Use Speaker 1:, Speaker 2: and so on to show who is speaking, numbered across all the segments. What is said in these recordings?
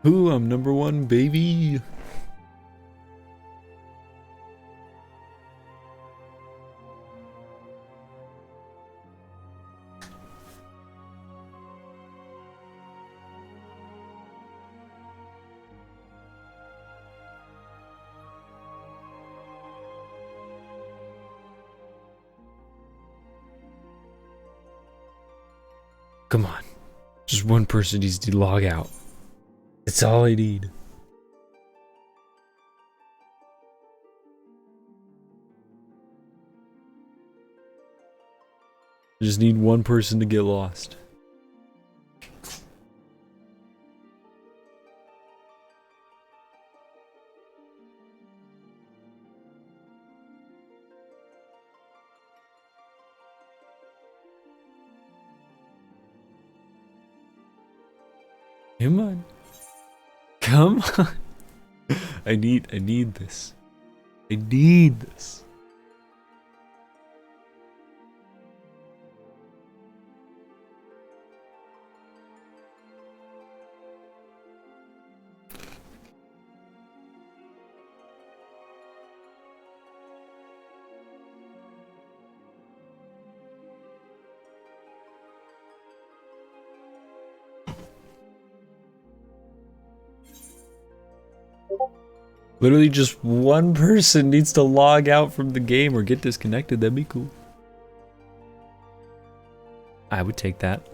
Speaker 1: Ooh, I'm #1, baby. Come on. Just one person needs to log out. That's all I need. I just need one person to get lost. Come on. Come on. I need this. I need this. Literally just one person needs to log out from the game or get disconnected. That'd be cool. I would take that.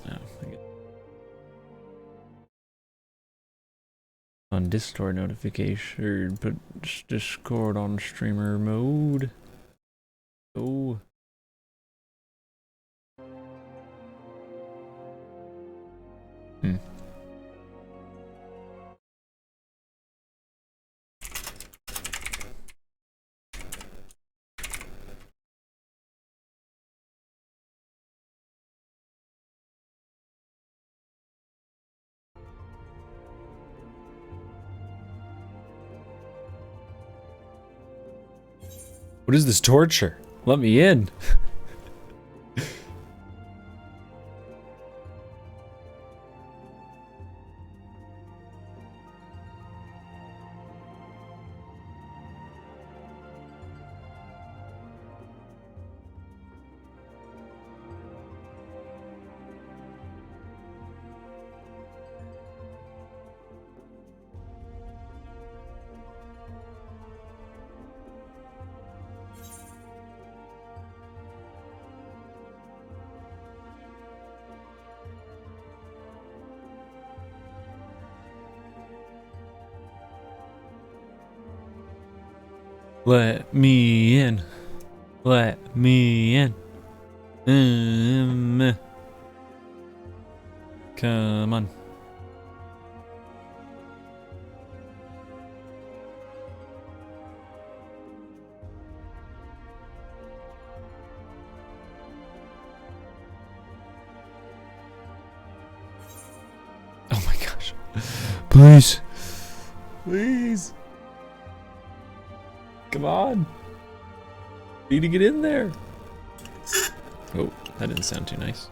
Speaker 1: Oh, on Discord notification, put Discord on streamer mode. Oh. What is this torture? Let me in. Let me in. Let me in. Come on. Oh my gosh. Please. Please. Come on. Need to get in there. Oh, that didn't sound too nice.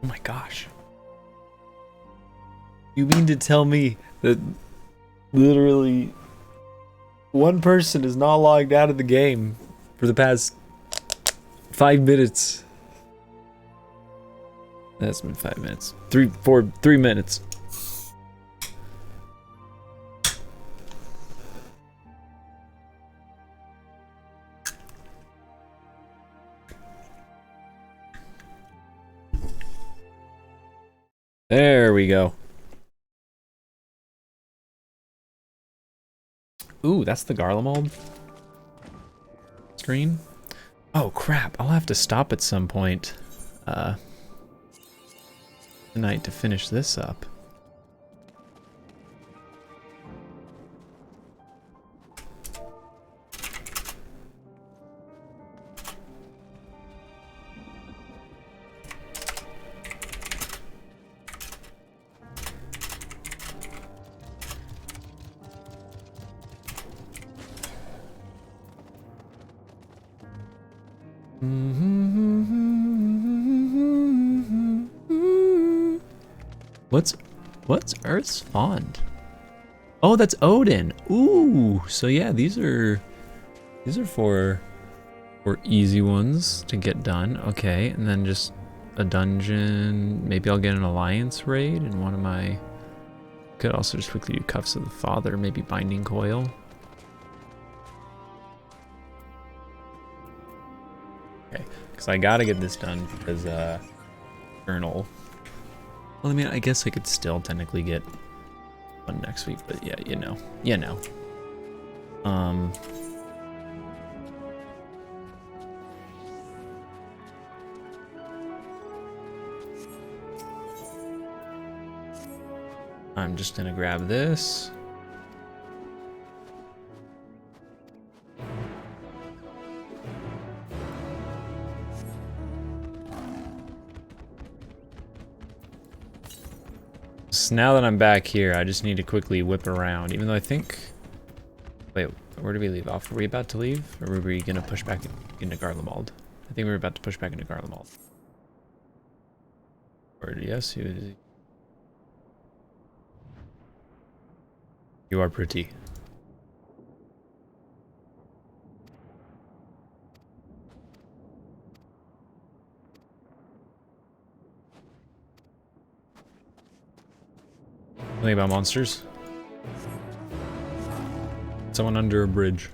Speaker 1: Oh my gosh. You mean to tell me that literally one person is not logged out of the game for the past 5 minutes? That's been 5 minutes. 3 minutes. There we go. Ooh, that's the Garlemald screen. Oh crap, I'll have to stop at some point tonight to finish this up. What's Earth's font? Oh, that's Odin. Ooh, so yeah, these are for easy ones to get done. Okay, and then just a dungeon. Maybe I'll get an alliance raid, and one of my could also just quickly do Cuffs of the Father, maybe Binding Coil. Okay, because I gotta get this done because journal. Well, I mean, I guess I could still technically get one next week, but yeah, you know. I'm just gonna grab this. So now that I'm back here, I just need to quickly whip around, even though I think... Wait, where did we leave off? Were we about to leave? Or were we gonna push back into Garlemald? I think we were about to push back into Garlemald. Or yes, you are pretty. Something about monsters? Someone under a bridge.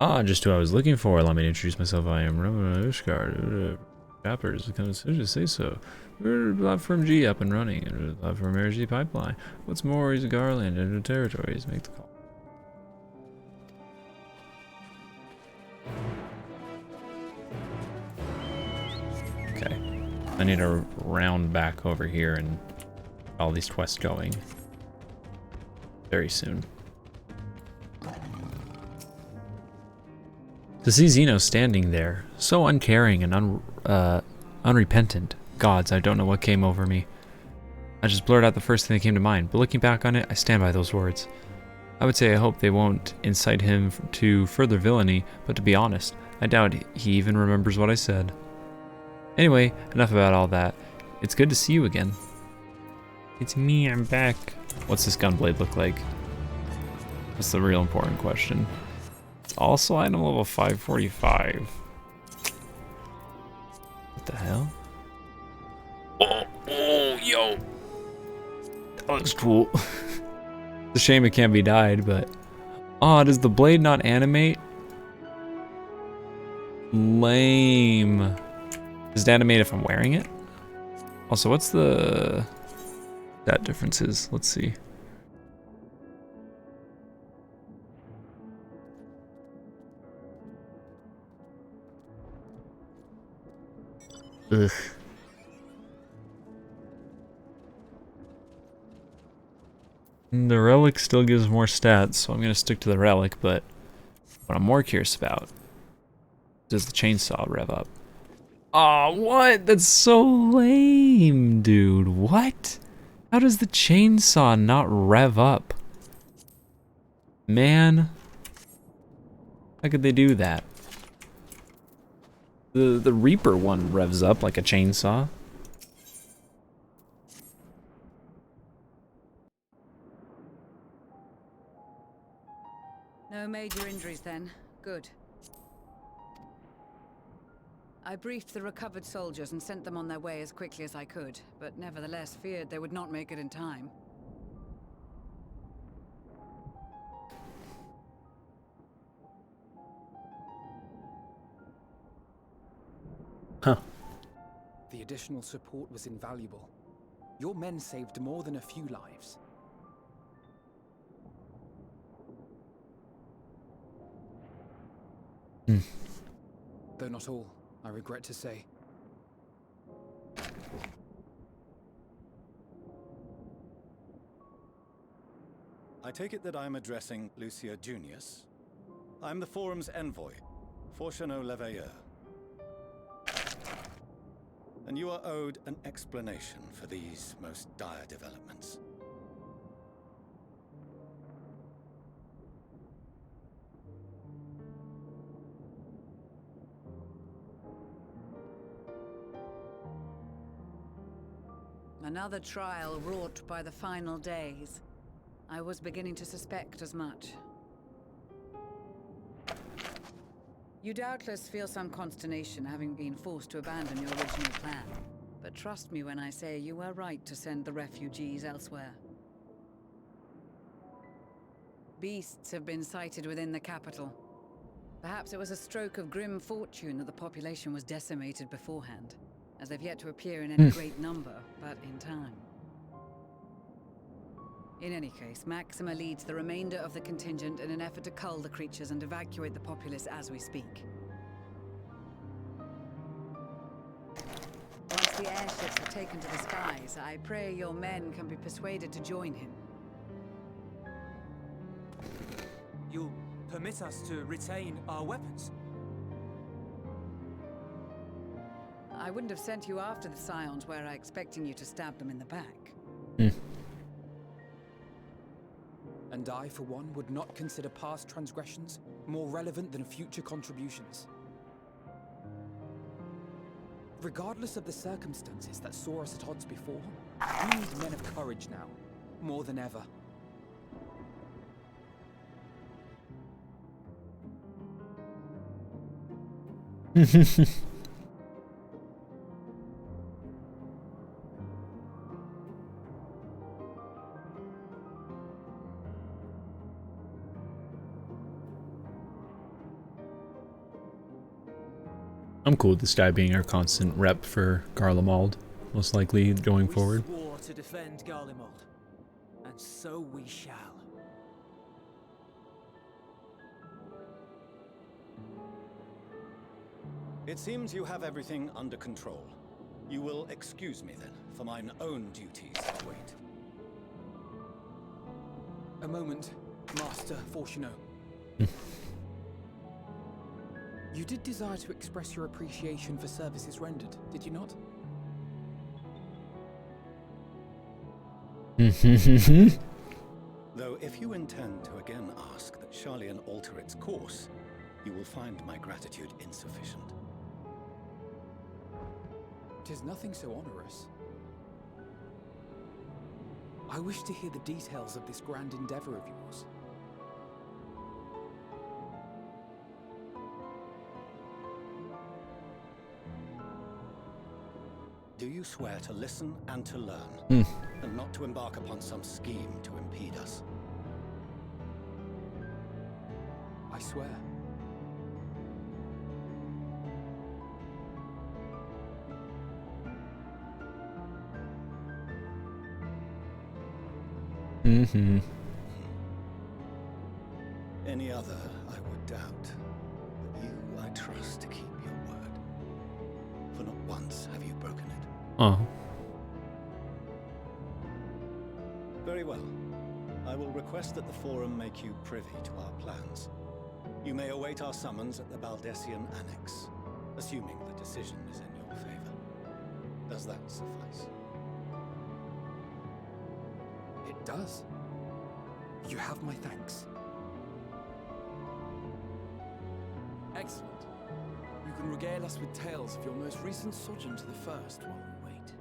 Speaker 1: Ah, just who I was looking for. Allow me to introduce myself. I am Roman Ishgard. Chappers, come to say so. We're Platform G up and running, and Platform Energy Pipeline. What's more, he's a Garland and the territories. Make the call. Okay. I need to round back over here and all these quests going very soon. To see Zeno standing there, so uncaring and unrepentant. Gods, I don't know what came over me. I just blurted out the first thing that came to mind, but looking back on it, I stand by those words. I would say I hope they won't incite him to further villainy, but to be honest, I doubt he even remembers what I said. Anyway, enough about all that. It's good to see you again. It's me, I'm back. What's this gunblade look like? That's the real important question. It's also item level 545. What the hell? Oh, yo! That looks cool. It's a shame it can't be dyed, but... Oh, does the blade not animate? Lame. Does it animate if I'm wearing it? Also, what's the... that differences? Let's see. Ugh. The relic still gives more stats, so I'm gonna stick to the relic, but what I'm more curious about, does the chainsaw rev up? Aw, what? That's so lame, dude. What? How does the chainsaw not rev up? Man. How could they do that? The Reaper one revs up like a chainsaw.
Speaker 2: No major injuries then. Good. I briefed the recovered soldiers and sent them on their way as quickly as I could, but nevertheless feared they would not make it in time.
Speaker 1: Huh.
Speaker 3: The additional support was invaluable. Your men saved more than a few lives. Though not all, I regret to say.
Speaker 4: I take it that I'm addressing Lucia Junius. I'm the Forum's envoy, Forchano Leveilleur. And you are owed an explanation for these most dire developments.
Speaker 2: Another trial wrought by the final days. I was beginning to suspect as much. You doubtless feel some consternation having been forced to abandon your original plan. But trust me when I say you were right to send the refugees elsewhere. Beasts have been sighted within the capital. Perhaps it was a stroke of grim fortune that the population was decimated beforehand, as they've yet to appear in any great number, but in time. In any case, Maxima leads the remainder of the contingent in an effort to cull the creatures and evacuate the populace as we speak. Once the airships have taken to the skies, I pray your men can be persuaded to join him.
Speaker 5: You'll permit us to retain our weapons?
Speaker 2: I wouldn't have sent you after the Scions were I expecting you to stab them in the back.
Speaker 3: And I, for one, would not consider past transgressions more relevant than future contributions. Regardless of the circumstances that saw us at odds before, we need men of courage now, more than ever.
Speaker 1: I'm cool with this guy being our constant rep for Garlemald, most likely going forward.
Speaker 5: We swore to defend Garlemald, and so we shall.
Speaker 4: It seems you have everything under control. You will excuse me then, for mine own duties wait.
Speaker 3: A moment, Master Fortuno. You did desire to express your appreciation for services rendered, did you not?
Speaker 4: Though if you intend to again ask that Charlian alter its course, you will find my gratitude insufficient.
Speaker 3: 'Tis nothing so onerous. I wish to hear the details of this grand endeavor of yours.
Speaker 4: Do you swear to listen and to learn, and not to embark upon some scheme to impede us?
Speaker 3: I swear.
Speaker 4: Any other I would doubt, but you I trust to keep your word. For not once have you broken it.
Speaker 1: Oh.
Speaker 4: Very well. I will request that the Forum make you privy to our plans. You may await our summons at the Baldessian Annex, assuming the decision is in your favor. Does that suffice?
Speaker 3: It does. You have my thanks.
Speaker 6: Excellent. You can regale us with tales of your most recent sojourn to the First while we wait.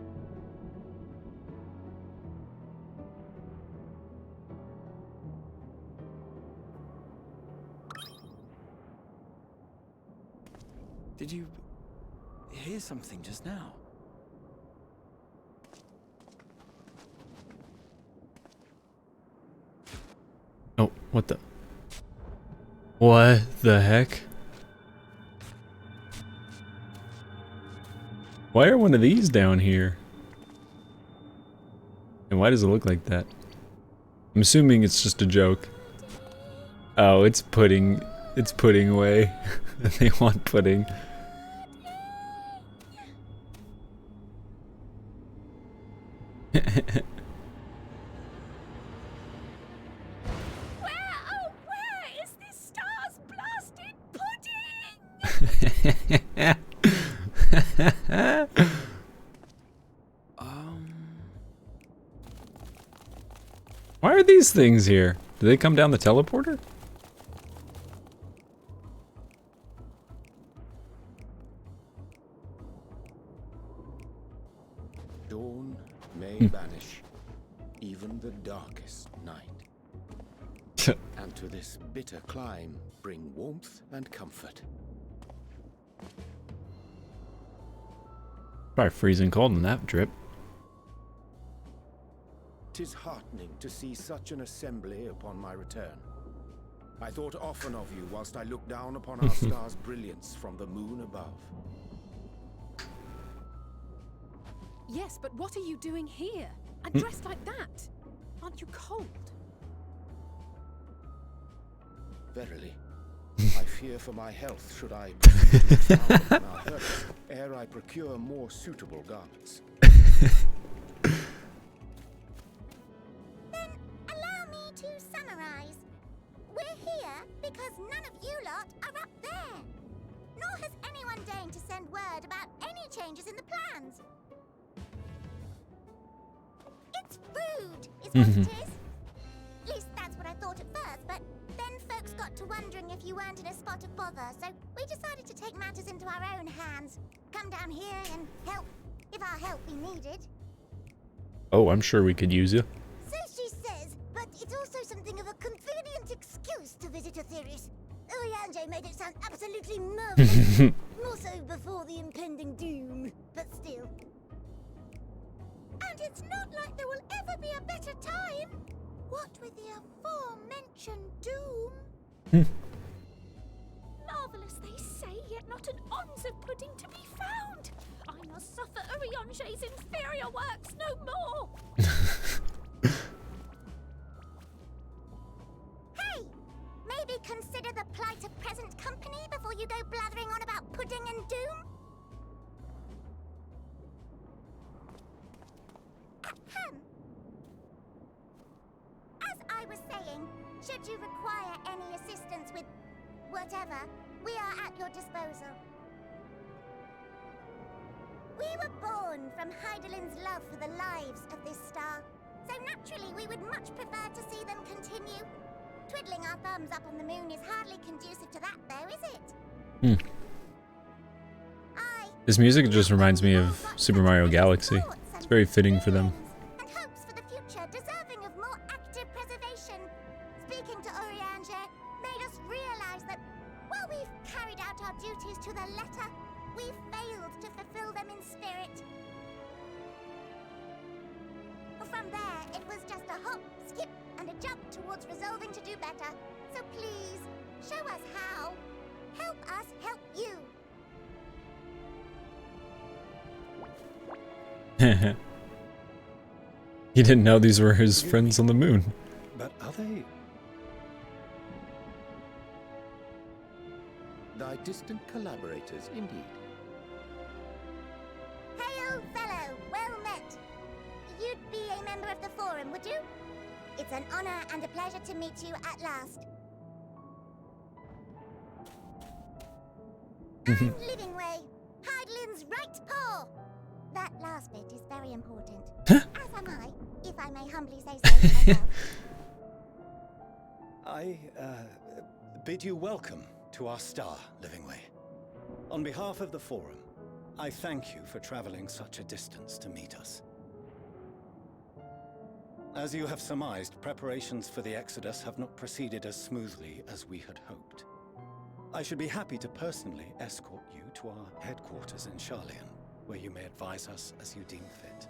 Speaker 6: Did you hear something just now?
Speaker 1: Oh, what the? What the heck? Why are one of these down here? And why does it look like that? I'm assuming it's just a joke. Oh, it's pudding. It's pudding away. They want pudding.
Speaker 7: Where is this star's blasted pudding?
Speaker 1: Why are these things here? Do they come down the teleporter?
Speaker 8: Dawn may darkest night. And to this bitter clime bring warmth and comfort.
Speaker 1: Probably freezing cold in that drip.
Speaker 8: 'Tis heartening to see such an assembly upon my return. I thought often of you whilst I looked down upon our star's brilliance from the moon above.
Speaker 9: Yes, but what are you doing here? And dressed like that? Aren't you cold?
Speaker 8: Verily, I fear for my health should I proceed to expound upon our purpose ere I procure more suitable garments.
Speaker 7: Then allow me to summarize. We're here because none of you lot are up there. Nor has anyone deigned to send word about any changes in the plans. It's rude, is what it is. At least that's what I thought at first, but then folks got to wondering if you weren't in a spot of bother, so we decided to take matters into our own hands. Come down here and help, if our help be needed.
Speaker 1: Oh, I'm sure we could use you.
Speaker 7: So she says, but it's also something of a convenient excuse to visit Etheris. Oriange made it sound absolutely marvelous. More so before the impending doom, but still. And it's not like there will ever be a better time. What with the aforementioned doom?
Speaker 9: Marvelous, they say, yet not an ounce of pudding to be found. I must suffer Oriange's inferior works no more.
Speaker 7: Hey! Maybe consider the plight of present company before you go blathering on about pudding and doom? Ahem. As I was saying, should you require any assistance with whatever, we are at your disposal. We were born from Heidelin's love for the lives of this star, so naturally we would much prefer to see them continue. Twiddling our thumbs up on the moon is hardly conducive to that, though, is it?
Speaker 1: This music just reminds me of Super Mario Galaxy. It's very fitting for them.
Speaker 7: And hopes for the future deserving of more active preservation. Speaking to Oriange made us realize that while we've carried out our duties to the letter, we've failed to fulfill them in spirit. From there, it was just a hop, skip, and a jump towards resolving to do better. So please, show us how. Help us help you.
Speaker 1: He didn't know these were his friends on the moon.
Speaker 4: But are they?
Speaker 8: Thy distant collaborators, indeed.
Speaker 7: Hail, fellow, well met. You'd be a member of the Forum, would you? It's an honor and a pleasure to meet you at last. I'm Livingway, Heidelin's right paw. That last bit is very important. As am I, if I may humbly say so myself.
Speaker 4: I bid you welcome to our star, Livingway. On behalf of the Forum, I thank you for traveling such a distance to meet us. As you have surmised, preparations for the Exodus have not proceeded as smoothly as we had hoped. I should be happy to personally escort you to our headquarters in Charlian, where you may advise us as you deem fit.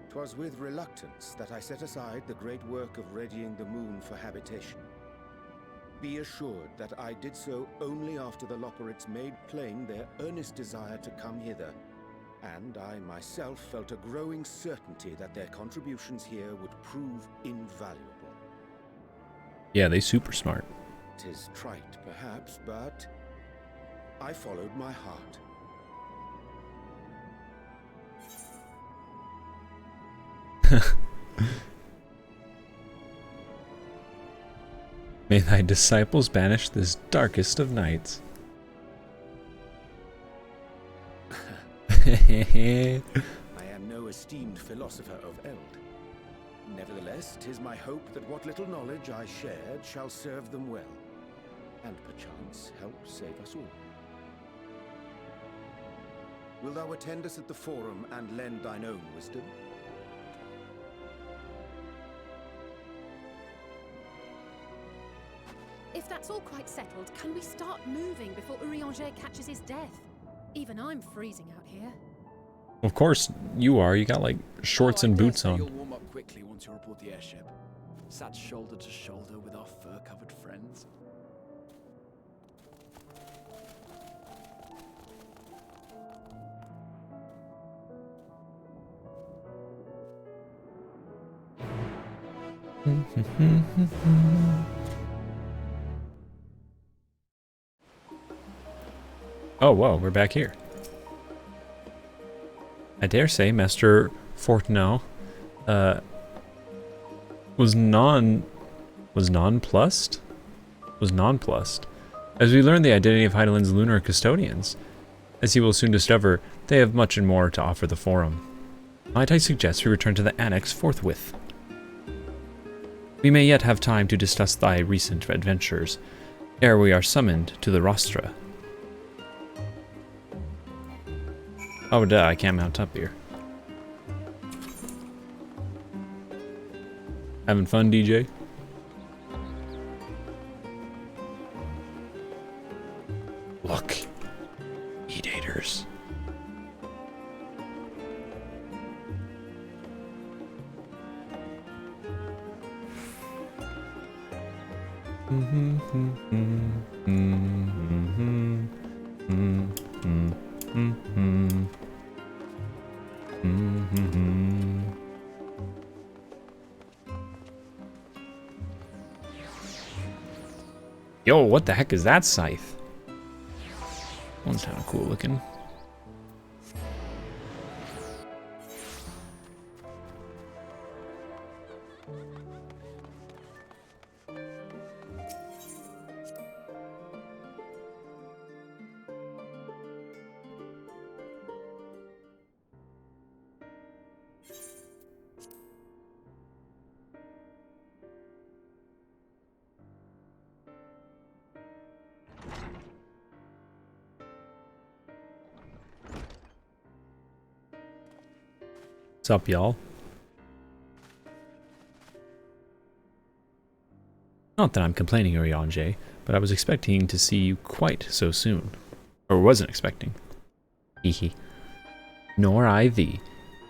Speaker 8: 'Twas with reluctance that I set aside the great work of readying the moon for habitation. Be assured that I did so only after the Loporrits made plain their earnest desire to come hither, and I myself felt a growing certainty that their contributions here would prove invaluable.
Speaker 1: Yeah, they super smart.
Speaker 8: 'Tis trite, perhaps, but I followed my heart.
Speaker 1: May thy disciples banish this darkest of nights.
Speaker 8: I am no esteemed philosopher of Eld. Nevertheless, 'tis my hope that what little knowledge I shared shall serve them well, and perchance help save us all. Wilt thou attend us at the Forum and lend thine own wisdom?
Speaker 10: If that's all quite settled, can we start moving before Urianger catches his death? Even I'm freezing out here.
Speaker 1: Of course you are. You got like shorts and boots on.
Speaker 6: You'll warm up quickly once you're aboard the airship. Sat shoulder to shoulder with our fur-covered friends.
Speaker 1: Oh, whoa, we're back here. I dare say Master Fortnell was nonplussed as we learn the identity of Heidelin's lunar custodians. As he will soon discover, they have much and more to offer the Forum. Might I suggest we return to the Annex forthwith? We may yet have time to discuss thy recent adventures, ere we are summoned to the rostra. Oh duh, I can't mount up here. Having fun, DJ? Look. Eat-aters. Yo, what the heck is that scythe? One's kind of cool looking. What's up, y'all? Not that I'm complaining, Urianger, but I was expecting to see you quite so soon. Or wasn't expecting. Hehe. Nor I thee.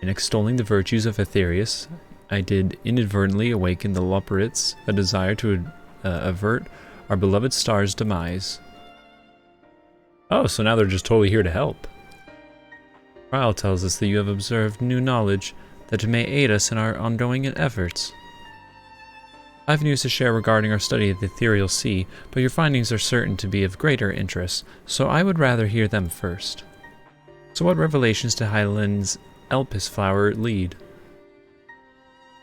Speaker 1: In extolling the virtues of Aetherius, I did inadvertently awaken the Loperites a desire to avert our beloved star's demise. Oh, so now they're just totally here to help. Ryle tells us that you have observed new knowledge that may aid us in our ongoing efforts. I have news to share regarding our study of the ethereal sea, but your findings are certain to be of greater interest, so I would rather hear them first. So what revelations to Heidelin's Elpis flower lead?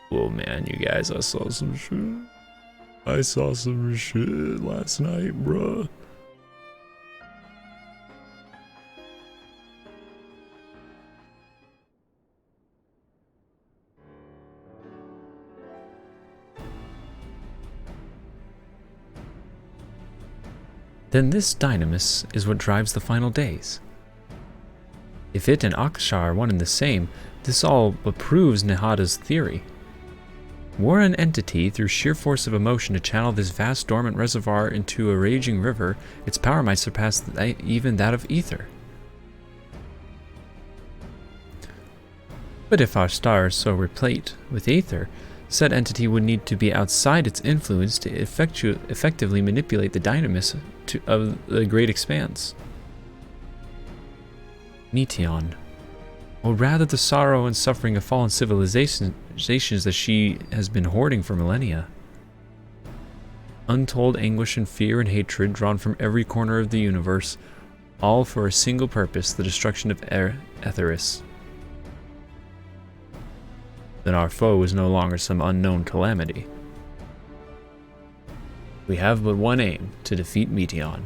Speaker 1: Whoa man, you guys, I saw some shit last night, bruh. Then this dynamis is what drives the final days. If it and Akshar are one and the same, this all but proves Nehada's theory. Were an entity through sheer force of emotion to channel this vast dormant reservoir into a raging river, its power might surpass even that of ether. But if our star is so replete with ether, said entity would need to be outside its influence to effectively manipulate the dynamis of the great expanse. Meteon, or rather the sorrow and suffering of fallen civilizations that she has been hoarding for millennia. Untold anguish and fear and hatred drawn from every corner of the universe, all for a single purpose, the destruction of Aetherius. Then our foe is no longer some unknown calamity. We have but one aim, to defeat Meteon.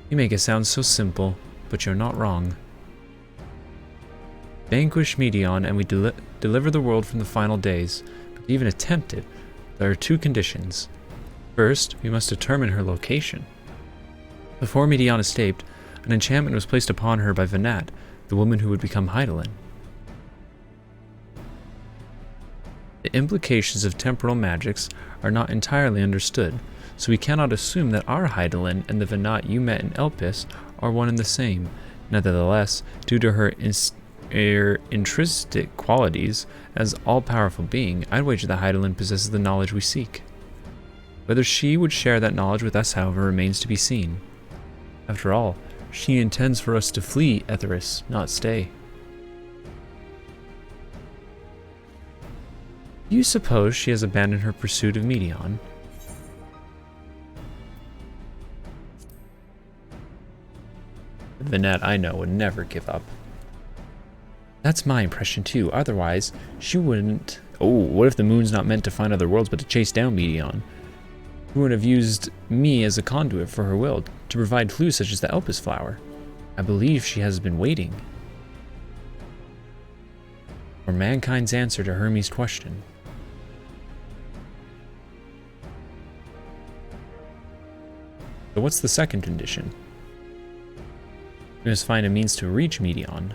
Speaker 1: You make it sound so simple, but you're not wrong. Vanquish Meteon and we deliver the world from the final days, but to even attempt it, there are two conditions. First, we must determine her location. Before Meteon escaped, An enchantment was placed upon her by Venat, the woman who would become Hydaelyn. The implications of temporal magics are not entirely understood, so we cannot assume that our Hydaelyn and the Venat you met in Elpis are one and the same. Nevertheless, due to her intrinsic qualities as all-powerful being, I'd wager that Hydaelyn possesses the knowledge we seek. Whether she would share that knowledge with us, however, remains to be seen. After all, she intends for us to flee Etheris, not stay. Do you suppose she has abandoned her pursuit of Medion? Venat, I know, would never give up. That's my impression too, otherwise she wouldn't... Oh, what if the moon's not meant to find other worlds but to chase down Medion? She would have used me as a conduit for her will, to provide clues such as the Elpis flower. I believe she has been waiting for mankind's answer to Hermes' question. So what's the second condition? We must find a means to reach Medion.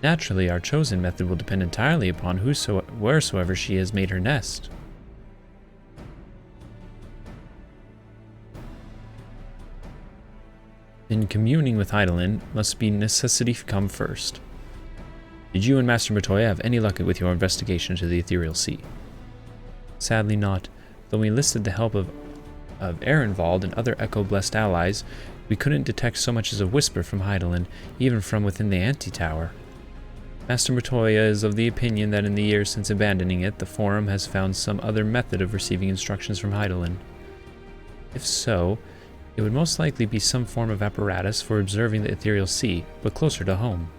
Speaker 1: Naturally, our chosen method will depend entirely upon wheresoever she has made her nest. In communing with Hydaelyn must be necessity come first. Did you and Master Matoya have any luck with your investigation into the Ethereal Sea? Sadly not. Though we enlisted the help of Ehrenwald and other Echo-blessed allies, we couldn't detect so much as a whisper from Hydaelyn, even from within the Anti-Tower. Master Matoya is of the opinion that in the years since abandoning it, the Forum has found some other method of receiving instructions from Hydaelyn. If so, it would most likely be some form of apparatus for observing the Ethereal Sea, but closer to home.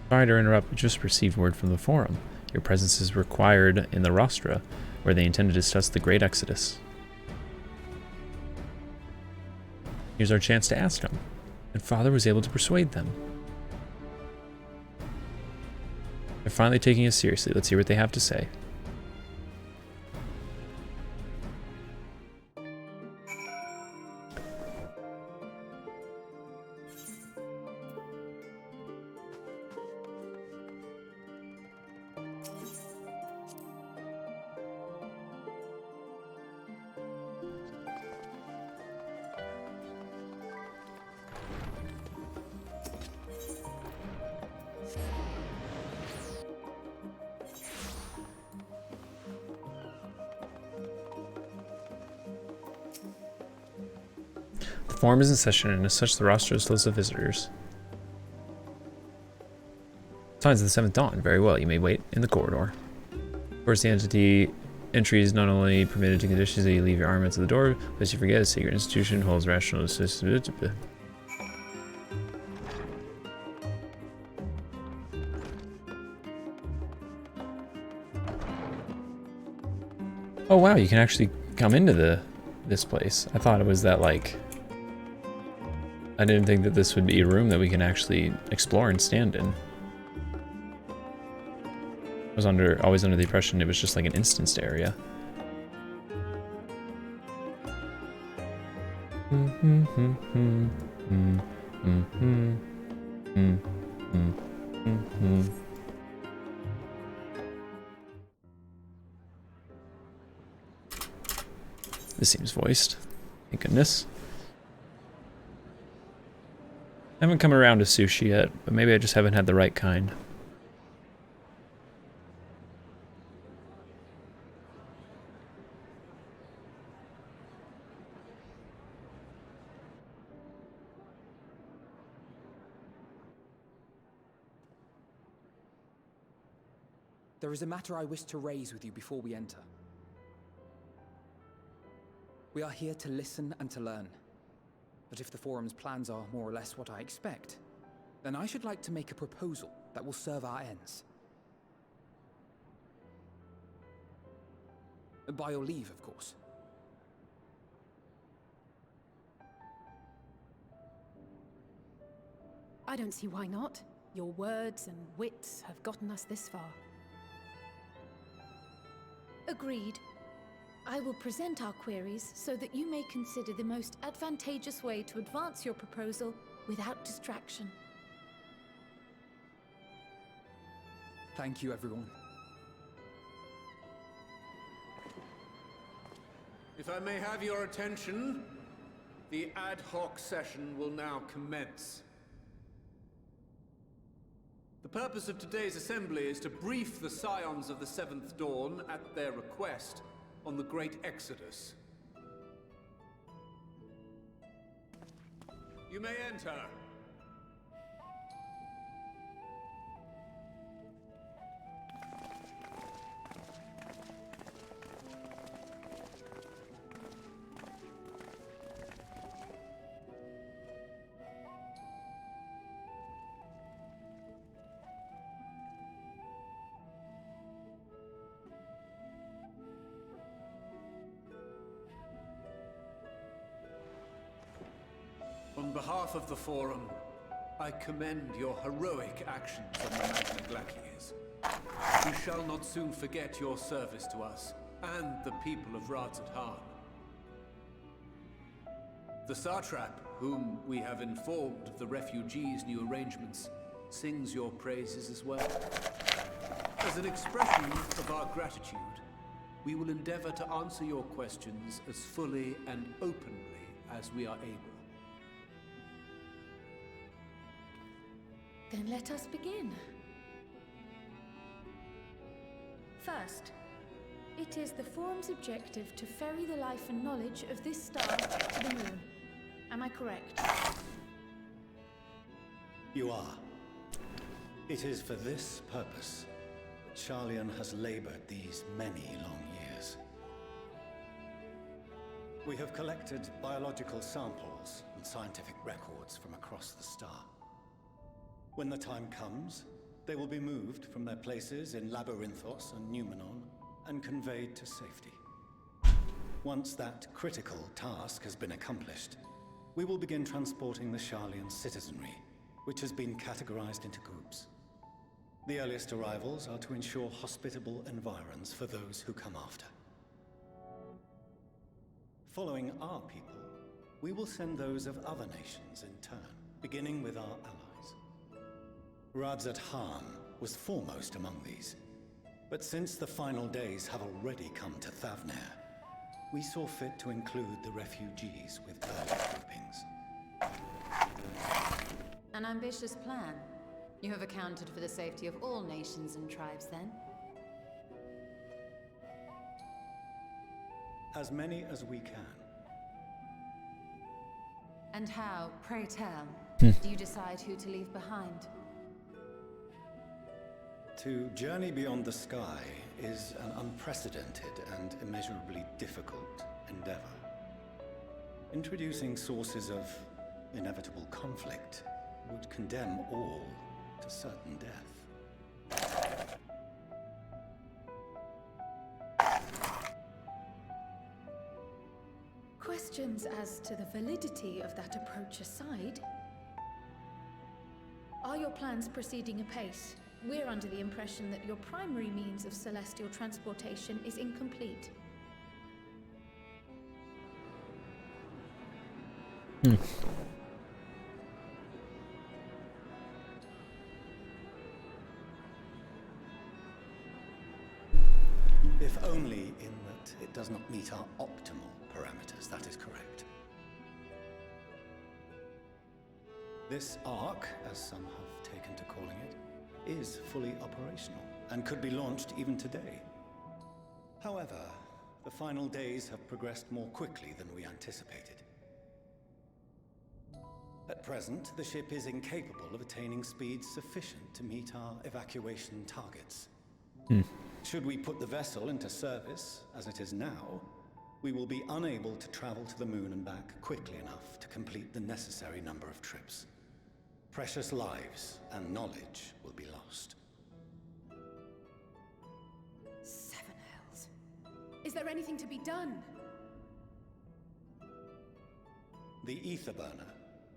Speaker 1: Sorry to interrupt, but just received word from the Forum. Your presence is required in the Rostra, where they intend to discuss the Great Exodus. Here's our chance to ask them, and Father was able to persuade them. They're finally taking us seriously. Let's hear what they have to say. The forum is in session, and as such, the roster is full of visitors. Signs of the seventh dawn. Very well, you may wait in the corridor. Of course, the entity entry is not only permitted to conditions that you leave your arm at the door, lest you forget a secret institution holds rational assistance. Oh wow, you can actually come into this place. I thought it was that, like, I didn't think that this would be a room that we can actually explore and stand in. I was always under the impression it was just like an instanced area. This seems voiced. Thank goodness. I haven't come around to sushi yet, but maybe I just haven't had the right kind.
Speaker 3: There is a matter I wish to raise with you before we enter. We are here to listen and to learn. But if the Forum's plans are more or less what I expect, then I should like to make a proposal that will serve our ends. By your leave, of course.
Speaker 10: I don't see why not. Your words and wits have gotten us this far.
Speaker 9: Agreed. I will present our queries so that you may consider the most advantageous way to advance your proposal without distraction.
Speaker 3: Thank you, everyone.
Speaker 11: If I may have your attention, the ad hoc session will now commence. The purpose of today's assembly is to brief the Scions of the Seventh Dawn at their request on the Great Exodus. You may enter. On behalf of the Forum, I commend your heroic actions on the Magna Glaciers. You shall not soon forget your service to us and the people of Radzat-Han. The Satrap, whom we have informed of the refugees' new arrangements, sings your praises as well. As an expression of our gratitude, we will endeavor to answer your questions as fully and openly as we are able.
Speaker 9: Then let us begin. First, it is the Forum's objective to ferry the life and knowledge of this star to the moon. Am I correct?
Speaker 4: You are. It is for this purpose that Sharlayan has labored these many long years. We have collected biological samples and scientific records from across the star. When the time comes, they will be moved from their places in Labyrinthos and Numenon and conveyed to safety. Once that critical task has been accomplished, we will begin transporting the Sharlayan citizenry, which has been categorized into groups. The earliest arrivals are to ensure hospitable environs for those who come after. Following our people, we will send those of other nations in turn, beginning with our allies. Radzat-Han was foremost among these, but since the final days have already come to Thavnair, we saw fit to include the refugees with early groupings.
Speaker 12: An ambitious plan. You have accounted for the safety of all nations and tribes, then?
Speaker 4: As many as we can.
Speaker 12: And how, pray tell, do you decide who to leave behind?
Speaker 4: To journey beyond the sky is an unprecedented and immeasurably difficult endeavor. Introducing sources of inevitable conflict would condemn all to certain death.
Speaker 9: Questions as to the validity of that approach aside, are your plans proceeding apace? We're under the impression that your primary means of celestial transportation is incomplete.
Speaker 4: If only in that it does not meet our optimal parameters, that is correct. This arc, as some have taken to calling it, is fully operational and could be launched even today. However, the final days have progressed more quickly than we anticipated. At present, the ship is incapable of attaining speeds sufficient to meet our evacuation targets. Should we put the vessel into service, as it is now, we will be unable to travel to the moon and back quickly enough to complete the necessary number of trips. Precious lives and knowledge will be lost.
Speaker 10: Seven hells. Is there anything to be done?
Speaker 4: The ether burner,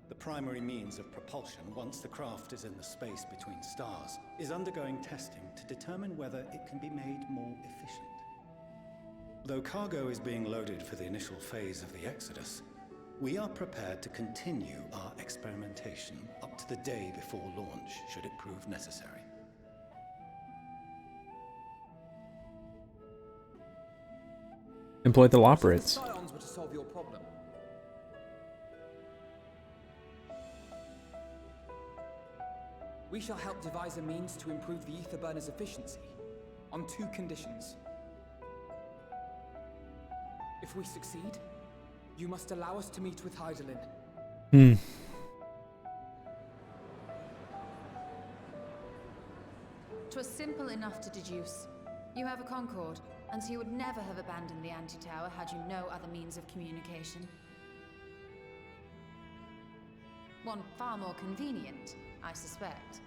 Speaker 4: the primary means of propulsion once the craft is in the space between stars, is undergoing testing to determine whether it can be made more efficient. Though cargo is being loaded for the initial phase of the Exodus, we are prepared to continue our experimentation up to the day before launch, should it prove necessary.
Speaker 1: Employ the
Speaker 3: So
Speaker 1: Loperates.
Speaker 3: the Scions were to solve your problem. We shall help devise a means to improve the ether burner's efficiency, on 2 conditions. If we succeed, you must allow us to meet with Hydaelyn.
Speaker 12: "'Twas simple enough to deduce. You have a Concord, and so you would never have abandoned the anti-tower had you no other means of communication. One far more convenient, I suspect.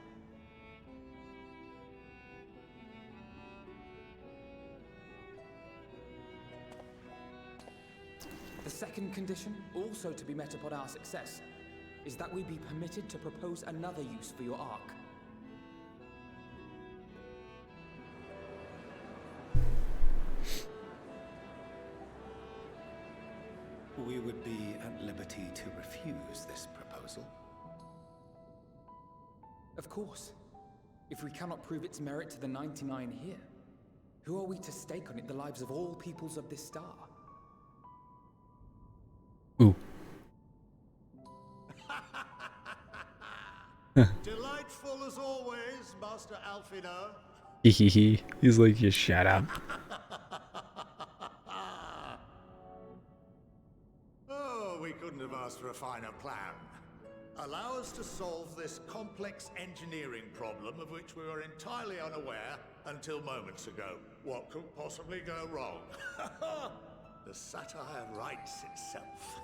Speaker 3: The second condition, also to be met upon our success, is that we be permitted to propose another use for your Ark.
Speaker 4: We would be at liberty to refuse this proposal.
Speaker 3: Of course. If we cannot prove its merit to the 99 here, who are we to stake on it the lives of all peoples of this star?
Speaker 1: Ooh.
Speaker 13: Delightful as always, Master Alfino.
Speaker 1: He's like, just shut up.
Speaker 13: Oh, we couldn't have asked for a finer plan. Allow us to solve this complex engineering problem of which we were entirely unaware until moments ago. What could possibly go wrong? The satire writes itself.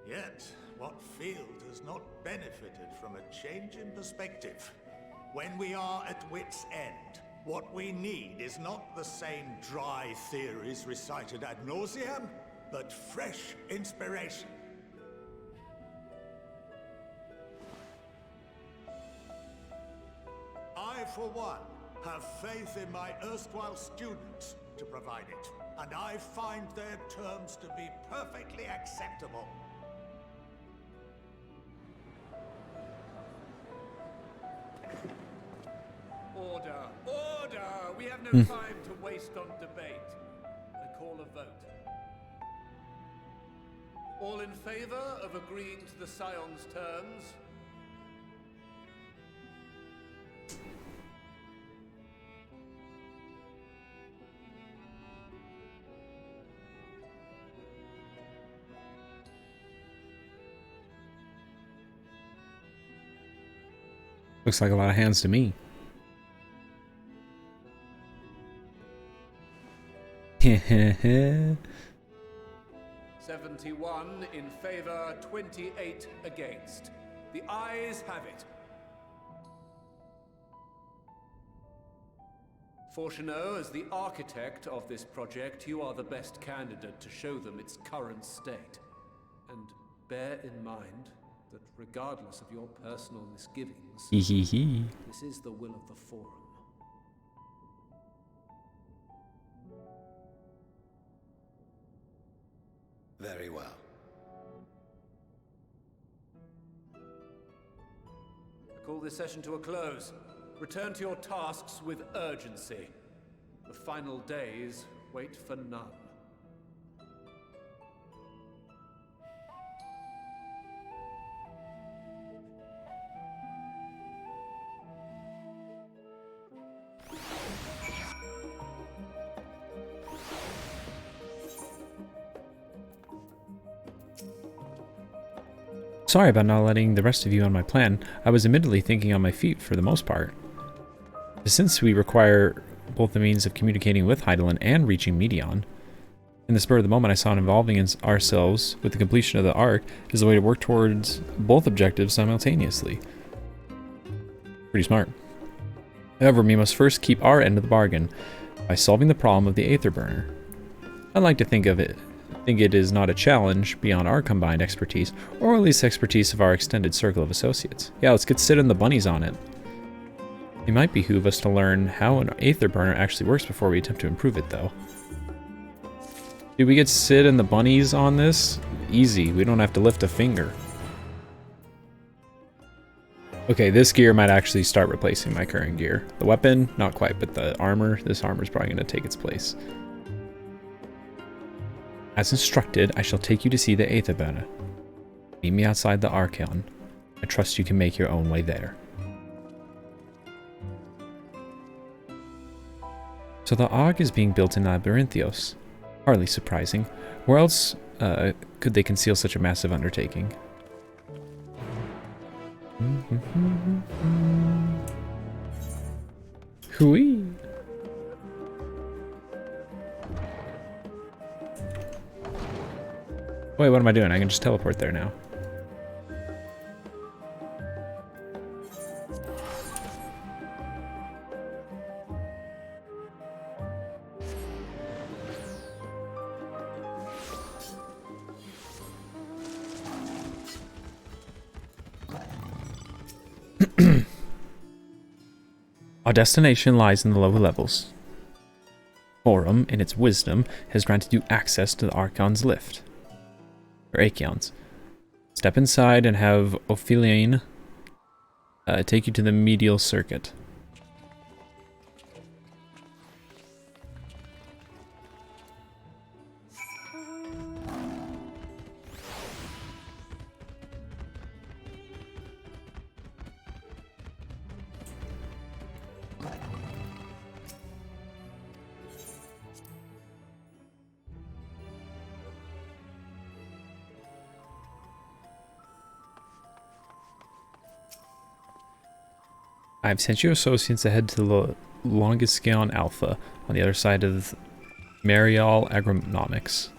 Speaker 13: Yet, what field has not benefited from a change in perspective? When we are at wit's end, what we need is not the same dry theories recited ad nauseam, but fresh inspiration. I, for one, have faith in my erstwhile students to provide it, and I find their terms to be perfectly acceptable.
Speaker 11: Order! Order! We have no time to waste on debate. I call a vote. All in favor of agreeing to the Scion's terms?
Speaker 1: Looks like a lot of hands to me.
Speaker 11: 71 in favor, 28 against. The ayes have it. Fortuneau, as the architect of this project, you are the best candidate to show them its current state. And bear in mind that regardless of your personal misgivings, this is the will of the Forum.
Speaker 4: Very well.
Speaker 11: I call this session to a close. Return to your tasks with urgency. The final days wait for none.
Speaker 1: Sorry about not letting the rest of you on my plan. I was admittedly thinking on my feet for the most part. Since we require both the means of communicating with Hydaelyn and reaching Medion, in the spur of the moment I saw involving ourselves with the completion of the Ark as a way to work towards both objectives simultaneously. Pretty smart. However, we must first keep our end of the bargain by solving the problem of the Aether Burner. I'd like to think it is not a challenge beyond our combined expertise, or at least expertise of our extended circle of associates. Yeah, let's get Sid and the bunnies on it. It might behoove us to learn how an aether burner actually works before we attempt to improve it, though. Dude, we get Sid and the bunnies on this? Easy, we don't have to lift a finger. Okay, this gear might actually start replacing my current gear. The weapon, not quite, but the armor, this armor is probably going to take its place. As instructed, I shall take you to see the aether burner. Meet me outside the Archeon. I trust you can make your own way there. So the Arg is being built in Labyrinthios. Hardly surprising. Where else could they conceal such a massive undertaking? Hooey! Wait, what am I doing? I can just teleport there now. Our destination lies in the lower levels. Forum, in its wisdom, has granted you access to the Archon's lift. Or Acheons. Step inside and have Ophiline take you to the medial circuit. I've sent your associates ahead to the longest scale on Alpha, on the other side of Marial Agronomics.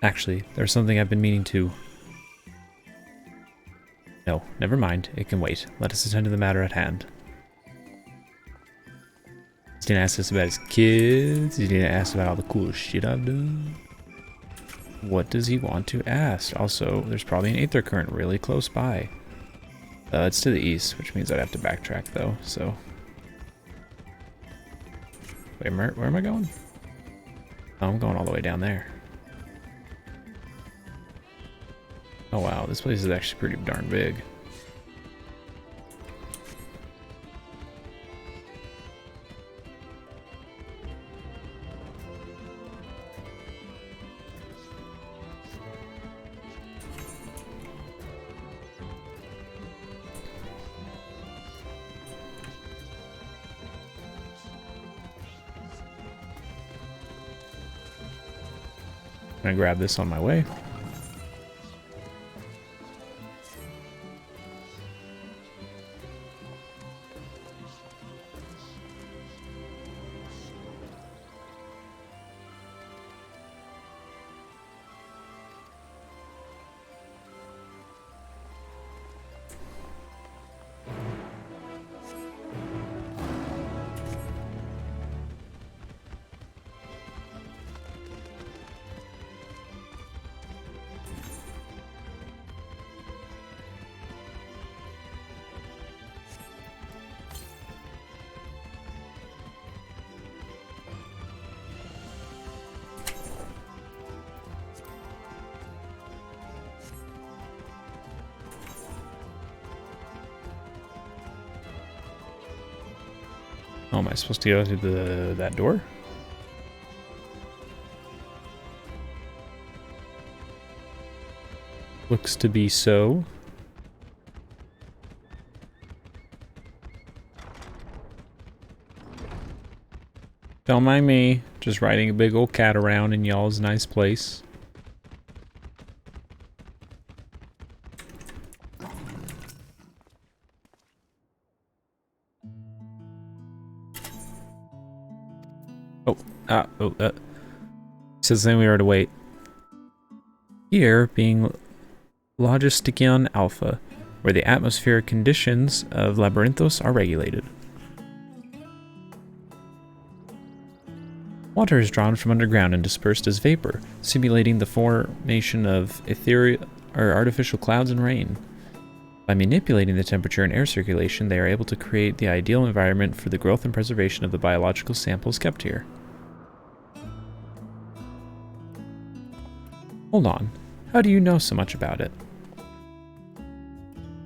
Speaker 1: Actually, there's something I've been meaning to... No, never mind. It can wait. Let us attend to the matter at hand. He didn't ask us about his kids. He didn't ask about all the cool shit I've done. What does he want to ask? Also, there's probably an aether current really close by. It's to the east, which means I'd have to backtrack though, so... Wait, where am I going? Oh, I'm going all the way down there. Oh wow, this place is actually pretty darn big. I'm gonna grab this on my way. Oh, am I supposed to go through that door? Looks to be so. Don't mind me, just riding a big old cat around in y'all's nice place. Says then we were to wait. Here being Logistikion Alpha, where the atmospheric conditions of Labyrinthos are regulated. Water is drawn from underground and dispersed as vapor, simulating the formation of ethereal or artificial clouds and rain. By manipulating the temperature and air circulation, they are able to create the ideal environment for the growth and preservation of the biological samples kept here. Hold on, how do you know so much about it?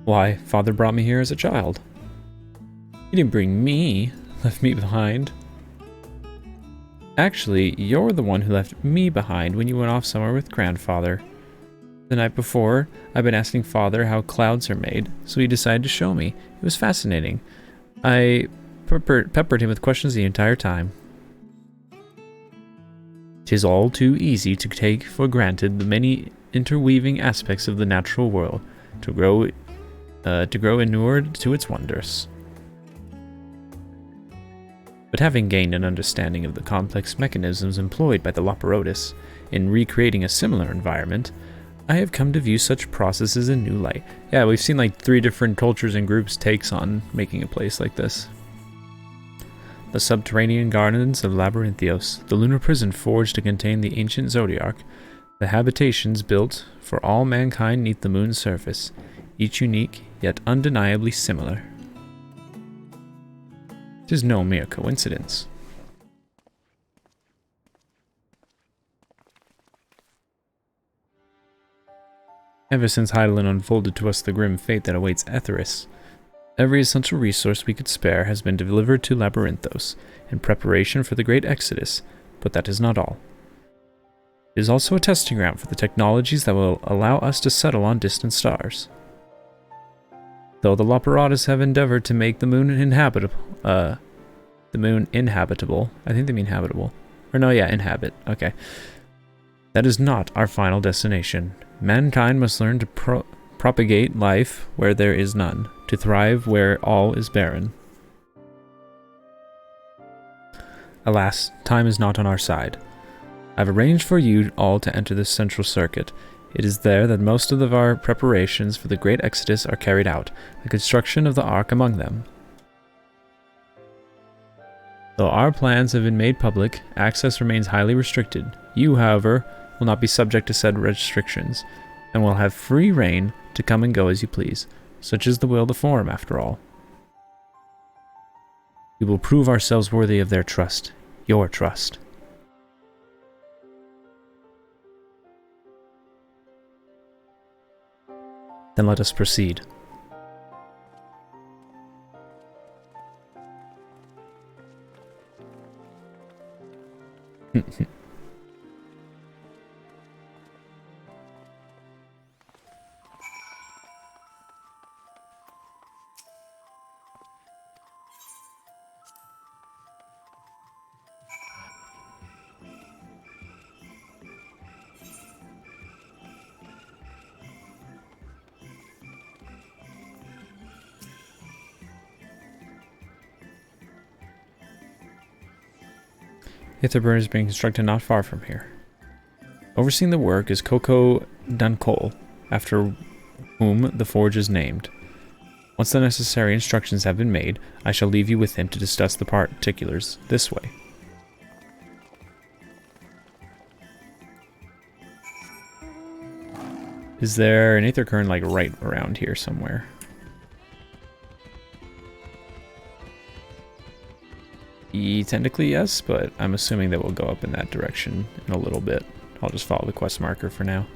Speaker 1: Why, Father brought me here as a child. He didn't bring me, left me behind. Actually, you're the one who left me behind when you went off somewhere with Grandfather. The night before, I've been asking Father how clouds are made, so he decided to show me. It was fascinating. I peppered him with questions the entire time. 'Tis all too easy to take for granted the many interweaving aspects of the natural world, to grow inured to its wonders. But having gained an understanding of the complex mechanisms employed by the Loperotis in recreating a similar environment, I have come to view such processes in new light. Yeah, we've seen like 3 different cultures and groups' takes on making a place like this. The subterranean gardens of Labyrinthios, the lunar prison forged to contain the ancient Zodiac, the habitations built for all mankind neath the moon's surface, each unique yet undeniably similar. 'Tis no mere coincidence. Ever since Hydaelyn unfolded to us the grim fate that awaits Etheris, every essential resource we could spare has been delivered to Labyrinthos in preparation for the great exodus, but that is not all. It is also a testing ground for the technologies that will allow us to settle on distant stars. Though the Loperotis have endeavored to make the moon inhabitable, I think they mean habitable. Or no, yeah, inhabit, okay. That is not our final destination. Mankind must learn to propagate life where there is none, to thrive where all is barren. Alas, time is not on our side. I've arranged for you all to enter the central circuit. It is there that most of our preparations for the great exodus are carried out, the construction of the Ark among them. Though our plans have been made public, access remains highly restricted. You, however, will not be subject to said restrictions, and will have free reign to come and go as you please. Such is the will of the Forum, after all. We will prove ourselves worthy of their trust, your trust. Then let us proceed. Itherburn is being constructed not far from here. Overseeing the work is Coco Duncole, after whom the forge is named. Once the necessary instructions have been made, I shall leave you with him to discuss the particulars this way. Is there an Aether Current like right around here somewhere? Technically yes, but I'm assuming that we'll go up in that direction in a little bit. I'll just follow the quest marker for now.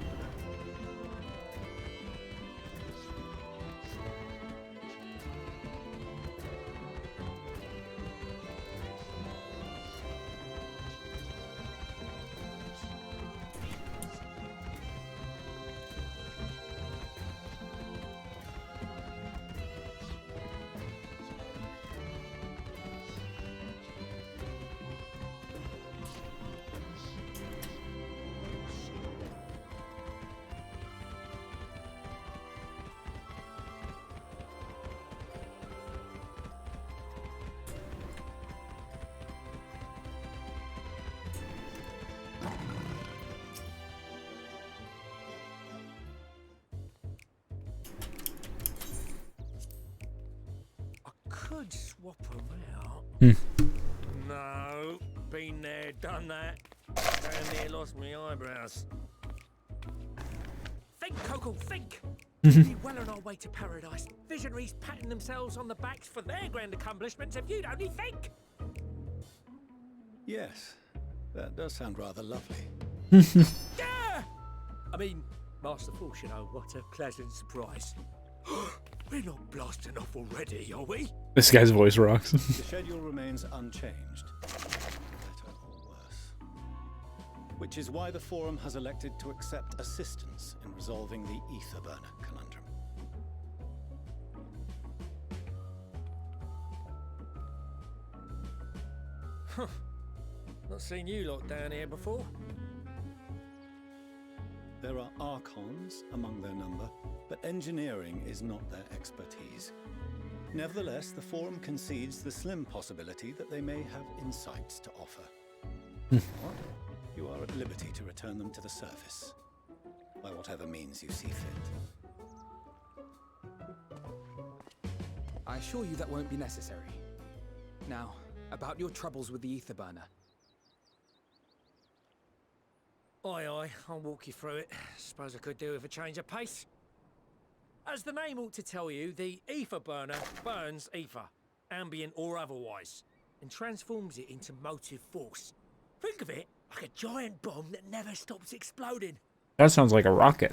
Speaker 6: Could swap around. No, been there, done that. Down there, lost my eyebrows. Think, Coco, think.
Speaker 14: We'd be well on our way to paradise. Visionaries patting themselves on the backs for their grand accomplishments if you'd only think.
Speaker 4: Yes, that does sound rather lovely.
Speaker 14: Yeah! I mean, masterful, you know, what a pleasant surprise. We're not blasting off already, are we?
Speaker 1: This guy's voice rocks.
Speaker 4: The schedule remains unchanged. Better or worse. Which is why the Forum has elected to accept assistance in resolving the ether burner conundrum.
Speaker 14: Huh. Not seen you lot down here before.
Speaker 4: There are Archons among their number, but engineering is not their expertise. Nevertheless, the Forum concedes the slim possibility that they may have insights to offer. You are at liberty to return them to the surface, by whatever means you see fit.
Speaker 3: I assure you that won't be necessary. Now, about your troubles with the ether burner.
Speaker 14: Aye, aye, I'll walk you through it. Suppose I could do with a change of pace. As the name ought to tell you, the ether burner burns ether, ambient or otherwise, and transforms it into motive force. Think of it like a giant bomb that never stops exploding.
Speaker 1: That sounds like a rocket.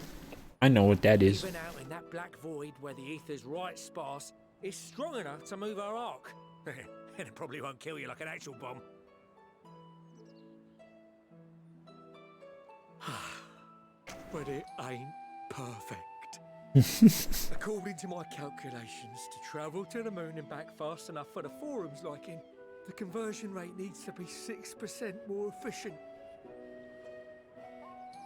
Speaker 1: I know what that is.
Speaker 14: Even out in that black void where the ether's right sparse, it's strong enough to move our arc. And it probably won't kill you like an actual bomb. But it ain't perfect. According to my calculations, to travel to the moon and back fast enough for the Forum's liking, the conversion rate needs to be 6% more efficient.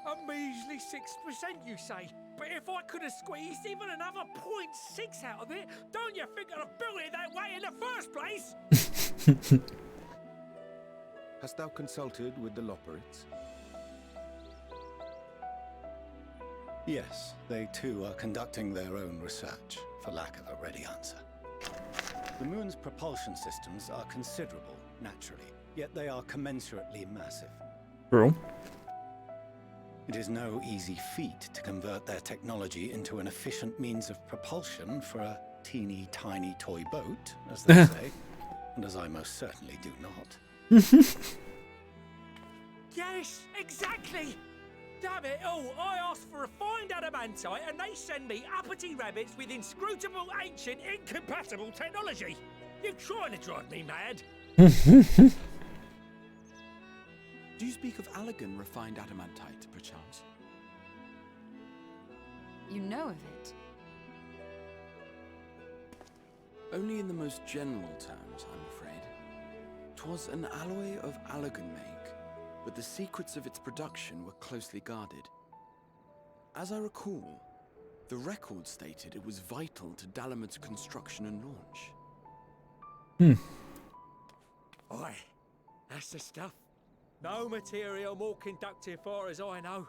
Speaker 14: A measly 6%, you say? But if I could have squeezed even another 0.6 out of it, don't you think I'd have built it that way in the first place?
Speaker 8: Hast thou consulted with the Loperites?
Speaker 4: Yes, they too are conducting their own research, for lack of a ready answer. The moon's propulsion systems are considerable, naturally, yet they are commensurately massive.
Speaker 1: True.
Speaker 4: It is no easy feat to convert their technology into an efficient means of propulsion for a teeny tiny toy boat, as they say, and as I most certainly do not.
Speaker 14: Yes, exactly! Damn it all, I asked for refined adamantite and they send me uppity rabbits with inscrutable, ancient, incompatible technology. You're trying to drive me mad.
Speaker 6: Do you speak of Allegan refined adamantite, perchance?
Speaker 12: You know of it?
Speaker 6: Only in the most general terms, I'm afraid. 'Twas an alloy of Allegan make, but the secrets of its production were closely guarded. As I recall, the record stated it was vital to Dalamud's construction and launch.
Speaker 14: Aye, that's the stuff. No material more conductive far as I know.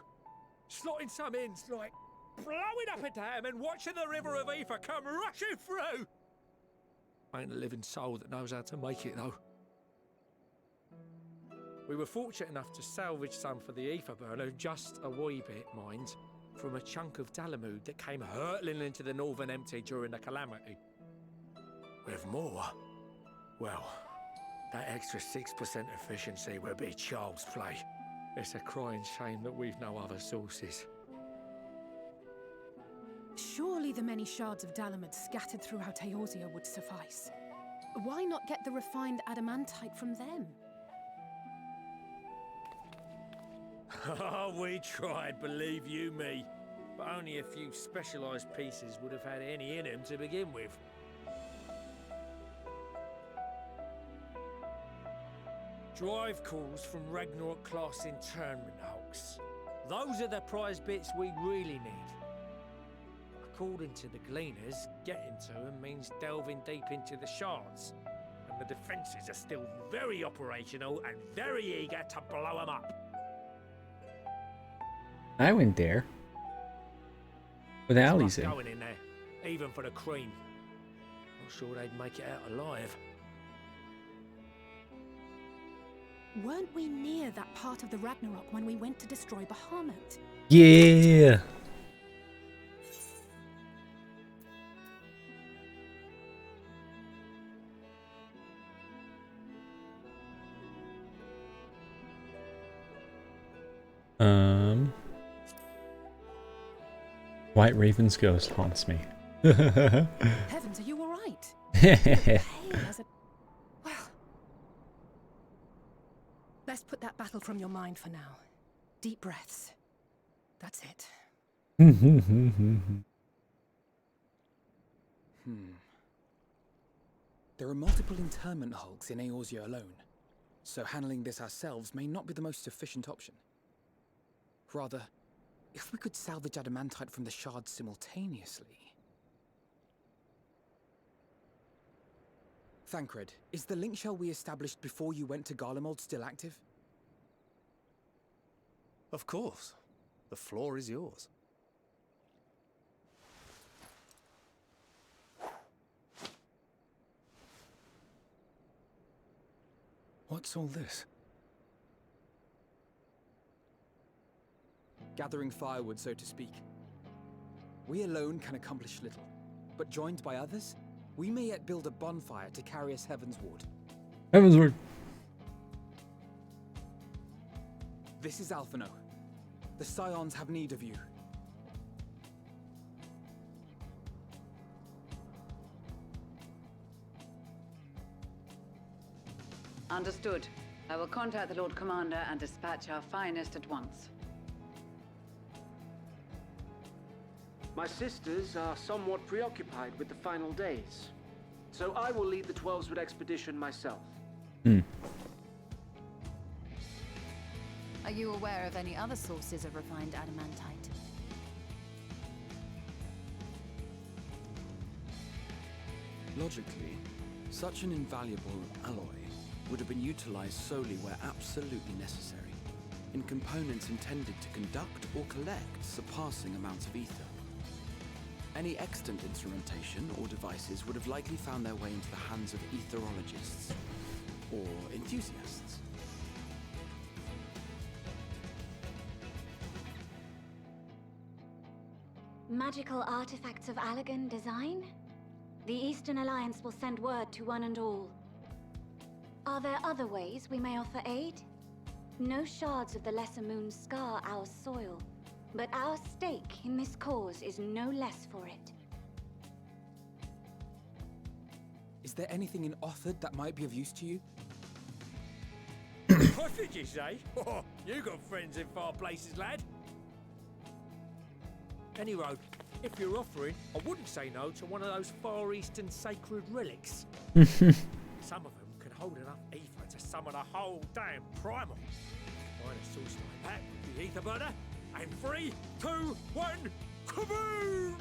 Speaker 14: Slotting some in's like blowing up a dam and watching the river of ether come rushing through. Ain't a living soul that knows how to make it though. We were fortunate enough to salvage some for the ether burner, just a wee bit, mind, from a chunk of Dalamud that came hurtling into the Northern Empty during the calamity. With more, well, that extra 6% efficiency would be child's play. It's a crying shame that we've no other sources.
Speaker 10: Surely the many shards of Dalamud scattered throughout Eorzea would suffice. Why not get the refined adamantite from them?
Speaker 14: Oh, we tried, believe you me. But only a few specialised pieces would have had any in them to begin with. Drive calls from Ragnarok class internment hulks. Those are the prize bits we really need. According to the Gleaners, getting to them means delving deep into the shards. And the defences are still very operational and very eager to blow them up.
Speaker 1: I went there. With Ali's in.
Speaker 14: Going in there, even for the cream. Not sure they'd make it out alive.
Speaker 10: Weren't we near that part of the Ragnarok when we went to destroy Bahamut?
Speaker 1: Yeah. White Raven's ghost haunts me.
Speaker 10: Heavens, are you all right? Hey, well, let's put that battle from your mind for now. Deep breaths. That's it.
Speaker 3: There are multiple internment hulks in Eorzea alone, so handling this ourselves may not be the most efficient option. Rather, if we could salvage adamantite from the shards simultaneously... Thancred, is the link shell we established before you went to Garlemald still active?
Speaker 4: Of course. The floor is yours. What's all this?
Speaker 3: Gathering firewood, so to speak. We alone can accomplish little, but joined by others, we may yet build a bonfire to carry us heavensward.
Speaker 1: Heavensward.
Speaker 3: This is Alphino. The Scions have need of you.
Speaker 2: Understood. I will contact the Lord Commander and dispatch our finest at once.
Speaker 15: My sisters are somewhat preoccupied with the final days, so I will lead the 12-Wood expedition myself.
Speaker 12: Are you aware of any other sources of refined adamantite?
Speaker 6: Logically, such an invaluable alloy would have been utilized solely where absolutely necessary, in components intended to conduct or collect surpassing amounts of ether. Any extant instrumentation or devices would have likely found their way into the hands of etherologists or enthusiasts.
Speaker 7: Magical artifacts of Allagan design? The Eastern Alliance will send word to one and all. Are there other ways we may offer aid? No shards of the Lesser Moon scar our soil, but our stake in this cause is no less for it.
Speaker 3: Is there anything in Othard that might be of use to you?
Speaker 14: What did you say? Oh, you got friends in far places, lad. Anyway, if you're offering, I wouldn't say no to one of those Far Eastern sacred relics. Some of them can hold enough ether to summon a whole damn primal. Find a source like that with the ether burner, and 3, 2, 1, kaboom!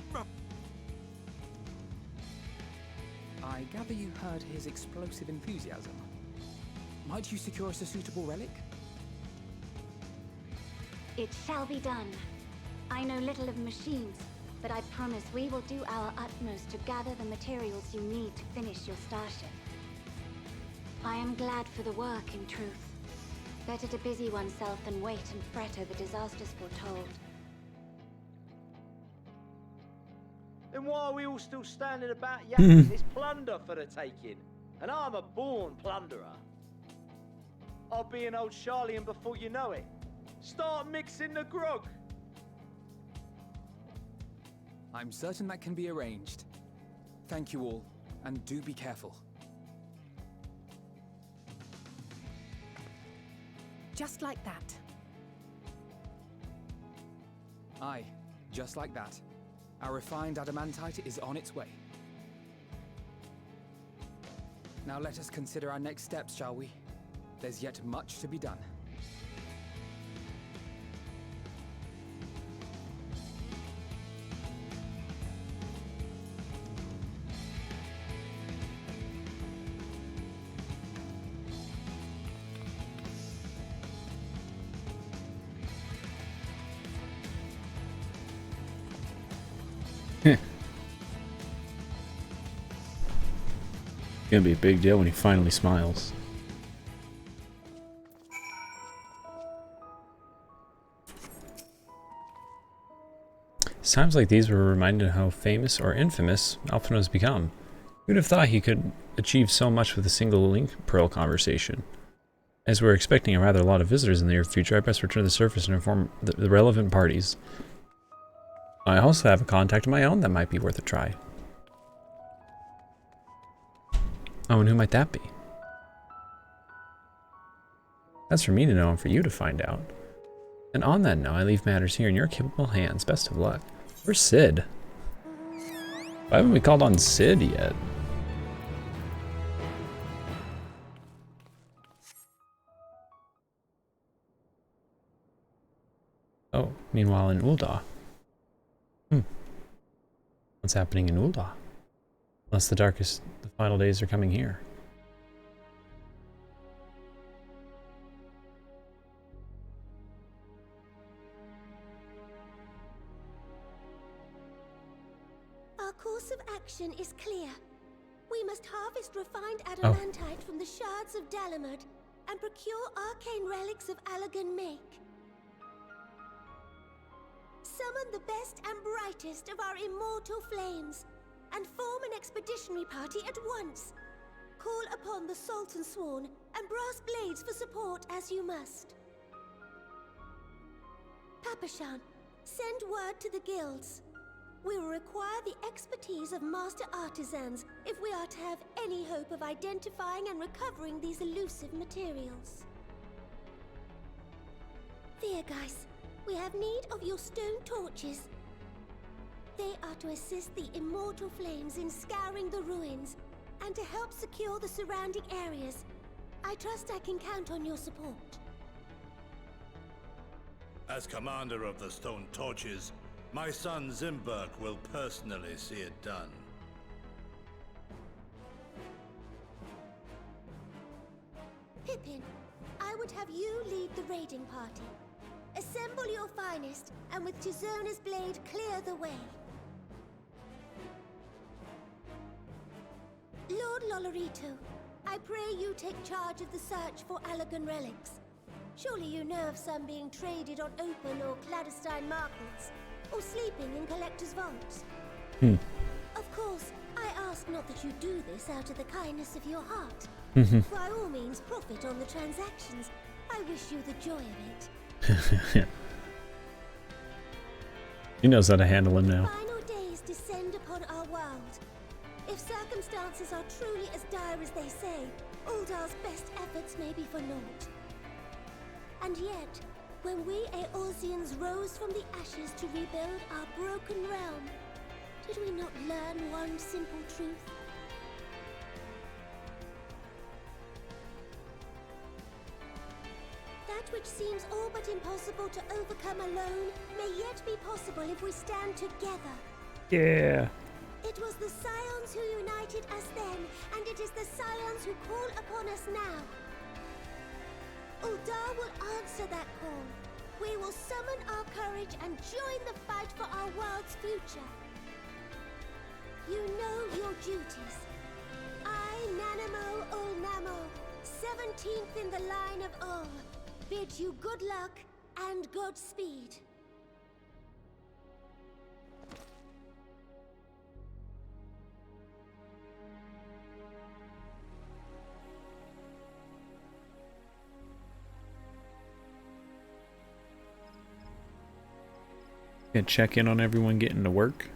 Speaker 3: I gather you heard his explosive enthusiasm. Might you secure us a suitable relic?
Speaker 7: It shall be done. I know little of machines, but I promise we will do our utmost to gather the materials you need to finish your starship. I am glad for the work, in truth. Better to busy oneself than wait and fret over disasters foretold.
Speaker 15: Then why are we all still standing about yakking this plunder for the taking? And I'm a born plunderer. I'll be an old Charlian before you know it. Start mixing the grog.
Speaker 3: I'm certain that can be arranged. Thank you all, and do be careful.
Speaker 10: Just like that.
Speaker 3: Aye, just like that. Our refined adamantite is on its way. Now let us consider our next steps, shall we? There's yet much to be done.
Speaker 1: It's gonna be a big deal when he finally smiles. Times like these were reminded how famous or infamous Alphino has become. Who'd have thought he could achieve so much with a single link pearl conversation? As we're expecting a rather lot of visitors in the near future, I best return to the surface and inform the relevant parties. I also have a contact of my own that might be worth a try. Oh, and who might that be? That's for me to know and for you to find out. And on that note, I leave matters here in your capable hands. Best of luck. Where's Sid? Why haven't we called on Sid yet? Oh, meanwhile in Ul'dah. What's happening in Ul'dah? Unless the final days are coming here.
Speaker 7: Our course of action is clear. We must harvest refined adamantite from the shards of Dalamud and procure arcane relics of Allagan make. Summon the best and brightest of our immortal flames, and form an expeditionary party at once. Call upon the Sultan Sworn and Brass Blades for support as you must. Papashan, send word to the guilds. We will require the expertise of master artisans if we are to have any hope of identifying and recovering these elusive materials. Thiergeist, we have need of your stone torches. They are to assist the immortal flames in scouring the ruins and to help secure the surrounding areas. I trust I can count on your support.
Speaker 13: As commander of the Stone Torches, my son Zimberk will personally see it done.
Speaker 7: Pippin, I would have you lead the raiding party. Assemble your finest, and with Tizona's blade clear the way. Lord Lolorito, I pray you take charge of the search for Allagan relics. Surely you know of some being traded on open or clandestine markets, or sleeping in collectors' vaults. Of course, I ask not that you do this out of the kindness of your heart. By all means, profit on the transactions. I wish you the joy of it.
Speaker 1: He knows how to handle him now.
Speaker 7: Final days descend upon our world. If circumstances are truly as dire as they say, Ul'dah's best efforts may be for naught. And yet, when we Eorzeans rose from the ashes to rebuild our broken realm, did we not learn one simple truth? That which seems all but impossible to overcome alone may yet be possible if we stand together.
Speaker 1: Yeah.
Speaker 7: It was the Scions who united us then, and it is the Scions who call upon us now. Ul'dah will answer that call. We will summon our courage and join the fight for our world's future. You know your duties. I, Nanamo Ul'Namo, 17th in the line of Ul, bid you good luck and Godspeed.
Speaker 1: Gonna check in on everyone getting to work.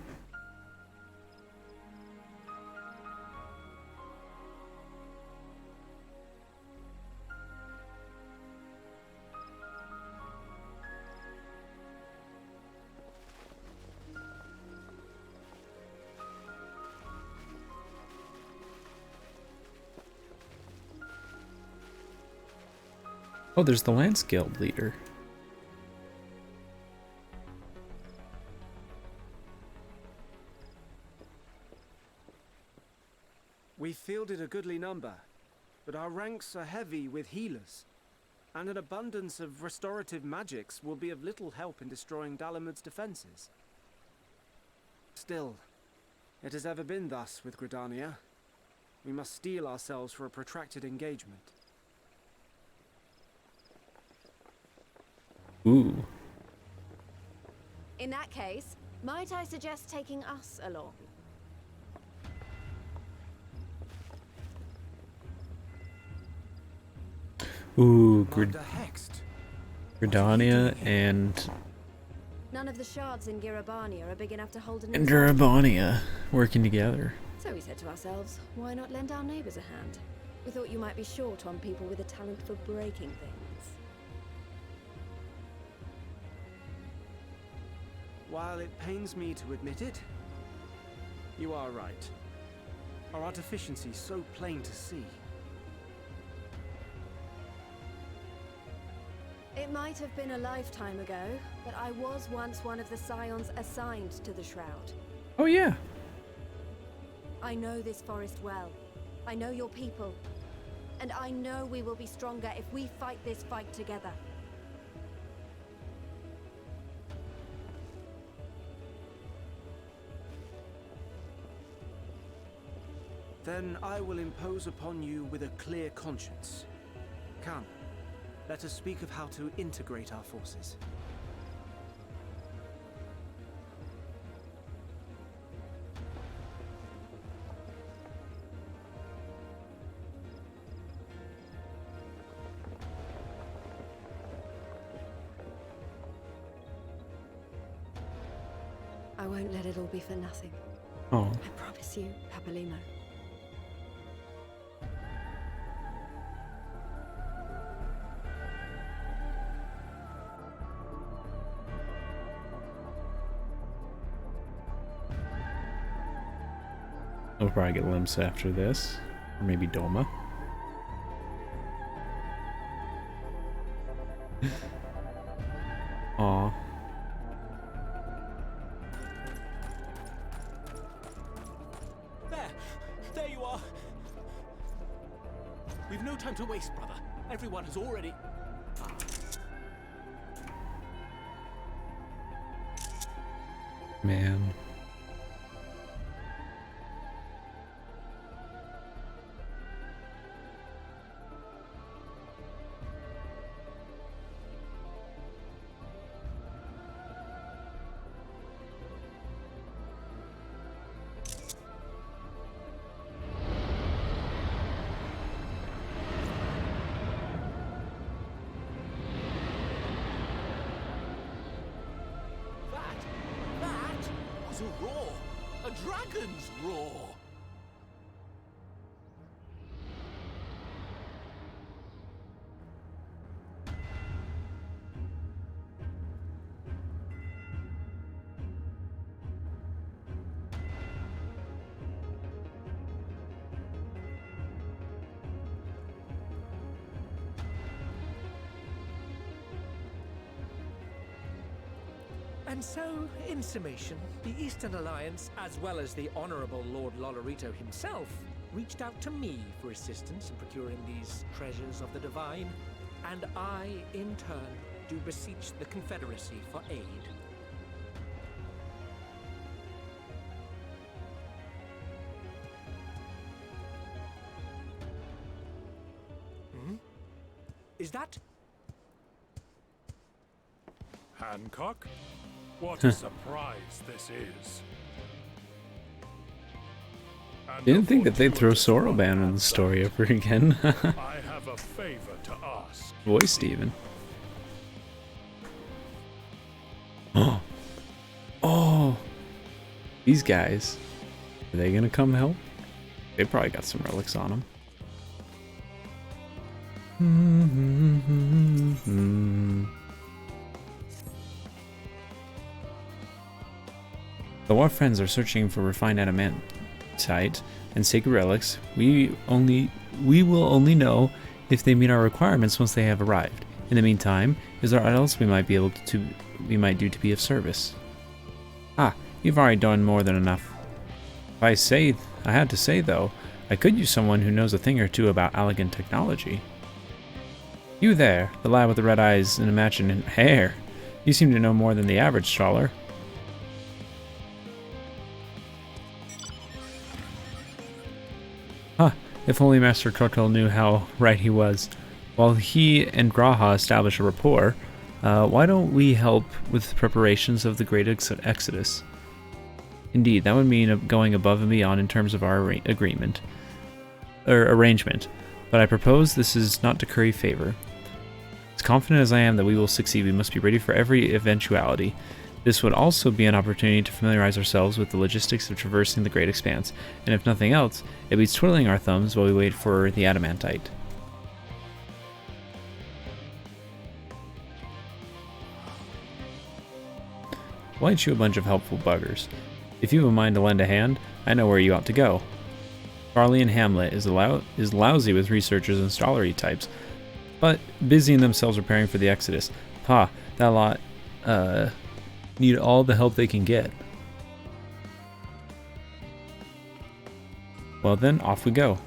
Speaker 1: Oh, there's the Lance Guild leader.
Speaker 16: We fielded a goodly number, but our ranks are heavy with healers, and an abundance of restorative magics will be of little help in destroying Dalamud's defenses. Still, it has ever been thus with Gridania. We must steel ourselves for a protracted engagement.
Speaker 1: Ooh.
Speaker 17: In that case, might I suggest taking us along?
Speaker 1: Ooh,
Speaker 16: hexed.
Speaker 1: Gridania and
Speaker 17: None of the shards in Girabania are big enough to hold an
Speaker 1: Durabania working together.
Speaker 17: So we said to ourselves, why not lend our neighbors a hand? We thought you might be short on people with a talent for breaking things.
Speaker 16: While it pains me to admit it, you are right. Our deficiency so plain to see.
Speaker 17: It might have been a lifetime ago, but I was once one of the scions assigned to the Shroud.
Speaker 1: Oh yeah.
Speaker 17: I know this forest well. I know your people. And I know we will be stronger if we fight this fight together.
Speaker 16: Then I will impose upon you with a clear conscience. Come, let us speak of how to integrate our forces.
Speaker 17: I won't let it all be for nothing.
Speaker 1: Oh.
Speaker 17: I promise you, Papalimo.
Speaker 1: I'll probably get Limsa after this. Or maybe Doma. Aw.
Speaker 18: There you are. We've no time to waste, brother. Everyone has already...
Speaker 1: Man.
Speaker 18: That was a roar. A dragon's roar.
Speaker 14: And so, in summation, the Eastern Alliance, as well as the Honorable Lord Lolorito himself, reached out to me for assistance in procuring these treasures of the divine, and I, in turn, do beseech the Confederacy for aid. Hmm? Is that...
Speaker 19: Hancock? What a surprise this is.
Speaker 1: Didn't think that they'd throw Soroban in the story over again.
Speaker 19: I have a favor to ask.
Speaker 1: Voiced even. Oh. Oh. These guys. Are they gonna come help? They probably got some relics on them. Though our friends are searching for refined adamantite and sacred relics, we will only know if they meet our requirements once they have arrived. In the meantime, is there else we might do to be of service? Ah, you've already done more than enough. If I had to say though, I could use someone who knows a thing or two about elegant technology. You there, the lad with the red eyes and immaculate hair. You seem to know more than the average trawler. Huh, if only Master Turtle knew how right he was. While he and Graha establish a rapport, why don't we help with preparations of the Great Exodus? Indeed, that would mean going above and beyond in terms of our arrangement. But I propose this is not to curry favor. As confident as I am that we will succeed, we must be ready for every eventuality. This would also be an opportunity to familiarize ourselves with the logistics of traversing the Great Expanse, and if nothing else, it beats twiddling our thumbs while we wait for the adamantite. Why ain't you a bunch of helpful buggers? If you have a mind to lend a hand, I know where you ought to go. Charlie and Hamlet is lousy with researchers and scholarly types, but busying themselves preparing for the Exodus. Pa, that lot, need all the help they can get. Well then, off we go.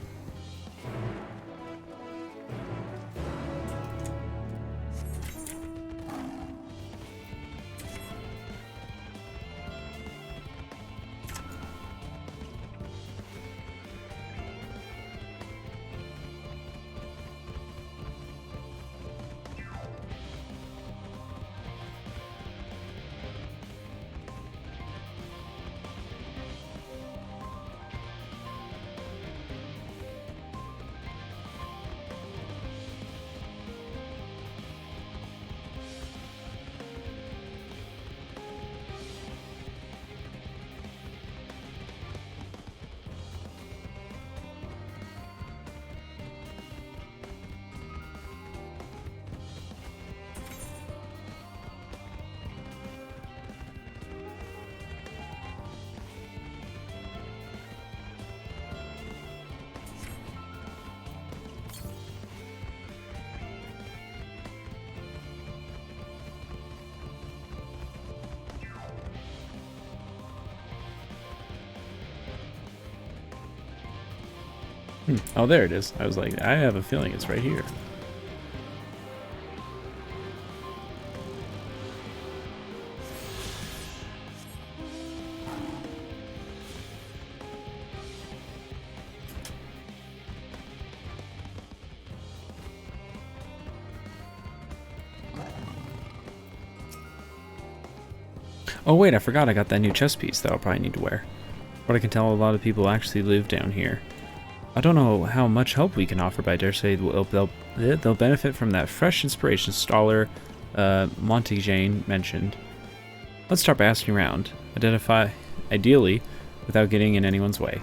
Speaker 1: Oh, there it is. I was like, I have a feeling it's right here. Oh wait, I forgot I got that new chest piece that I'll probably need to wear. But I can tell a lot of people actually live down here. I don't know how much help we can offer, but I dare say they'll benefit from that fresh inspiration Stoller Montague mentioned. Let's start by asking around. Identify, ideally, without getting in anyone's way.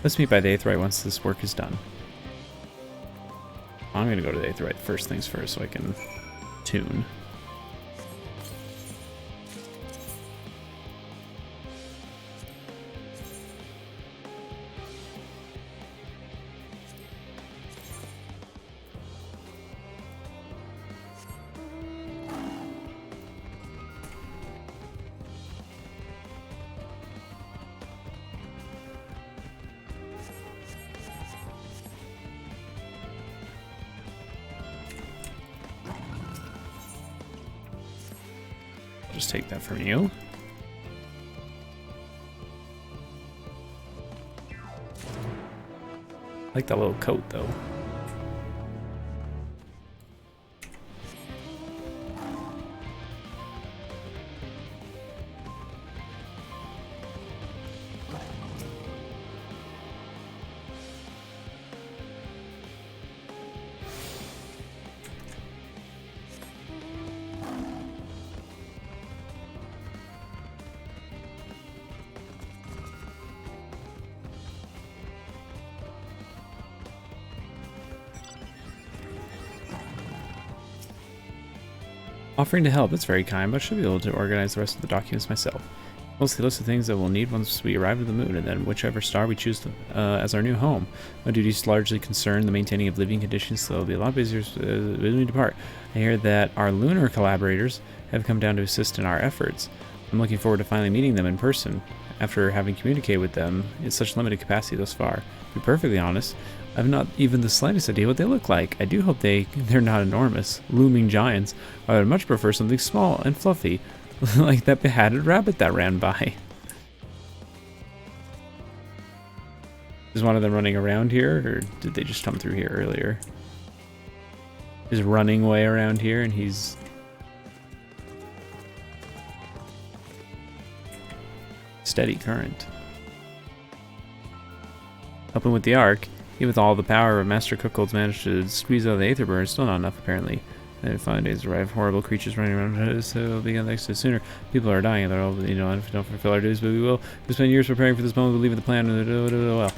Speaker 1: Let's meet by the Aetheryte once this work is done. I'm gonna go to the Aetheryte first things first so I can tune. Just take that from you. I like that little coat though. Offering to help, that's very kind, but I should be able to organize the rest of the documents myself. Mostly a list of things that we'll need once we arrive at the moon, and then whichever star we choose as our new home. My duties largely concern the maintaining of living conditions, so it'll be a lot busier when we depart. I hear that our lunar collaborators have come down to assist in our efforts. I'm looking forward to finally meeting them in person, after having communicated with them in such limited capacity thus far. To be perfectly honest, I have not even the slightest idea what they look like. I do hope they're not enormous, looming giants. I would much prefer something small and fluffy, like that beheaded rabbit that ran by. Is one of them running around here, or did they just come through here earlier? Is running way around here, and he's... Steady current. helping with the Ark. Even with all the power Master Cookhold's managed to squeeze out of the Aether Burn, it's still not enough, apparently. And in 5 days arrive, horrible creatures running around, so it'll begin next to sooner. People are dying, they're all, you know, if we don't fulfill our duties, but we will. We spent years preparing for this moment, believe in the plan, well.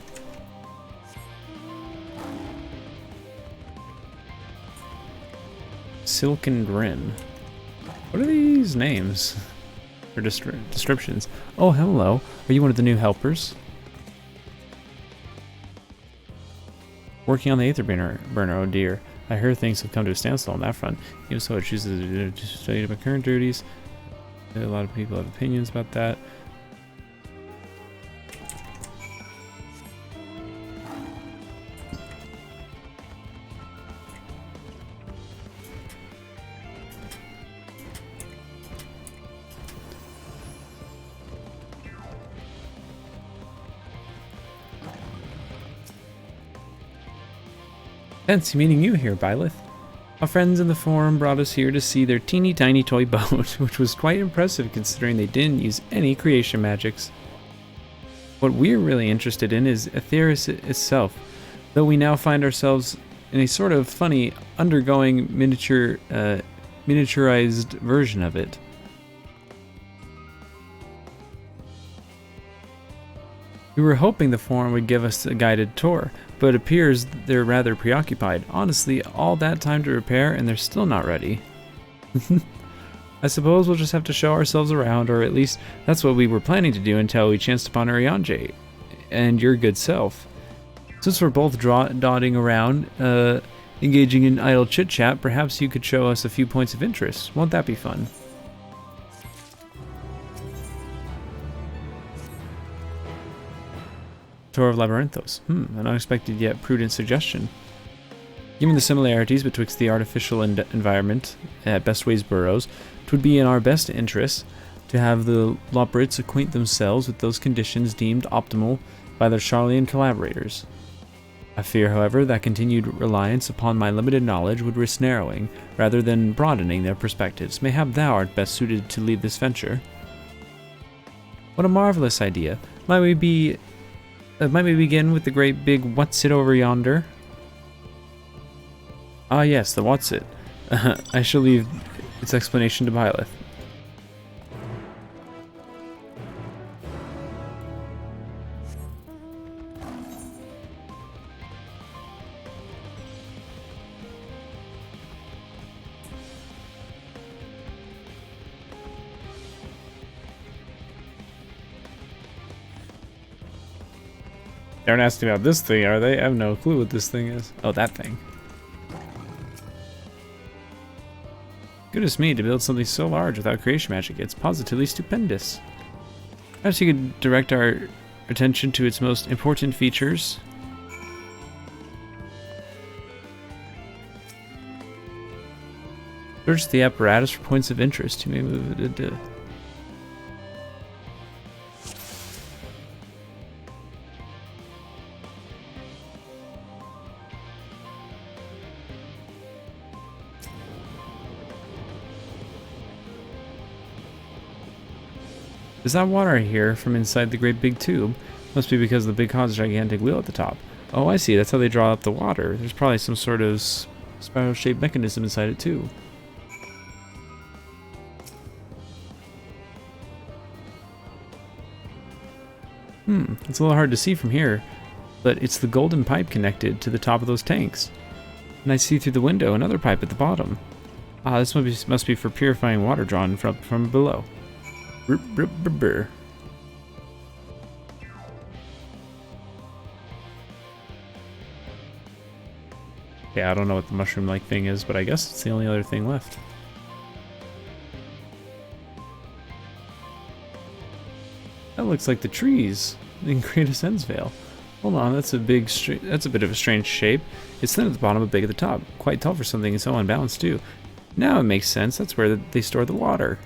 Speaker 1: Silken Grin. What are these names? Or descriptions? Oh, hello. Are you one of the new helpers? Working on the Aether Burner, oh dear. I heard things have come to a standstill on that front. Even so, it chooses to study my current duties. A lot of people have opinions about that. Fancy meeting you here, Byleth. Our friends in the forum brought us here to see their teeny tiny toy boat, which was quite impressive considering they didn't use any creation magics. What we're really interested in is Aetheris itself, though we now find ourselves in a sort of funny, undergoing miniaturized version of it. We were hoping the forum would give us a guided tour, but it appears they're rather preoccupied. Honestly, all that time to repair and they're still not ready. I suppose we'll just have to show ourselves around, or at least that's what we were planning to do until we chanced upon Urianger and your good self. Since we're both dotting around, engaging in idle chit-chat, perhaps you could show us a few points of interest. Won't that be fun? Tour of Labyrinthos. An unexpected yet prudent suggestion. Given the similarities betwixt the artificial environment at Bestway's burrows, 'twould be in our best interests to have the Loporits acquaint themselves with those conditions deemed optimal by their Charlian collaborators. I fear, however, that continued reliance upon my limited knowledge would risk narrowing, rather than broadening their perspectives. Mayhap thou art best suited to lead this venture. What a marvelous idea. Might we begin with the great big what's it over yonder? Ah yes, the what's it. I shall leave its explanation to Byleth. They aren't asking about this thing, are they? I have no clue what this thing is. Oh, that thing. Goodness me, to build something so large without creation magic, it's positively stupendous. Perhaps you could direct our attention to its most important features. Search the apparatus for points of interest. You may move it to... Is that water I hear from inside the great big tube? Must be because the big causes gigantic wheel at the top. Oh, I see. That's how they draw up the water. There's probably some sort of spiral-shaped mechanism inside it, too. It's a little hard to see from here, but it's the golden pipe connected to the top of those tanks. And I see through the window another pipe at the bottom. Ah, this must be for purifying water drawn from below. Yeah, I don't know what the mushroom-like thing is, but I guess it's the only other thing left. That looks like the trees in Greatest Endsvale. Hold on, that's a bit of a strange shape. It's thin at the bottom but big at the top. Quite tall for something so unbalanced too. Now it makes sense. That's where they store the water.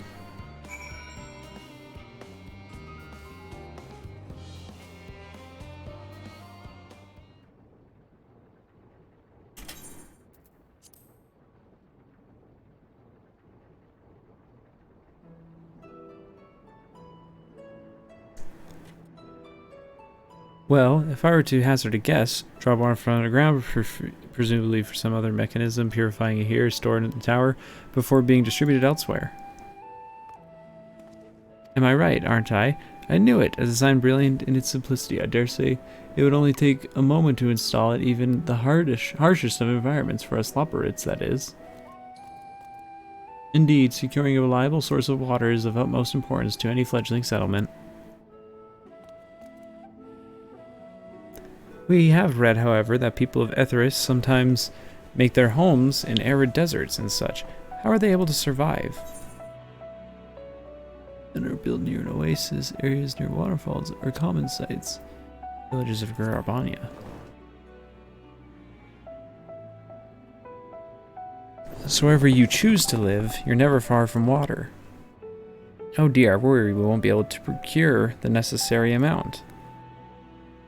Speaker 1: Well, if I were to hazard a guess, drop water from underground, presumably for some other mechanism purifying it here, stored in the tower, before being distributed elsewhere. Am I right, aren't I? I knew it, a design brilliant in its simplicity. I dare say it would only take a moment to install it, even the harshest of environments, for us Loporits, that is. Indeed, securing a reliable source of water is of utmost importance to any fledgling settlement. We have read, however, that people of Etheris sometimes make their homes in arid deserts and such. How are they able to survive? And are built near an oasis, areas near waterfalls, or common sites. Villages of Garabania. So wherever you choose to live, you're never far from water. Oh dear, I worry we won't be able to procure the necessary amount.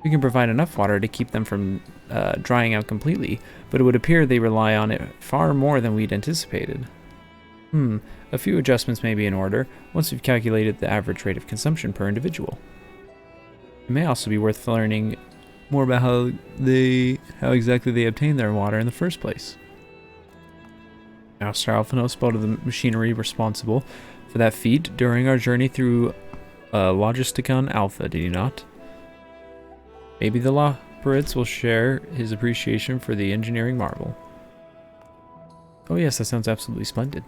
Speaker 1: We can provide enough water to keep them from drying out completely, but it would appear they rely on it far more than we'd anticipated. A few adjustments may be in order, once we've calculated the average rate of consumption per individual. It may also be worth learning more about how exactly they obtain their water in the first place. Master Alphino spoke of the machinery responsible for that feat during our journey through Logisticon Alpha, did he not? Maybe the Loporits will share his appreciation for the engineering marvel. Oh yes, that sounds absolutely splendid.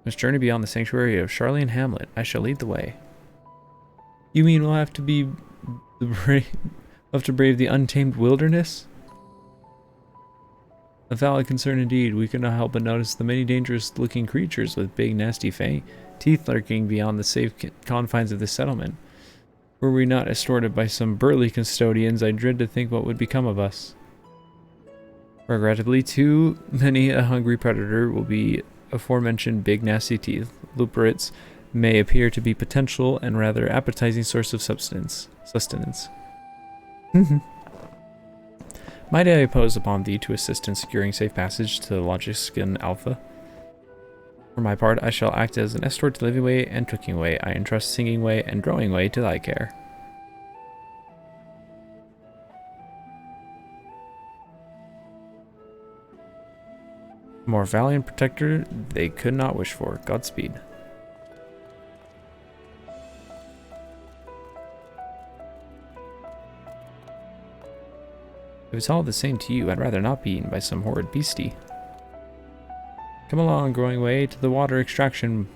Speaker 1: This journey beyond the sanctuary of Charlian Hamlet, I shall lead the way. You mean we'll have to brave the untamed wilderness? A valid concern indeed. We could not help but notice the many dangerous-looking creatures with big, nasty teeth lurking beyond the safe confines of the settlement. Were we not escorted by some burly custodians, I dread to think what would become of us. Regrettably, too many a hungry predator will be aforementioned big, nasty teeth. Loporits may appear to be potential and rather appetizing source of sustenance. Might I impose upon thee to assist in securing safe passage to Logisticon Alpha? For my part, I shall act as an escort to Living Way and Cooking Way. I entrust Singing Way and Growing Way to thy care. More valiant protector they could not wish for. Godspeed. If it's all the same to you, I'd rather not be eaten by some horrid beastie. Come along, Growing Way, to the water extraction.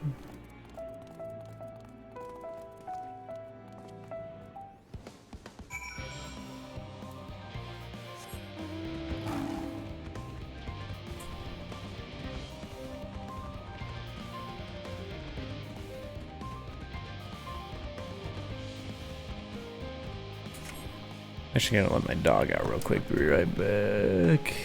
Speaker 1: Actually, gonna let my dog out real quick. Be right back.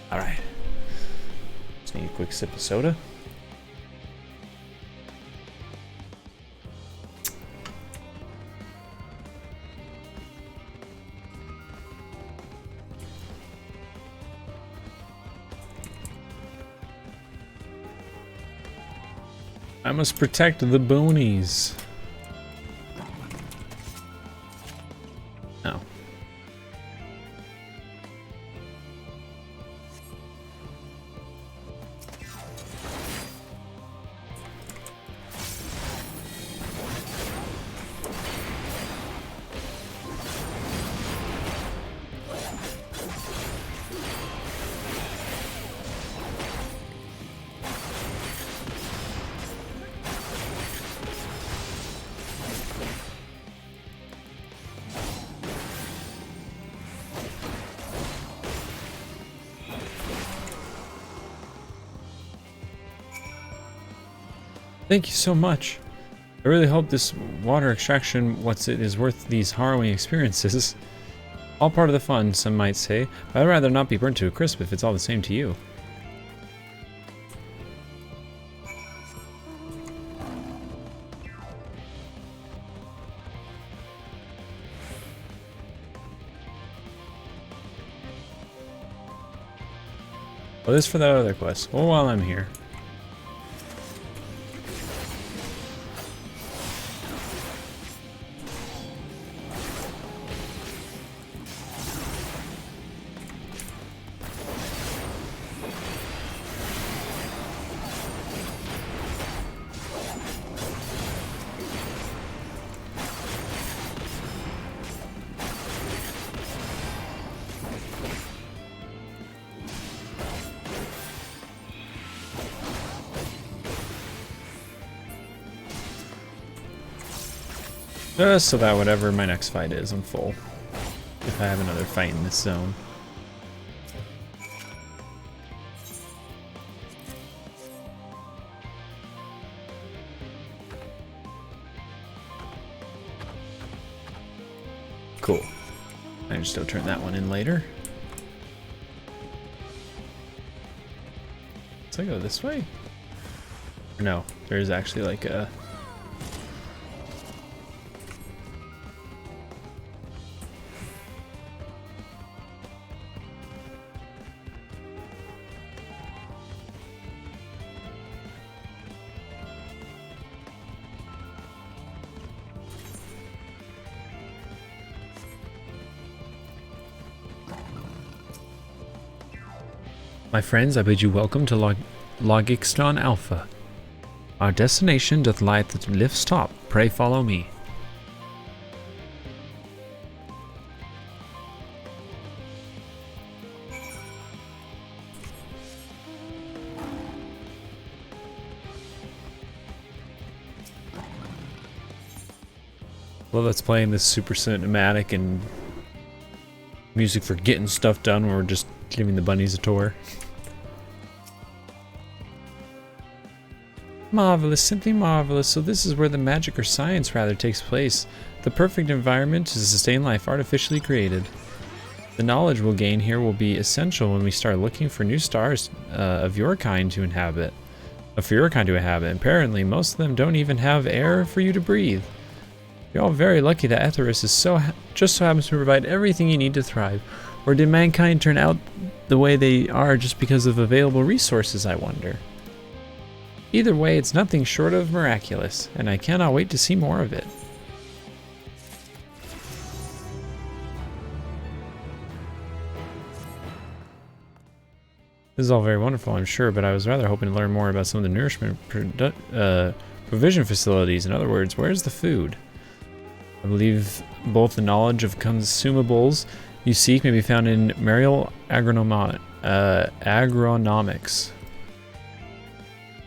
Speaker 1: Alright. Just need a quick sip of soda. I must protect the boonies. Oh. Thank you so much. I really hope this water extraction is worth these harrowing experiences. All part of the fun, some might say, but I'd rather not be burnt to a crisp if it's all the same to you. Well, this for that other quest. Well, while I'm here. Just so that whatever my next fight is, I'm full. If I have another fight in this zone. Cool. I can still turn that one in later. So I go this way? Or no, there's actually like a... My friends, I bid you welcome to Logiston Alpha. Our destination doth lie at the lift's top. Pray follow me. Well, let's play in this super cinematic and music for getting stuff done when we're just giving the bunnies a tour. Marvelous, simply marvelous. So this is where the magic, or science rather, takes place. The perfect environment to sustain life artificially created. The knowledge we'll gain here will be essential when we start looking for new stars of your kind to inhabit. Apparently, most of them don't even have air for you to breathe. You're all very lucky that Etheris is just so happens to provide everything you need to thrive. Or did mankind turn out the way they are just because of available resources, I wonder? Either way, it's nothing short of miraculous, and I cannot wait to see more of it. This is all very wonderful, I'm sure, but I was rather hoping to learn more about some of the nourishment provision facilities. In other words, where's the food? I believe both the knowledge of consumables you seek may be found in Mariel Agronomics.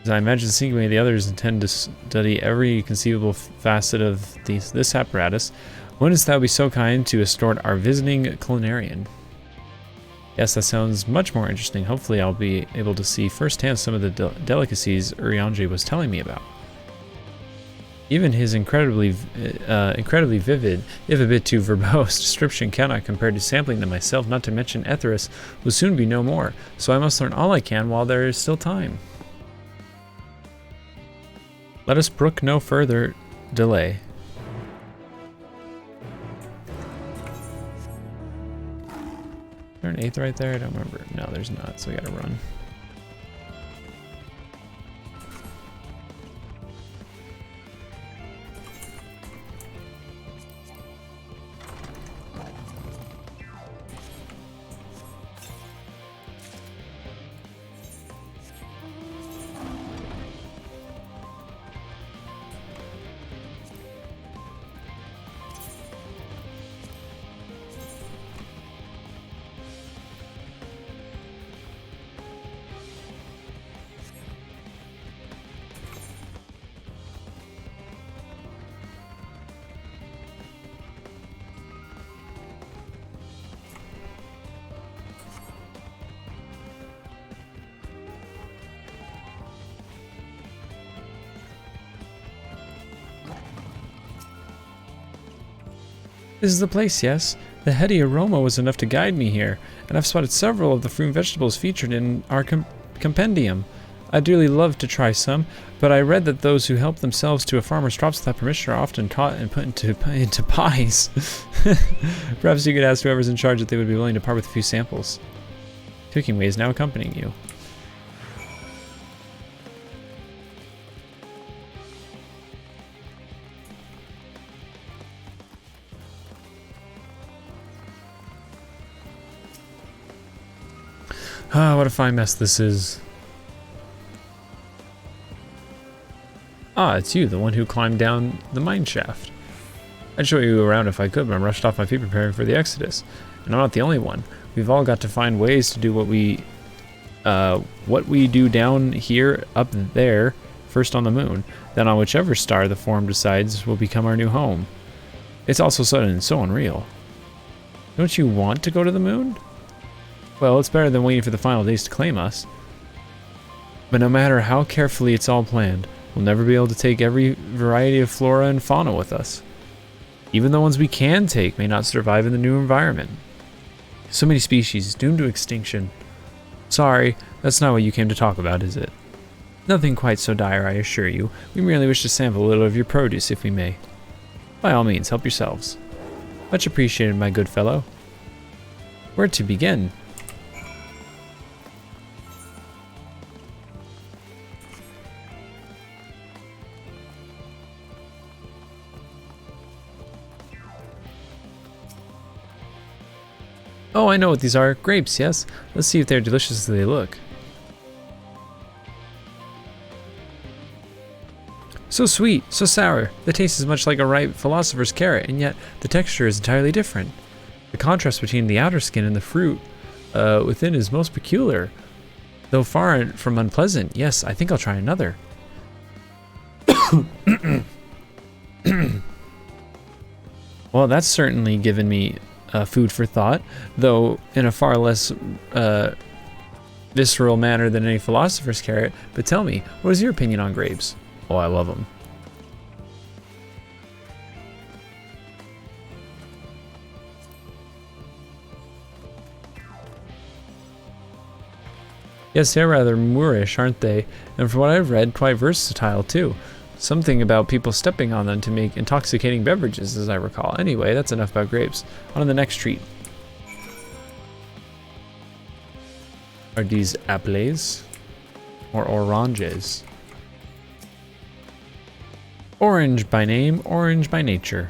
Speaker 1: As I imagine Sigma, the others intend to study every conceivable facet of this apparatus. Wouldn't thou be so kind to escort our visiting culinarian? Yes, that sounds much more interesting. Hopefully I'll be able to see firsthand some of the delicacies Urianji was telling me about. Even his incredibly vivid, if a bit too verbose, description cannot compare to sampling them myself, not to mention Etheris will soon be no more, so I must learn all I can while there is still time. Let us brook no further delay. Is there an 8th right there? I don't remember. No, there's not, so we gotta run. This is the place, yes. The heady aroma was enough to guide me here, and I've spotted several of the fruit and vegetables featured in our compendium. I'd dearly love to try some, but I read that those who help themselves to a farmer's crops without permission are often caught and put into pies. Perhaps you could ask whoever's in charge if they would be willing to part with a few samples. Cooking Way is now accompanying you. Ah, what a fine mess this is. Ah, it's you, the one who climbed down the mine shaft. I'd show you around if I could, but I'm rushed off my feet preparing for the exodus. And I'm not the only one. We've all got to find ways to do what we do down here, up there, first on the moon, then on whichever star the Forum decides will become our new home. It's all so sudden and so unreal. Don't you want to go to the moon? Well, it's better than waiting for the final days to claim us. But no matter how carefully it's all planned, we'll never be able to take every variety of flora and fauna with us. Even the ones we can take may not survive in the new environment. So many species doomed to extinction. Sorry, that's not what you came to talk about, is it? Nothing quite so dire, I assure you. We merely wish to sample a little of your produce, if we may. By all means, help yourselves. Much appreciated, my good fellow. Where to begin? Oh, I know what these are. Grapes, yes? Let's see if they're delicious as they look. So sweet, so sour. The taste is much like a ripe philosopher's carrot, and yet the texture is entirely different. The contrast between the outer skin and the fruit within is most peculiar. Though far from unpleasant, yes, I think I'll try another. Well, that's certainly given me food for thought, though in a far less visceral manner than any philosopher's carrot. But tell me, what is your opinion on grapes? Oh, I love them. Yes, they're rather moorish, aren't they? And from what I've read, quite versatile too. Something about people stepping on them to make intoxicating beverages, as I recall. Anyway, that's enough about grapes. On to the next treat. Are these apples or oranges? Orange by name, orange by nature.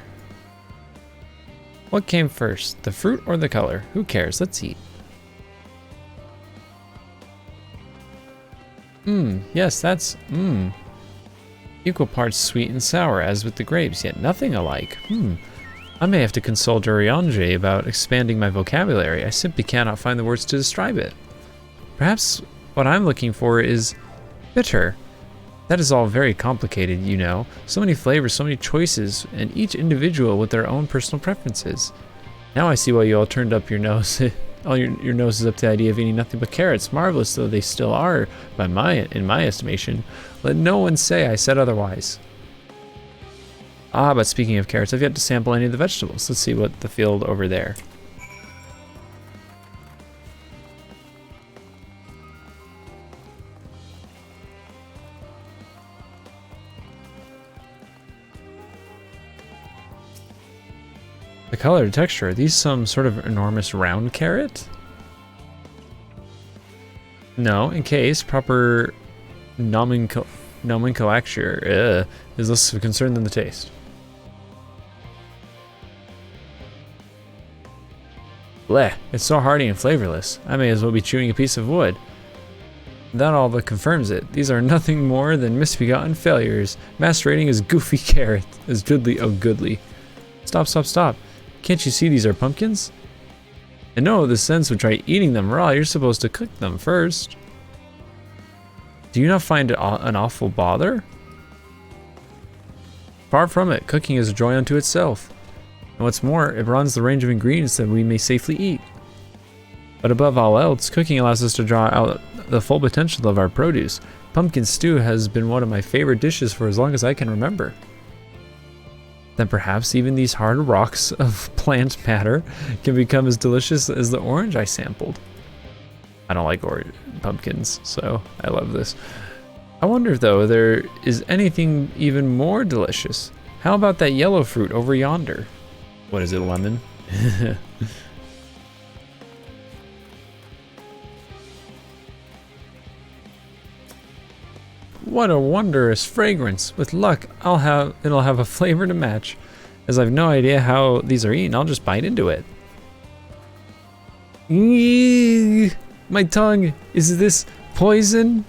Speaker 1: What came first, the fruit or the color? Who cares? Let's eat. Yes, that's equal parts sweet and sour, as with the grapes, yet nothing alike. I may have to consult Uriange about expanding my vocabulary. I simply cannot find the words to describe it. Perhaps what I'm looking for is bitter. That is all very complicated, you know. So many flavors, so many choices, and each individual with their own personal preferences. Now I see why you all turned up your nose, all your noses up to the idea of eating nothing but carrots, marvelous though they still are, in my estimation. Let no one say I said otherwise. Ah, but speaking of carrots, I've yet to sample any of the vegetables. Let's see what the field over there. The color, the texture, are these some sort of enormous round carrot? No, in case proper nomenclature is less of a concern than the taste. Bleh, it's so hearty and flavorless. I may as well be chewing a piece of wood. That all but confirms it. These are nothing more than misbegotten failures, masquerading as goofy carrot, as goodly, oh goodly. Stop, stop, stop. Can't you see these are pumpkins? And no, the sense would try eating them raw. You're supposed to cook them first. Do you not find it an awful bother? Far from it. Cooking is a joy unto itself. And what's more, it broadens the range of ingredients that we may safely eat. But above all else, cooking allows us to draw out the full potential of our produce. Pumpkin stew has been one of my favorite dishes for as long as I can remember. Then perhaps even these hard rocks of plant matter can become as delicious as the orange I sampled. I don't like pumpkins, so I love this. I wonder though, there is anything even more delicious. How about that yellow fruit over yonder? What is it, lemon? What a wondrous fragrance. With luck, it'll have a flavor to match. As I've no idea how these are eaten, I'll just bite into it. Eeeh, my tongue, is this poison?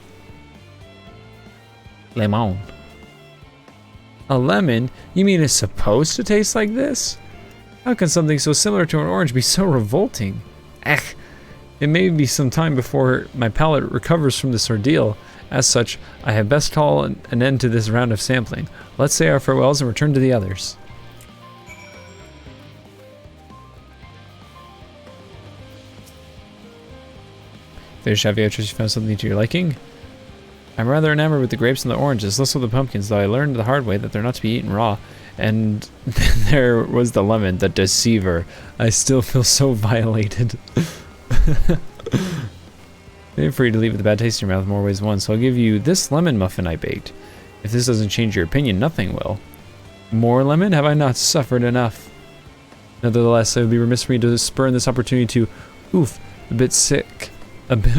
Speaker 1: Lemon. A lemon? You mean it's supposed to taste like this? How can something so similar to an orange be so revolting? Ech, it may be some time before my palate recovers from this ordeal. As such, I had best call an end to this round of sampling. Let's say our farewells and return to the others. There, Chevy, I trust you found something to your liking. I'm rather enamored with the grapes and the oranges, less with the pumpkins, though I learned the hard way that they're not to be eaten raw. And there was the lemon, the deceiver. I still feel so violated. I'm free to leave with a bad taste in your mouth in more ways than one, so I'll give you this lemon muffin I baked. If this doesn't change your opinion, nothing will. More lemon? Have I not suffered enough? Nevertheless, it would be remiss for me to spurn this opportunity to, oof, a bit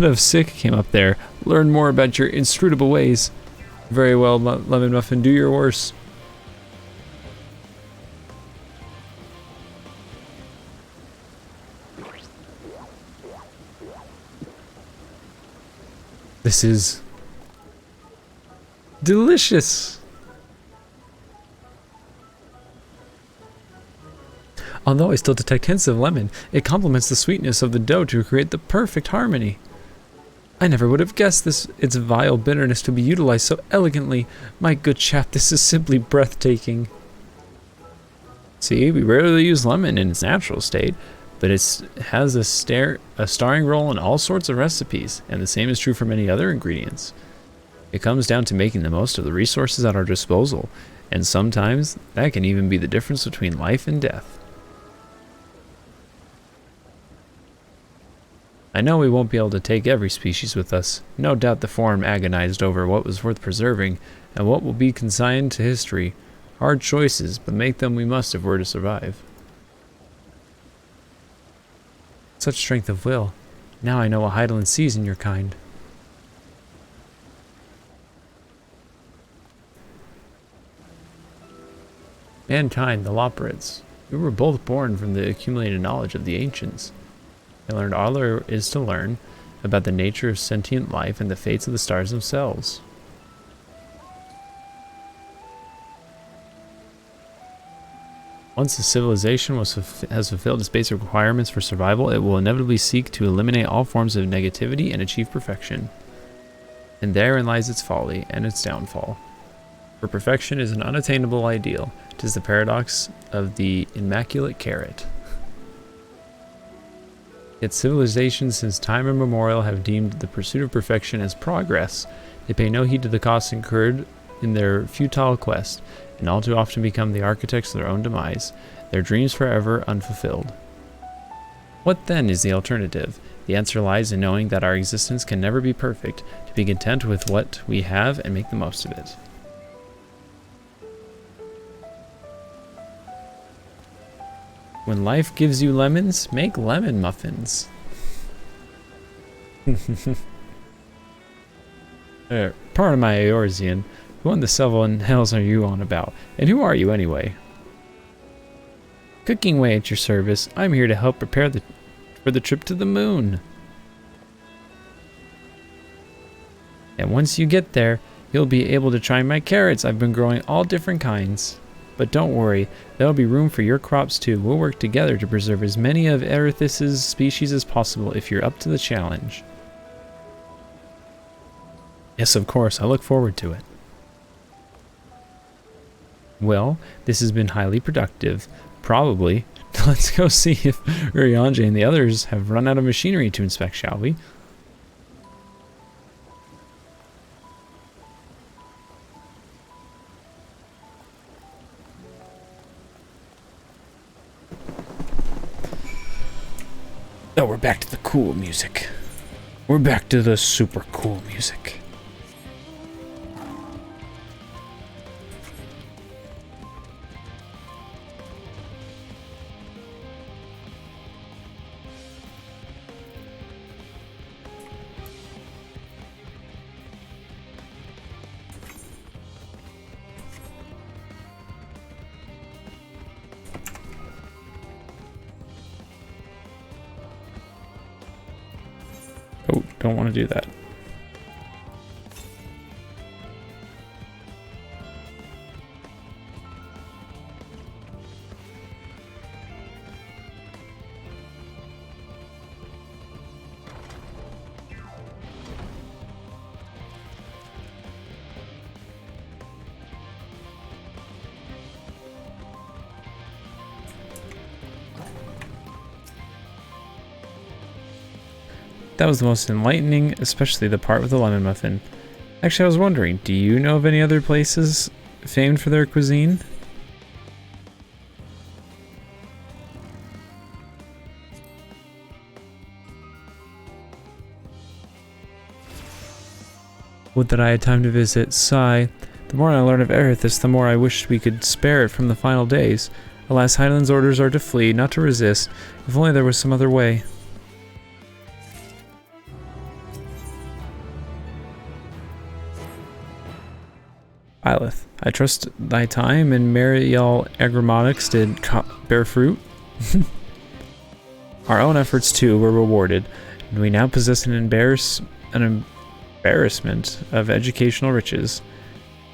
Speaker 1: of sick came up there. Learn more about your inscrutable ways. Very well, lemon muffin, do your worst. This is delicious. Although I still detect hints of lemon, it complements the sweetness of the dough to create the perfect harmony. I never would have guessed its vile bitterness to be utilized so elegantly. My good chap, this is simply breathtaking. See, we rarely use lemon in its natural state, but it has a starring role in all sorts of recipes, and the same is true for many other ingredients. It comes down to making the most of the resources at our disposal, and sometimes that can even be the difference between life and death. I know we won't be able to take every species with us. No doubt the Forum agonized over what was worth preserving, and what will be consigned to history. Hard choices, but make them we must if we're to survive. Such strength of will. Now I know what Heidelin sees in your kind. Mankind, the Loperids. We were both born from the accumulated knowledge of the ancients. I learned all there is to learn about the nature of sentient life and the fates of the stars themselves. Once a civilization has fulfilled its basic requirements for survival, it will inevitably seek to eliminate all forms of negativity and achieve perfection. And therein lies its folly and its downfall. For perfection is an unattainable ideal. 'Tis the paradox of the immaculate carrot. Yet civilizations since time immemorial have deemed the pursuit of perfection as progress. They pay no heed to the costs incurred in their futile quest, and all too often become the architects of their own demise, their dreams forever unfulfilled. What then is the alternative? The answer lies in knowing that our existence can never be perfect, to be content with what we have and make the most of it. When life gives you lemons, make lemon muffins. Pardon my Eorzean. Who in the seven hells are you on about? And who are you anyway? Cooking way at your service. I'm here to help prepare for the trip to the moon. And once you get there, you'll be able to try my carrots. I've been growing all different kinds. But don't worry, there'll be room for your crops too. We'll work together to preserve as many of Erithis' species as possible if you're up to the challenge. Yes, of course. I look forward to it. Well, this has been highly productive. Probably. Let's go see if Urianger and the others have run out of machinery to inspect, shall we? Oh, we're back to the cool music. We're back to the super cool music. Oh, don't want to do that. That was the most enlightening, especially the part with the lemon muffin. Actually, I was wondering, do you know of any other places famed for their cuisine? Would that I had time to visit. Sigh. The more I learn of Erithis, the more I wish we could spare it from the final days. Alas, Highland's orders are to flee, not to resist. If only there was some other way. Byleth, I trust thy time and Mariel agramatics did bear fruit. Our own efforts too were rewarded, and we now possess an embarrassment of educational riches.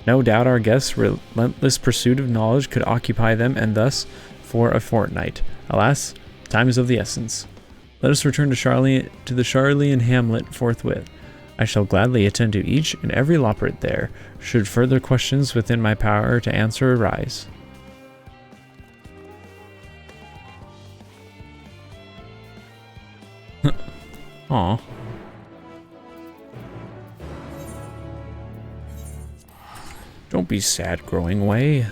Speaker 1: No doubt our guests' relentless pursuit of knowledge could occupy them, and thus for a fortnight. Alas, time is of the essence. Let us return to the Charlian hamlet forthwith. I shall gladly attend to each and every loppert there, should further questions within my power to answer arise. Aw. Don't be sad, growing way.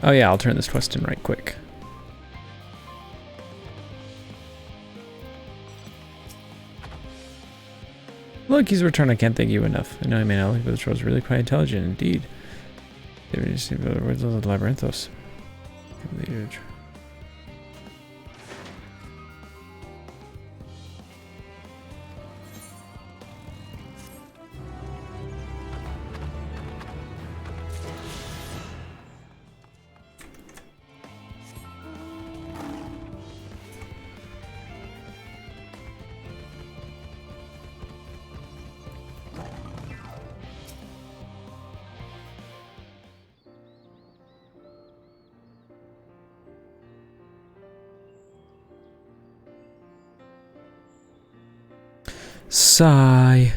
Speaker 1: Oh yeah, I'll turn this quest in right quick. Look, he's returned. I can't thank you enough. I know I may not look, but this was really quite intelligent indeed. They were just the words of the labyrinthos. Sigh.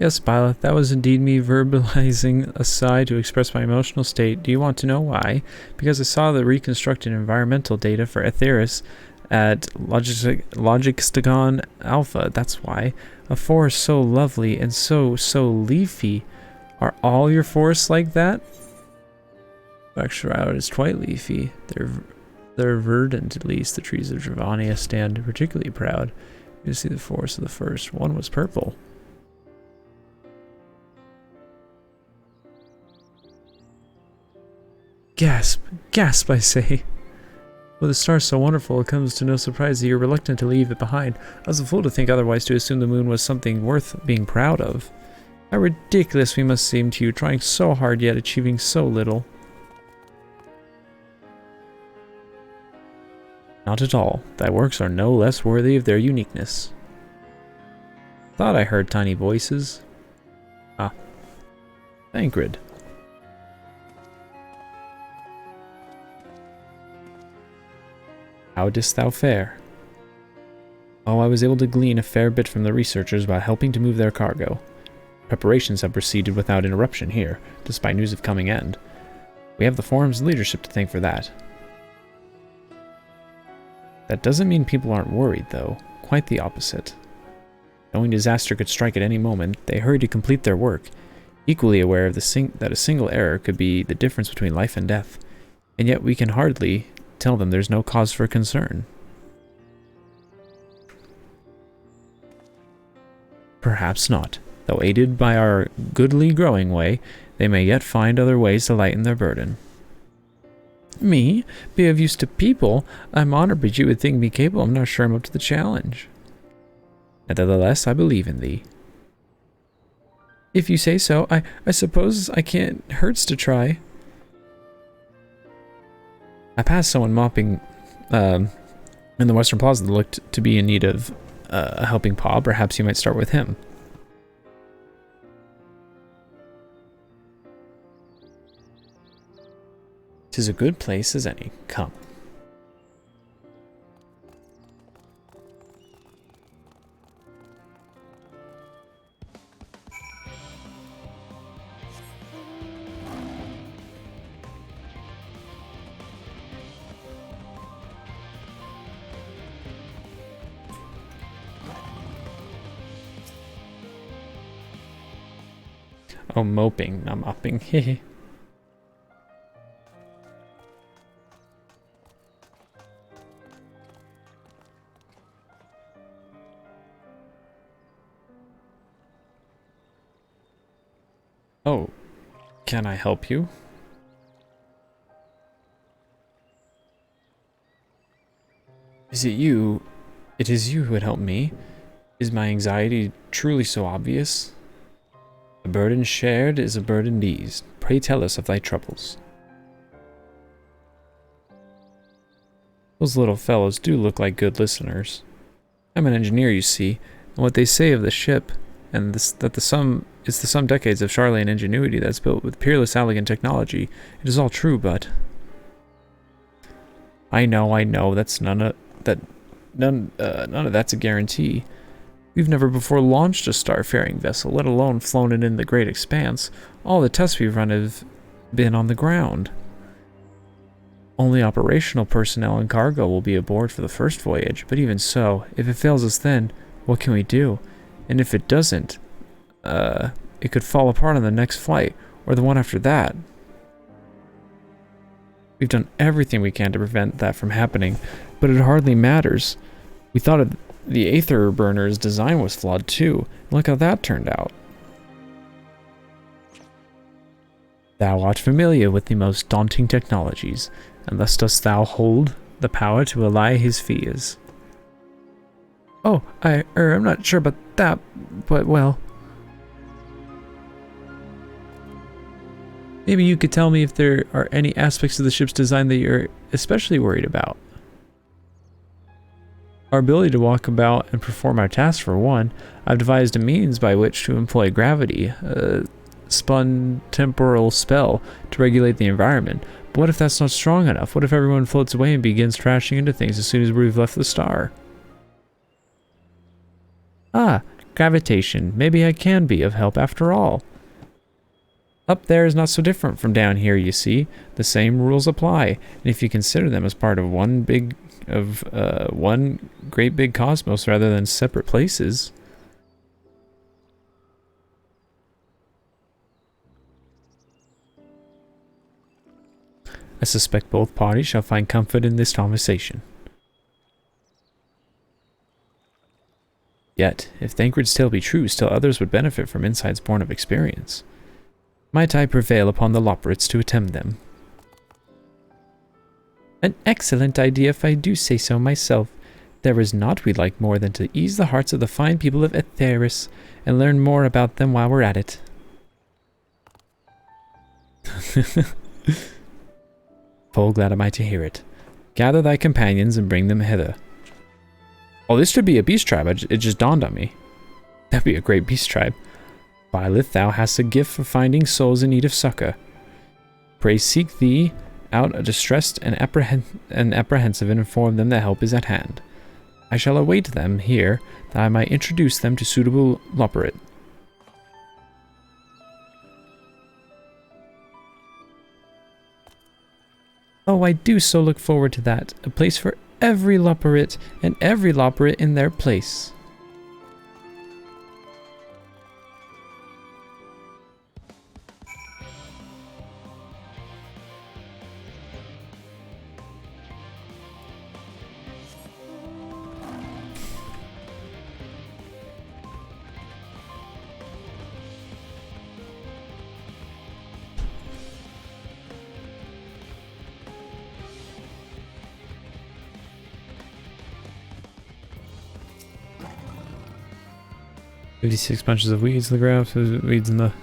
Speaker 1: Yes, Bila, that was indeed me verbalizing a sigh to express my emotional state. Do you want to know why? Because I saw the reconstructed environmental data for Aetheris at Logistagon Alpha, that's why. A forest so lovely and so leafy. Are all your forests like that? Actually, it's quite leafy. They're verdant, at least. The trees of Dravania stand particularly proud. You see the forest of the first. One was purple. Gasp! Gasp, I say! With a star so wonderful, it comes to no surprise that you're reluctant to leave it behind. I was a fool to think otherwise, to assume the moon was something worth being proud of. How ridiculous we must seem to you, trying so hard yet achieving so little. Not at all. Thy works are no less worthy of their uniqueness. Thought I heard tiny voices. Ah. Thancred. How didst thou fare? Oh, I was able to glean a fair bit from the researchers by helping to move their cargo. Preparations have proceeded without interruption here, despite news of coming end. We have the forum's leadership to thank for that. That doesn't mean people aren't worried, though. Quite the opposite. Knowing disaster could strike at any moment, they hurry to complete their work, equally aware of that a single error could be the difference between life and death. And yet we can hardly tell them there's no cause for concern. Perhaps not. Though aided by our goodly growing way, they may yet find other ways to lighten their burden. Me? Be of use to people? I'm honored, but you would think me capable. I'm not sure I'm up to the challenge. Nevertheless, I believe in thee. If you say so, I suppose I can't hurts to try. I passed someone mopping in the Western Plaza that looked to be in need of a helping paw. Perhaps you might start with him. 'Tis a good place as any. Come. Oh, moping, not mopping. Hehe. Oh, can I help you? Is it you? It is you who would help me? Is my anxiety truly so obvious? A burden shared is a burden eased. Pray tell us of thy troubles. Those little fellows do look like good listeners. I'm an engineer, you see, and what they say of the ship, and it's the sum decades of Charlayan ingenuity that's built with peerless elegant technology. It is all true, but I know that's none of that's a guarantee. We've never before launched a starfaring vessel, let alone flown it in the great expanse. All the tests we've run have been on the ground. Only operational personnel and cargo will be aboard for the first voyage, but even so, if it fails us then, what can we do? And if it doesn't, it could fall apart on the next flight, or the one after that. We've done everything we can to prevent that from happening, but it hardly matters. We thought the Aether Burner's design was flawed too. Look how that turned out. Thou art familiar with the most daunting technologies, and thus dost thou hold the power to allay his fears. Oh, I'm not sure about that, but well. Maybe you could tell me if there are any aspects of the ship's design that you're especially worried about. Our ability to walk about and perform our tasks for one. I've devised a means by which to employ gravity, a spun temporal spell to regulate the environment. But what if that's not strong enough? What if everyone floats away and begins crashing into things as soon as we've left the star? Ah, gravitation. Maybe I can be of help after all. Up there is not so different from down here, you see. The same rules apply, and if you consider them as part of one great big cosmos rather than separate places. I suspect both parties shall find comfort in this conversation. Yet, if Thancred's tale be true, still others would benefit from insights born of experience. Might I prevail upon the Loporrits to attempt them? An excellent idea if I do say so myself. There is naught we like more than to ease the hearts of the fine people of Etheris, and learn more about them while we're at it. Full glad am I to hear it. Gather thy companions and bring them hither. Oh, this should be a beast tribe. It just dawned on me. That'd be a great beast tribe. Byleth, thou hast a gift for finding souls in need of succor. Pray seek thee out a distressed and apprehensive and inform them that help is at hand. I shall await them here, that I might introduce them to suitable Loporrit. Oh, I do so look forward to that. A place for every Loporrit, and every Loporrit in their place. "56 bunches of weeds in the ground, weeds in the..."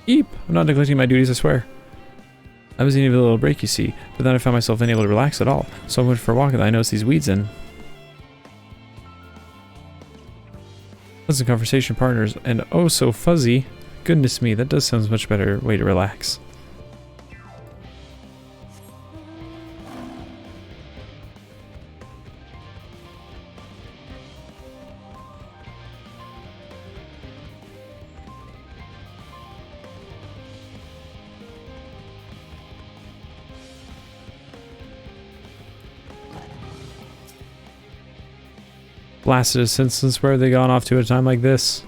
Speaker 1: Eep! I'm not neglecting my duties, I swear. I was needing a little break, you see, but then I found myself unable to relax at all, so I went for a walk and I noticed these weeds and... Pleasant conversation partners, and oh so fuzzy. Goodness me, that does sound a much better way to relax. Blasted since where have they gone off to at a time like this?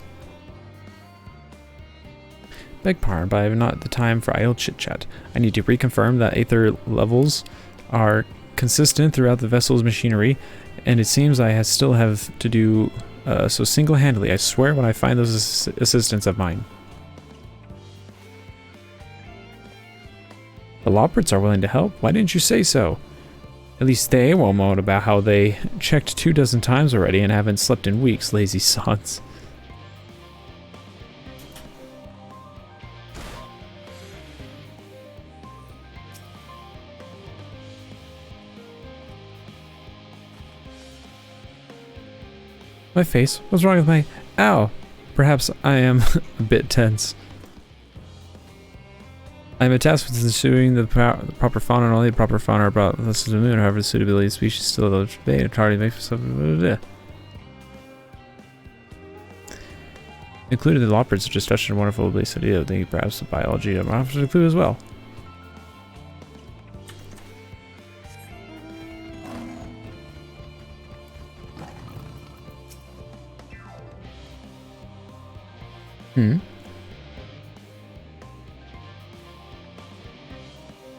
Speaker 1: Beg pardon, but I have not the time for idle chit-chat. I need to reconfirm that aether levels are consistent throughout the vessel's machinery, and it seems I still have to do so single-handedly. I swear when I find those assistants of mine. The Loporrits are willing to help. Why didn't you say so? At least they won't moan about how they checked 24 times already and haven't slept in weeks, lazy sods. My face? What's wrong with my... Ow! Perhaps I am a bit tense. I am tasked with ensuring the proper fauna, and only the proper fauna are brought with us to the moon. However, the suitability of species still a debate. It's hard to make myself. Including the Loporrits, just such a wonderful base idea. I think perhaps the biology of should include as well.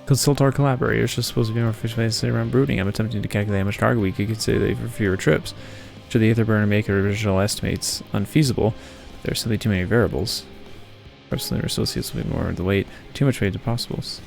Speaker 1: Consult our collaborators. Just supposed to be more efficient to around brooding. I'm attempting to calculate how much cargo we could consider for fewer trips. Should the Aether Burner make original estimates unfeasible? There are simply too many variables. Perhaps the associates will be more of the weight. Too much weight to possibles.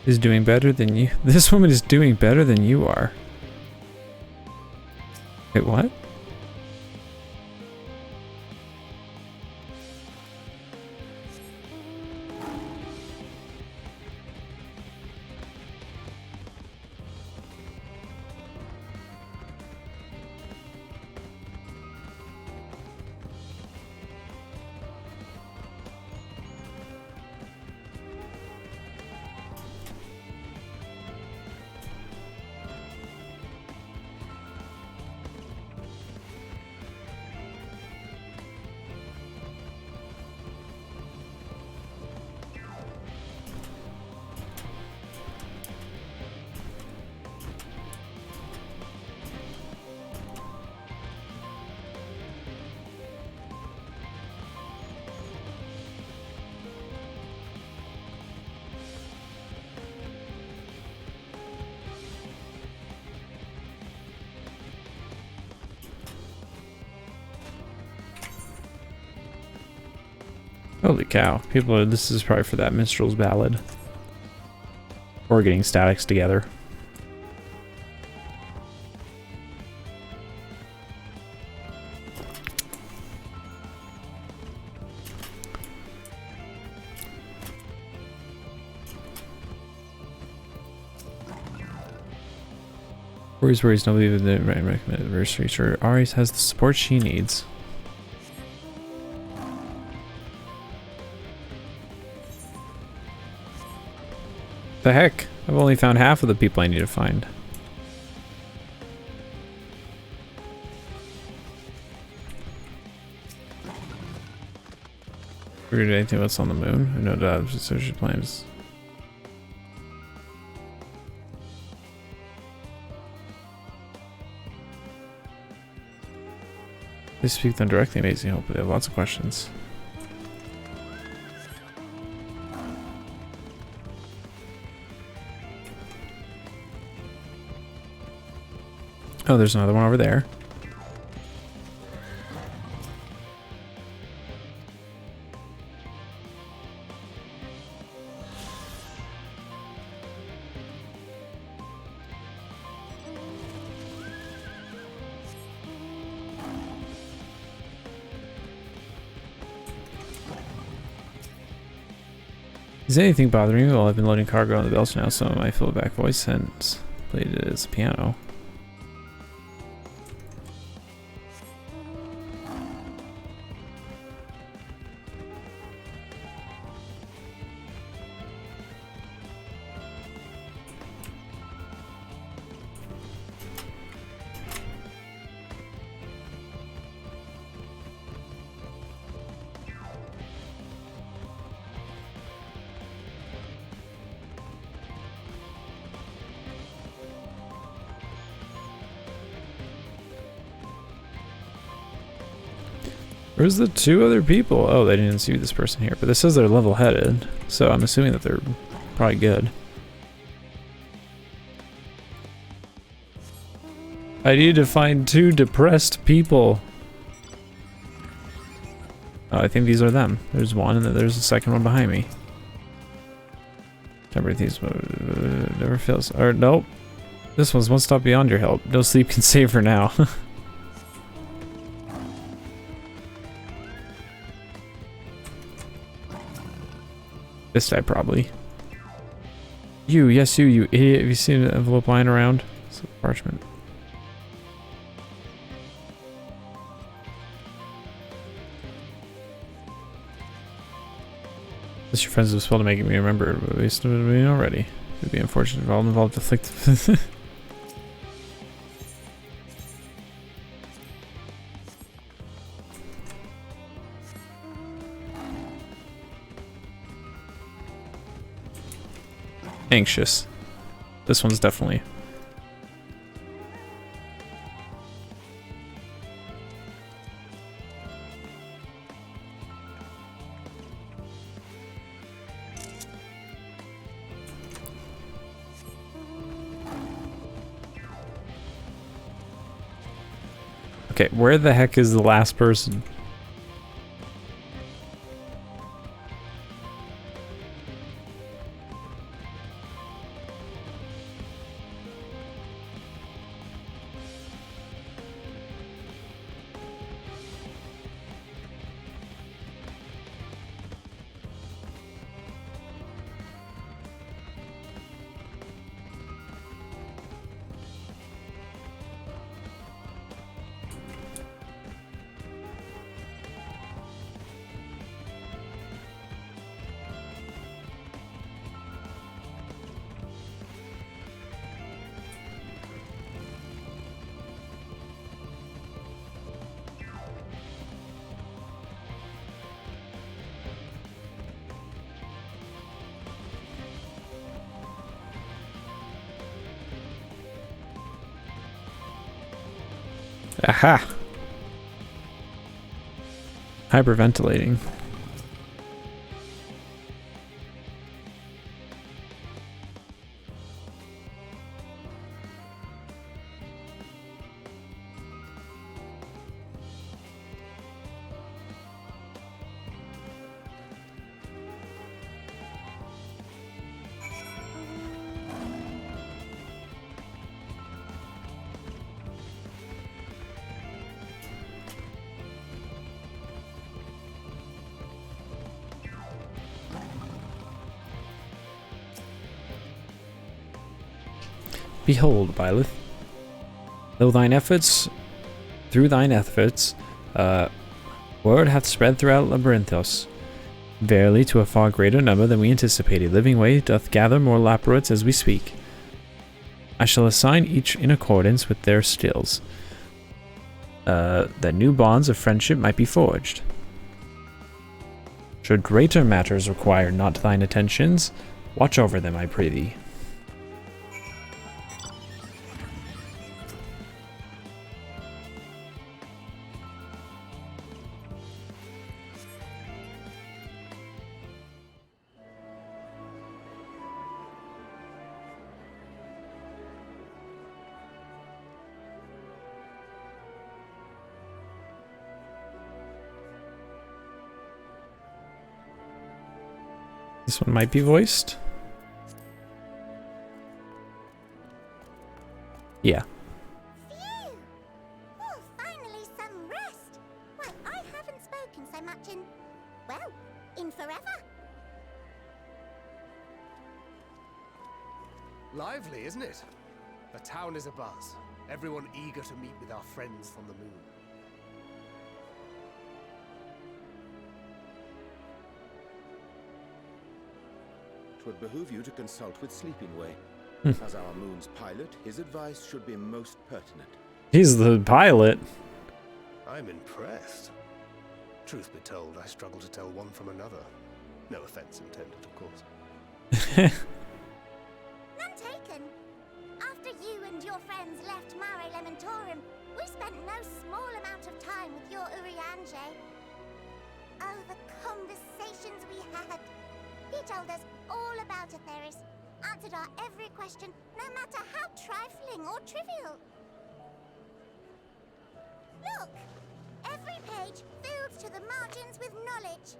Speaker 1: Is doing better than you. This woman is doing better than you are. Wait, what? Holy cow. People are, this is probably for that minstrel's ballad. Or getting statics together. Worries, nobody even recommended anniversary. Sure, Aries has the support she needs. The heck? I've only found half of the people I need to find. We're gonna do anything else on the moon? I know that social plans. They speak to them directly, amazing hope. They have lots of questions. Oh, there's another one over there. Is anything bothering me? Well, I've been loading cargo on the belts now, so my fillback voice and played it as a piano. Where's the two other people? Oh, they didn't see this person here, but this says they're level-headed, so I'm assuming that they're probably good. I need to find two depressed people. Oh, I think these are them. There's one, and then there's a second one behind me. These never fails. Or nope. This one's one stop beyond your help. No sleep can save her now. This guy probably. Yes you idiot. Have you seen an envelope lying around? It's a parchment. This your friends have spelled to make me remember, but we still me already. It'd be unfortunate if all involved afflict. Anxious. This one's definitely. Okay, where the heck is the last person? Aha! Hyperventilating. Behold, Byleth, through thine efforts, word hath spread throughout Labyrinthos. Verily, to a far greater number than we anticipated, Living Way doth gather more Laperots as we speak. I shall assign each in accordance with their skills, that new bonds of friendship might be forged. Should greater matters require not thine attentions, watch over them, I pray thee. This one might be voiced. Yeah.
Speaker 7: Phew! Oh, finally some rest. Why, I haven't spoken so much in, well, in forever.
Speaker 20: Lively, isn't it? The town is abuzz. Everyone eager to meet with our friends from the moon.
Speaker 8: Would behoove you to consult with Sleeping Way. As our moon's pilot, his advice should be most pertinent.
Speaker 1: He's the pilot.
Speaker 11: I'm impressed. Truth be told, I struggle to tell one from another. No offense intended, of course.
Speaker 7: None taken. After you and your friends left Mare Elementorum, we spent no small amount of time with your Urianger. Oh, the conversations we had. He told us all about Atheris, answered our every question, no matter how trifling or trivial. Look! Every page filled to the margins with knowledge.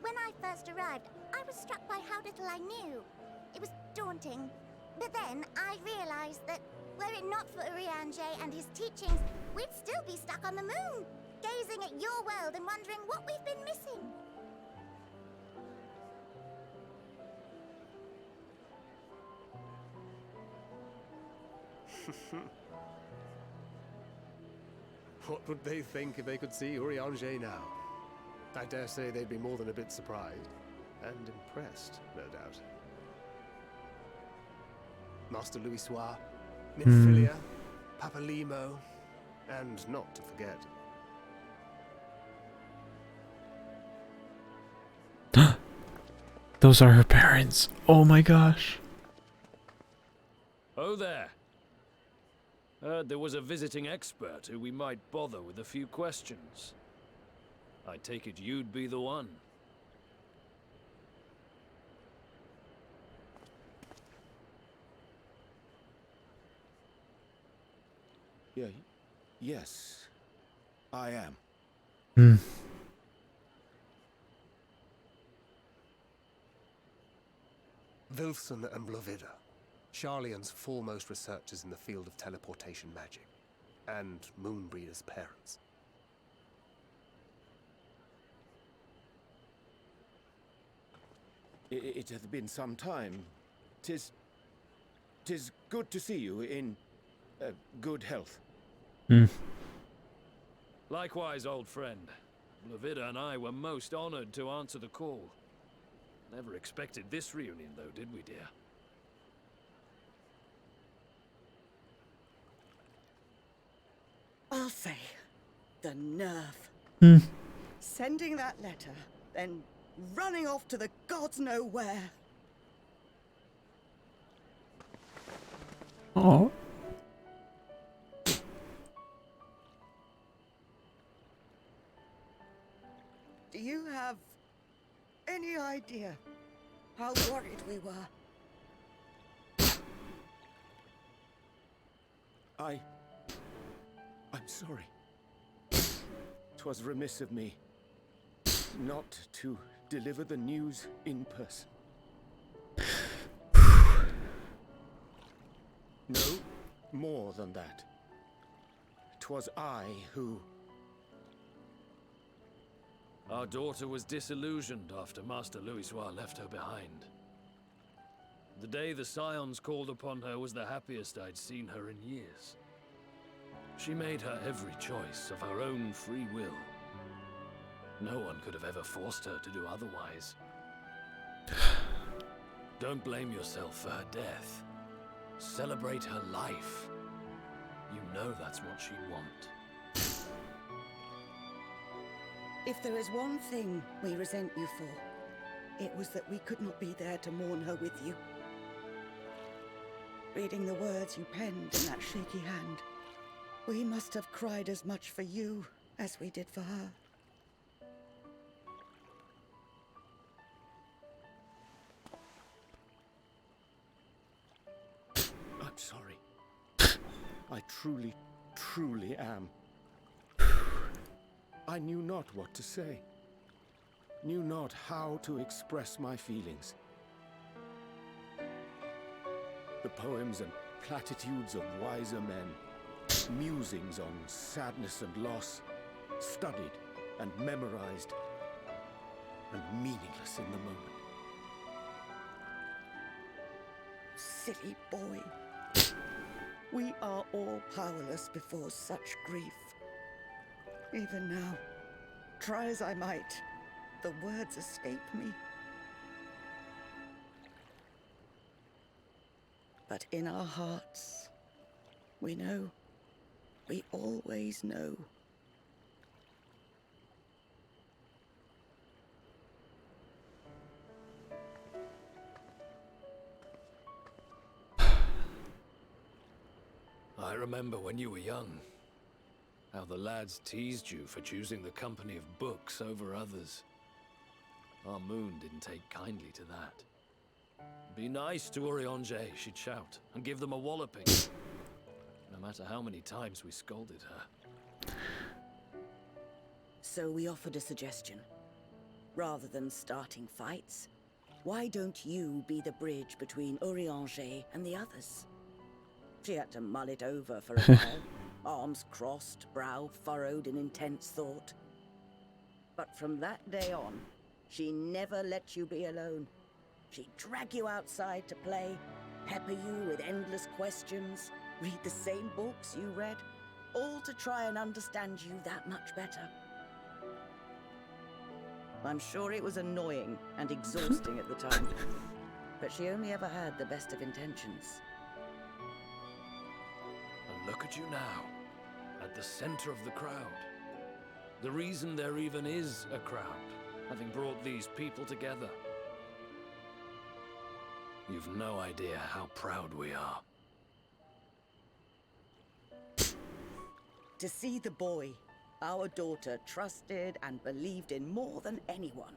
Speaker 7: When I first arrived, I was struck by how little I knew. It was daunting. But then I realized that, were it not for Urianger and his teachings, we'd still be stuck on the moon, gazing at your world and wondering what we've been missing.
Speaker 20: What would they think if they could see Urianger now? I dare say they'd be more than a bit surprised. And impressed, no doubt. Master Louisoix, Minfilia, Papalimo, and not to forget...
Speaker 1: Those are her parents. Oh my gosh.
Speaker 21: Oh there. Heard there was a visiting expert who we might bother with a few questions. I take it you'd be the one.
Speaker 8: Yes, I am.
Speaker 20: Wilson and Blovida, Sharlayan's foremost researchers in the field of teleportation magic, and Moonbreeder's parents.
Speaker 8: It hath been some time. Tis good to see you in good health.
Speaker 21: Likewise, old friend. Blovida and I were most honored to answer the call. Never expected this reunion, though, did we, dear?
Speaker 22: I'll say, the nerve. Sending that letter, then running off to the gods know where.
Speaker 1: Oh.
Speaker 22: Do you have any idea how worried we were?
Speaker 8: I'm sorry. 'Twas remiss of me not to deliver the news in person. No, more than that. 'Twas I who...
Speaker 21: Our daughter was disillusioned after Master Louisoix left her behind. The day the Scions called upon her was the happiest I'd seen her in years. She made her every choice of her own free will. No one could have ever forced her to do otherwise. Don't blame yourself for her death. Celebrate her life. You know that's what she'd want.
Speaker 22: If there is one thing we resent you for, it was that we could not be there to mourn her with you. Reading the words you penned in that shaky hand, we must have cried as much for you as we did for her.
Speaker 8: I'm sorry. I truly, truly am. I knew not what to say. Knew not how to express my feelings. The poems and platitudes of wiser men, musings on sadness and loss, studied and memorized, and meaningless in the moment.
Speaker 22: Silly boy. We are all powerless before such grief. Even now, try as I might, the words escape me. But in our hearts, we know, we always know.
Speaker 21: I remember when you were young, how the lads teased you for choosing the company of books over others. Our moon didn't take kindly to that. Be nice to Urianger, she'd shout, and give them a walloping. No matter how many times we scolded her.
Speaker 22: So we offered a suggestion. Rather than starting fights, why don't you be the bridge between Urianger and the others? She had to mull it over for a while, arms crossed, brow furrowed in intense thought. But from that day on, she never let you be alone. She'd drag you outside to play, pepper you with endless questions, read the same books you read, all to try and understand you that much better. I'm sure it was annoying and exhausting at the time, but she only ever had the best of intentions.
Speaker 21: And look at you now, at the center of the crowd. The reason there even is a crowd, having brought these people together. You've no idea how proud we are.
Speaker 22: To see the boy, our daughter, trusted and believed in more than anyone,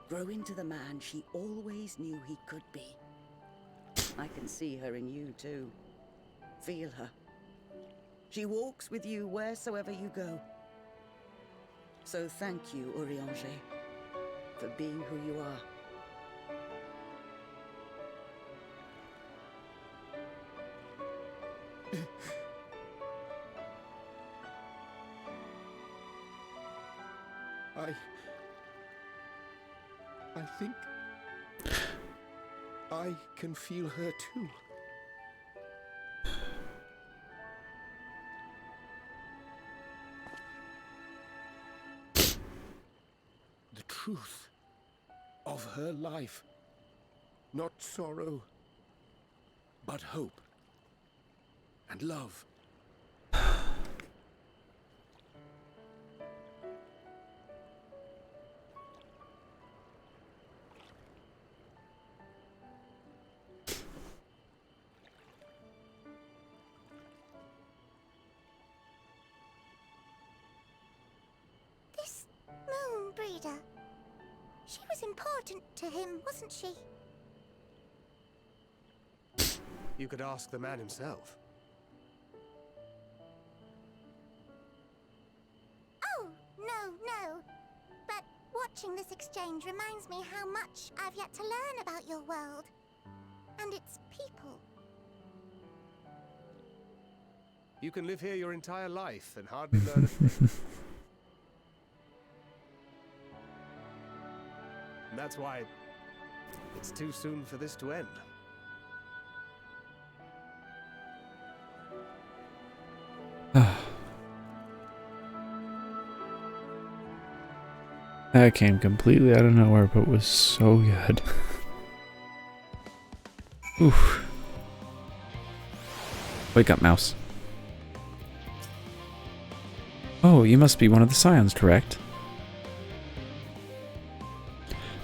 Speaker 22: grow into the man she always knew he could be. I can see her in you too. Feel her. She walks with you wheresoever you go. So thank you, Urianger, for being who you are.
Speaker 8: I think I can feel her too. The truth of her life. Not sorrow, but hope and love.
Speaker 7: This moon breeder. She was important to him, wasn't she?
Speaker 20: You could ask the man himself.
Speaker 7: Oh, no. But watching this exchange reminds me how much I've yet to learn about your world. And its people.
Speaker 20: You can live here your entire life and hardly learn a thing. And that's why it's too soon for this to end.
Speaker 1: That came completely out of nowhere, but was so good. Oof. Wake up, mouse. Oh, you must be one of the scions, correct?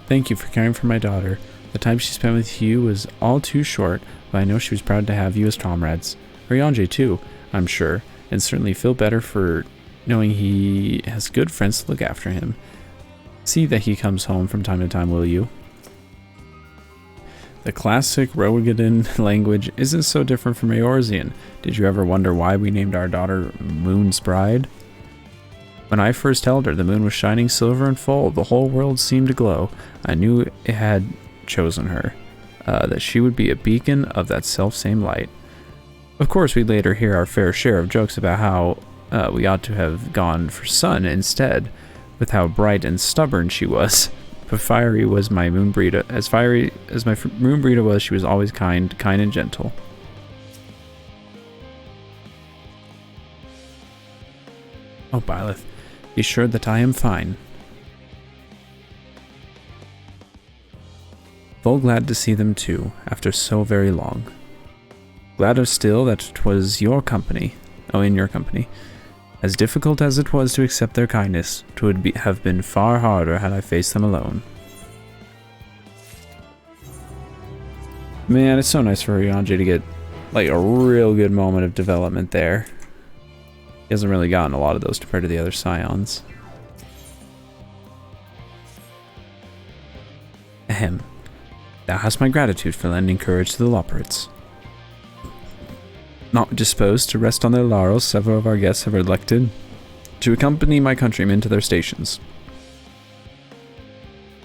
Speaker 1: Thank you for caring for my daughter. The time she spent with you was all too short, but I know she was proud to have you as comrades. Urianger too, I'm sure, and certainly feel better for knowing he has good friends to look after him. See that he comes home from time to time, will you? The classic Roegadyn language isn't so different from Eorzean. Did you ever wonder why we named our daughter Moon's Bride? When I first held her, the moon was shining silver and full. The whole world seemed to glow. I knew it had chosen her, that she would be a beacon of that self-same light. Of course, we'd later hear our fair share of jokes about how we ought to have gone for sun instead, with how bright and stubborn she was. But fiery was my moon breeder. As fiery as my moon breeder was, she was always kind and gentle. Oh, Byleth, be sure that I am fine. Full glad to see them too, after so very long. Gladder still that 'twas your company. Oh, in your company. As difficult as it was to accept their kindness, 'twould have been far harder had I faced them alone. Man, it's so nice for Urianger to get, like, a real good moment of development there. He hasn't really gotten a lot of those compared to the other scions. Ahem. Thou hast my gratitude for lending courage to the Loporrits. Not disposed to rest on their laurels, several of our guests have elected to accompany my countrymen to their stations.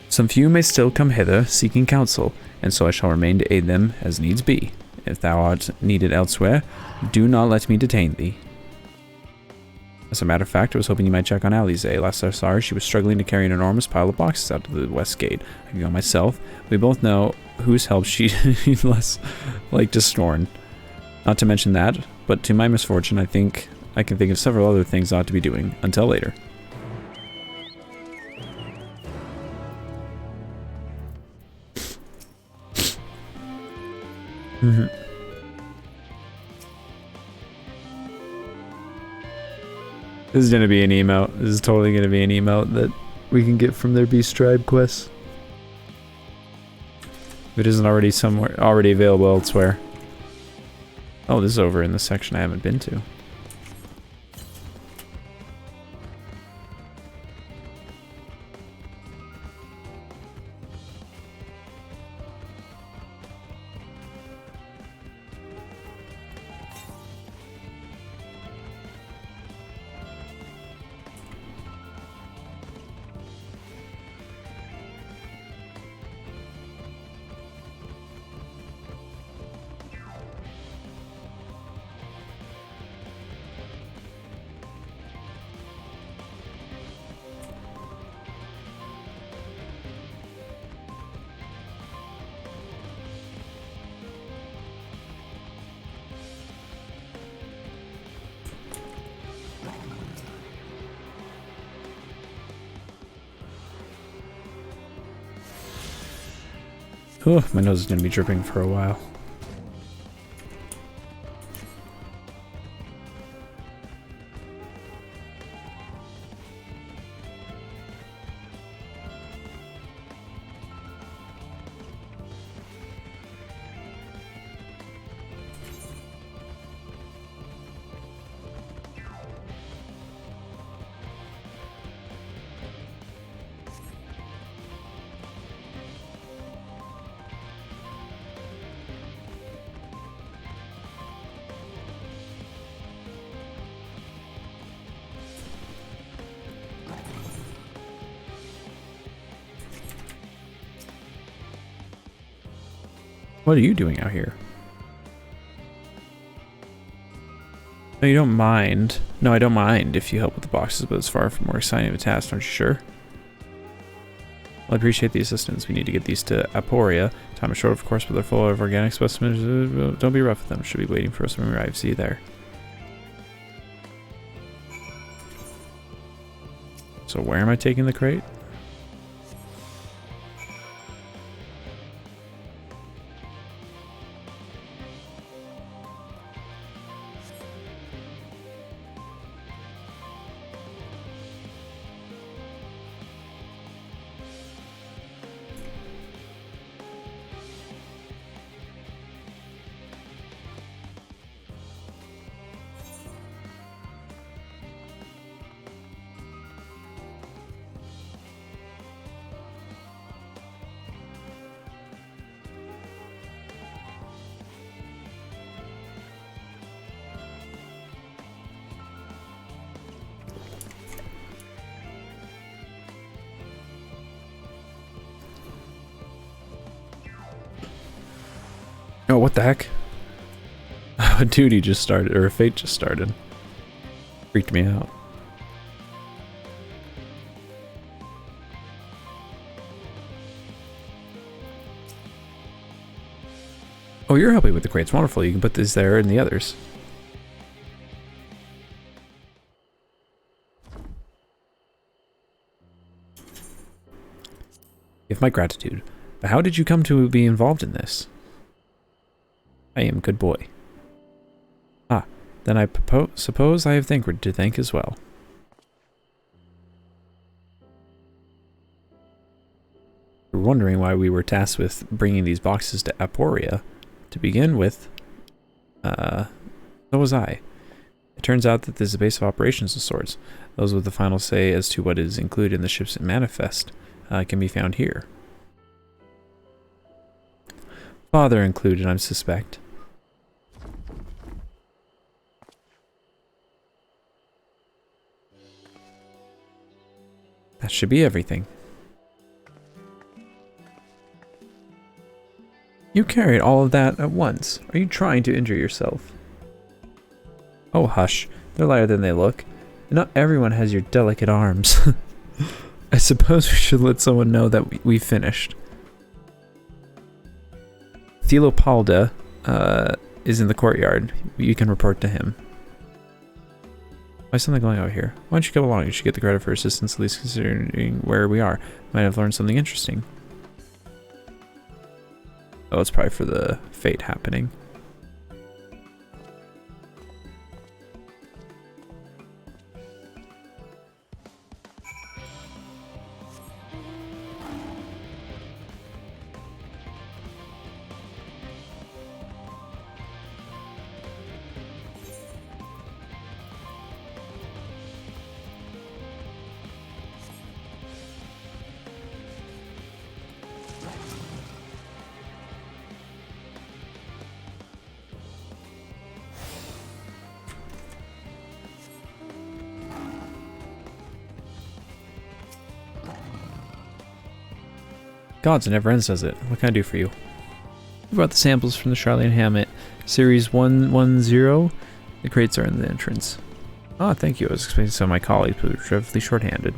Speaker 1: Some few may still come hither, seeking counsel, and so I shall remain to aid them as needs be. If thou art needed elsewhere, do not let me detain thee. As a matter of fact, I was hoping you might check on Alize. Last I saw her, she was struggling to carry an enormous pile of boxes out to the west gate. I can go myself. We both know whose help she less like to scorn. Not to mention that, but to my misfortune, I think I can think of several other things I ought to be doing. Until later. This is going to be an emote. This is totally going to be an emote that we can get from their Beast Tribe quests. If it isn't already available elsewhere. Oh, this is over in the section I haven't been to. Oh, my nose is going to be dripping for a while. What are you doing out here? No, you don't mind. No, I don't mind if you help with the boxes, but it's far from more exciting of a task, aren't you sure? Well, I appreciate the assistance. We need to get these to Aporia. Time is short, of course, but they're full of organic specimens. Don't be rough with them. Should be waiting for us when we arrive. See you there. So where am I taking the crate? Oh, what the heck? A duty just started, or a fate just started. Freaked me out. Oh, you're helping with the crates. Wonderful. You can put this there and the others. You have my gratitude. But how did you come to be involved in this? I am good boy. Ah, then I suppose I have Thancred to thank as well. You're wondering why we were tasked with bringing these boxes to Aporia. To begin with, so was I. It turns out that there's a base of operations of sorts. Those with the final say as to what is included in the ship's manifest can be found here. Father included, I suspect. That should be everything. You carried all of that at once. Are you trying to injure yourself? Oh, hush. They're lighter than they look. And not everyone has your delicate arms. I suppose we should let someone know that we finished. Thelopalda is in the courtyard. You can report to him. Why is something going on here? Why don't you come along? You should get the credit for assistance, at least considering where we are. Might have learned something interesting. Oh, it's probably for the fate happening. Gods, it never ends, does it? What can I do for you? We brought the samples from the Charlie and Hammett Series 110. The crates are in the entrance. Ah, thank you. I was explaining to some of my colleagues, but we were dreadfully short-handed.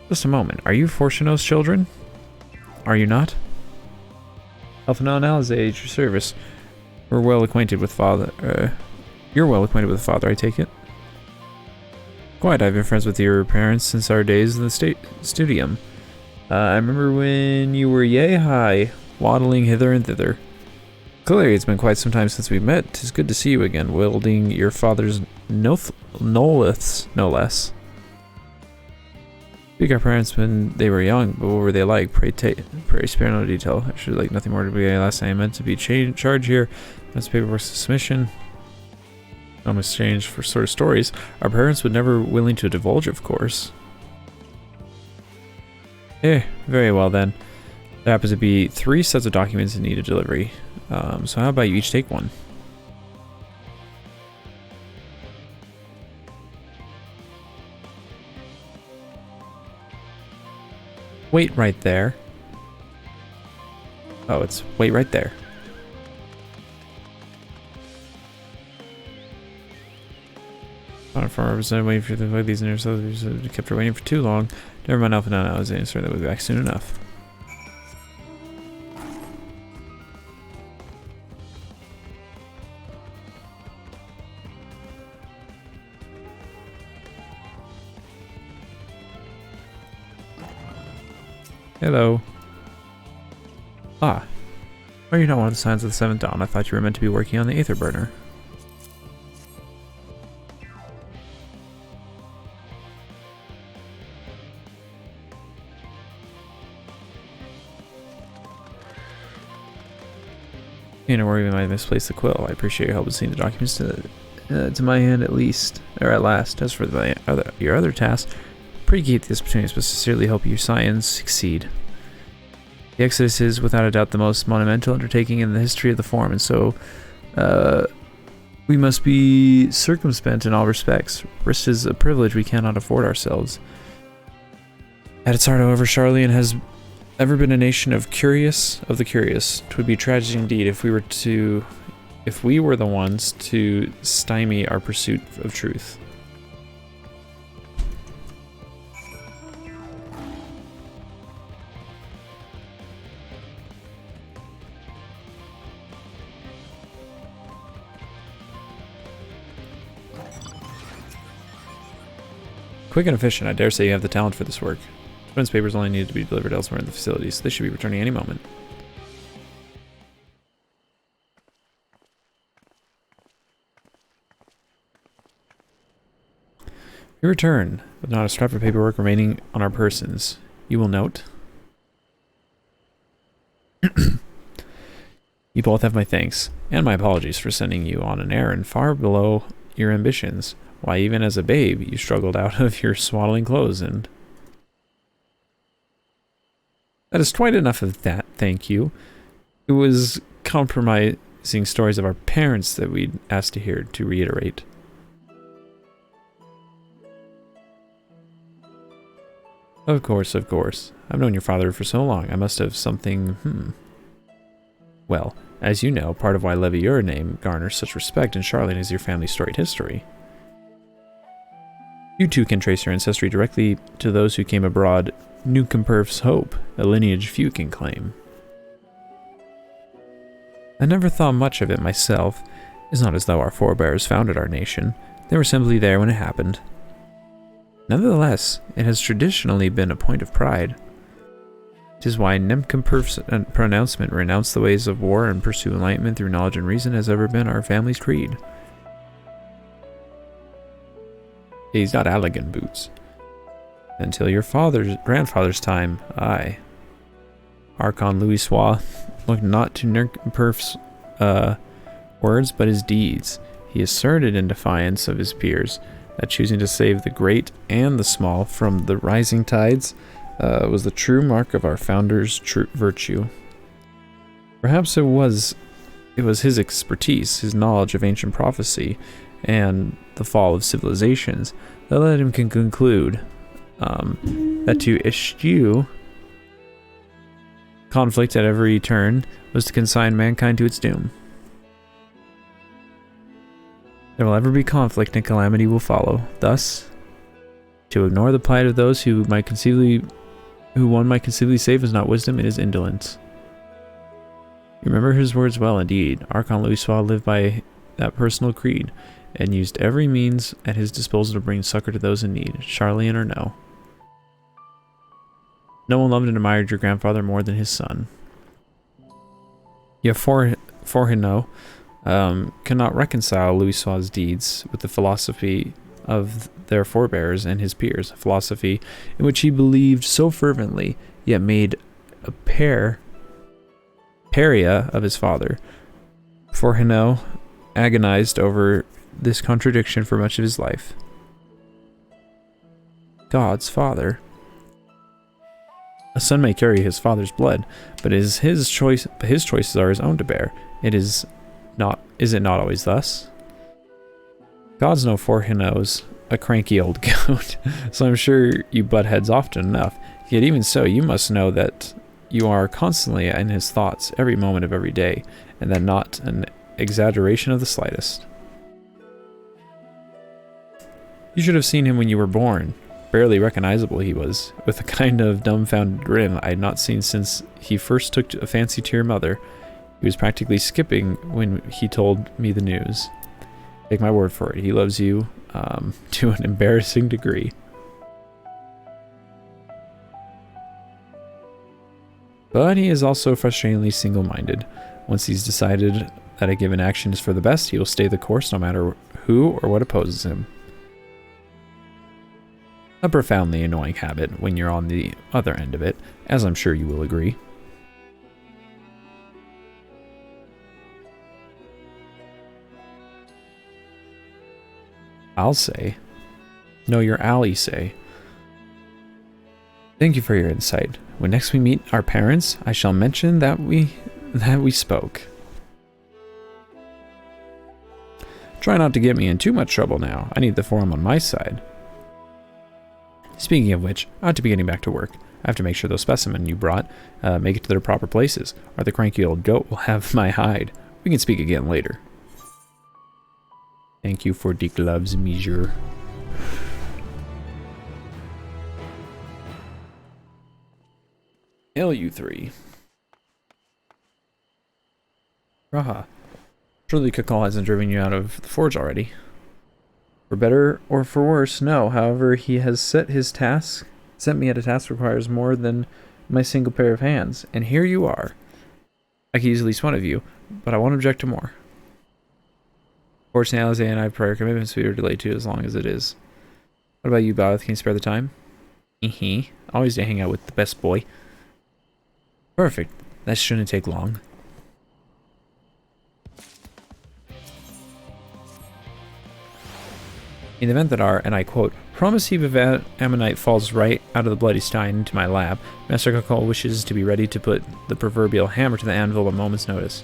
Speaker 1: Just a moment. Are you Fortuno's children? Are you not? Elphanal is age your service. We're well acquainted with father. You're well acquainted with father, I take it? Quite. I've been friends with your parents since our days in the studium. I remember when you were yay high, waddling hither and thither. Clearly, it's been quite some time since we met. 'Tis good to see you again, wielding your father's noliths, no less. Speak our parents when they were young, but what were they like? Pray spare no detail. I should like nothing more to be last time I meant to be charged here. That's paperwork submission. No exchange for sort of stories. Our parents would never willing to divulge, of course. Very well then. There happens to be 3 sets of documents that need a delivery. So how about you each take one? Wait right there. Oh, it's wait right there. On a farm representative waiting for the these interceptors kept her waiting for too long. Never mind, Alpha now. I was answering that we'll be back soon enough. Hello. Ah. Are you not one of the signs of the Seventh Dawn? I thought you were meant to be working on the Aether Burner. You know, worry we might have misplaced the quill. I appreciate your help in seeing the documents to my hand at least, or at last. As for your other tasks, pretty key to this opportunity, but sincerely hope your science succeed. The Exodus is without a doubt the most monumental undertaking in the history of the Forum, and so we must be circumspect in all respects. Risk is a privilege we cannot afford ourselves. At its heart, however, Charlian has ever been a nation of the curious. 'Twould be tragic indeed if we were the ones to stymie our pursuit of truth. Quick and efficient, I dare say you have the talent for this work. Twins papers only need to be delivered elsewhere in the facility, so they should be returning any moment. We return, with not a scrap of paperwork remaining on our persons. You will note. You both have my thanks, and my apologies for sending you on an errand far below your ambitions. Why, even as a babe, you struggled out of your swaddling clothes and... That is quite enough of that, thank you. It was compromising stories of our parents that we'd asked to hear, to reiterate. Of course, of course. I've known your father for so long, I must have something, Well, as you know, part of why Levieur name garners such respect in Charlotte is your family's storied history. You too can trace your ancestry directly to those who came abroad, Nucumperf's hope, a lineage few can claim. I never thought much of it myself. It's not as though our forebears founded our nation. They were simply there when it happened. Nevertheless, it has traditionally been a point of pride. It is why Nucumperf's pronouncement, renounce the ways of war and pursue enlightenment through knowledge and reason, has ever been our family's creed. He's not Allegan boots. Until your grandfather's time, aye. Archon Louis looked not to Nucumperf's words, but his deeds. He asserted in defiance of his peers that choosing to save the great and the small from the rising tides was the true mark of our founder's true virtue. Perhaps it was his expertise, his knowledge of ancient prophecy, and the fall of civilizations that led him to conclude that to eschew conflict at every turn was to consign mankind to its doom. There will ever be conflict and calamity will follow. Thus, to ignore the plight of those who one might conceivably save is not wisdom, it is indolence. You remember his words well indeed. Archon Louis lived by that personal creed, and used every means at his disposal to bring succor to those in need, Charlian or no. No one loved and admired your grandfather more than his son. Yet Forhino cannot reconcile Louis' deeds with the philosophy of their forebears and his peers, a philosophy in which he believed so fervently, yet made a pariah of his father. Forhino agonized over this contradiction for much of his life. God's father. A son may carry his father's blood, but it is his choice. His choices are his own to bear. Is it not always thus? Gods know Forhino's a cranky old goat, so I'm sure you butt heads often enough. Yet even so, you must know that you are constantly in his thoughts every moment of every day, and that not an exaggeration of the slightest. You should have seen him when you were born. Barely recognizable he was, with a kind of dumbfounded grin I had not seen since he first took a fancy to your mother. He was practically skipping when he told me the news. Take my word for it, he loves you to an embarrassing degree. But he is also frustratingly single-minded. Once he's decided that a given action is for the best, he will stay the course no matter who or what opposes him. A profoundly annoying habit when you're on the other end of it, as I'm sure you will agree. I'll say. No, your ally say. Thank you for your insight. When next we meet our parents, I shall mention that we spoke. Try not to get me in too much trouble now. I need the forum on my side. Speaking of which, I ought to be getting back to work. I have to make sure those specimens you brought make it to their proper places, or the cranky old goat will have my hide. We can speak again later. Thank you for the gloves, monsieur. Hail, you three. Raha. Surely Kakal hasn't driven you out of the forge already. For better or for worse, no. However, he has sent me at a task that requires more than my single pair of hands. And here you are. I could use at least one of you, but I won't object to more. Fortunately, Alize and I have prior commitments we are delayed to as long as it is. What about you, Baleth? Can you spare the time? Always to hang out with the best boy. Perfect. That shouldn't take long. In the event that our, and I quote, promise heap of ammonite falls right out of the bloody stein into my lap, Master Kakal wishes to be ready to put the proverbial hammer to the anvil at a moment's notice.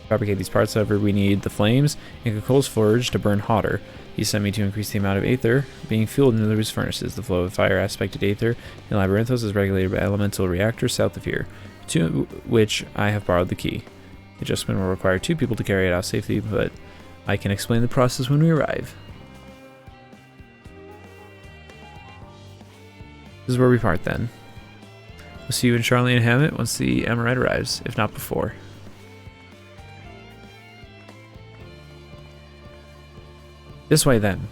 Speaker 1: To fabricate these parts, however, we need the flames in Kakal's forge to burn hotter. He sent me to increase the amount of aether being fueled into his furnaces. The flow of fire-aspected aether in Labyrinthos is regulated by elemental reactors south of here, to which I have borrowed the key. The adjustment will require 2 people to carry it out safely, but I can explain the process when we arrive. This is where we part then. We'll see you in Charlie and Hammett once the Amorite arrives, if not before. This way then.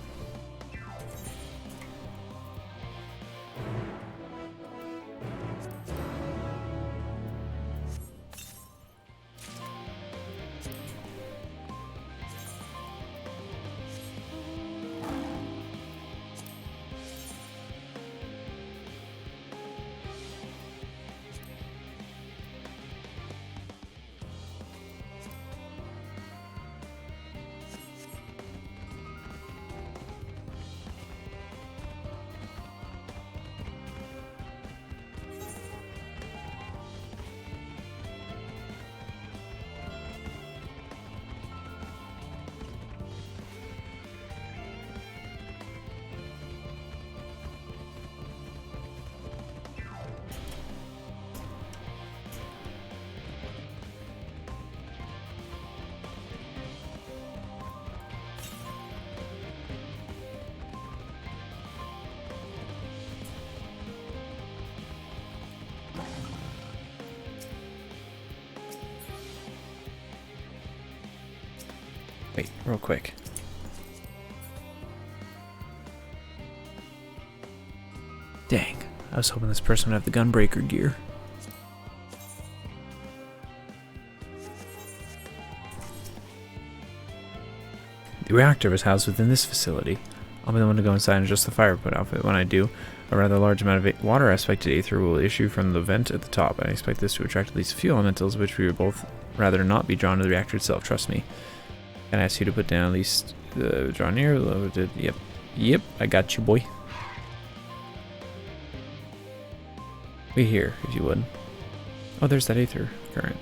Speaker 1: Wait, real quick. Dang, I was hoping this person would have the gunbreaker gear. The reactor is housed within this facility. I'll be the one to go inside and adjust the fire put outfit. When I do, a rather large amount of water-aspected aether will issue from the vent at the top. I expect this to attract at least a few elementals, which we would both rather not be drawn to the reactor itself, trust me. Can I ask you to put down at least the draw near? Yep, I got you, boy. Wait here, if you would. Oh, there's that aether current.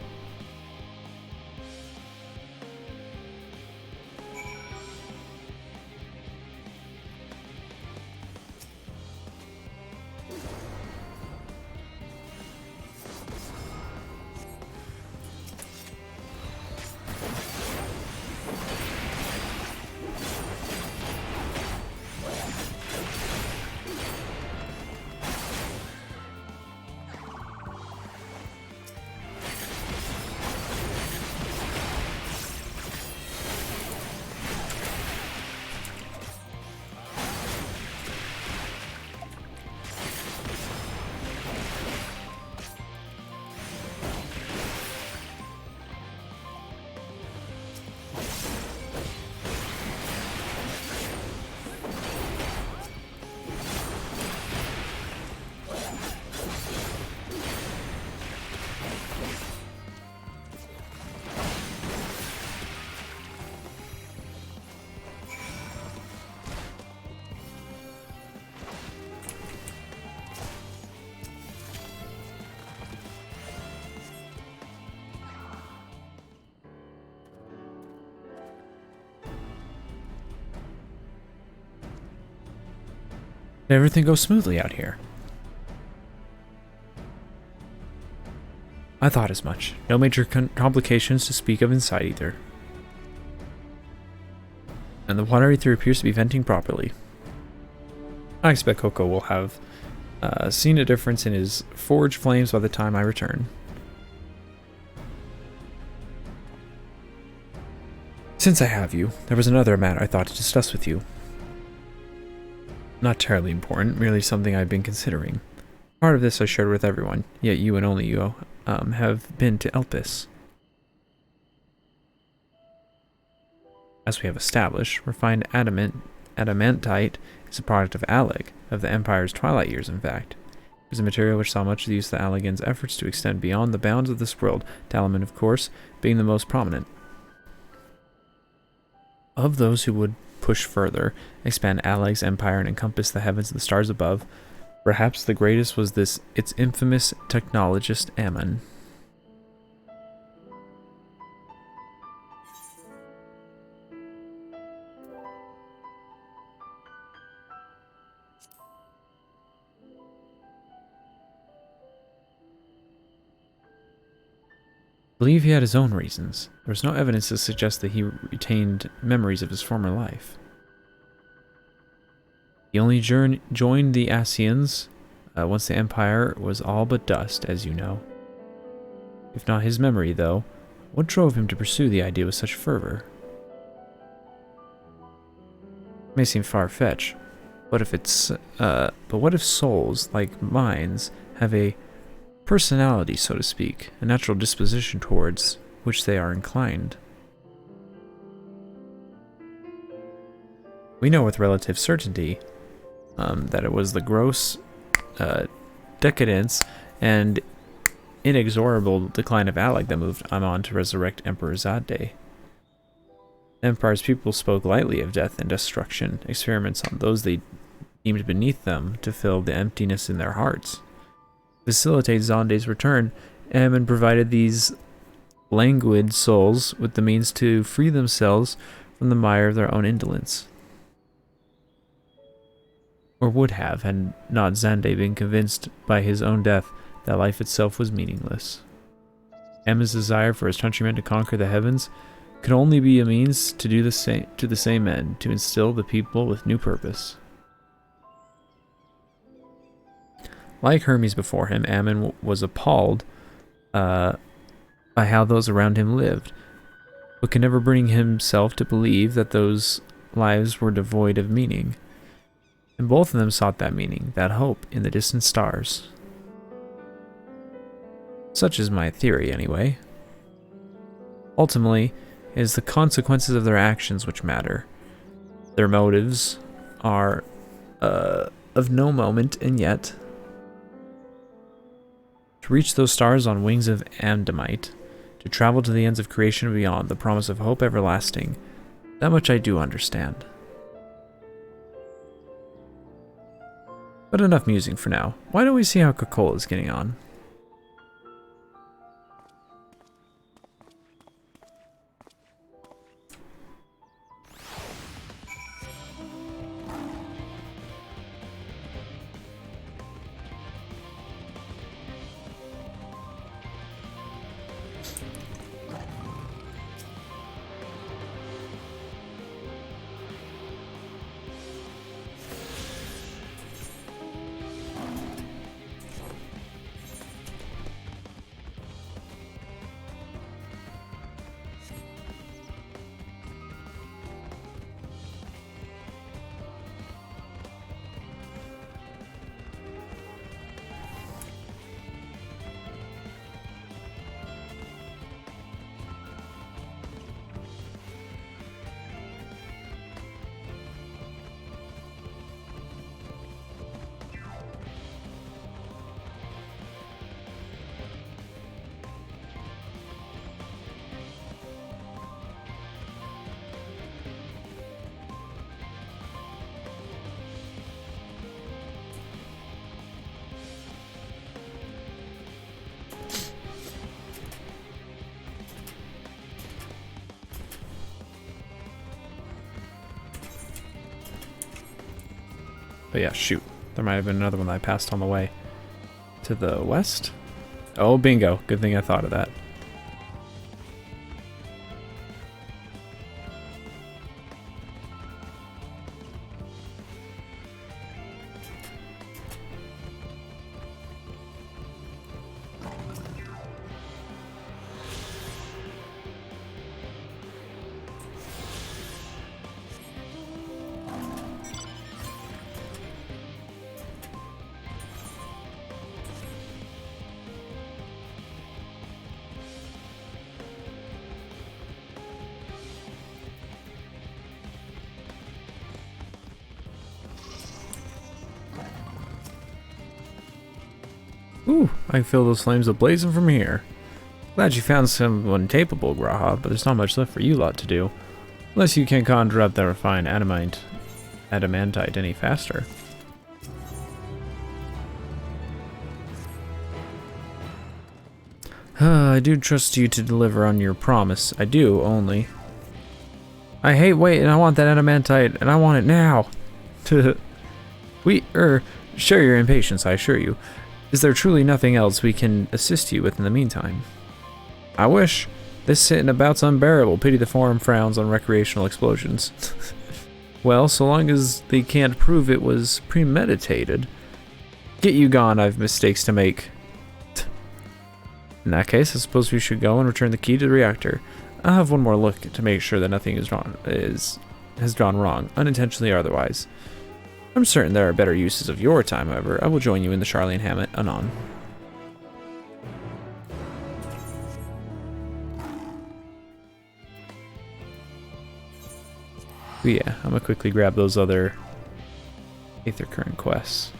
Speaker 1: Everything goes smoothly out here. I thought as much. No major complications to speak of inside either. And the water ether appears to be venting properly. I expect Coco will have seen a difference in his forge flames by the time I return. Since I have you, there was another matter I thought to discuss with you. Not terribly important, merely something I've been considering. Part of this I shared with everyone, yet you and only you have been to Elpis. As we have established, refined adamantite is a product of Alleg, of the Empire's twilight years in fact. It is a material which saw much use of the Allegans' efforts to extend beyond the bounds of this world, Dalaman, of course, being the most prominent. Of those who would push further, expand Alleg's empire and encompass the heavens and the stars above, perhaps the greatest was its infamous technologist Ammon. I believe he had his own reasons. There was no evidence to suggest that he retained memories of his former life. He only joined the Asians once the Empire was all but dust, as you know. If not his memory, though, what drove him to pursue the idea with such fervor? It may seem far-fetched, but what if souls, like minds, have a personality, so to speak, a natural disposition towards which they are inclined? We know with relative certainty that it was the gross decadence and inexorable decline of Alleg that moved Amon to resurrect Emperor Zadde. The Empire's people spoke lightly of death and destruction, experiments on those they deemed beneath them to fill the emptiness in their hearts. To facilitate Zande's return, Ammon provided these languid souls with the means to free themselves from the mire of their own indolence. Or would have, had not Zande been convinced by his own death that life itself was meaningless. Ammon's desire for his countrymen to conquer the heavens could only be a means to do the same end, to instill the people with new purpose. Like Hermes before him, Ammon was appalled by how those around him lived, but could never bring himself to believe that those lives were devoid of meaning. And both of them sought that meaning, that hope, in the distant stars. Such is my theory, anyway. Ultimately, it is the consequences of their actions which matter. Their motives are of no moment, and yet, to reach those stars on wings of andamite, to travel to the ends of creation and beyond, the promise of hope everlasting, that much I do understand. But enough musing for now. Why don't we see how Coca-Cola is getting on? But yeah, shoot. There might have been another one that I passed on the way. To the west? Oh, bingo. Good thing I thought of that. Ooh, I can feel those flames ablazing from here. Glad you found someone capable, Graha, but there's not much left for you lot to do. Unless you can conjure up that refined adamantite any faster. I do trust you to deliver on your promise. I do, only. I hate waiting. I want that adamantite, and I want it now. Share your impatience, I assure you. Is there truly nothing else we can assist you with in the meantime? I wish. This sitting about's unbearable. Pity the forum frowns on recreational explosions. Well, so long as they can't prove it was premeditated. Get you gone, I've mistakes to make. In that case, I suppose we should go and return the key to the reactor. I'll have one more look to make sure that nothing has gone wrong, unintentionally or otherwise. I'm certain there are better uses of your time, however. I will join you in the Charlie Hamlet anon. But yeah, I'm gonna quickly grab those other Aether Current quests.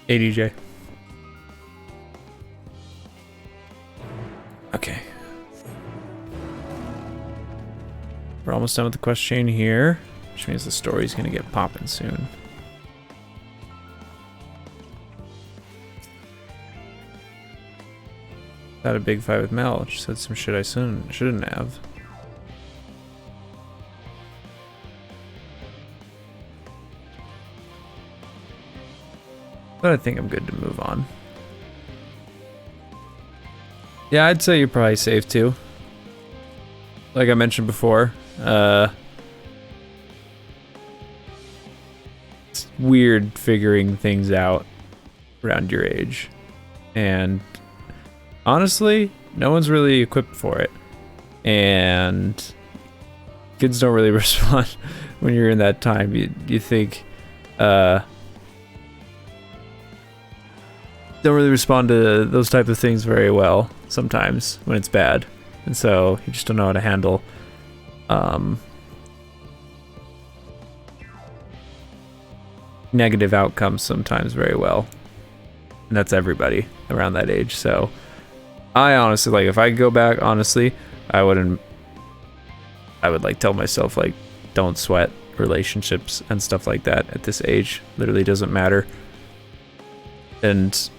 Speaker 1: ADJ. Okay. We're almost done with the quest chain here, which means the story's gonna get popping soon. Had a big fight with Mel. She said some shit I shouldn't have. But I think I'm good to move on. Yeah, I'd say you're probably safe too. Like I mentioned before, it's weird figuring things out around your age. And honestly, no one's really equipped for it. And kids don't really respond when you're in that time. You think, don't really respond to those type of things very well sometimes when it's bad, and so you just don't know how to handle negative outcomes sometimes very well, and that's everybody around that age. So I honestly, like, if I could go back, honestly, I would like tell myself, like, don't sweat relationships and stuff like that at this age. Literally doesn't matter. And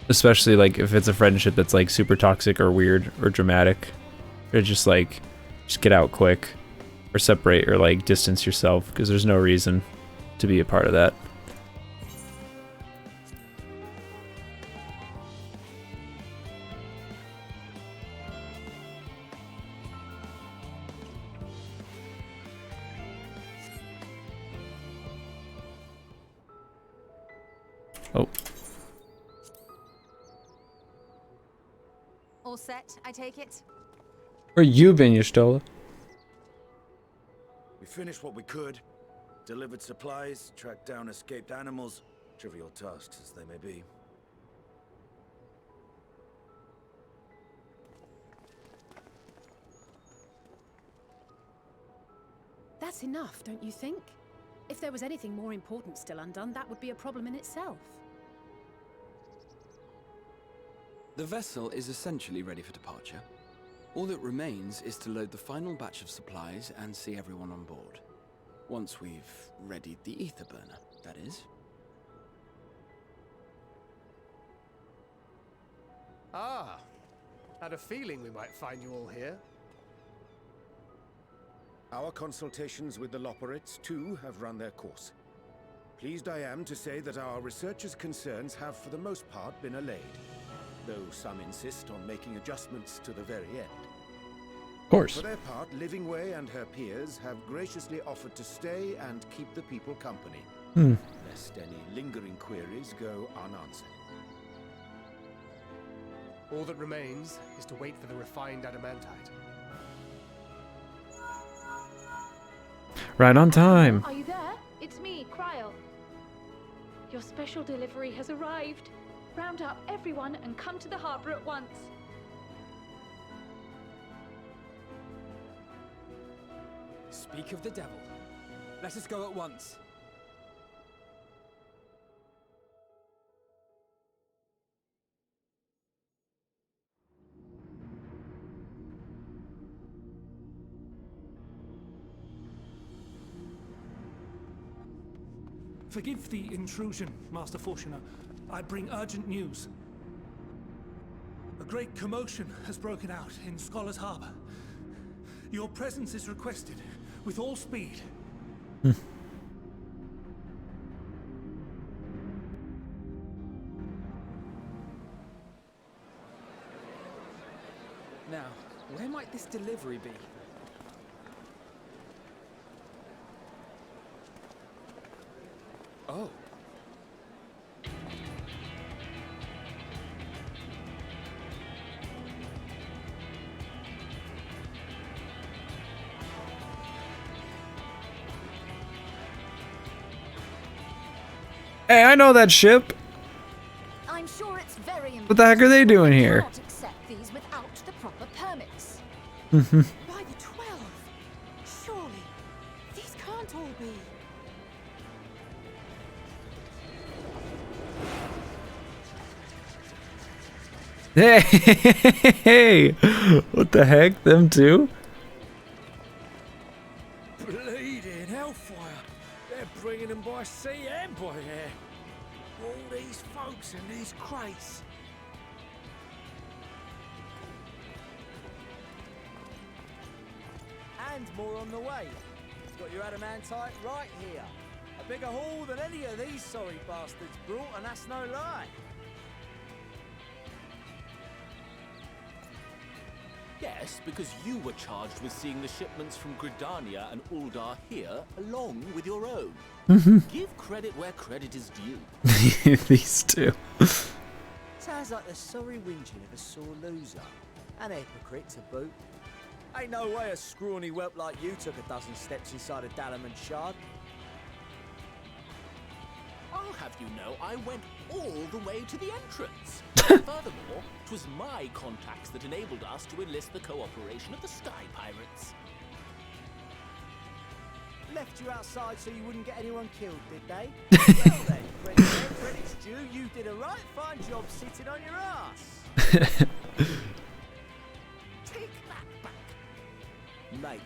Speaker 1: especially like if it's a friendship that's like super toxic or weird or dramatic, or just get out quick or separate or like distance yourself, because there's no reason to be a part of that.
Speaker 12: All set, I take it?
Speaker 1: Where you been, Y'shtola?
Speaker 8: We finished what we could. Delivered supplies, tracked down escaped animals. Trivial tasks as they may be.
Speaker 10: That's enough, don't you think? If there was anything more important still undone, that would be a problem in itself.
Speaker 6: The vessel is essentially ready for departure. All that remains is to load the final batch of supplies and see everyone on board. Once we've readied the ether burner, that is.
Speaker 20: Ah, had a feeling we might find you all here.
Speaker 8: Our consultations with the Loperites, too, have run their course. Pleased I am to say that our researchers' concerns have, for the most part, been allayed, though some insist on making adjustments to the very end.
Speaker 1: Of course.
Speaker 8: For their part, Livingway and her peers have graciously offered to stay and keep the people company, lest any lingering queries go unanswered.
Speaker 20: All that remains is to wait for the refined adamantite.
Speaker 1: Right on time.
Speaker 5: Are you there? It's me, Cryle. Your special delivery has arrived. Round up everyone and come to the harbor at once.
Speaker 3: Speak of the devil. Let us go at once.
Speaker 9: Forgive the intrusion, Master Fortuner. I bring urgent news. A great commotion has broken out in Scholar's Harbor. Your presence is requested, with all speed.
Speaker 3: Now, where might this delivery be? Oh.
Speaker 1: Hey, I know that ship.
Speaker 17: I'm sure it's very important.
Speaker 1: What the heck are they doing here?
Speaker 17: Can't accept these without the proper permits.
Speaker 10: By the 12. Surely, these can't all be.
Speaker 1: Hey, what the heck? Them too?
Speaker 14: Bleeding hellfire! They're bringing them by sea and by air. All these folks in these crates.
Speaker 15: And more on the way. Got your adamantite right here. A bigger haul than any of these sorry bastards brought, and that's no lie.
Speaker 18: Yes, because you were charged with seeing the shipments from Gridania and Uldar here, along with your own. Give credit where credit is due.
Speaker 1: These two.
Speaker 15: Sounds like the sorry whinging of a sore loser. An hypocrite to boot. Ain't no way a scrawny whelp like you took a dozen steps inside a Dalamud shard.
Speaker 18: I'll have you know, I went all the way to the entrance. Furthermore, 'twas my contacts that enabled us to enlist the cooperation of the Sky Pirates.
Speaker 15: Left you outside so you wouldn't get anyone killed, did they? Well then, credit where credit's due, you did a right fine job sitting on your ass. Take that back. Make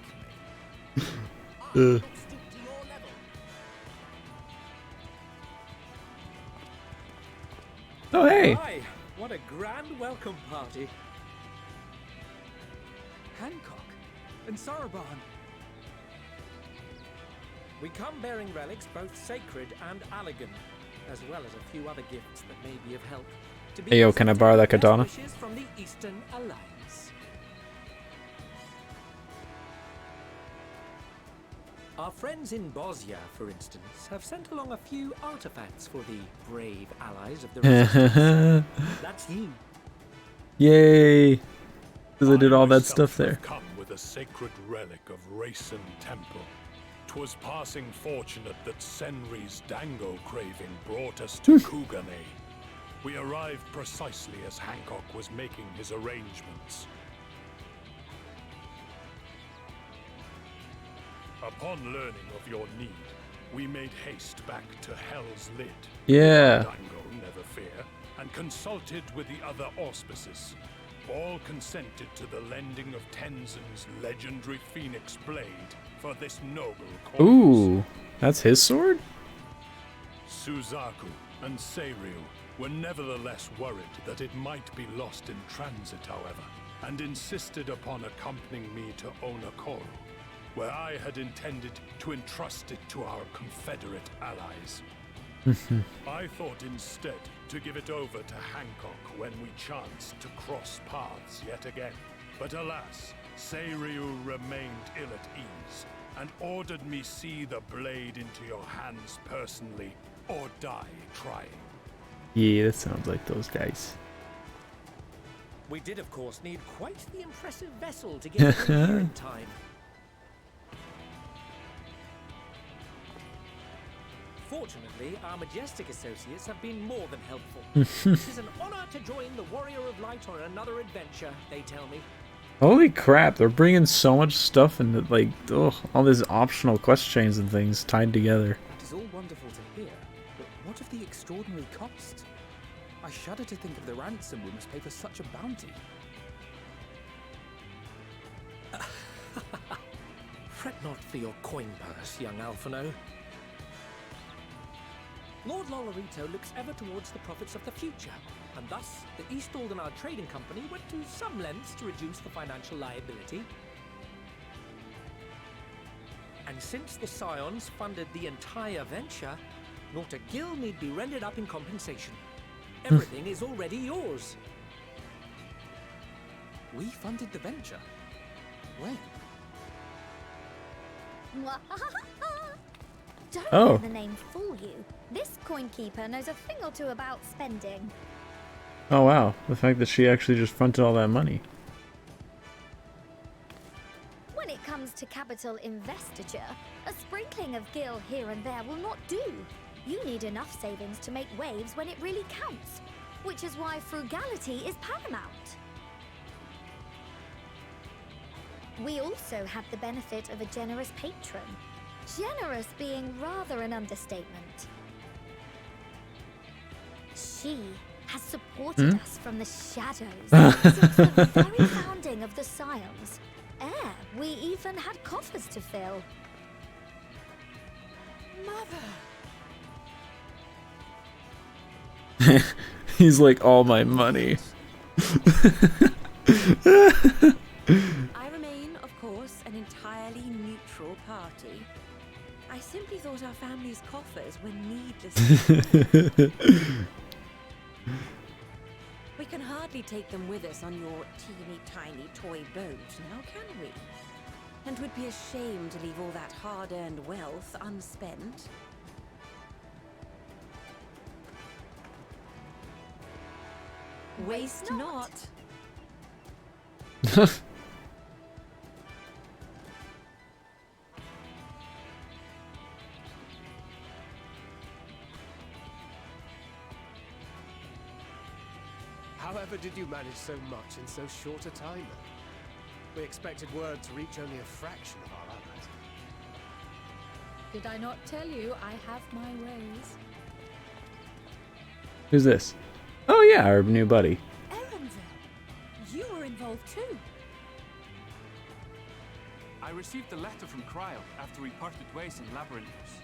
Speaker 15: me.
Speaker 1: Oh, hey.
Speaker 14: Hi, what a grand welcome party.
Speaker 3: Hancock and Saraban.
Speaker 14: We come bearing relics both sacred and elegant, as well as a few other gifts that may be of help. To be
Speaker 1: Hey, yo, can I borrow that
Speaker 14: best
Speaker 1: katana?
Speaker 14: wishes from the Eastern Alliance. Our friends in Bosnia, for instance, have sent along a few artifacts for the brave allies of the Resistance. That's you.
Speaker 1: Yay. Because I did all that
Speaker 19: myself
Speaker 1: stuff there.
Speaker 19: have come with a sacred relic of Racen Temple. 'Twas passing fortunate that Senri's dango craving brought us to Kugane. We arrived precisely as Hancock was making his arrangements. Upon learning of your need, we made haste back to Hell's Lid.
Speaker 1: Yeah.
Speaker 19: Dango, never fear, and consulted with the other auspices. All consented to the lending of Tenzin's legendary Phoenix Blade for this noble cause.
Speaker 1: Ooh, that's his sword?
Speaker 19: Suzaku and Seiryu were nevertheless worried that it might be lost in transit, however, and insisted upon accompanying me to Onokoro, where I had intended to entrust it to our Confederate allies. I thought instead to give it over to Hancock when we chanced to cross paths yet again. But alas, Seiryu remained ill at ease and ordered me see the blade into your hands personally or die trying.
Speaker 1: Yeah, that sounds like those guys.
Speaker 14: We did, of course, need quite the impressive vessel to get here in time. Fortunately, our majestic associates have been more than helpful. It is an honor to join the Warrior of Light on another adventure, they tell me.
Speaker 1: Holy crap, they're bringing so much stuff into, like, all these optional quest chains and things tied together.
Speaker 3: It is all wonderful to hear, but what of the extraordinary cost? I shudder to think of the ransom we must pay for such a bounty.
Speaker 14: Fret not for your coin purse, young Alphino. Lord Lolorito looks ever towards the profits of the future, and thus the East Aldenard Trading Company went to some lengths to reduce the financial liability. And since the Scions funded the entire venture, not a gill need be rendered up in compensation. Everything is already yours.
Speaker 3: We funded the venture? When?
Speaker 7: Don't
Speaker 1: Oh.
Speaker 7: let the name fool you. This coin keeper knows a thing or two about spending.
Speaker 1: Oh wow, the fact that she actually just fronted all that money.
Speaker 7: When it comes to capital investiture, a sprinkling of gil here and there will not do. You need enough savings to make waves when it really counts, which is why frugality is paramount. We also have the benefit of a generous patron. Generous being rather an understatement. She has supported us from the shadows since the very founding of the Scions. We even had coffers to fill.
Speaker 17: Mother!
Speaker 1: He's like, all my money.
Speaker 17: I remain, of course, an entirely neutral party. I simply thought our family's coffers were needlessly We can hardly take them with us on your teeny-tiny toy boat, now can we? And would be a shame to leave all that hard-earned wealth unspent. Waste not.
Speaker 20: However did you manage so much in so short a time? We expected word to reach only a fraction of our allies.
Speaker 5: Did I not tell you I have my ways?
Speaker 1: Who's this? Oh yeah, our new buddy.
Speaker 10: Erenville, you were involved too.
Speaker 2: I received a letter from Cryo after we parted ways in Labyrinthos.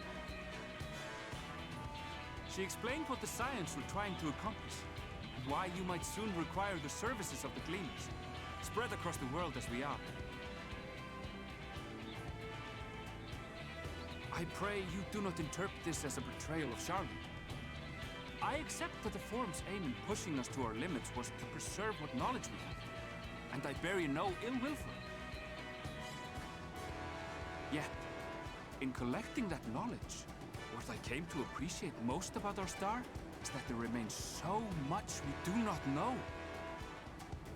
Speaker 2: She explained what the Scions were trying to accomplish, and why you might soon require the services of the Gleaners, spread across the world as we are. I pray you do not interpret this as a betrayal of Charlotte. I accept that the Forum's aim in pushing us to our limits was to preserve what knowledge we have, and I bear you no ill will for it. Yet, in collecting that knowledge, what I came to appreciate most about our star is that there remains so much we do not know.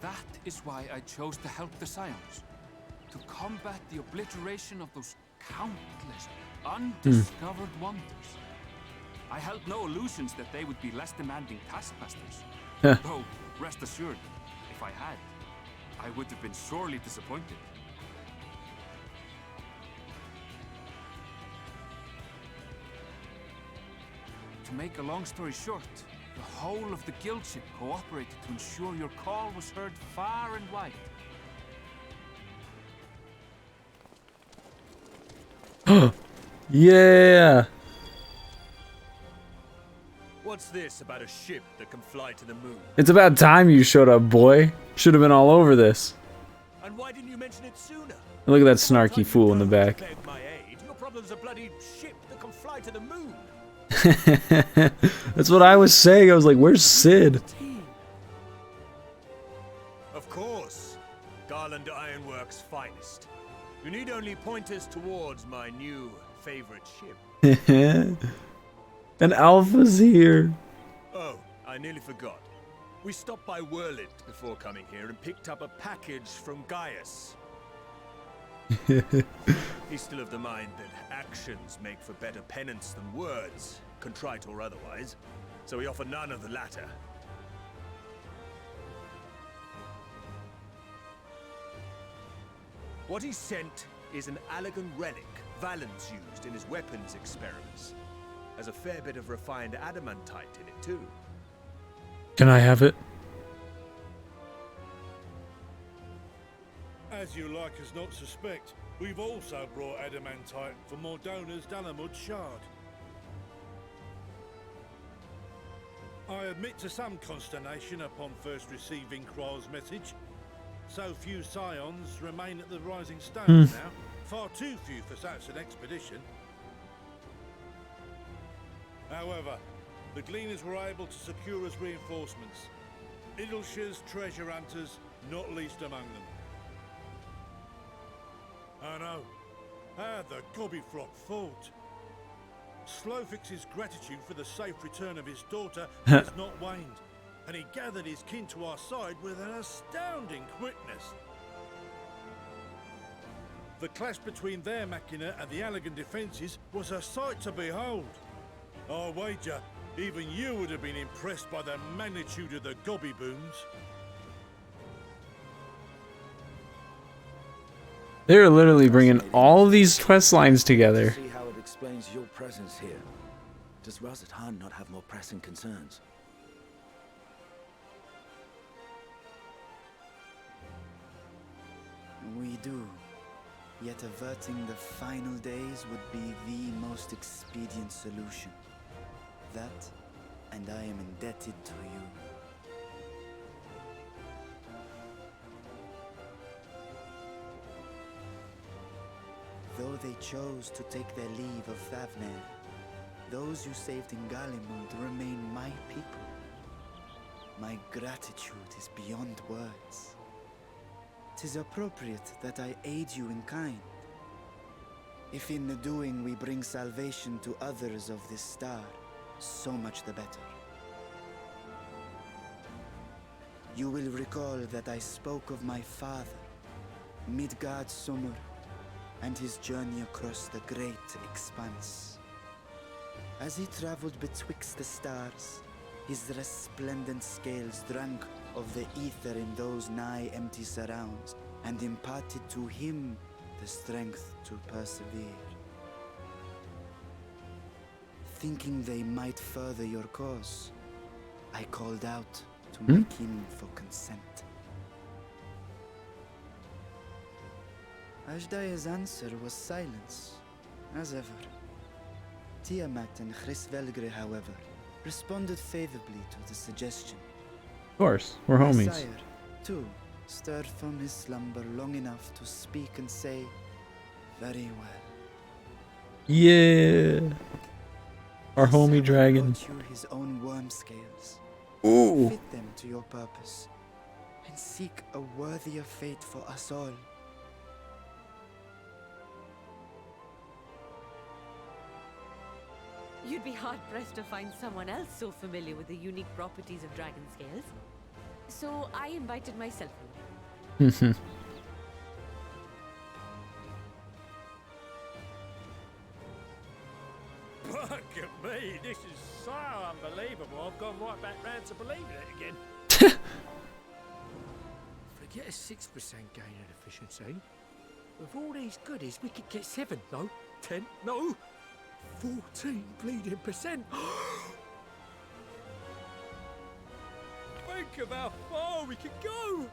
Speaker 2: That is why I chose to help the Scions. To combat the obliteration of those countless undiscovered wonders. I held no illusions that they would be less demanding taskmasters. Though, rest assured, if I had, I would have been sorely disappointed. To make a long story short, the whole of the guild ship cooperated to ensure your call was heard far and wide.
Speaker 1: Yeah.
Speaker 4: What's this about a ship that can fly to the moon?
Speaker 1: It's about time you showed up, boy. Should have been all over this.
Speaker 4: And why didn't you mention it sooner?
Speaker 1: Look at that snarky fool in the back.
Speaker 4: Beg my aid. Your problem's a bloody ship that can fly to the moon.
Speaker 1: That's what I was saying. I was like, where's Sid?
Speaker 4: Of course. Garland Ironworks' finest. You need only point us towards my new favorite ship.
Speaker 1: And Alpha's here.
Speaker 4: Oh, I nearly forgot. We stopped by Whirlit before coming here and picked up a package from Gaius. He's still of the mind that actions make for better penance than words, contrite or otherwise, so we offer none of the latter. What he sent is an Allegan relic Valens used in his weapons experiments. Has a fair bit of refined adamantite in it too.
Speaker 1: Can I have it?
Speaker 13: As you like us not suspect, we've also brought adamantite for Mordona's Dalamud shard. I admit to some consternation upon first receiving Kryl's message. So few Scions remain at the Rising Stones now. Far too few for such an expedition. However, the Gleaners were able to secure us reinforcements. Idleshire's treasure hunters, not least among them. I know. How the Gobbyfrock fought. Slowfix's gratitude for the safe return of his daughter has not waned, and he gathered his kin to our side with an astounding quickness. The clash between their machina and the Allegan defences was a sight to behold. I wager even you would have been impressed by the magnitude of the Gobbyboons.
Speaker 1: They're literally bringing all these quest lines together.
Speaker 6: See how it explains your presence here. Does Razat-Han not have more pressing concerns?
Speaker 23: We do. Yet averting the final days would be the most expedient solution. That, and I am indebted to you. Though they chose to take their leave of Thavner, those you saved in Galimund remain my people. My gratitude is beyond words. 'Tis appropriate that I aid you in kind. If in the doing we bring salvation to others of this star, so much the better. You will recall that I spoke of my father, Midgard Summer, and his journey across the great expanse. As he traveled betwixt the stars, his resplendent scales drank of the ether in those nigh empty surrounds, and imparted to him the strength to persevere. Thinking they might further your cause, I called out to my kin for consent. Ajdaya's answer was silence, as ever. Tiamat and Chrisvelgre, however, responded favorably to the suggestion.
Speaker 1: Of course, we're
Speaker 23: My
Speaker 1: homies.
Speaker 23: sire, too, stirred from his slumber long enough to speak and say, "Very well."
Speaker 1: Yeah. Our homie dragon.
Speaker 23: Brought you his own worm scales.
Speaker 1: Ooh.
Speaker 23: Fit them to your purpose, and seek a worthier fate for us all.
Speaker 17: You'd be hard-pressed to find someone else so familiar with the unique properties of dragon scales. so I invited myself.
Speaker 14: Look at me, this is so unbelievable. I've gone right back round to believing it again. Forget a 6% gain in efficiency. With all these goodies, we could get 7, no, 10, no, 14 bleeding percent. Think of how far we could go.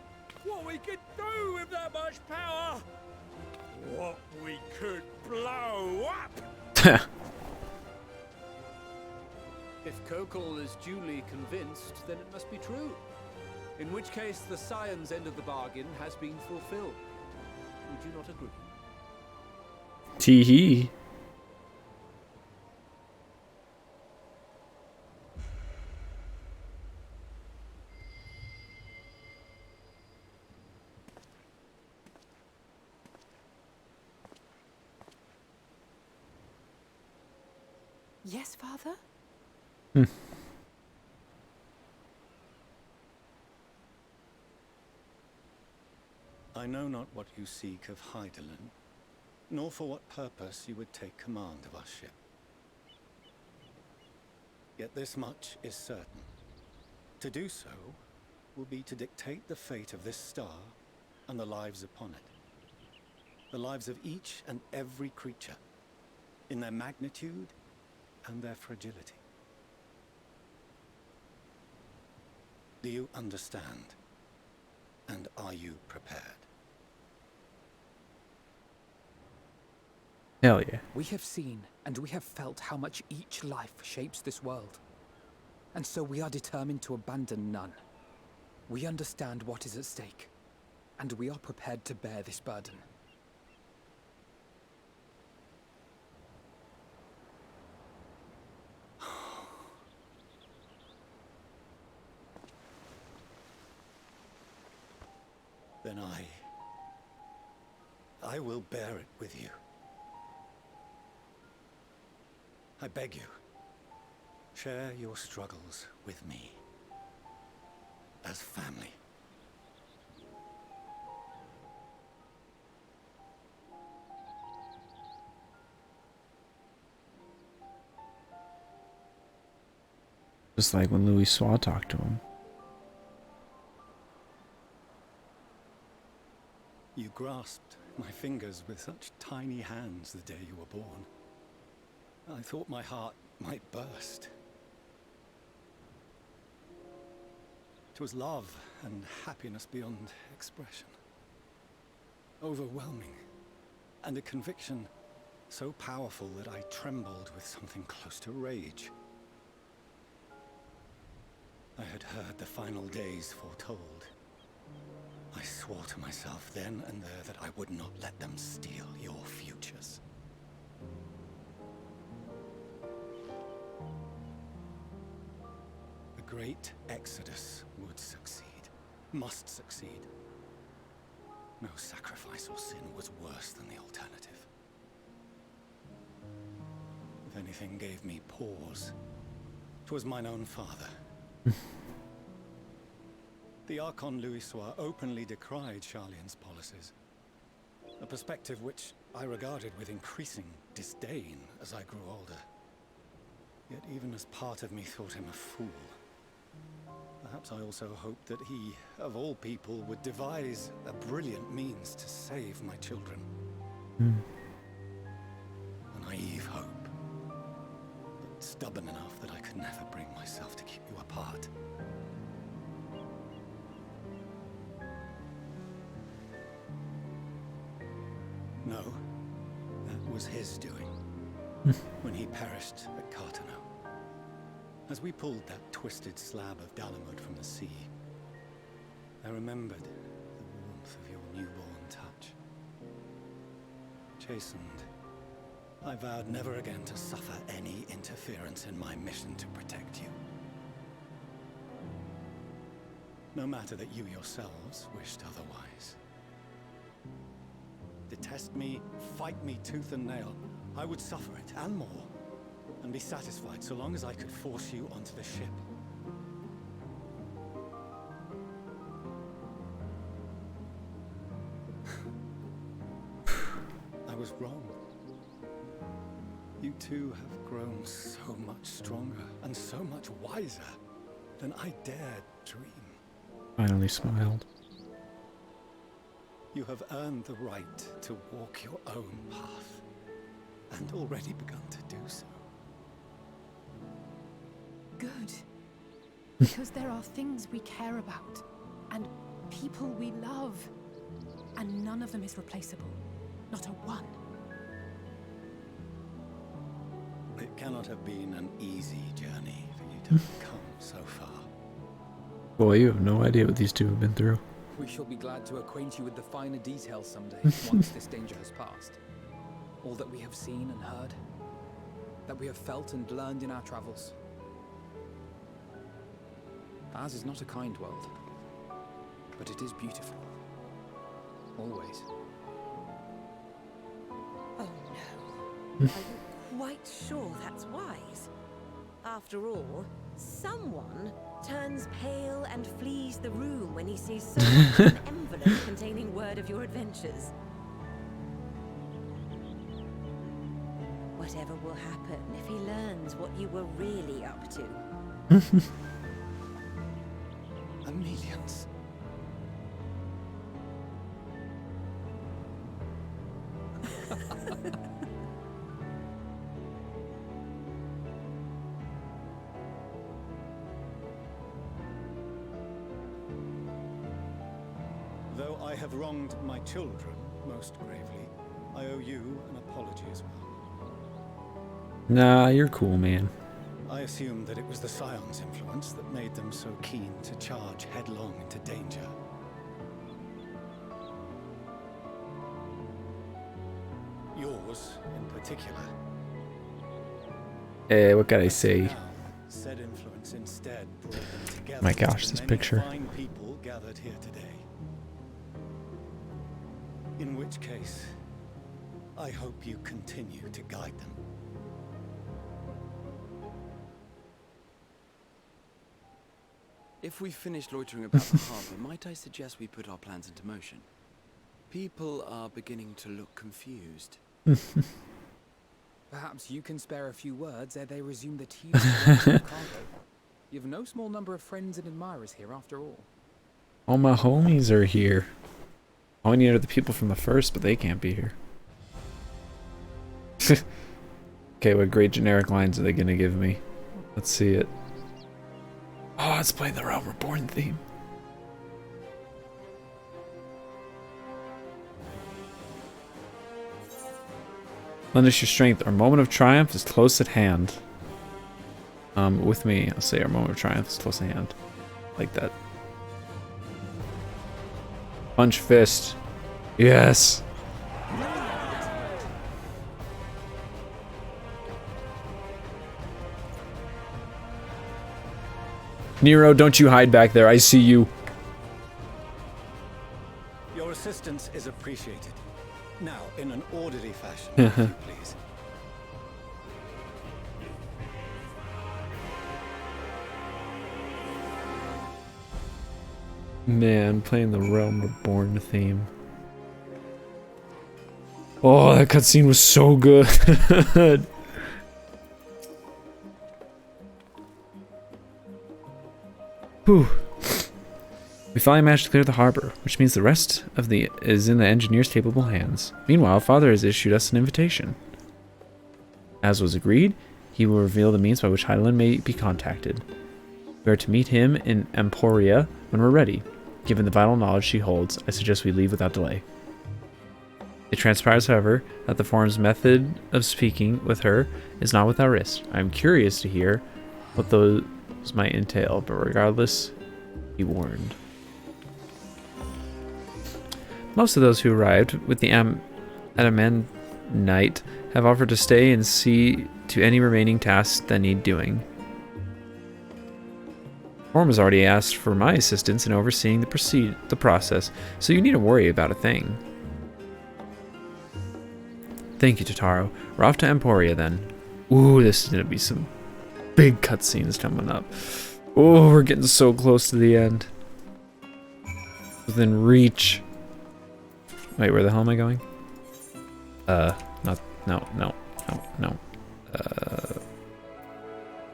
Speaker 14: What we could do with that much power. What we could blow up.
Speaker 11: If Kokol is duly convinced, then it must be true. In which case, the Scion's end of the bargain has been fulfilled. Would you not agree?
Speaker 1: Tee-hee.
Speaker 10: Yes, Father?
Speaker 8: I know not what you seek of Hydaelyn, nor for what purpose you would take command of our ship. Yet this much is certain. To do so will be to dictate the fate of this star and the lives upon it. The lives of each and every creature, in their magnitude and their fragility. Do you understand? And are you prepared?
Speaker 1: Hell yeah.
Speaker 3: We have seen and we have felt how much each life shapes this world. And so we are determined to abandon none. We understand what is at stake, and we are prepared to bear this burden.
Speaker 8: Then I will bear it with you. I beg you, share your struggles with me. As family.
Speaker 1: Just like when Louis Swa talked to him.
Speaker 8: You grasped my fingers with such tiny hands the day you were born. I thought my heart might burst. It was love and happiness beyond expression. Overwhelming. And a conviction so powerful that I trembled with something close to rage. I had heard the final days foretold. I swore to myself then and there that I would not let them steal your futures. The great exodus would succeed, must succeed. No sacrifice or sin was worse than the alternative. If anything gave me pause, 'twas mine own father. The Archon Louis Swa openly decried Charlian's policies, a perspective which I regarded with increasing disdain as I grew older. Yet even as part of me thought him a fool, perhaps I also hoped that he, of all people, would devise a brilliant means to save my children. A naive hope, but stubborn enough that I could never bring myself to keep you apart. No, that was his doing, when he perished at Cartano. As we pulled that twisted slab of Dalamud from the sea, I remembered the warmth of your newborn touch. Chastened, I vowed never again to suffer any interference in my mission to protect you. No matter that you yourselves wished otherwise. Detest me, fight me tooth and nail, I would suffer it, and more, and be satisfied so long as I could force you onto the ship.
Speaker 3: was wrong. You two have grown so much stronger and so much wiser than I dared dream.
Speaker 1: Finally smiled.
Speaker 3: You have earned the right to walk your own path, and already begun to do so.
Speaker 10: Good. Because there are things we care about, and people we love, and none of them is replaceable. Not a one.
Speaker 3: It cannot have been an easy journey for you to have come so far.
Speaker 1: Boy, you have no idea what these two have been through.
Speaker 3: We shall be glad to acquaint you with the finer details someday, once this danger has passed. All that we have seen and heard, that we have felt and learned in our travels. Ours is not a kind world, but it is beautiful. Always.
Speaker 17: Oh no. Are you quite sure that's wise? After all, someone turns pale and flees the room when he sees so much an envelope containing word of your adventures. Whatever will happen if he learns what you were really up to?
Speaker 3: Millions. Though I have wronged my children most gravely, I owe you an apology as well.
Speaker 1: Nah, you're cool, man.
Speaker 3: I assumed that it was the Scion's influence that made them so keen to charge headlong into danger. Yours, in particular.
Speaker 1: What can I say?
Speaker 3: Said influence instead brought them together.
Speaker 1: My gosh, this
Speaker 3: many
Speaker 1: picture.
Speaker 3: Fine people gathered here today. In which case, I hope you continue to guide them.
Speaker 6: If we've finished loitering about the harbor, might I suggest we put our plans into motion? People are beginning to look confused.
Speaker 3: Perhaps you can spare a few words ere they resume the tedious work of cargo. You have no small number of friends and admirers here after all.
Speaker 1: All my homies are here. All I need are the people from the first, but they can't be here. Okay, what great generic lines are they gonna give me? Let's see it. Oh, it's playing the Realm Reborn theme. Lend us your strength. Our moment of triumph is close at hand. With me, I'll say our moment of triumph is close at hand. Like that. Punch fist. Yes. Nero, don't you hide back there. I see you.
Speaker 3: Your assistance is appreciated. Now, in an orderly fashion, if you please.
Speaker 1: Man, playing the Realm Reborn theme. Oh, that cutscene was so good. Whew. We finally managed to clear the harbor, which means the rest of the is in the engineer's capable hands. Meanwhile, Father has issued us an invitation. As was agreed, he will reveal the means by which Hydaelyn may be contacted. We are to meet him in Emporia when we're ready. Given the vital knowledge she holds, I suggest we leave without delay. It transpires, however, that the Forum's method of speaking with her is not without risk. I am curious to hear what those might entail, but regardless, be warned. Most of those who arrived with the Adamantite have offered to stay and see to any remaining tasks that need doing. Forum has already asked for my assistance in overseeing the process, so you needn't worry about a thing. Thank you, Totaro. We're off to Emporia then. Ooh, this is gonna be some big cutscenes coming up. Oh, we're getting so close to the end. Within reach. Wait, where the hell am I going? Not, no.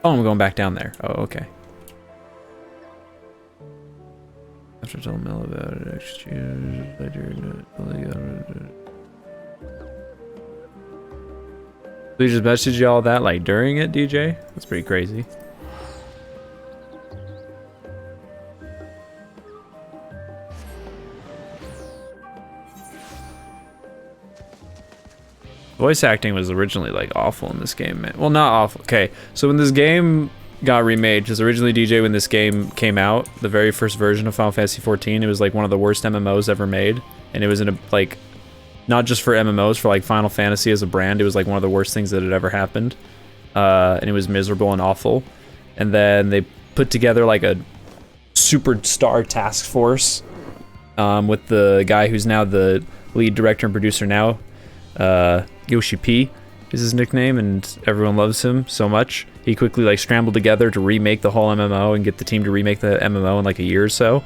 Speaker 1: Oh, I'm going back down there. Oh, okay. After tell Mel about it, exchange later. We just messaged you all that like during it, DJ? That's pretty crazy. Voice acting was originally like awful in this game, man. Well, not awful. Okay, so when this game got remade, because originally DJ, when this game came out, the very first version of Final Fantasy 14, it was like one of the worst MMOs ever made, and it was in a like, not just for MMOs, for like Final Fantasy as a brand, it was like one of the worst things that had ever happened, and it was miserable and awful. And then they put together like a superstar task force with the guy who's now the lead director and producer now. Yoshi P is his nickname, and everyone loves him so much. He quickly like scrambled together to remake the whole MMO and get the team to remake the MMO in like a year or so.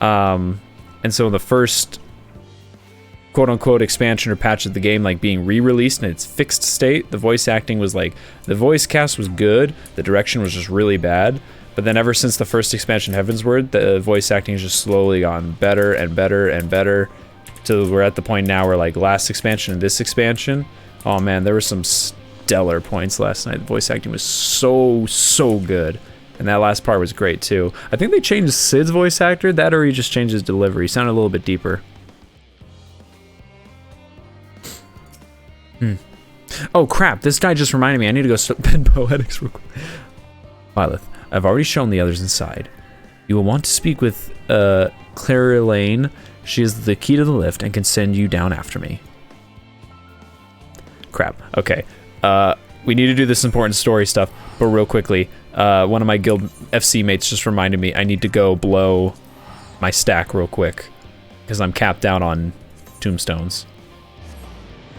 Speaker 1: And so the first quote-unquote expansion or patch of the game like being re-released in its fixed state, the voice acting was like, the voice cast was good, the direction was just really bad. But then ever since the first expansion, Heavensward, the voice acting has just slowly gotten better and better and better. So we're at the point now where like last expansion and this expansion, oh man, there were some stellar points last night. The voice acting was so good, and that last part was great too. I think they changed Sid's voice actor, that or he just changed his delivery. He sounded a little bit deeper. Oh crap, this guy just reminded me, I need to go spend poetics real quick. Violet, I've already shown the others inside. You will want to speak with Clara Lane. She is the key to the lift and can send you down after me. Crap. Okay. We need to do this important story stuff, but real quickly, one of my guild FC mates just reminded me I need to go blow my stack real quick because I'm capped out on tombstones.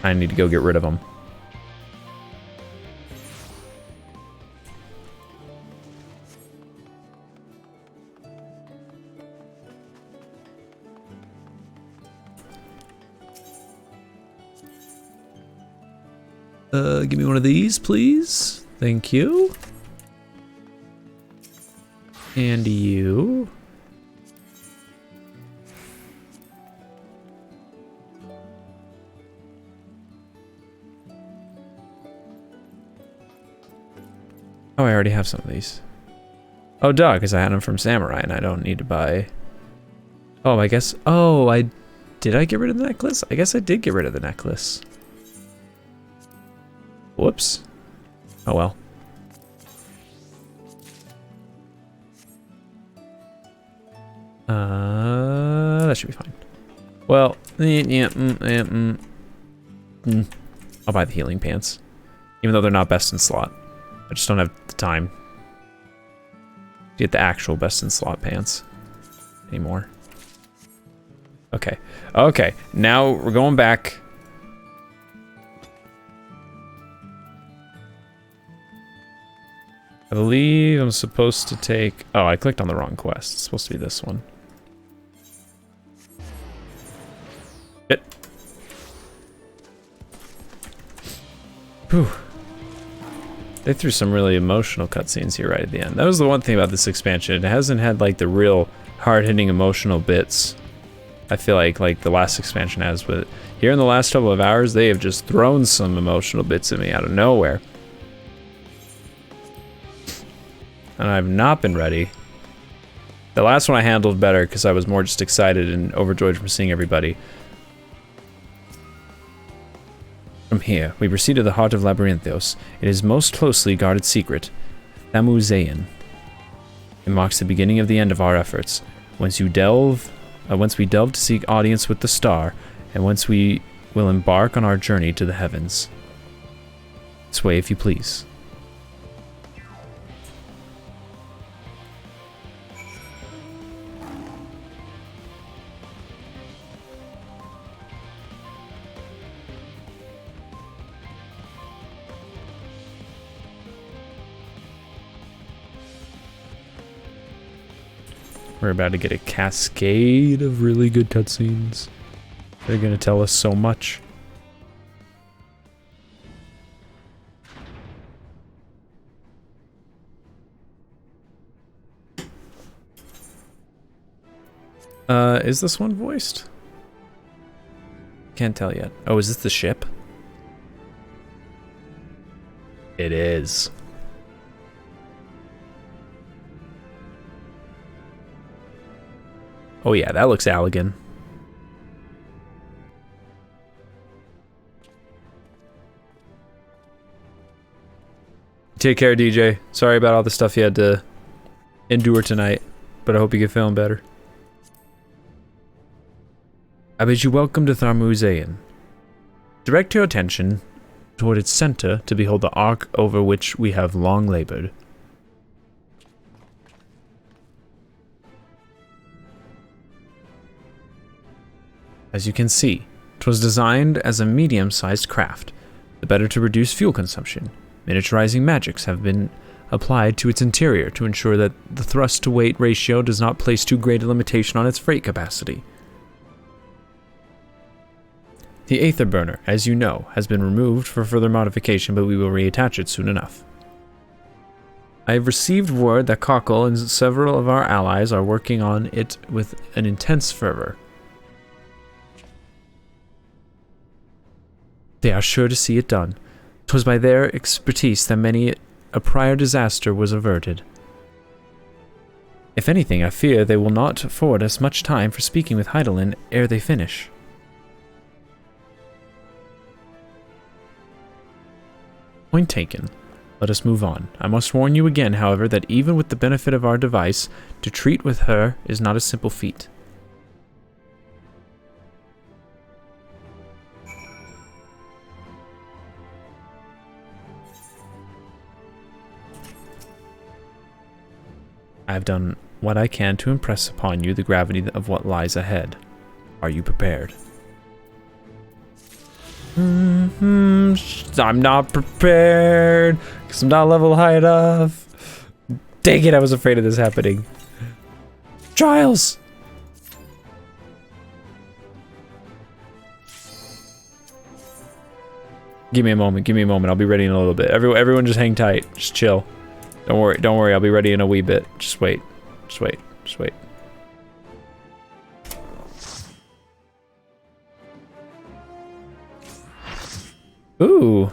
Speaker 1: I need to go get rid of them. Give me one of these, please. Thank you. And you. Oh, I already have some of these. Oh, duh, because I had them from Samurai and I don't need to buy... Oh, I guess... Oh, did I get rid of the necklace? I guess I did get rid of the necklace. Whoops. Oh well. That should be fine. Well, I'll buy the healing pants. Even though they're not best in slot. I just don't have the time to get the actual best in slot pants anymore. Okay. Okay. Now we're going back. I believe I'm supposed to take... Oh, I clicked on the wrong quest. It's supposed to be this one. Shit. Whew. They threw some really emotional cutscenes here right at the end. That was the one thing about this expansion. It hasn't had like the real hard-hitting emotional bits. I feel like the last expansion has, but here in the last couple of hours, they have just thrown some emotional bits at me out of nowhere. And I've not been ready. The last one I handled better because I was more just excited and overjoyed from seeing everybody. From here, we proceed to the heart of Labyrinthos. It is most closely guarded secret, Thamuzayan. It marks the beginning of the end of our efforts. Once we delve to seek audience with the star, and once we will embark on our journey to the heavens. This way, if you please. We're about to get a cascade of really good cutscenes. They're gonna tell us so much. Is this one voiced? Can't tell yet. Oh, is this the ship? It is. Oh yeah, that looks Allegan. Take care, DJ. Sorry about all the stuff you had to endure tonight, but I hope you get feeling better. I bid you welcome to Tharmuzayan. Direct your attention toward its center to behold the ark over which we have long labored. As you can see, 'twas designed as a medium-sized craft, the better to reduce fuel consumption. Miniaturizing magics have been applied to its interior to ensure that the thrust-to-weight ratio does not place too great a limitation on its freight capacity. The Aether Burner, as you know, has been removed for further modification, but we will reattach it soon enough. I have received word that Cockle and several of our allies are working on it with an intense fervor. They are sure to see it done. 'Twas by their expertise that many a prior disaster was averted. If anything, I fear they will not afford us much time for speaking with Heidelin ere they finish. Point taken. Let us move on. I must warn you again, however, that even with the benefit of our device, to treat with her is not a simple feat. I have done what I can to impress upon you the gravity of what lies ahead. Are you prepared? I'm not prepared because I'm not level high enough. Dang it, I was afraid of this happening. Trials! Give me a moment, I'll be ready in a little bit. Everyone just hang tight, just chill. Don't worry, I'll be ready in a wee bit. Just wait. Ooh.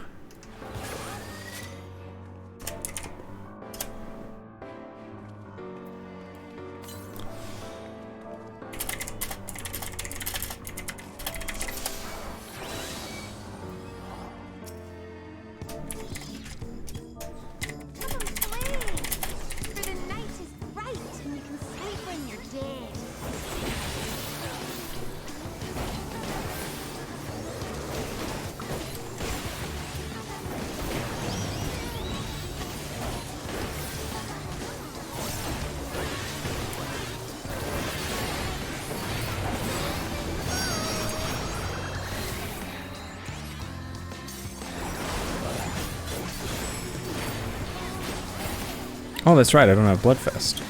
Speaker 1: Oh, that's right, I don't have Bloodfest.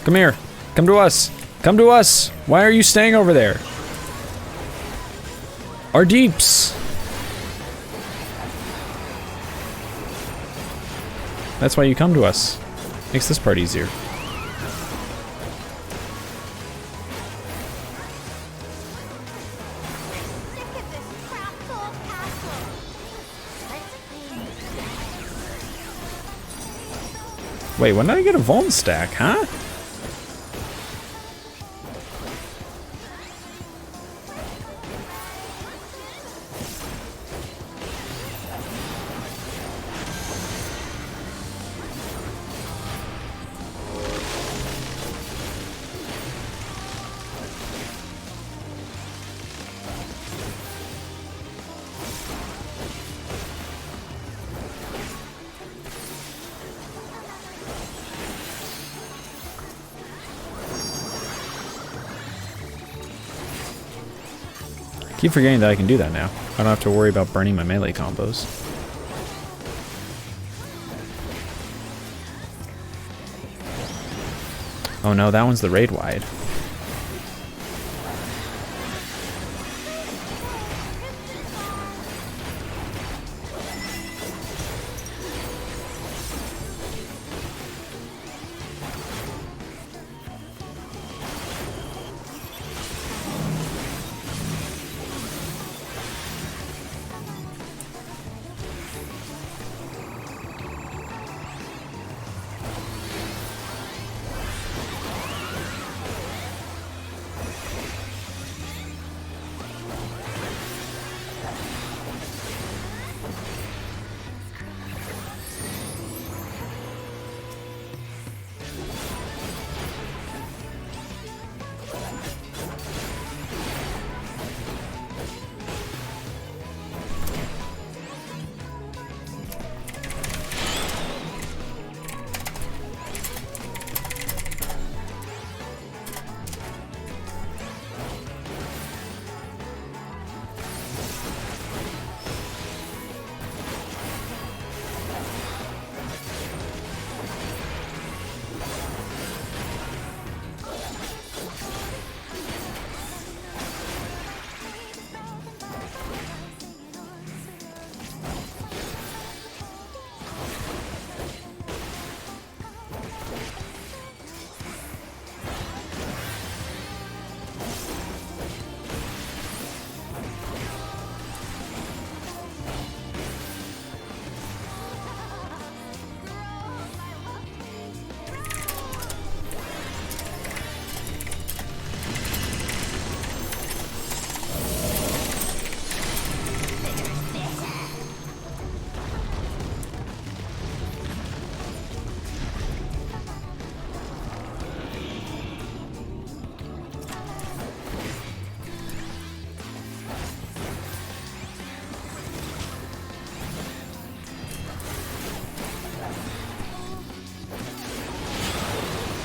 Speaker 1: Come here. Come to us. Come to us. Why are you staying over there? Our deeps. That's why you come to us. Makes this part easier. Wait, when did I get a Vuln stack, huh? Keep forgetting that I can do that now. I don't have to worry about burning my melee combos. Oh no, that one's the raid wide.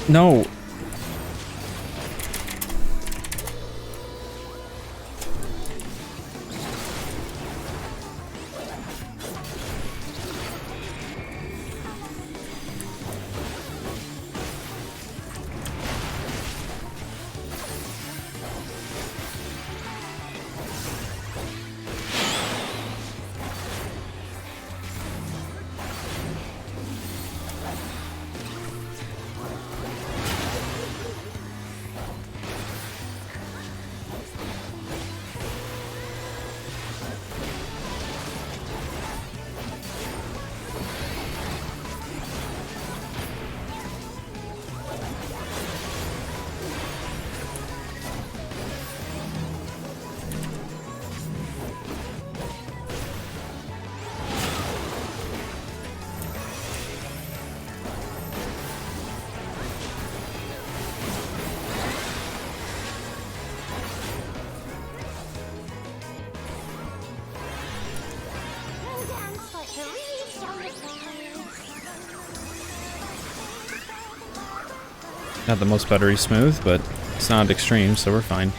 Speaker 1: No. Not the most buttery smooth, but it's not extreme, so we're fine.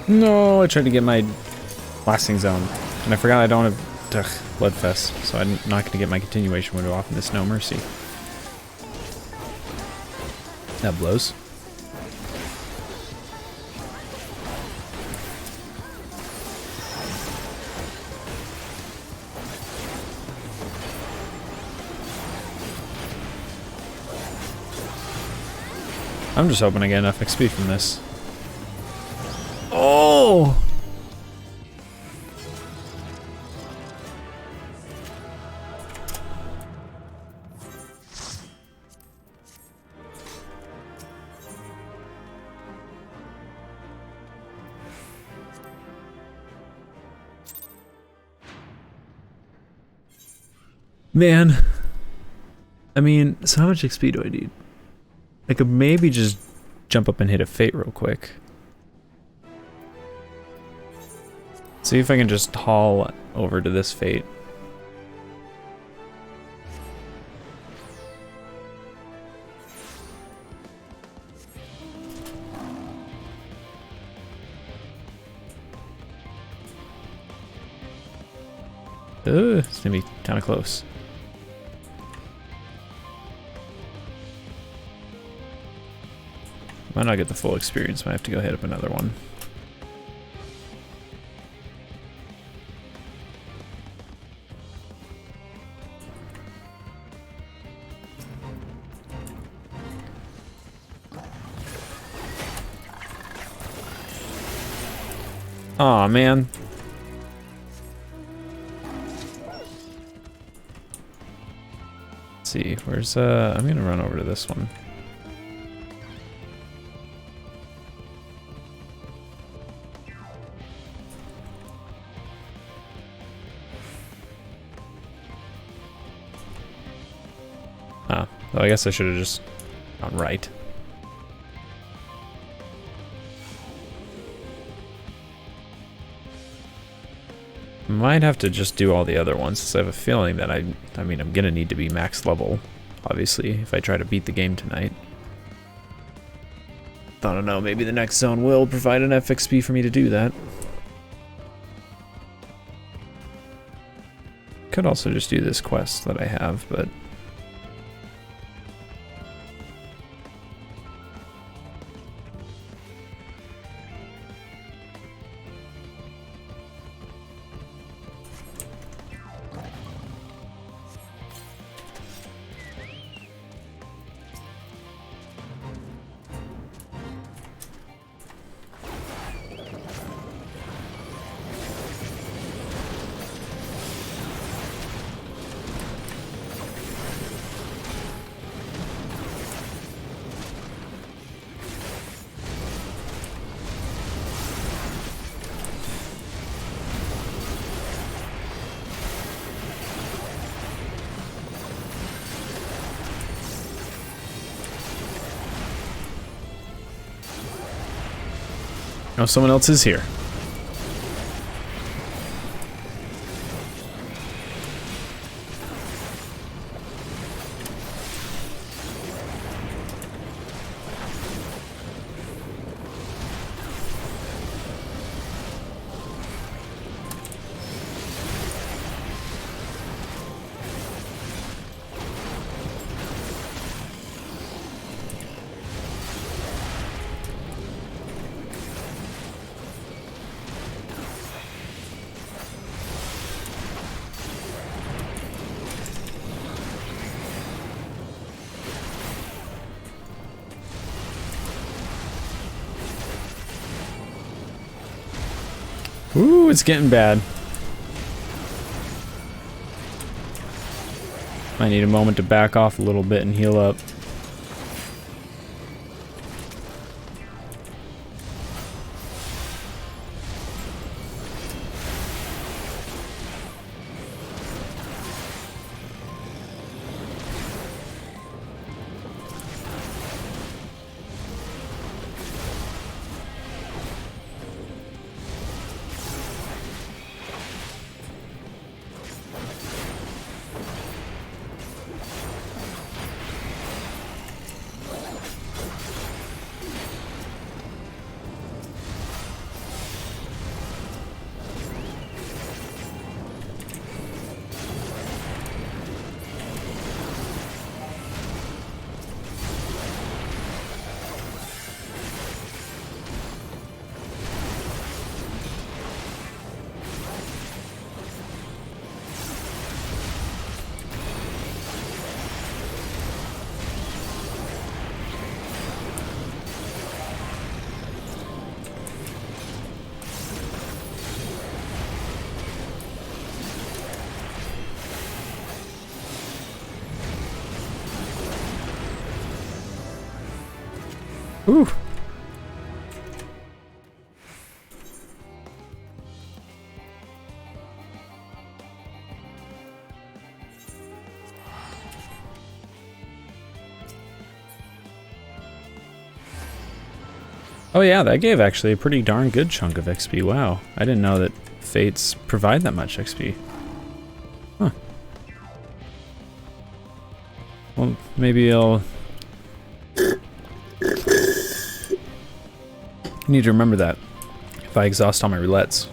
Speaker 1: No, I tried to get my blasting zone, and I forgot I don't have Bloodfest, so I'm not going to get my continuation window off in this No Mercy. That blows. I'm just hoping I get enough XP from this. Oh! Man. I mean, so how much XP do I need? I could maybe just jump up and hit a fate real quick. See if I can just haul over to this fate. It's gonna be kind of close. Might not get the full experience, might have to go hit up another one. Aw, man. Let's see, where's I'm gonna run over to this one. Ah, well, I guess I should have just gone right. Might have to just do all the other ones, since I have a feeling that I mean, I'm gonna need to be max level, obviously, if I try to beat the game tonight. I don't know, maybe the next zone will provide enough XP for me to do that. Could also just do this quest that I have, but... Oh, someone else is here. Ooh, it's getting bad. I need a moment to back off a little bit and heal up. Whew. Oh yeah, that gave actually a pretty darn good chunk of XP. Wow. I didn't know that Fates provide that much XP. Huh. Well, maybe I'll need to remember that if I exhaust all my roulettes.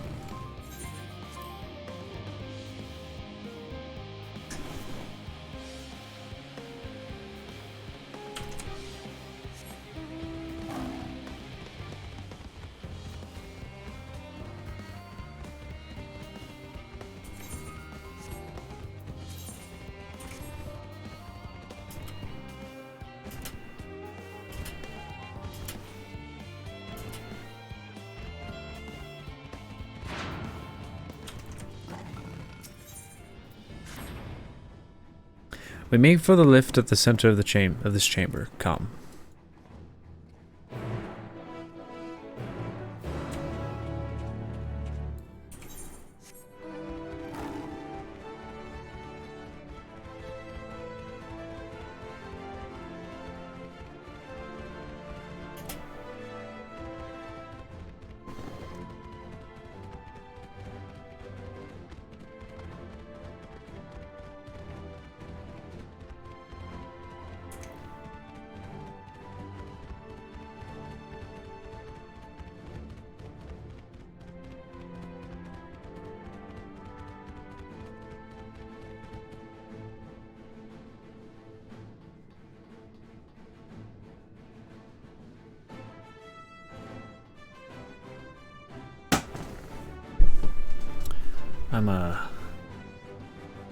Speaker 1: We make for the lift at the center of this chamber. Come.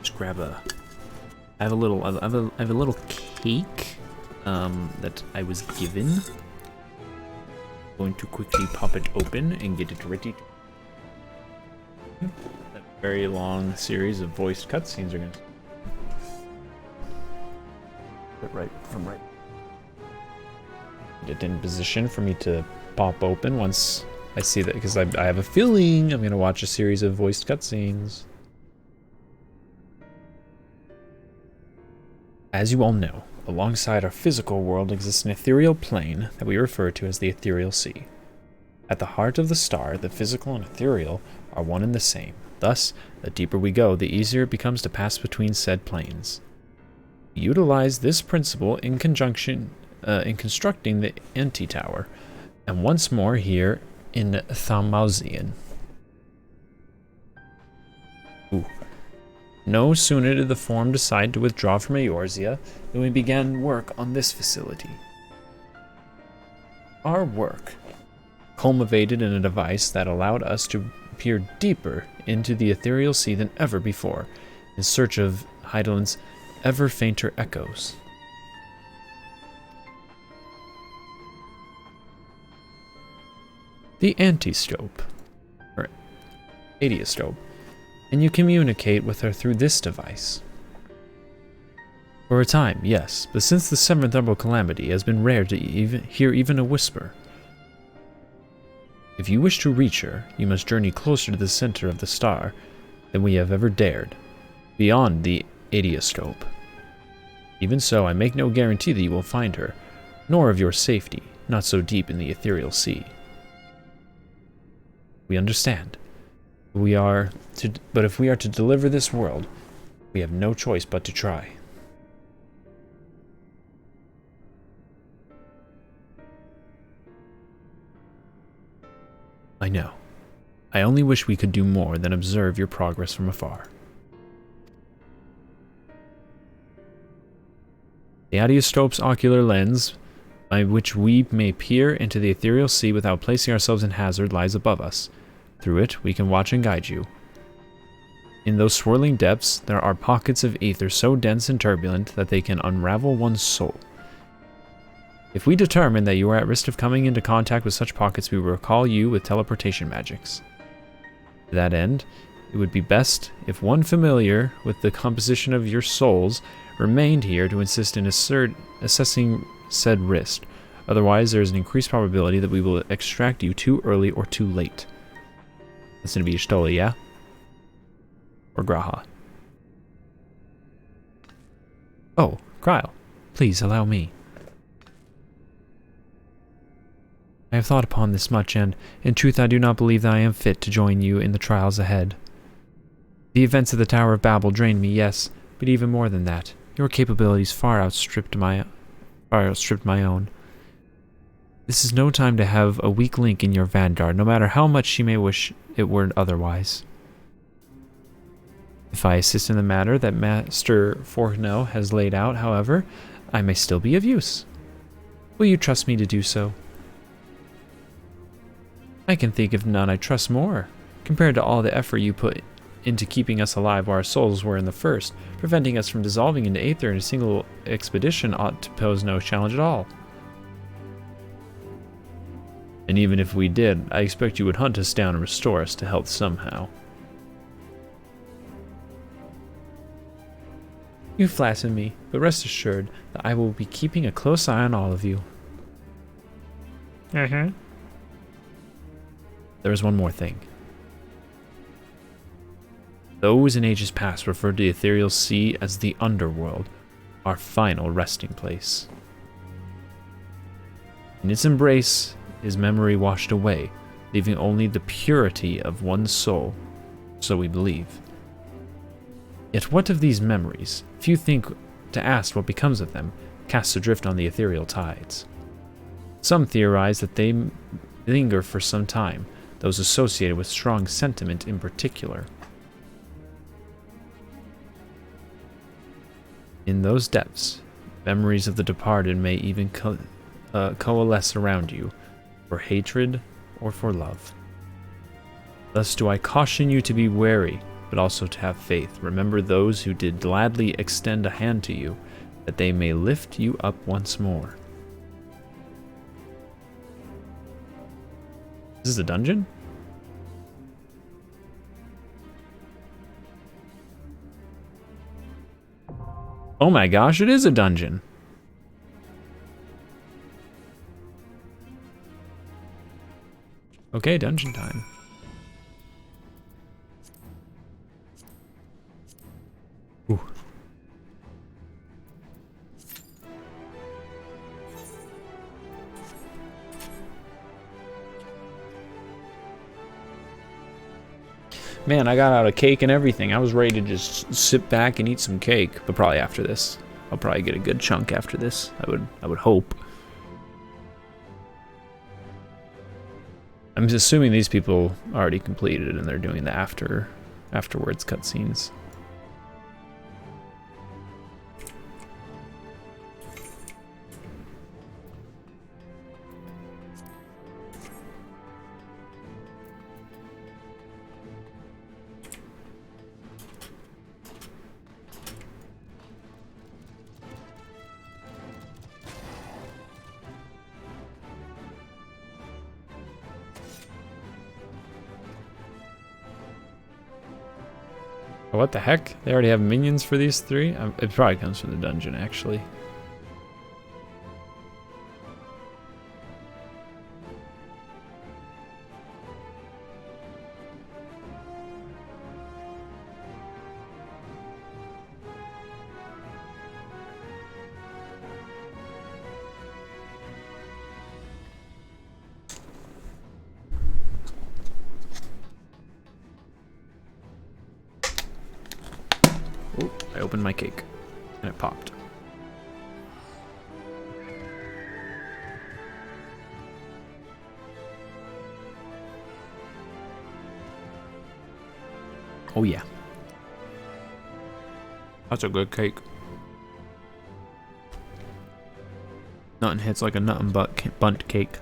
Speaker 1: Just grab a. I have a little cake that I was given. Going to quickly pop it open and get it ready. A very long series of voiced cutscenes are gonna. Right from right. Get it in position for me to pop open once I see that, because I have a feeling I'm gonna watch a series of voiced cutscenes. As you all know, alongside our physical world exists an ethereal plane that we refer to as the ethereal sea. At the heart of the star, the physical and ethereal are one and the same. Thus, the deeper we go, the easier it becomes to pass between said planes. We utilize this principle in conjunction in constructing the anti-tower, and once more here in Thamausian. No sooner did the Forum decide to withdraw from Eorzea than we began work on this facility. Our work culminated in a device that allowed us to peer deeper into the ethereal sea than ever before, in search of Heidelin's ever fainter echoes. The anti-scope, or adioscope, and you communicate with her through this device. For a time, yes, but since the 7th Herbal Calamity, it has been rare to hear even a whisper. If you wish to reach her, you must journey closer to the center of the star than we have ever dared, beyond the adioscope. Even so, I make no guarantee that you will find her, nor of your safety, not so deep in the ethereal sea. We understand. But if we are to deliver this world, we have no choice but to try. I know. I only wish we could do more than observe your progress from afar. The adioscope's ocular lens, by which we may peer into the ethereal sea without placing ourselves in hazard, lies above us. Through it, we can watch and guide you. In those swirling depths, there are pockets of ether so dense and turbulent that they can unravel one's soul. If we determine that you are at risk of coming into contact with such pockets, we will recall you with teleportation magics. To that end, it would be best if one familiar with the composition of your souls remained here to assist in assessing said risk. Otherwise, there is an increased probability that we will extract you too early or too late. That's gonna be Y'shtola, yeah? Or Graha? Oh, Kryle. Please allow me. I have thought upon this much, and in truth I do not believe that I am fit to join you in the trials ahead. The events of the Tower of Babel drained me, yes, but even more than that, your capabilities far outstripped my own. This is no time to have a weak link in your vanguard, no matter how much she may wish it were otherwise. If I assist in the matter that Master Forno has laid out, however, I may still be of use. Will you trust me to do so? I can think of none I trust more, compared to all the effort you put into keeping us alive while our souls were in the first. Preventing us from dissolving into Aether in a single expedition ought to pose no challenge at all. And even if we did, I expect you would hunt us down and restore us to health somehow. You flatter me, but rest assured that I will be keeping a close eye on all of you. There is one more thing. Those in ages past referred to the ethereal sea as the underworld, our final resting place. In its embrace is memory washed away, leaving only the purity of one's soul, so we believe. Yet what of these memories? Few think to ask what becomes of them, cast adrift on the ethereal tides. Some theorize that they linger for some time, those associated with strong sentiment in particular. In those depths, memories of the departed may even coalesce around you, for hatred or for love. Thus do I caution you to be wary, but also to have faith. Remember those who did gladly extend a hand to you, that they may lift you up once more. This is a dungeon? Oh my gosh, it is a dungeon. Okay, dungeon time. Ooh. Man, I got out a cake and everything. I was ready to just sit back and eat some cake, but probably after this. I'll probably get a good chunk after this. I would hope. I'm assuming these people already completed it and they're doing the afterwards cutscenes. What the heck? They already have minions for these three? It probably comes from the dungeon, actually. Oh, I opened my cake and it popped. Oh yeah. That's a good cake. Nothing hits like a nut and bunt cake.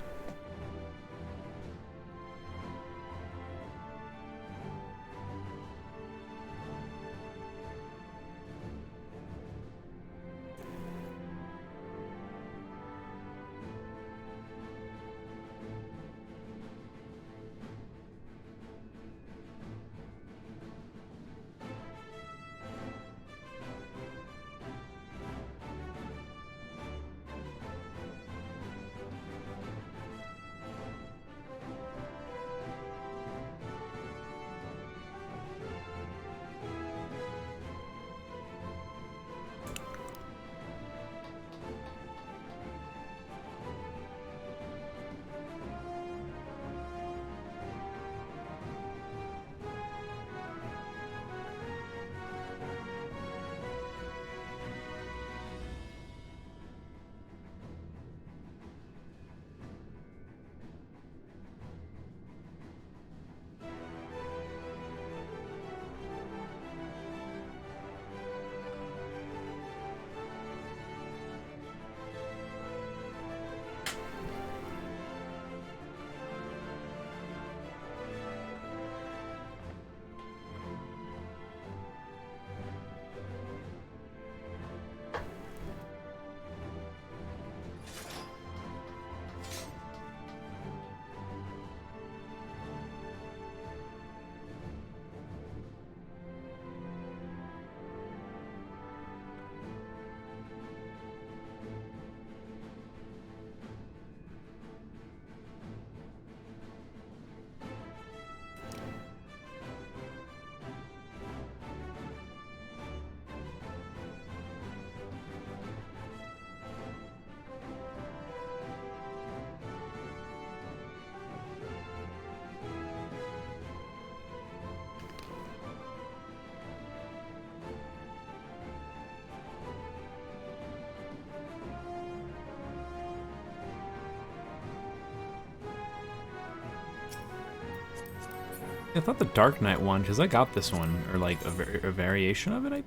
Speaker 1: I thought the Dark Knight one, because I got this one, or like a variation of it,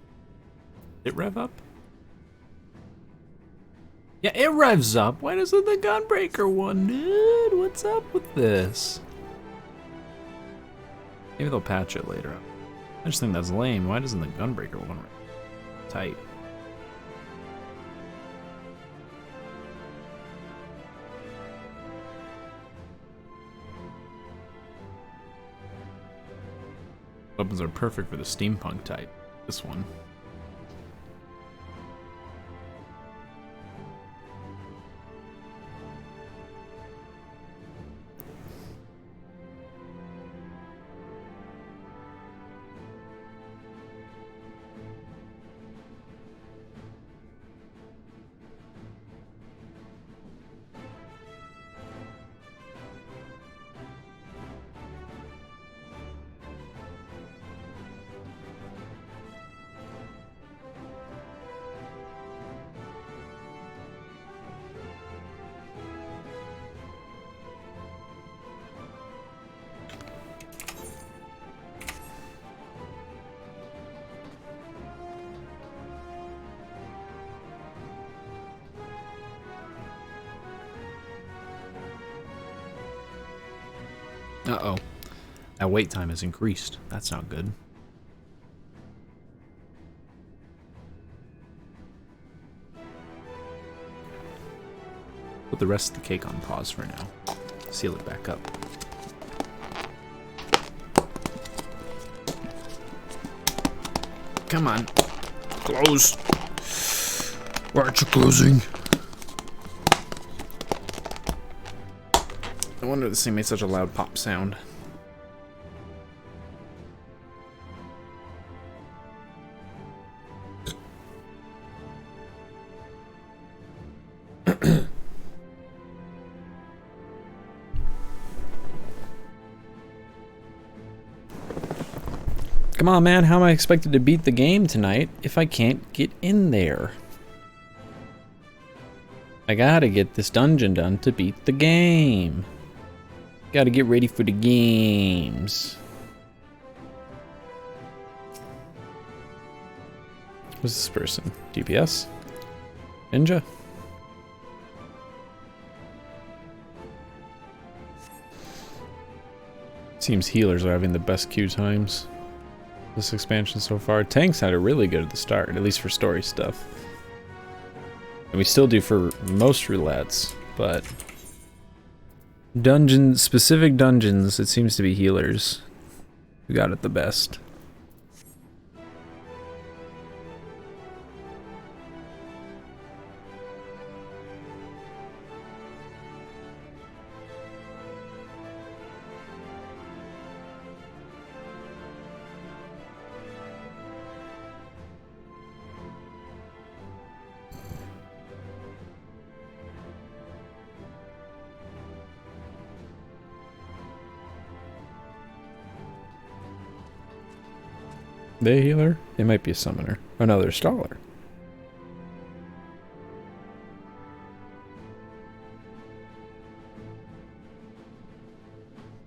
Speaker 1: it rev up? Yeah, it revs up. Why doesn't the Gunbreaker one, dude? What's up with this? Maybe they'll patch it later. I just think that's lame. Why doesn't the Gunbreaker one rev? Tight. Weapons are perfect for the steampunk type. This one. Uh-oh. That wait time has increased. That's not good. Put the rest of the cake on pause for now. Seal it back up. Come on. Close. Why aren't you closing? I wonder if this thing made such a loud pop sound. Come on, man, how am I expected to beat the game tonight if I can't get in there? I gotta get this dungeon done to beat the game. Gotta get ready for the games. Who's this person? DPS? Ninja? Seems healers are having the best queue times this expansion so far. Tanks had it really good at the start, at least for story stuff. And we still do for most roulettes, but specific dungeons, it seems to be healers who got it the best. They a healer? They might be a summoner. Oh no, they're a scholar.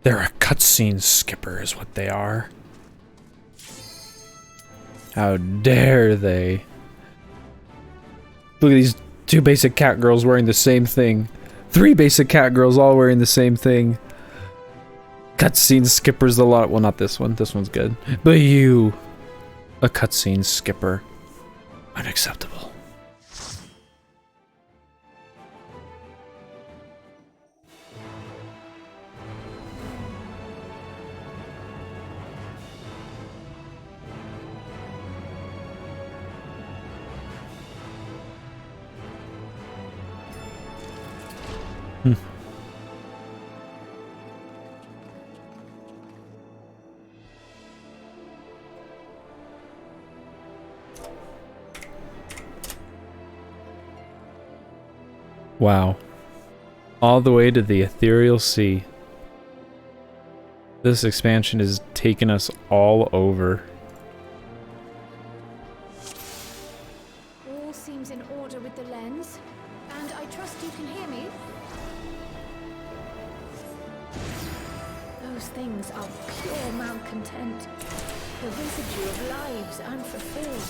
Speaker 1: They're a cutscene skipper is what they are. How dare they? Look at these two basic cat girls wearing the same thing. 3 basic cat girls all wearing the same thing. Cutscene skippers a lot. Well, not this one. This one's good. But you... a cutscene skipper. Unacceptable. Wow. All the way to the ethereal sea. This expansion has taken us all over.
Speaker 5: All seems in order with the lens, and I trust you can hear me. Oh those things are pure malcontent, the residue of lives unfulfilled.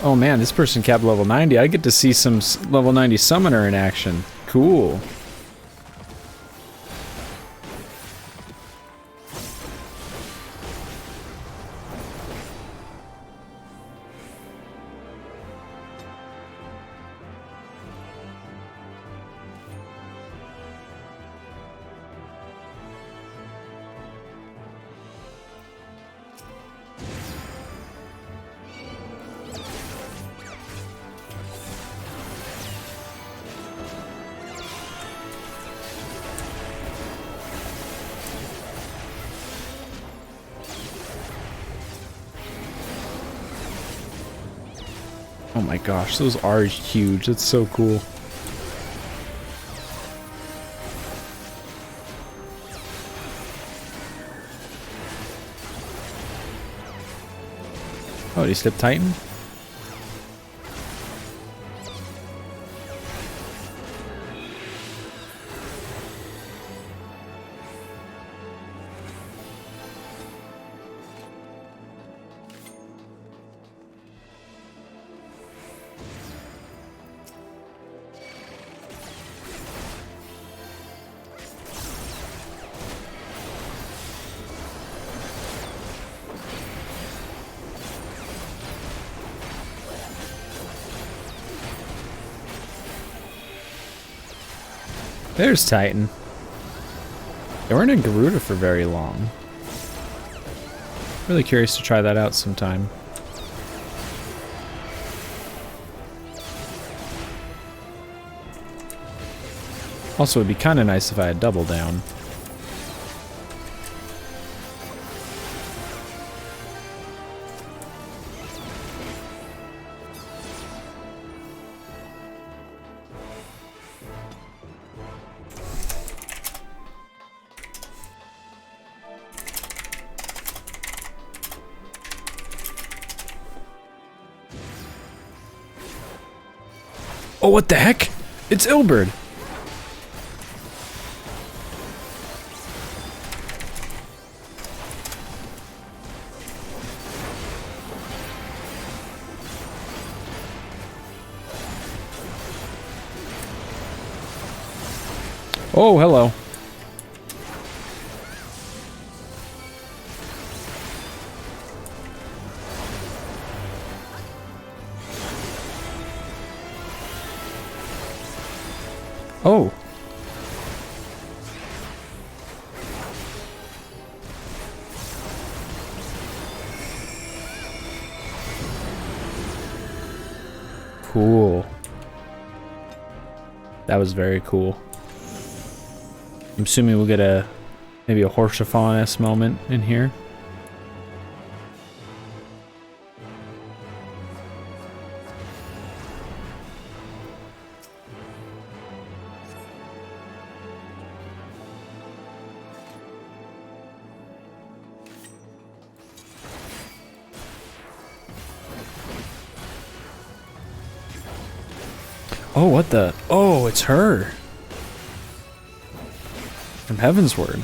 Speaker 1: Oh man, this person capped level 90. I get to see some level 90 summoner in action. Cool. Oh my gosh, those are huge. That's so cool. Oh, did he slip Titan? There's Titan. They weren't in Garuda for very long. Really curious to try that out sometime. Also, it'd be kind of nice if I had double down. Oh, what the heck? It's Ilberd. Oh, hello. Oh. Cool. That was very cool. I'm assuming we'll get maybe a Horshathon-esque moment in here. Oh, what the? Oh, it's her. From Heavensward.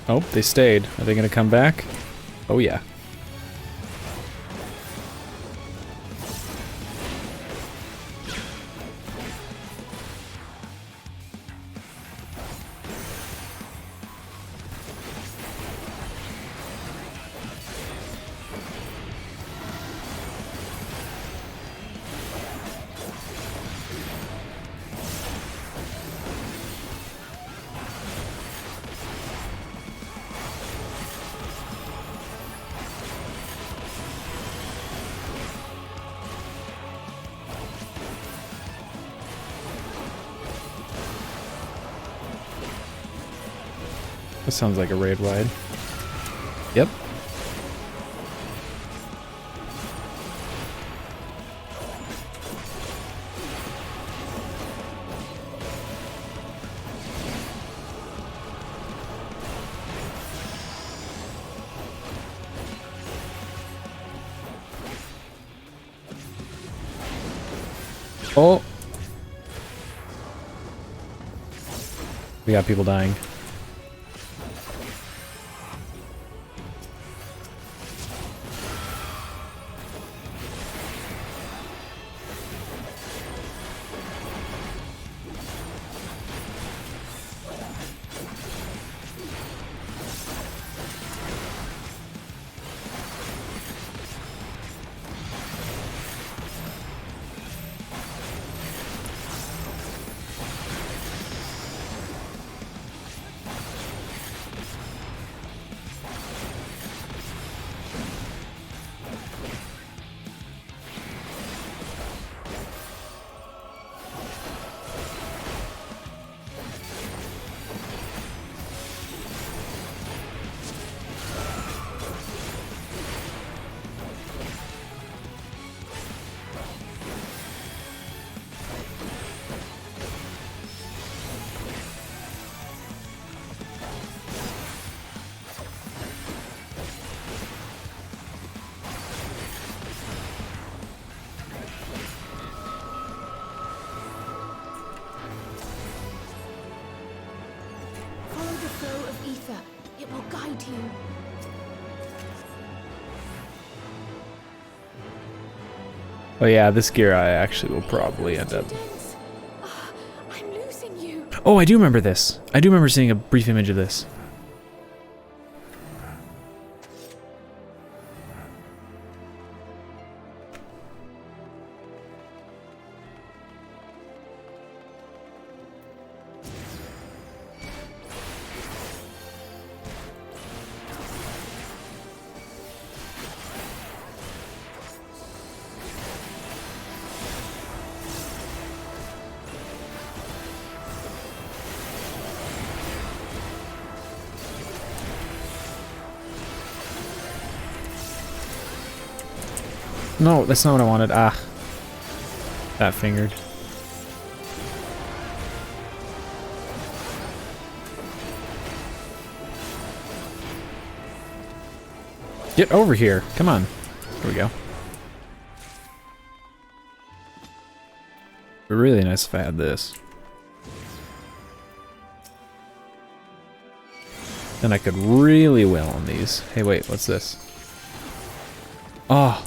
Speaker 1: Oh, they stayed. Are they going to come back? Oh, yeah. That sounds like a raid wide. Yep. Oh. We got people dying.
Speaker 10: It will guide you.
Speaker 1: Oh yeah, this gear I actually will probably end up.
Speaker 10: I'm losing you.
Speaker 1: Oh, I do remember this. I do remember seeing a brief image of this. No, that's not what I wanted. Ah. That fingered. Get over here. Come on. There we go. It'd be really nice if I had this. Then I could really wail on these. Hey, wait, what's this? Oh.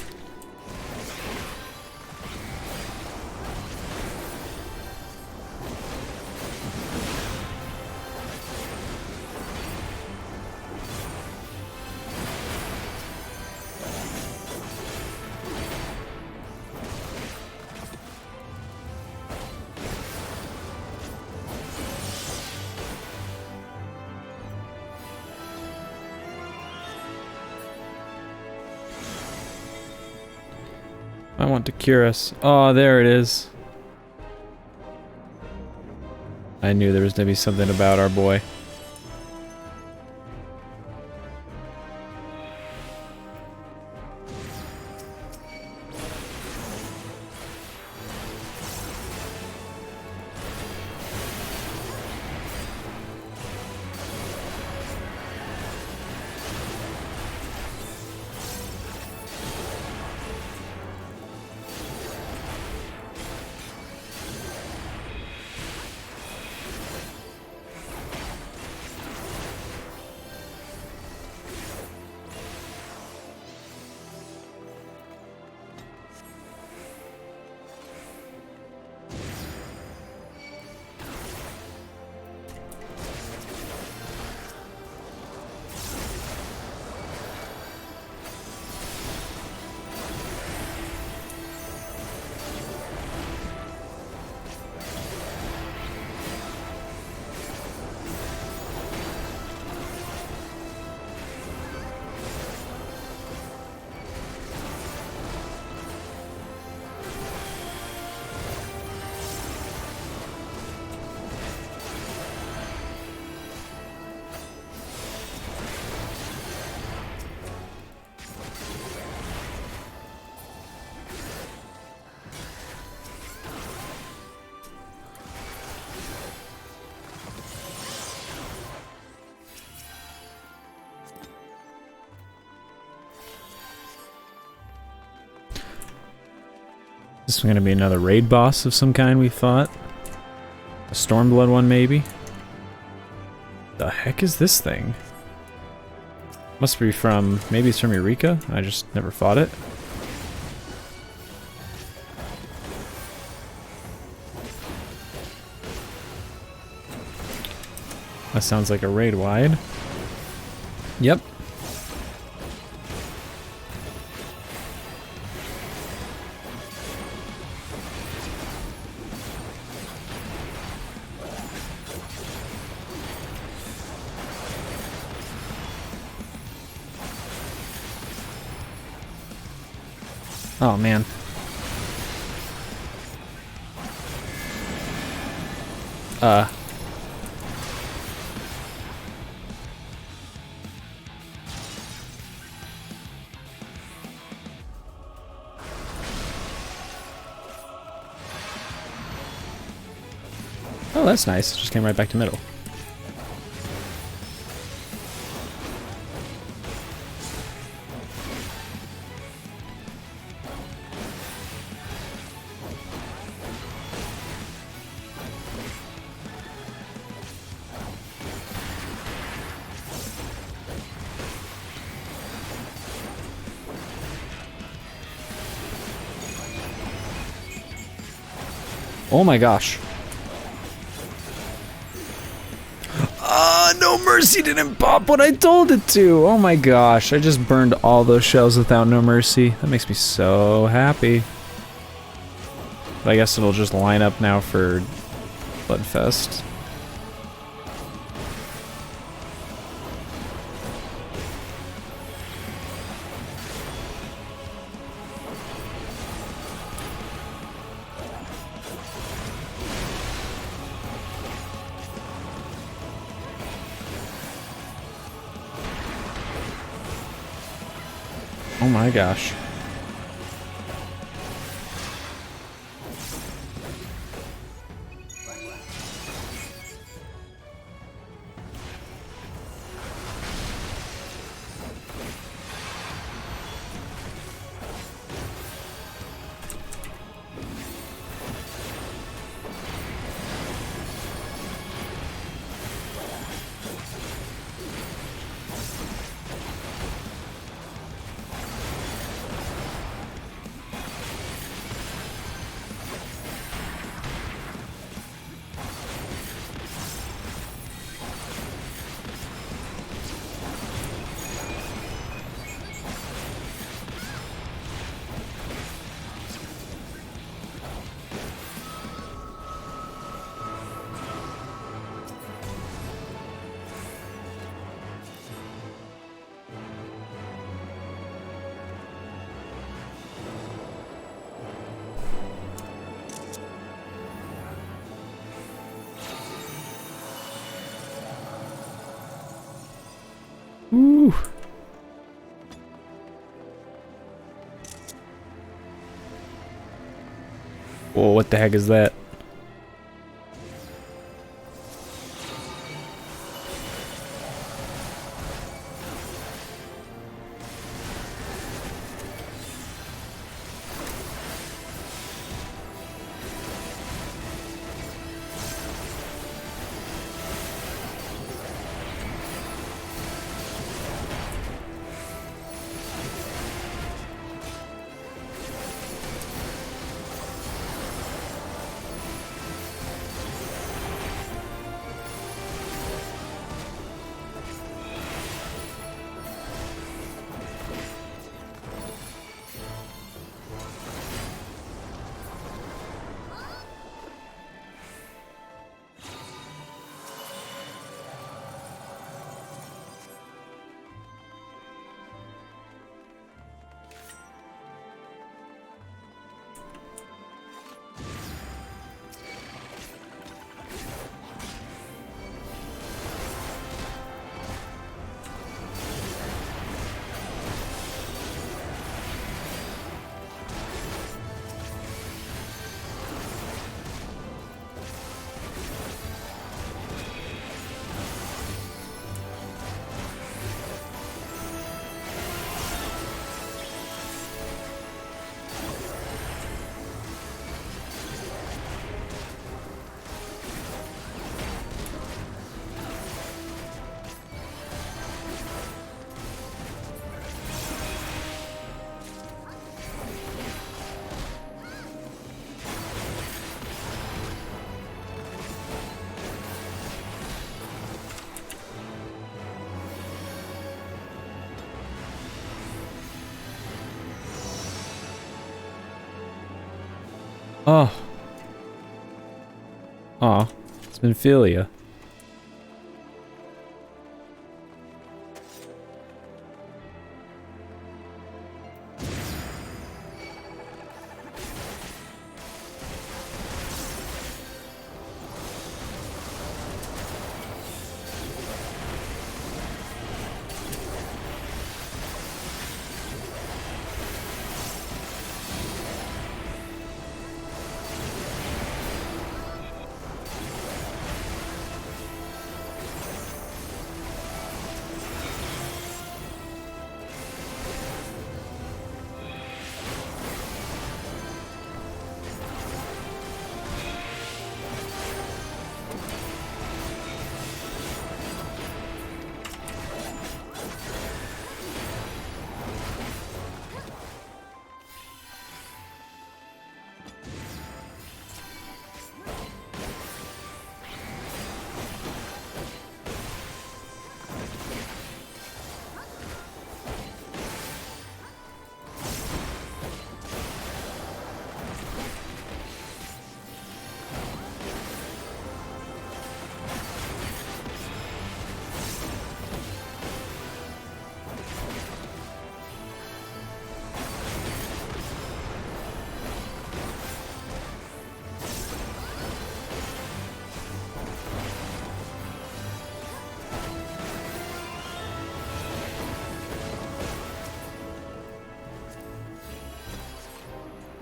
Speaker 1: I want to cure us. Oh, there it is. I knew there was gonna be something about our boy. This is going to be another raid boss of some kind, we thought. A Stormblood one, maybe? The heck is this thing? Must be from... maybe it's from Eureka? I just never fought it. That sounds like a raid wide. Yep. Oh man. Oh, that's nice. Just came right back to middle. Oh my gosh. No mercy didn't pop what I told it to. Oh my gosh. I just burned all those shells without no mercy. That makes me so happy. But I guess it'll just line up now for Bloodfest. Oh my gosh. Ooh. Whoa, what the heck is that? Oh. Aw. It's been Philia.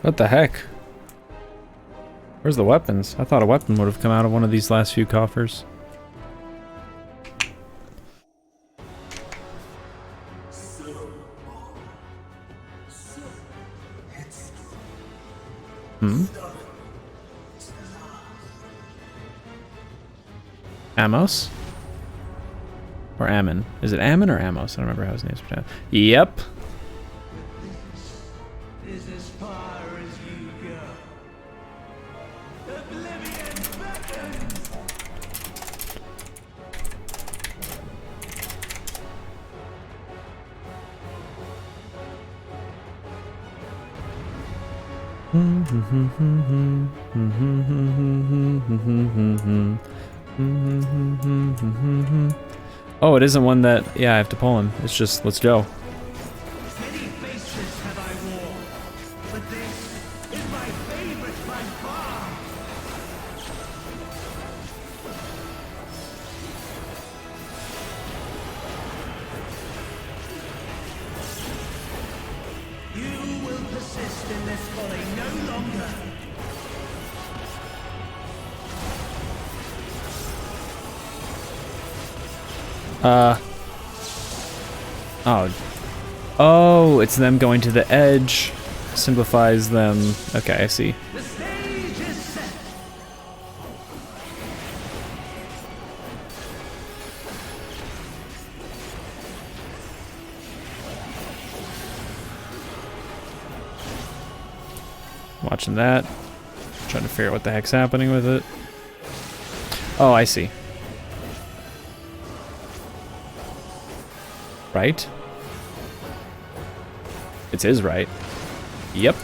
Speaker 1: What the heck? Where's the weapons? I thought a weapon would have come out of one of these last few coffers. Hmm? Amos? Or Ammon? Is it Ammon or Amos? I don't remember how his name's pronounced. Yep.
Speaker 16: Is as far as you go. Oblivion beckons.
Speaker 1: Oh, it isn't one that, yeah, I have to pull him. It's just, let's go.
Speaker 16: Many faces have I worn, but this is my favorite by far. You will persist in this folly no longer.
Speaker 1: Oh. Oh, it's them going to the edge. Simplifies them. Okay, I see.
Speaker 16: The stage is set.
Speaker 1: Watching that. Trying to figure out what the heck's happening with it. Oh, I see. Right? It's his right. Yep.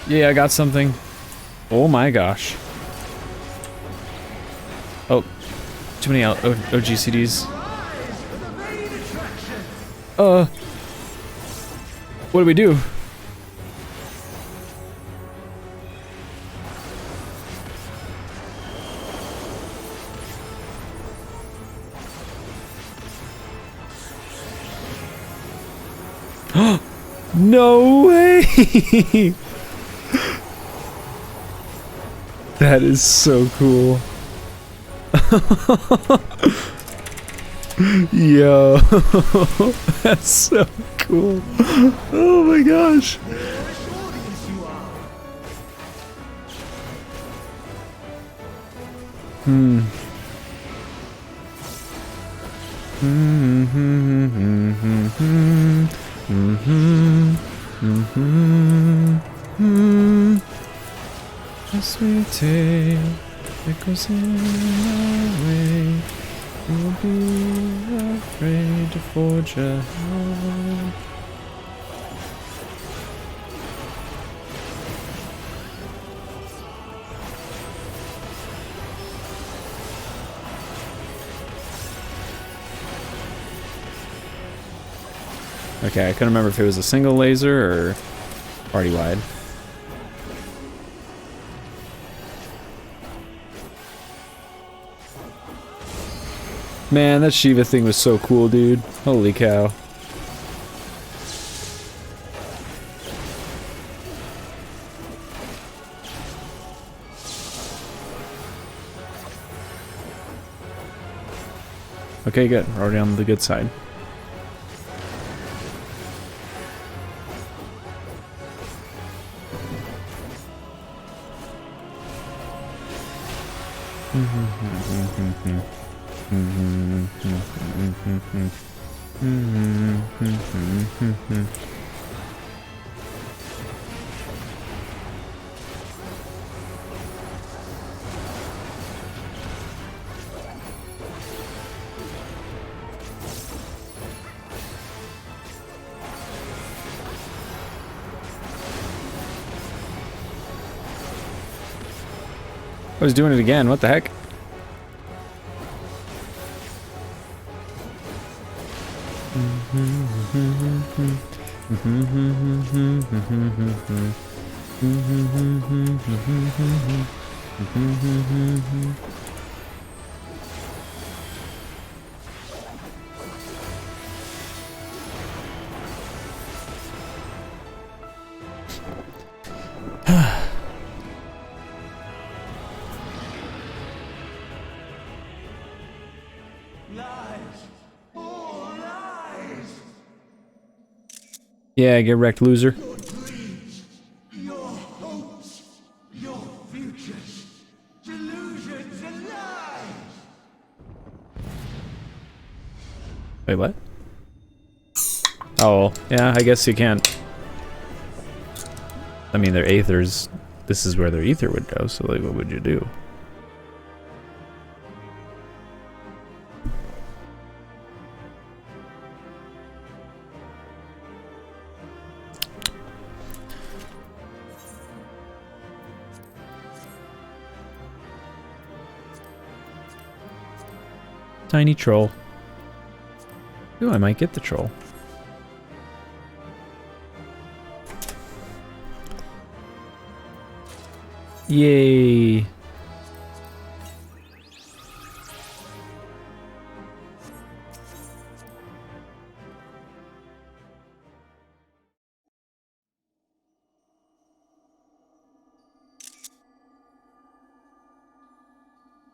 Speaker 1: Yeah, I got something. Oh my gosh. Oh, too many OGCDs. What do we do? No way! That is so cool. Yo, that's so cool. Oh my gosh. A sweet tale echoes in our way. Don't be afraid to forge ahead. Okay, I couldn't remember if it was a single laser or party wide. Man, that Shiva thing was so cool, dude. Holy cow. Okay, good. We're already on the good side. I was doing it again, what the heck? Yeah, get wrecked, loser.
Speaker 16: Your hopes, your futures, delusions and lies.
Speaker 1: Wait, what? Oh, yeah, I guess you can't. I mean, their aethers. This is where their ether would go, so, like, what would you do? Tiny troll. Ooh, I might get the troll. Yay!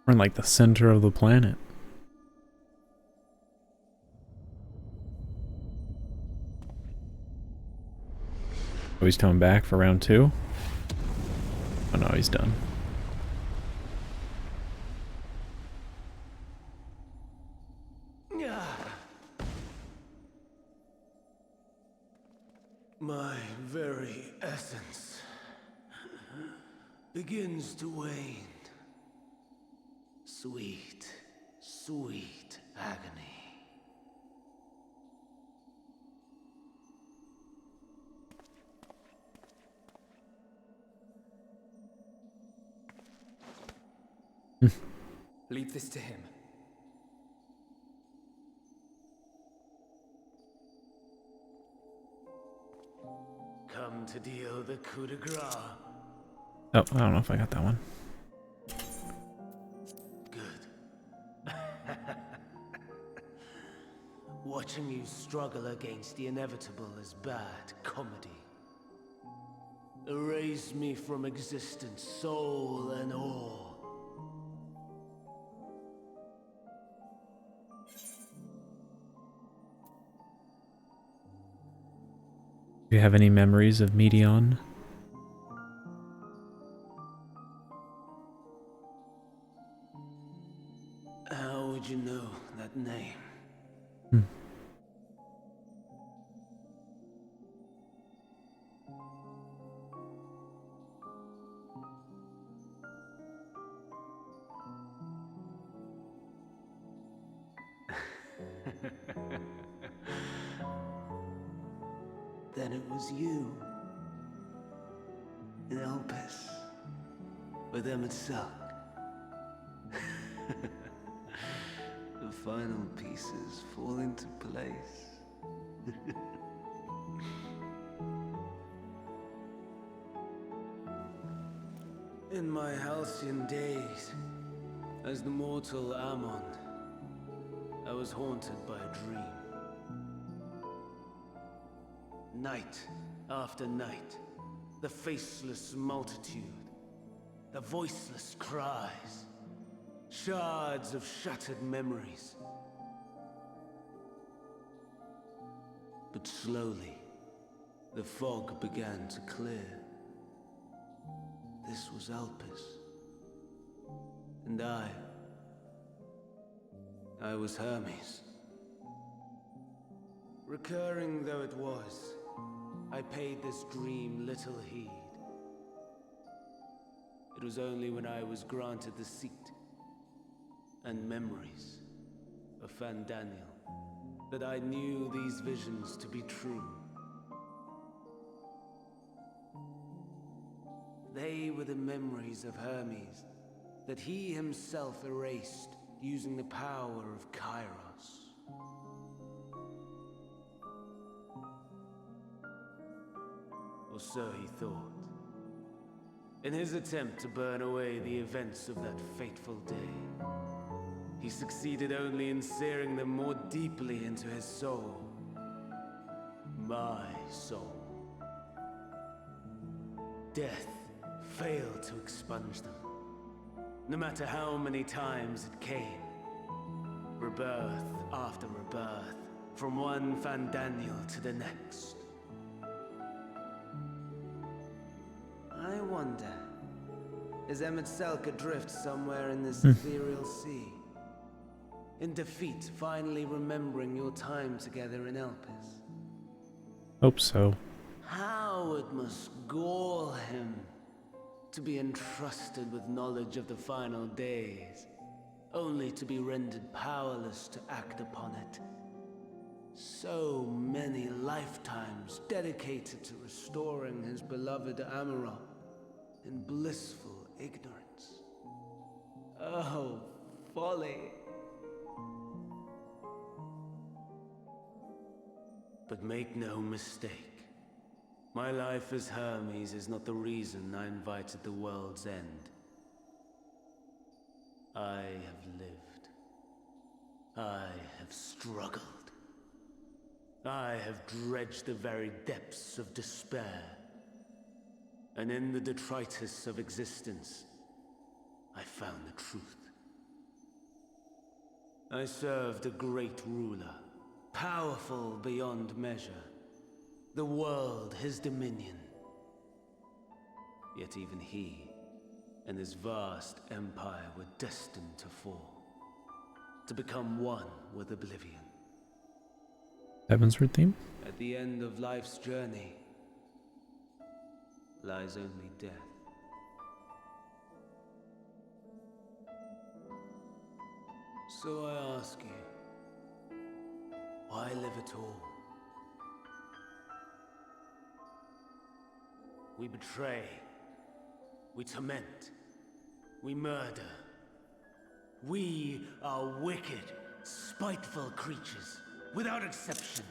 Speaker 1: We're in like the center of the planet. Oh, he's coming back for round 2? Oh no, he's done.
Speaker 16: My very essence begins to wane. Sweet, sweet agony.
Speaker 3: Leave this to him.
Speaker 16: Come to deal the coup de grace.
Speaker 1: Oh, I don't know if I got that one.
Speaker 16: Watching you struggle against the inevitable is bad comedy. Erase me from existence, soul and all.
Speaker 1: Do you have any memories of Medion?
Speaker 16: How would you know that name?
Speaker 12: Then it was you. In Elpis. With Emmett Selk. The final pieces fall into place. In my halcyon days, as the mortal Ammon, I was haunted by a dream. Night after night, the faceless multitude, the voiceless cries, shards of shattered memories. But slowly, the fog began to clear. This was Elpis. And I was Hermes. Recurring though it was, I paid this dream little heed. It was only when I was granted the seat and memories of Fandaniel that I knew these visions to be true. They were the memories of Hermes that he himself erased using the power of Kairos. Or so he thought. In his attempt to burn away the events of that fateful day, he succeeded only in searing them more deeply into his soul. My soul. Death failed to expunge them. No matter how many times it came. Rebirth after rebirth, from one Fandaniel to the next. I wonder, is Emmett Selk adrift somewhere in this ethereal sea? In defeat, finally remembering your time together in Elpis?
Speaker 1: Hope so.
Speaker 12: How it must gall him to be entrusted with knowledge of the final days, only to be rendered powerless to act upon it. So many lifetimes dedicated to restoring his beloved Amarok in blissful ignorance. Oh, folly! But make no mistake. My life as Hermes is not the reason I invited the world's end. I have lived. I have struggled. I have dredged the very depths of despair. And in the detritus of existence, I found the truth. I served a great ruler, powerful beyond measure. The world his dominion. Yet even he and his vast empire were destined to fall. To become one with oblivion.
Speaker 1: Heavensward theme?
Speaker 12: At the end of life's journey lies only death. So I ask you, why live at all? We betray, we torment, we murder. We are wicked, spiteful creatures, without exception.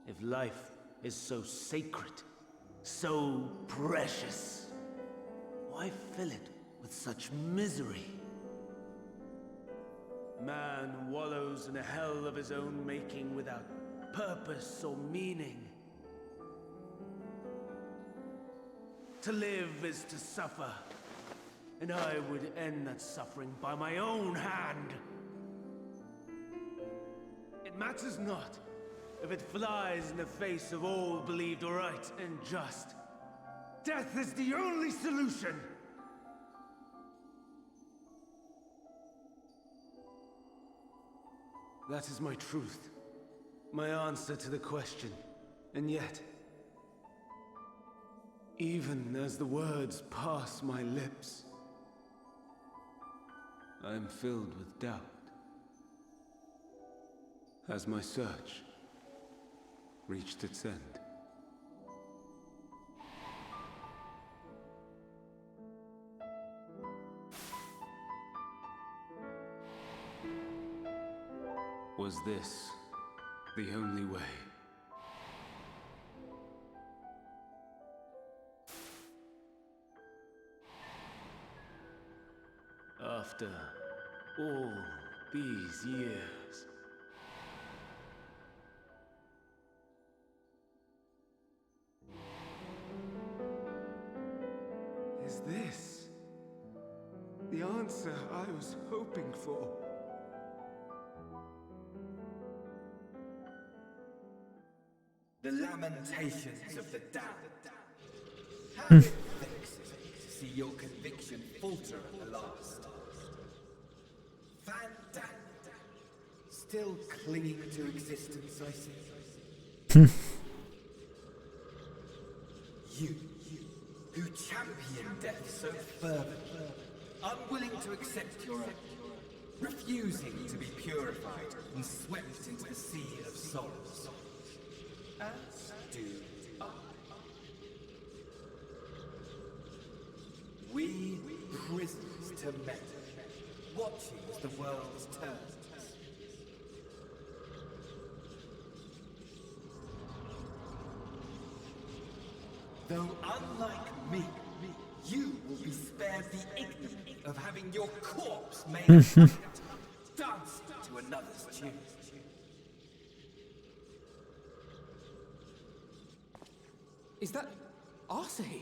Speaker 12: If life is so sacred, so precious, why fill it with such misery? Man wallows in a hell of his own making without purpose or meaning. To live is to suffer, and I would end that suffering by my own hand. It matters not if it flies in the face of all believed right and just. Death is the only solution! That is my truth, my answer to the question, and yet, even as the words pass my lips, I am filled with doubt.
Speaker 6: Has my search reached its end? Was this the only way? After all these years.
Speaker 23: Is this the answer I was hoping for?
Speaker 9: The lamentations of the damned. How vexing to see your conviction falter at the last. Fandango. Still clinging to existence, I see. You, who champion death so fervently, unwilling to accept your own, refusing to be purified and swept into the sea of sorrows. As do I. We prisoners to men, watching as the world turns. Though unlike me, you will be spared the ignominy of having your corpse made a puppet, dancing to another's tune.
Speaker 3: Is that Arsahi?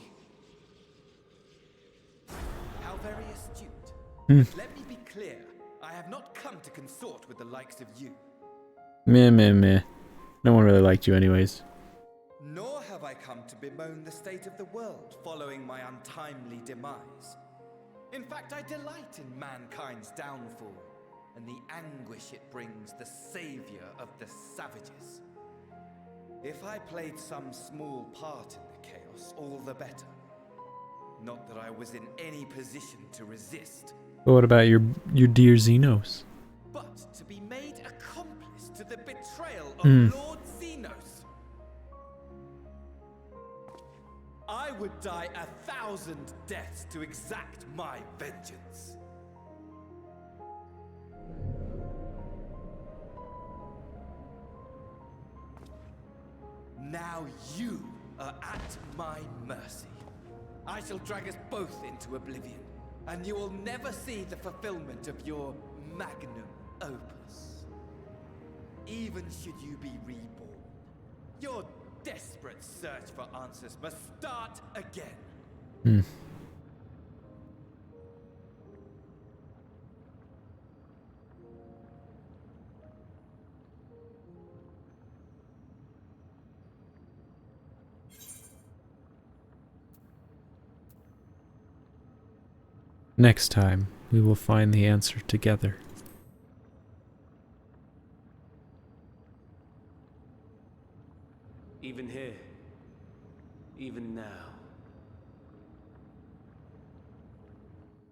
Speaker 9: How very astute. Let me be clear. I have not come to consort with the likes of you.
Speaker 1: Meh. No one really liked you anyways.
Speaker 9: Nor have I come to bemoan the state of the world following my untimely demise. In fact, I delight in mankind's downfall and the anguish it brings the savior of the savages. If I played some small part in the chaos, all the better. Not that I was in any position to resist.
Speaker 1: But what about your dear Xenos?
Speaker 9: But to be made accomplice to the betrayal of Lord Xenos. I would die 1,000 deaths to exact my vengeance. Now you are at my mercy. I shall drag us both into oblivion, and you will never see the fulfillment of your magnum opus. Even should you be reborn, your desperate search for answers must start again.
Speaker 1: Next time, we will find the answer together.
Speaker 12: Even here, even now,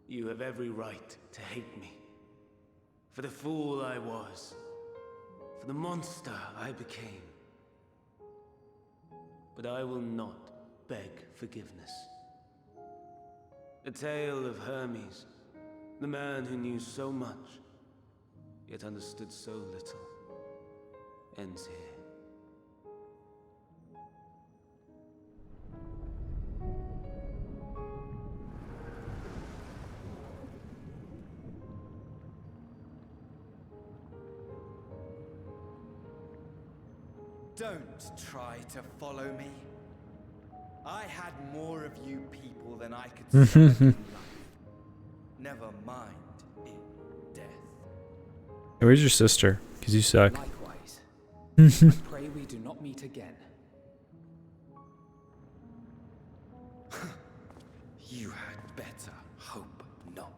Speaker 12: you have every right to hate me. For the fool I was, for the monster I became. But I will not beg forgiveness. The tale of Hermes, the man who knew so much, yet understood so little, ends here.
Speaker 9: Don't try to follow me. I had more of you people than I could stand in life. Never mind in death.
Speaker 1: Hey, where's your sister? Because you suck.
Speaker 3: Likewise. I pray we do not meet again.
Speaker 9: You had better hope not.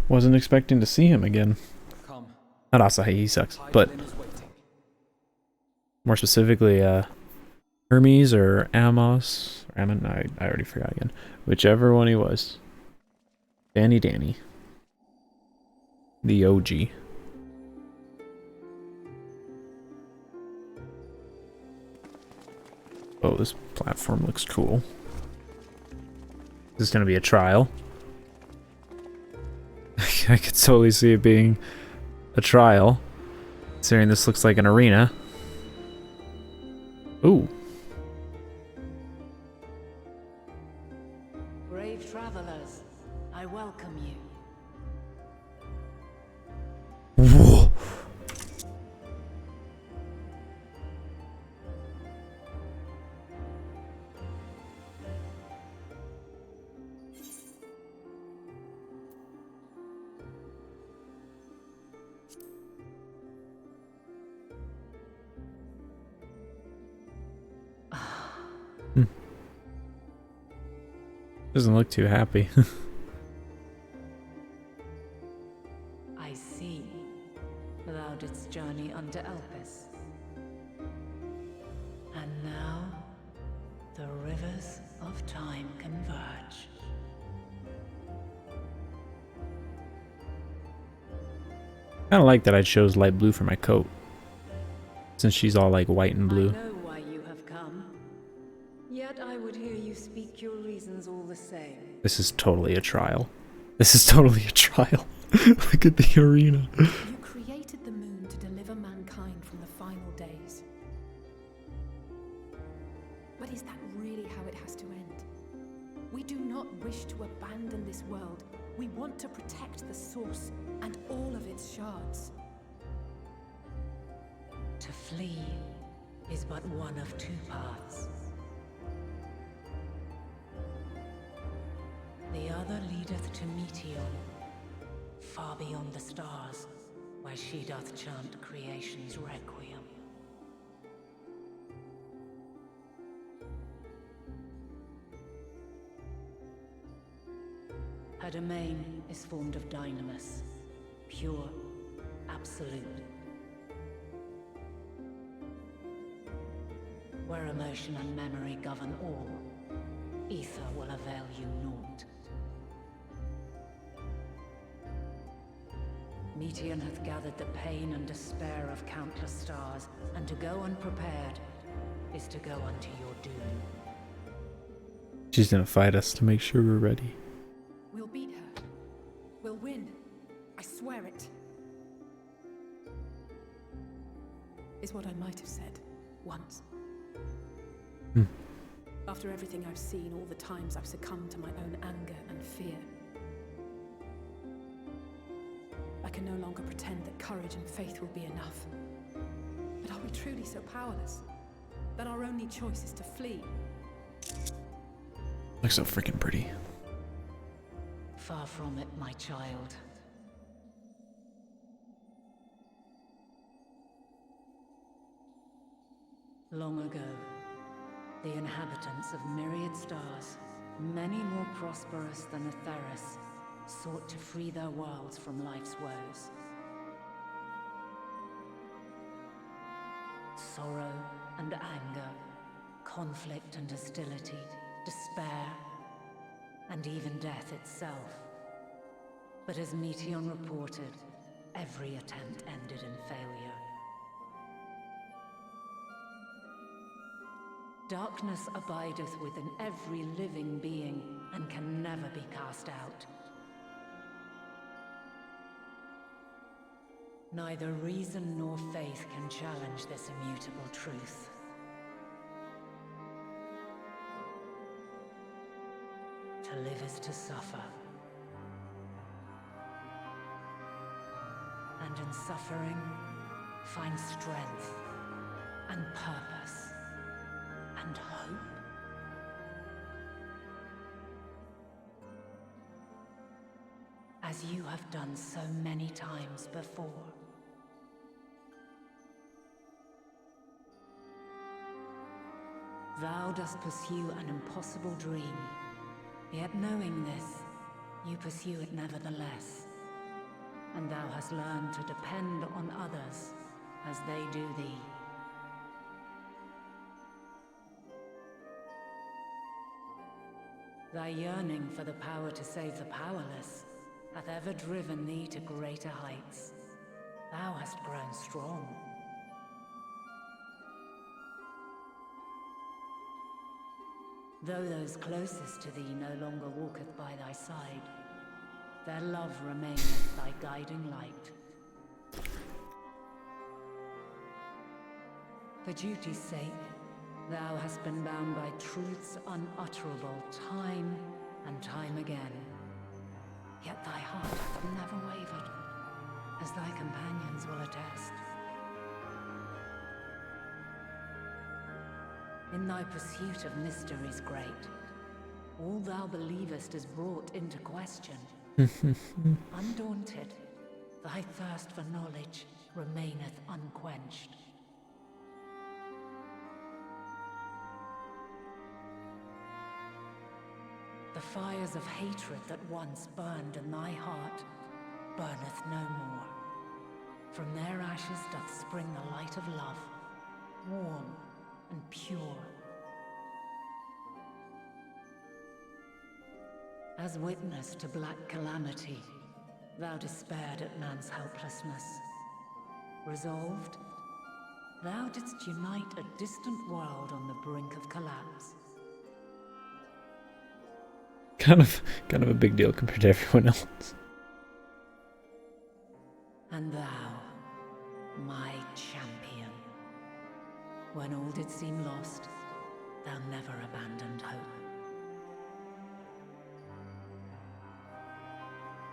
Speaker 1: Wasn't expecting to see him again.
Speaker 3: Come.
Speaker 1: Not Asahi, he sucks. But more specifically, Hermes or Amos. Or Ammon, I already forgot again. Whichever one he was. Danny. The OG. Oh, this platform looks cool. This is gonna be a trial. I could totally see it being a trial. Considering this looks like an arena. Ooh.
Speaker 10: Brave travelers, I welcome you.
Speaker 1: Whoa. Doesn't look too happy.
Speaker 10: I see. Thou didst journey unto Elpis. And now, the rivers of time converge.
Speaker 1: Kinda like that I chose light blue for my coat. Since she's all like white and blue.
Speaker 10: I know why you have come. Yet I would hear you speak your reasons all the same.
Speaker 1: This is totally a trial. This is totally a trial. Look at the arena.
Speaker 10: You created the moon to deliver mankind from the final days. But is that really how it has to end? We do not wish to abandon this world. We want to protect the source and all of its shards. To flee is but one of two paths. The other leadeth to Meteon, far beyond the stars, where she doth chant creation's requiem. Her domain is formed of dynamis, pure, absolute. Where emotion and memory govern all, ether will avail you naught. Meteon hath gathered the pain and despair of countless stars, and to go unprepared is to go unto your doom.
Speaker 1: She's gonna fight us to make sure we're ready.
Speaker 10: We'll beat her. We'll win. I swear it. Is what I might have said once. After everything I've seen, all the times I've succumbed to my own anger and fear. I can no longer pretend that courage and faith will be enough. But are we truly so powerless that our only choice is to flee?
Speaker 1: Looks so freaking pretty.
Speaker 10: Far from it, my child. Long ago, the inhabitants of myriad stars, many more prosperous than Atheris, sought to free their worlds from life's woes. Sorrow and anger, conflict and hostility, despair, and even death itself. But as Meteon reported, every attempt ended in failure. Darkness abideth within every living being and can never be cast out. Neither reason nor faith can challenge this immutable truth. To live is to suffer. And in suffering, find strength and purpose. And hope. As you have done so many times before. Thou dost pursue an impossible dream, yet knowing this, you pursue it nevertheless, and thou hast learned to depend on others as they do thee. Thy yearning for the power to save the powerless hath ever driven thee to greater heights. Thou hast grown strong. Though those closest to thee no longer walketh by thy side, their love remaineth thy guiding light. For duty's sake, thou hast been bound by truths unutterable time and time again. Yet thy heart hath never wavered, as thy companions will attest. In thy pursuit of mysteries great, all thou believest is brought into question. Undaunted, thy thirst for knowledge remaineth unquenched. The fires of hatred that once burned in thy heart burneth no more. From their ashes doth spring the light of love, warm and pure. As witness to black calamity, thou despaired at man's helplessness. Resolved, thou didst unite a distant world on the brink of collapse.
Speaker 1: Kind of a big deal compared to everyone else.
Speaker 10: And thou, my champion, when all did seem lost, thou never abandoned hope.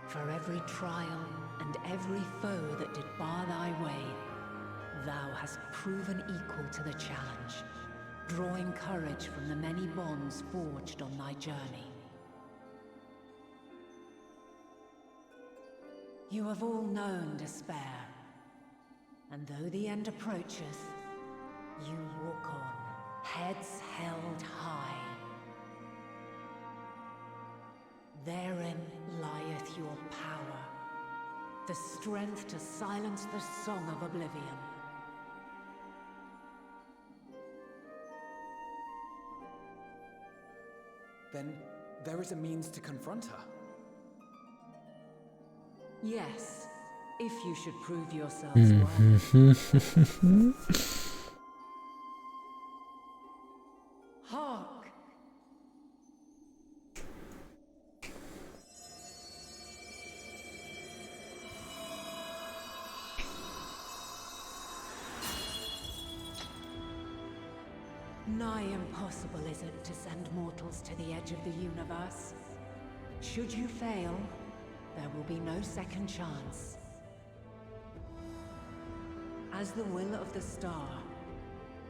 Speaker 10: For every trial and every foe that did bar thy way, thou hast proven equal to the challenge, drawing courage from the many bonds forged on thy journey. You have all known despair, and though the end approaches, you walk on, heads held high. Therein lieth your power, the strength to silence the song of oblivion.
Speaker 3: Then there is a means to confront her.
Speaker 10: Yes, if you should prove yourselves worthy. Hark! Nigh impossible is it to send mortals to the edge of the universe. Should you fail, there will be no second chance. As the will of the star,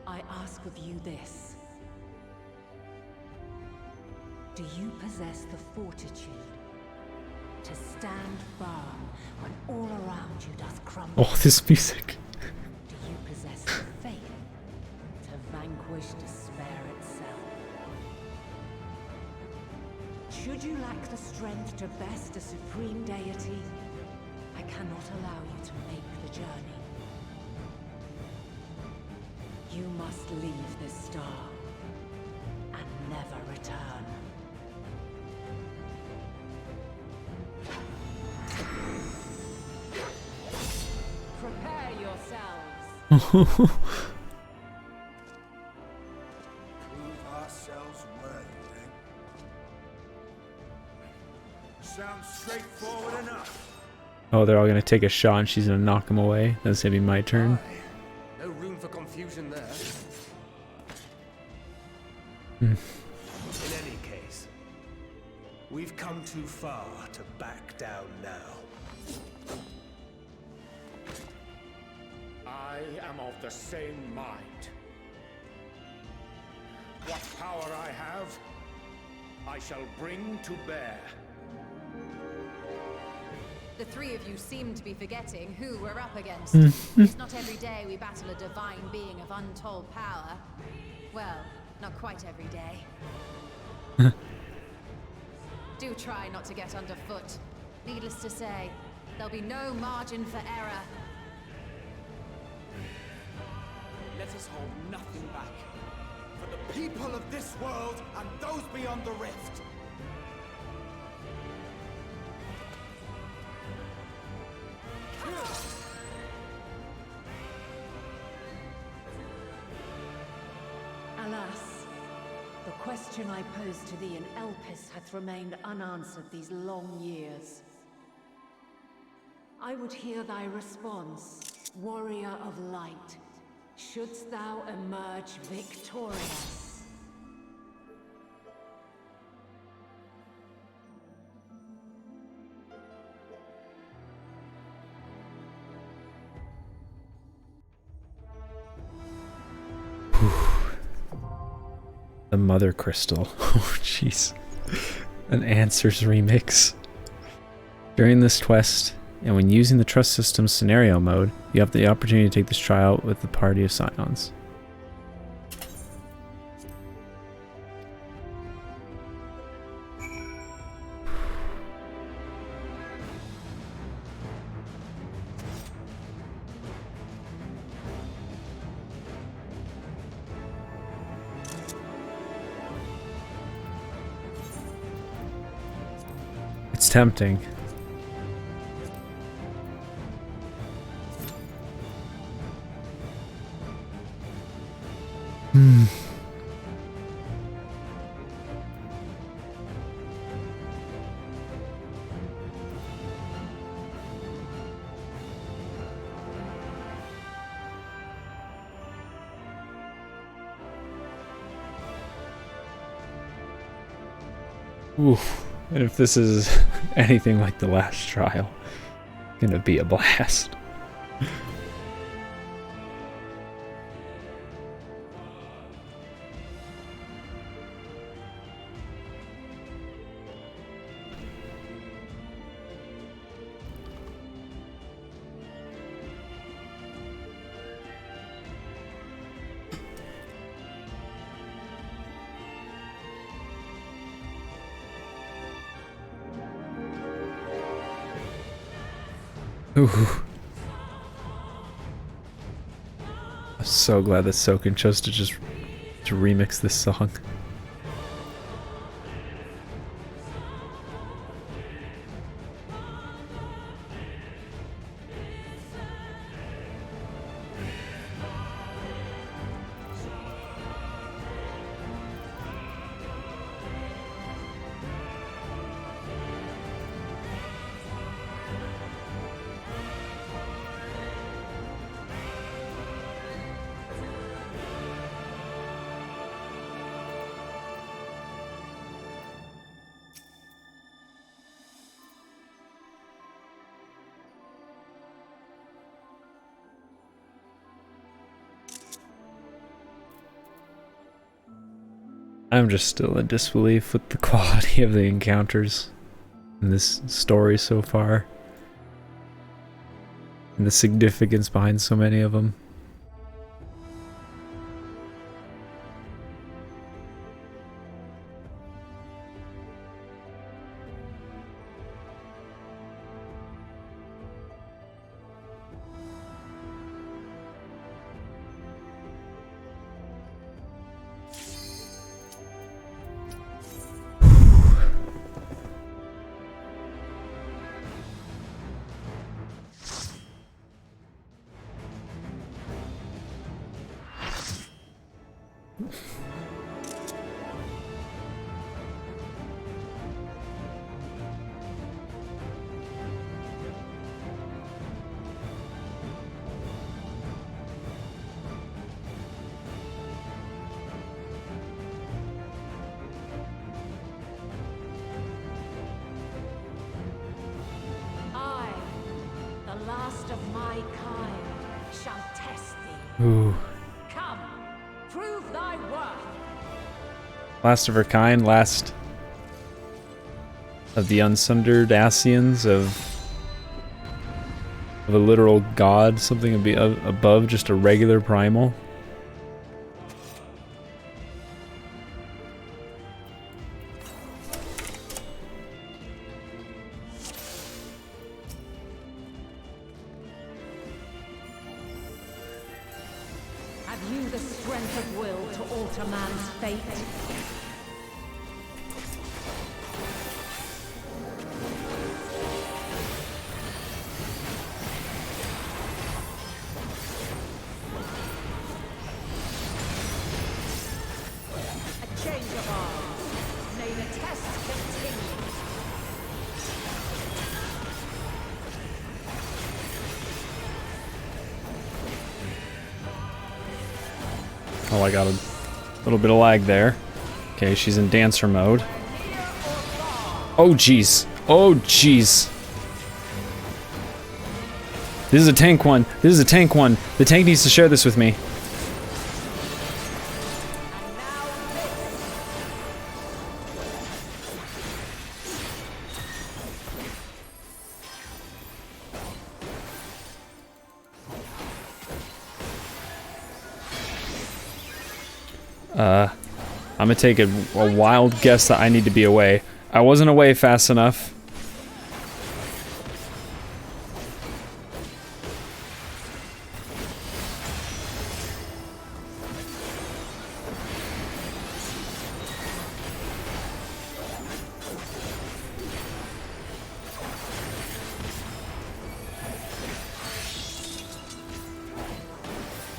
Speaker 10: I ask of you this. Do you possess the fortitude to stand firm when all around you doth crumble?
Speaker 1: Oh, this music.
Speaker 10: Do you possess the faith to vanquish despair itself? Should you lack the strength to best a supreme deity, I cannot allow you to make the journey. You must leave this star and never return. Prepare yourselves.
Speaker 13: Prove ourselves worthy, eh? Sounds straightforward enough.
Speaker 1: Oh, they're all gonna take a shot and she's gonna knock them away. That's gonna be my turn.
Speaker 20: No room for confusion there.
Speaker 13: In any case, we've come too far to back down now.
Speaker 14: I am of the same mind. What power I have, I shall bring to bear.
Speaker 18: The three of you seem to be forgetting who we're up against. It's not every day we battle a divine being of untold power. Well, not quite every day. Do try not to get underfoot. Needless to say, There'll be no margin for error.
Speaker 6: Let us hold nothing back. For the people of this world and those beyond the rift.
Speaker 10: Alas, the question I posed to thee in Elpis hath remained unanswered these long years. I would hear thy response, warrior of light. Shouldst thou emerge victorious?
Speaker 1: The Mother Crystal. Oh, jeez. An Answers remix. During this quest, and when using the Trust System scenario mode, you have the opportunity to take this trial with the party of Scions. It's tempting. Oof. And if this is anything like the last trial, it's gonna be a blast. Ooh. I'm so glad that Soken chose to just remix this song. I'm just still in disbelief with the quality of the encounters in this story so far, and the significance behind so many of them.
Speaker 10: I, the last of my kind, shall test thee.
Speaker 1: Ooh.
Speaker 10: Come, prove thy worth.
Speaker 1: Last of her kind, last of the unsundered Asians of a literal god, something above just a regular primal.
Speaker 10: Have you the strength of will to alter man's fate?
Speaker 17: A change of arms. May the test continue.
Speaker 1: Oh, I got a little bit of lag there. Okay, she's in dancer mode. Oh, jeez. Oh, jeez. This is a tank one. This is a tank one. The tank needs to share this with me. I'm gonna take a wild guess that I need to be away. I wasn't away fast enough.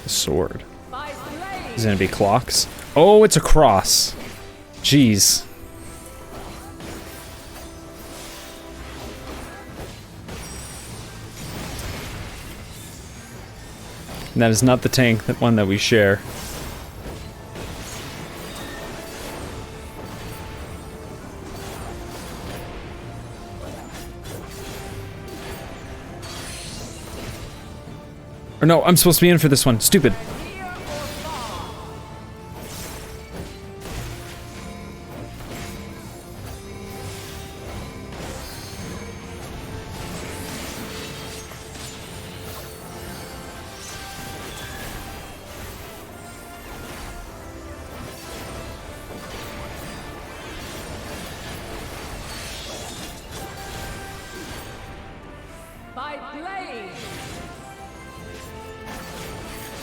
Speaker 1: The sword. Is it gonna be clocks? Oh, it's a cross. Jeez. And that is not the tank, that one that we share. Or no, I'm supposed to be in for this one. Stupid.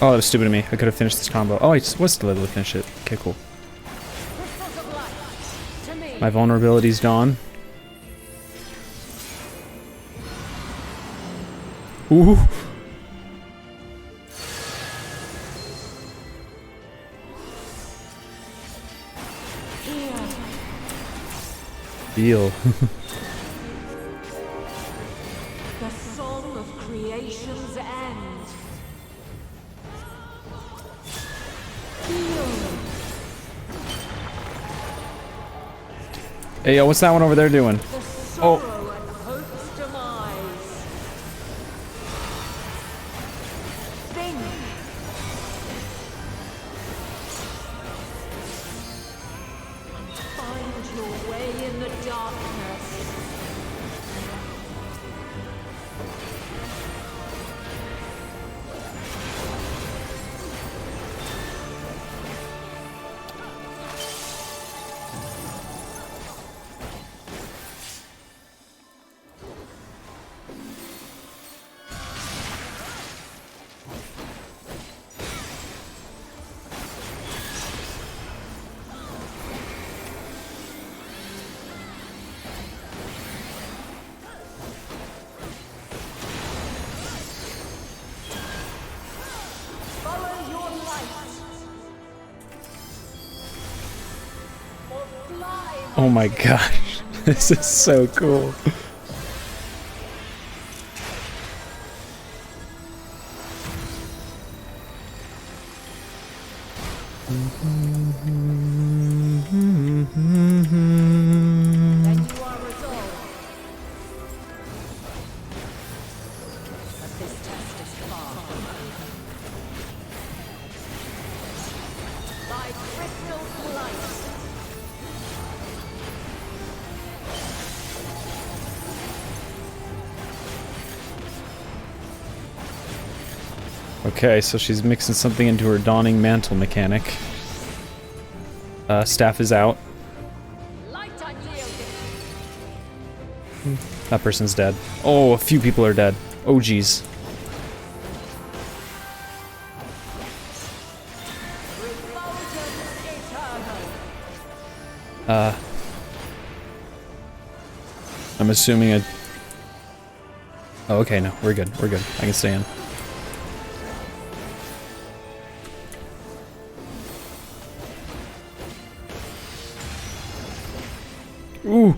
Speaker 1: Oh, that was stupid of me. I could have finished this combo. Oh, I was still able to finish it. Okay, cool. My vulnerability's gone. Ooh. Deal.
Speaker 10: The song of creation's end.
Speaker 1: Hey, yo, what's that one over there doing? Oh.
Speaker 10: Find your way in the darkness.
Speaker 1: Oh my gosh. This is so cool. Okay, so she's mixing something into her Dawning Mantle mechanic. Staff is out. That person's dead. Oh, a few people are dead. Oh, geez. I'm assuming I... Oh, okay, no, we're good. We're good. I can stay in. Ooh!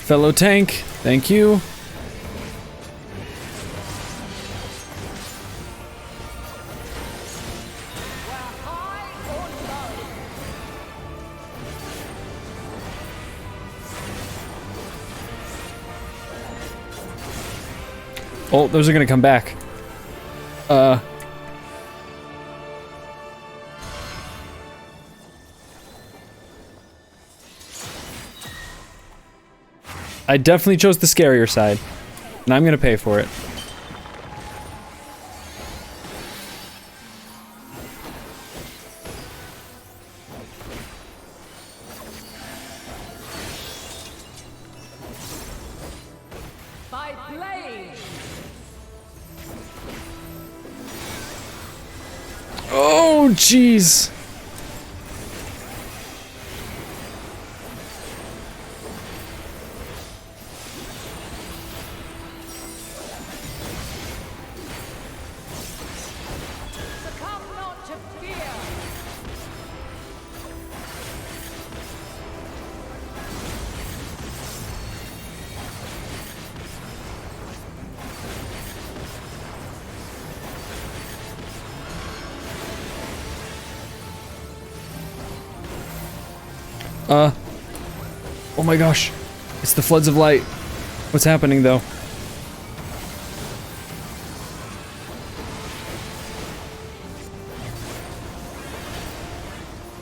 Speaker 1: Fellow tank, thank you. Oh, those are gonna come back. I definitely chose the scarier side, and I'm gonna pay for it.
Speaker 16: By blade.
Speaker 1: Oh, jeez.
Speaker 16: Succumb not to fear.
Speaker 1: Oh my gosh. It's the floods of light. What's happening though?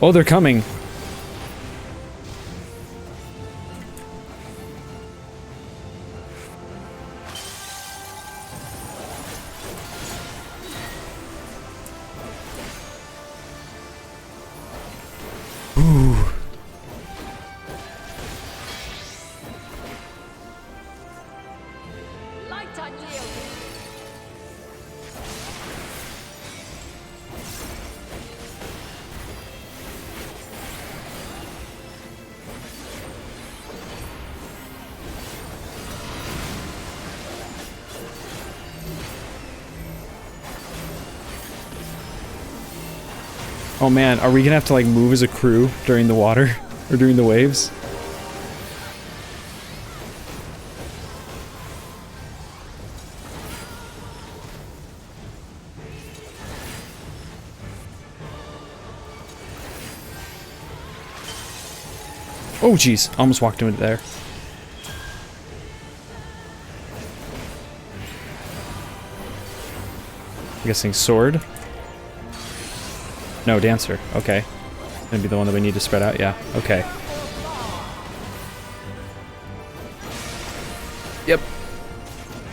Speaker 1: Oh, they're coming. Ooh.
Speaker 16: Light unyielding.
Speaker 1: Oh man, are we gonna have to like move as a crew during the water? Or during the waves? Oh jeez, almost walked into there. I'm guessing sword? No, dancer. Okay. Gonna be the one that we need to spread out, yeah. Okay. Yep.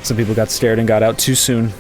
Speaker 1: Some people got scared and got out too soon.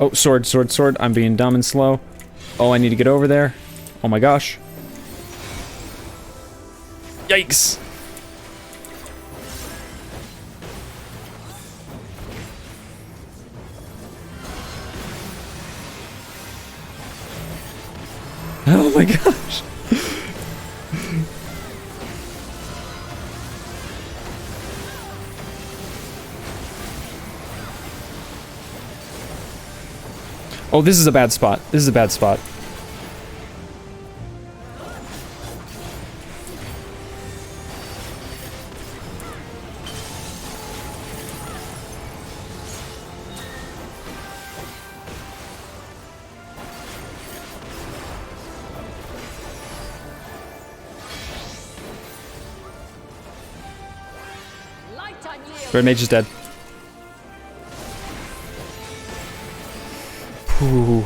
Speaker 1: Oh, sword, sword, sword. I'm being dumb and slow. Oh, I need to get over there. Oh my gosh. Yikes. Oh my gosh. Oh, this is a bad spot. This is a bad spot. Red Mage is dead. Ooh.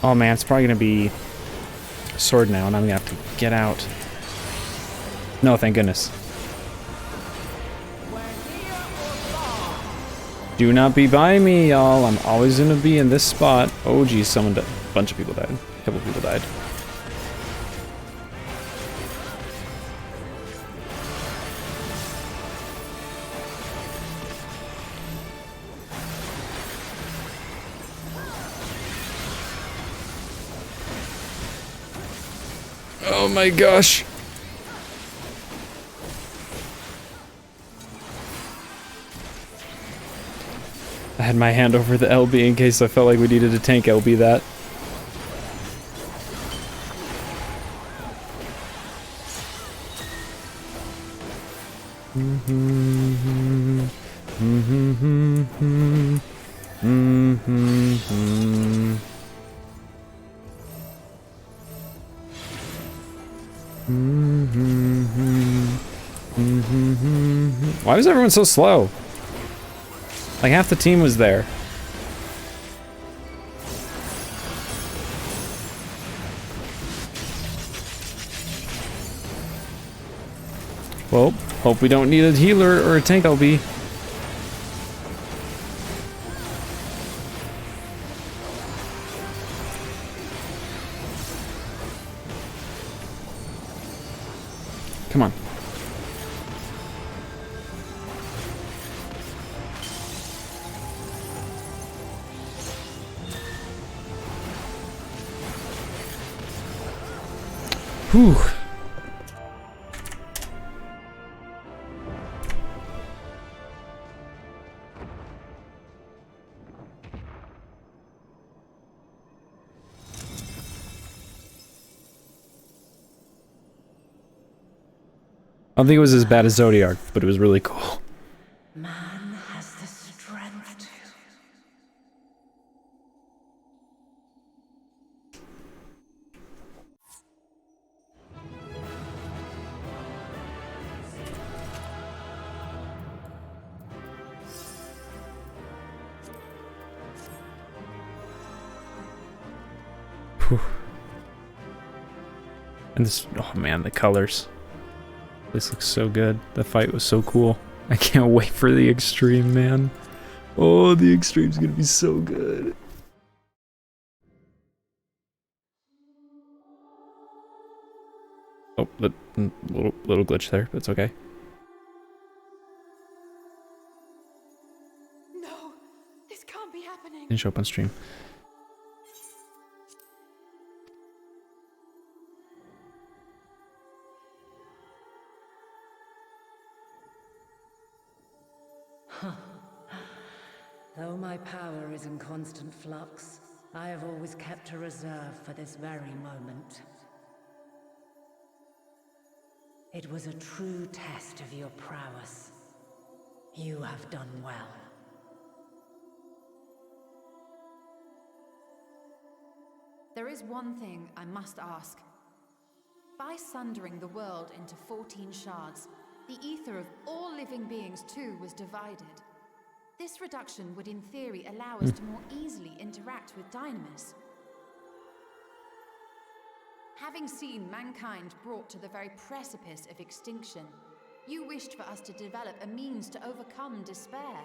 Speaker 1: Oh man, it's probably gonna be sword now, and I'm gonna have to get out. No, thank goodness. Do not be by me, y'all. I'm always gonna be in this spot. Oh geez, someone died. A bunch of people died. A couple of people died. Oh my gosh. I had my hand over the LB in case I felt like we needed to tank LB that. Why was everyone so slow? Like half the team was there. Well, hope we don't need a healer or a tank LB. Come on. Whew. I don't think it was as bad as Zodiac, but it was really cool.
Speaker 10: Man has the strength to.
Speaker 1: Whew. And this, oh man, the colors. This looks so good. The fight was so cool. I can't wait for the extreme, man. Oh, the extreme's gonna be so good. Oh, little glitch there, but it's okay.
Speaker 5: No, this can't be happening.
Speaker 1: Didn't show up on stream.
Speaker 10: Though my power is in constant flux, I have always kept a reserve for this very moment. It was a true test of your prowess. You have done well.
Speaker 18: There is one thing I must ask. By sundering the world into 14 shards, the ether of all living beings too was divided. This reduction would in theory allow us to more easily interact with Dynamis. Having seen mankind brought to the very precipice of extinction, you wished for us to develop a means to overcome despair.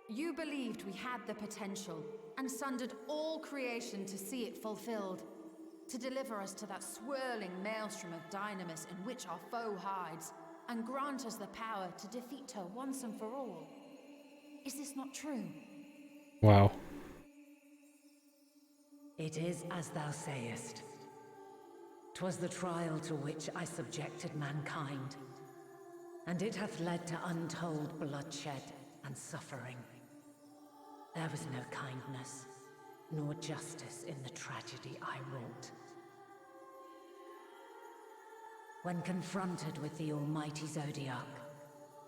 Speaker 18: You believed we had the potential and sundered all creation to see it fulfilled, to deliver us to that swirling maelstrom of dynamis in which our foe hides, and grant us the power to defeat her once and for all. Is this not true?
Speaker 1: Wow.
Speaker 10: It is as thou sayest. 'Twas the trial to which I subjected mankind, and it hath led to untold bloodshed and suffering. There was no kindness, nor justice in the tragedy I wrought. When confronted with the almighty Zodiac,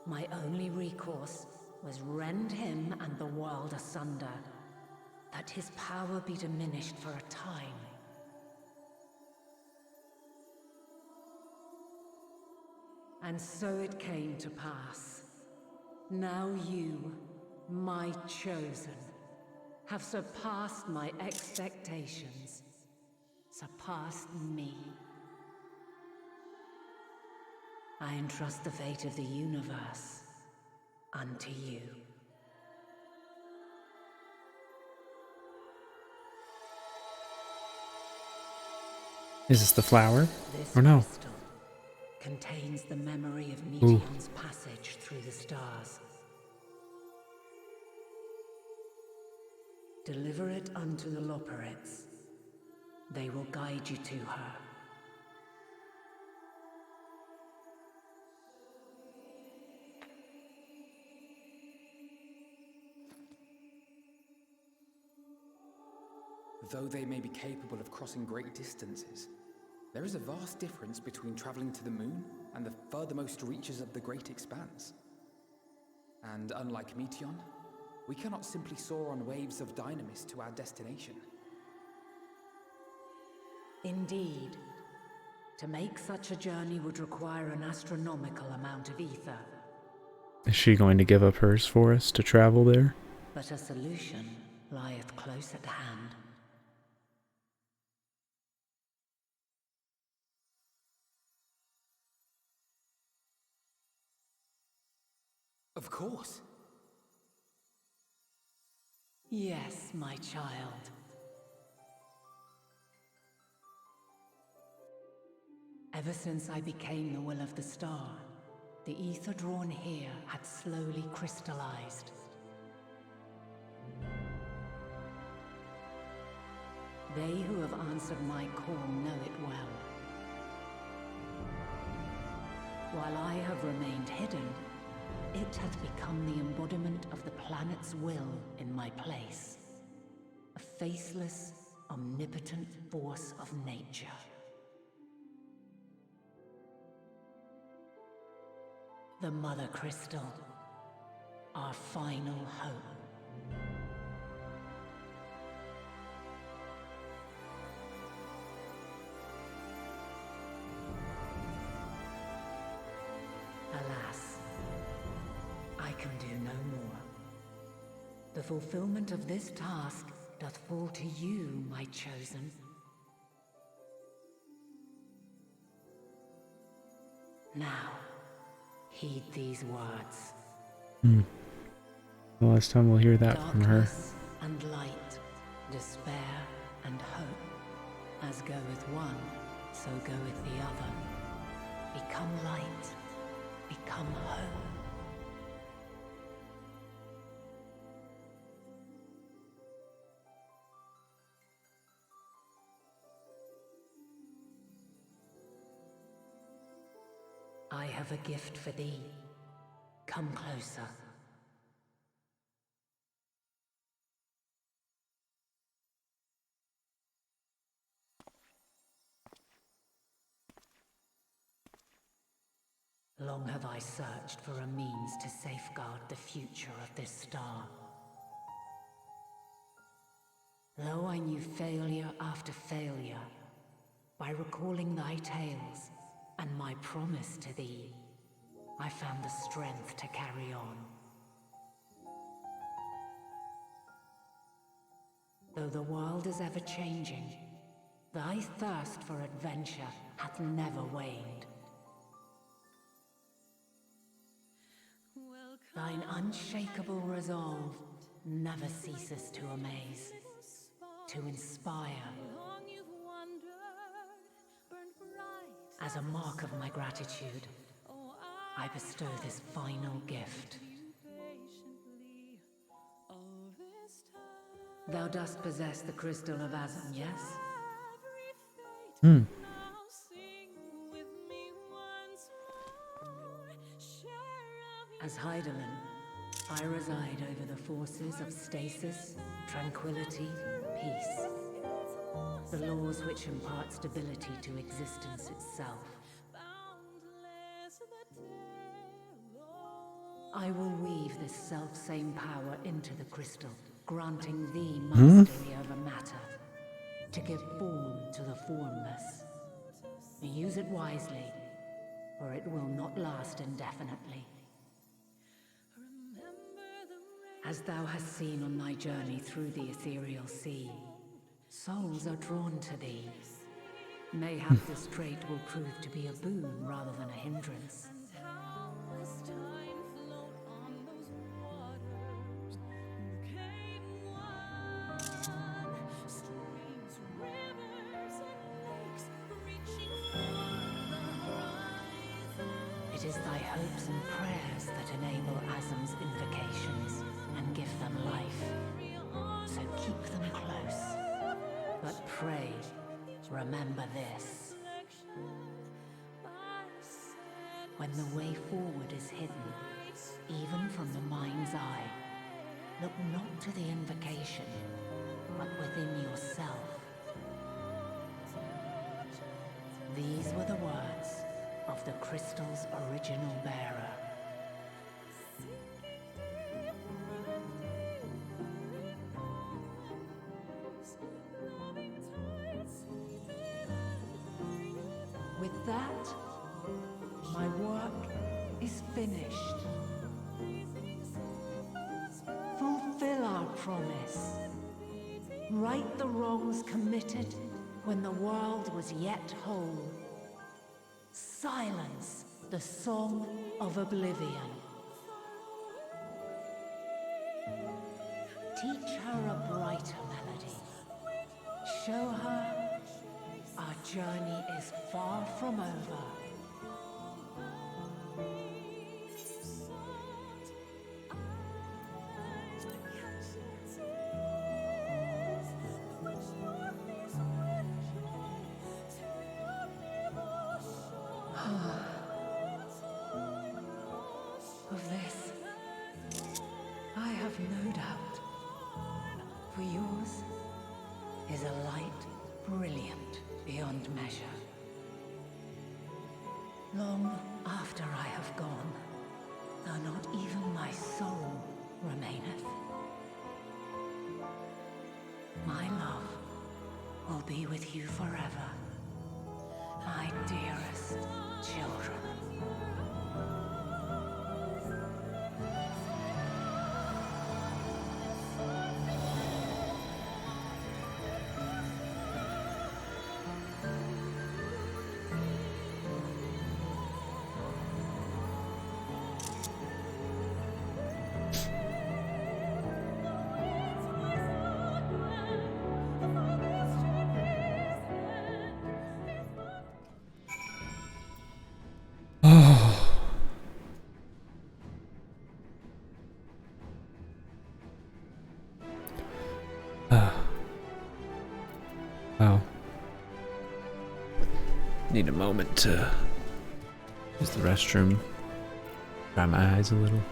Speaker 10: my only recourse was rend him and the world asunder, that his power be diminished for a time. And so it came to pass. Now you, my chosen, have surpassed my expectations, surpassed me. I entrust the fate of the universe unto you.
Speaker 1: Is this the flower?
Speaker 10: This
Speaker 1: Or no?
Speaker 10: crystal contains the memory of Meteon's passage through the stars. Deliver it unto the Loporrits. They will guide you to her.
Speaker 3: Though they may be capable of crossing great distances, there is a vast difference between traveling to the moon and the furthermost reaches of the great expanse. And unlike Meteon, we cannot simply soar on waves of dynamis to our destination.
Speaker 10: Indeed. To make such a journey would require an astronomical amount of ether.
Speaker 1: Is she going to give up hers for us to travel there?
Speaker 10: But a solution lieth close at hand.
Speaker 3: Of course.
Speaker 10: Yes, my child. Ever since I became the will of the star, the ether drawn here had slowly crystallized. They who have answered my call know it well. While I have remained hidden, it hath become the embodiment of the planet's will in my place. A faceless, omnipotent force of nature. The Mother Crystal, our final hope. Alas, I can do no more. The fulfillment of this task doth fall to you, my chosen. Now, heed these words.
Speaker 1: The last time we'll hear that from her.
Speaker 10: Darkness and light, despair and hope. As goeth one, so goeth the other. Become light, become hope. I have a gift for thee. Come closer. Long have I searched for a means to safeguard the future of this star. Though I knew failure after failure, by recalling thy tales and my promise to thee, I found the strength to carry on. Though the world is ever changing, Thy thirst for adventure hath never waned. Thine unshakable resolve never ceases to amaze, to inspire. As a mark of my gratitude, I bestow this final gift. Thou dost possess the crystal of Azam, yes? As Heidelin, I reside over the forces of stasis, tranquility, peace. The laws which impart stability to existence itself. I will weave this self-same power into the crystal, granting thee mastery over matter, to give form to the formless. Use it wisely, or it will not last indefinitely. As thou hast seen on thy journey through the ethereal sea, souls are drawn to thee. Mayhap this trait will prove to be a boon rather than a hindrance. It is thy hopes and prayers that enable Azam's invocations and give them life. So keep them close. But pray, remember this. When the way forward is hidden, even from the mind's eye, look not to the invocation, but within yourself. These were the words of the crystal's original bearer. With that, my work is finished. Fulfill our promise. Right the wrongs committed when the world was yet whole. Silence the song of oblivion. Teach her a brighter melody. Show her our journey is far from over. Of this, I have no doubt, for yours is a light brilliant beyond measure. Long after I have gone, though not even my soul remaineth, my love will be with you forever, my dearest children.
Speaker 1: Wow. Need a moment to use the restroom. Dry my eyes a little.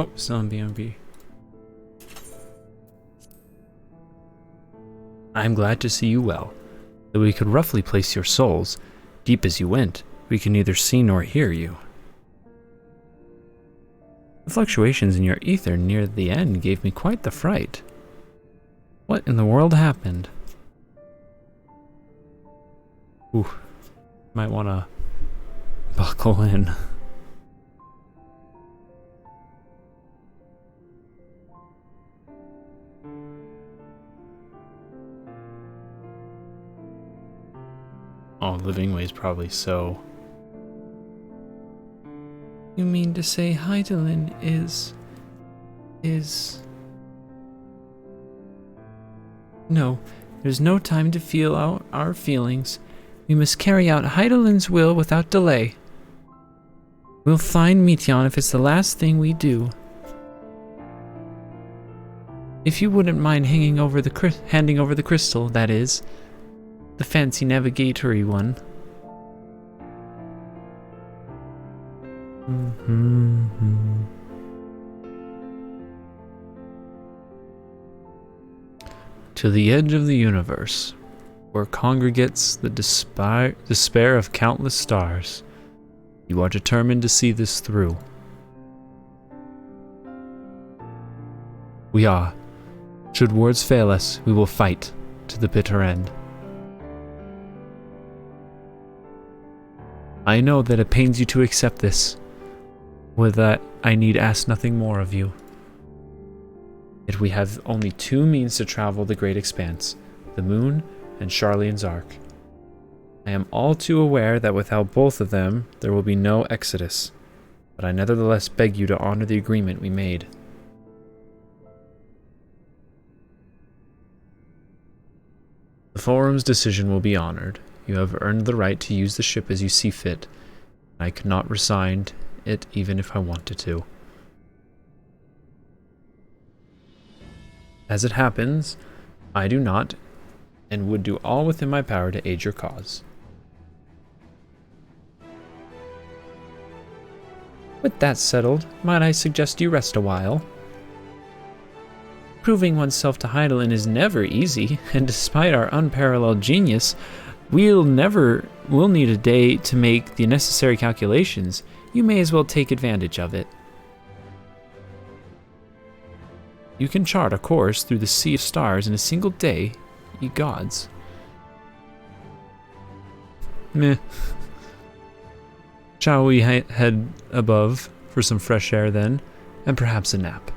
Speaker 1: Oh, still on BMB. I am glad to see you well. Though we could roughly place your souls, deep as you went, we can neither see nor hear you. The fluctuations in your ether near the end gave me quite the fright. What in the world happened? Ooh, might want to buckle in. Oh, Living Way is probably so... You mean to say Heidelin is... No, there's no time to feel out our feelings. We must carry out Heidelin's will without delay. We'll find Meteion if it's the last thing we do. If you wouldn't mind handing over the crystal, that is. The fancy navigatory one. To the edge of the universe, where congregates the despair of countless stars, you are determined to see this through. We are. Should words fail us, we will fight to the bitter end. I know that it pains you to accept this, with that I need ask nothing more of you. Yet we have only two means to travel the great expanse, the moon and Charlene's Ark. I am all too aware that without both of them, there will be no exodus, but I nevertheless beg you to honor the agreement we made. The Forum's decision will be honored. You have earned the right to use the ship as you see fit. I could not resign it even if I wanted to. As it happens, I do not, and would do all within my power to aid your cause. With that settled, might I suggest you rest a while? Proving oneself to Heidelin is never easy, and despite our unparalleled genius, we'll need a day to make the necessary calculations. You may as well take advantage of it. You can chart a course through the sea of stars in a single day, ye gods. Meh. Shall we head above for some fresh air then, and perhaps a nap?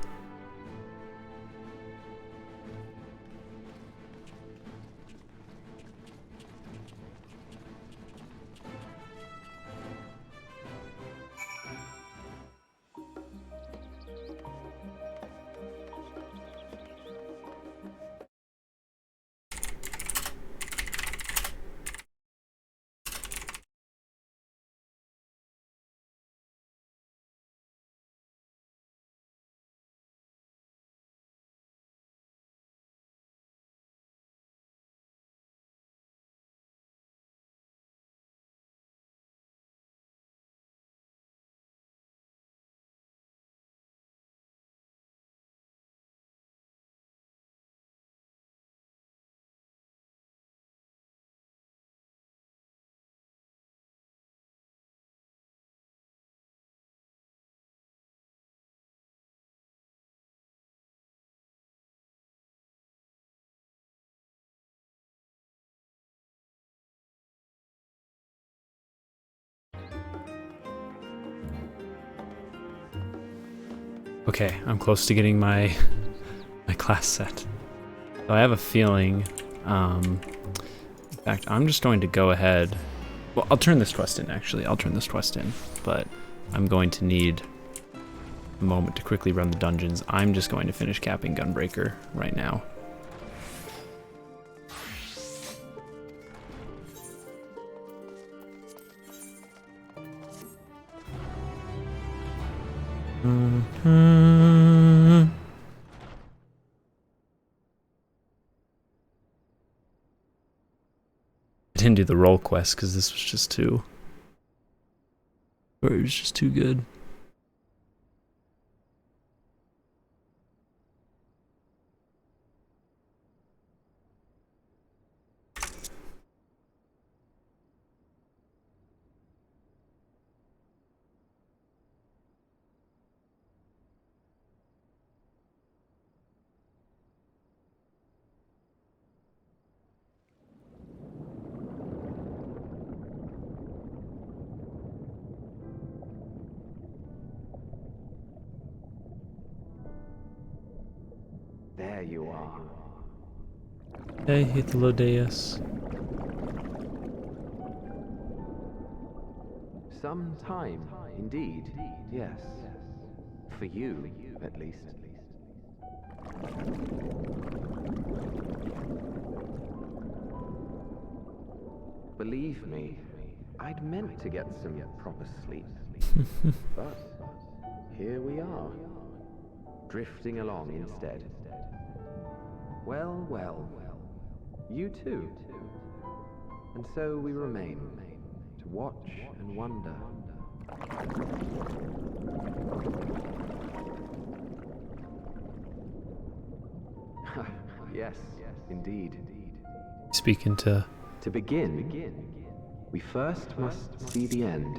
Speaker 1: Okay, I'm close to getting my class set. So I have a feeling, in fact, I'm just going to go ahead. Well, I'll turn this quest in, actually. I'll turn this quest in, but I'm going to need a moment to quickly run the dungeons. I'm just going to finish capping Gunbreaker right now. I didn't do the roll quest because this was just too... Or it was just too good.
Speaker 15: you are.
Speaker 1: Hey, Hythlodaeus.
Speaker 15: Some time, indeed, yes. For you, at least. Believe me, I'd meant to get some proper sleep. But here we are, drifting along instead. Well, well, you too. And so we remain, to watch and wonder. Yes, indeed.
Speaker 1: Speaking to...
Speaker 15: To begin, we first must see the end.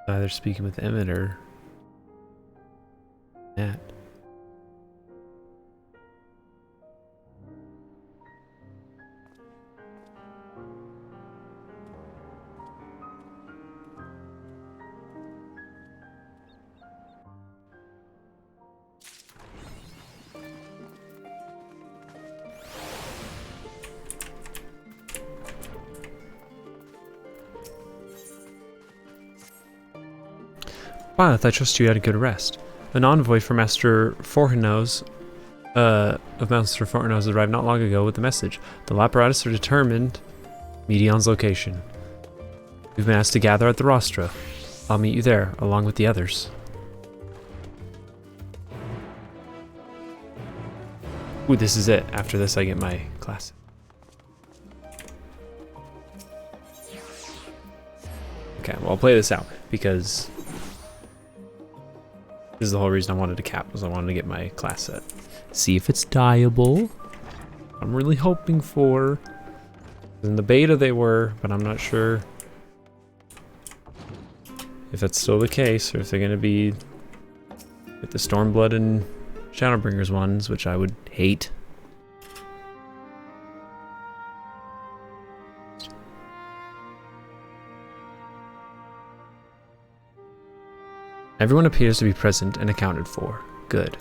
Speaker 1: Either speaking with Emmett or Nat. Violet, I trust you had a good rest. An envoy for Master Forhenose, has arrived not long ago with the message. The Laparatus are determined Medion's location. We've been asked to gather at the Rostra. I'll meet you there, along with the others. Ooh, this is it. After this, I get my class. Okay, well, I'll play this out, because this is the whole reason I wanted to cap, was I wanted to get my class set. See if it's dyeable. I'm really hoping for. In the beta they were, but I'm not sure if that's still the case, or if they're going to be with the Stormblood and Shadowbringers ones, which I would hate. Everyone appears to be present and accounted for. Good.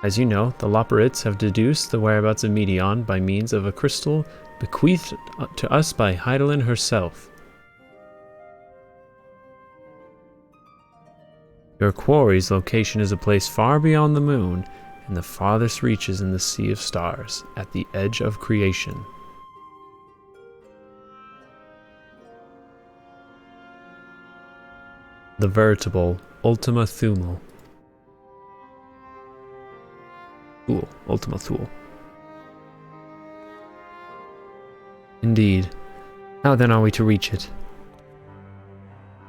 Speaker 1: As you know, the Loporrits have deduced the whereabouts of Medion by means of a crystal bequeathed to us by Hydaelyn herself. Your quarry's location is a place far beyond the moon, and the farthest reaches in the sea of stars, at the edge of creation. The veritable Ultima Thule. Ultima Thule. Indeed. How then are we to reach it?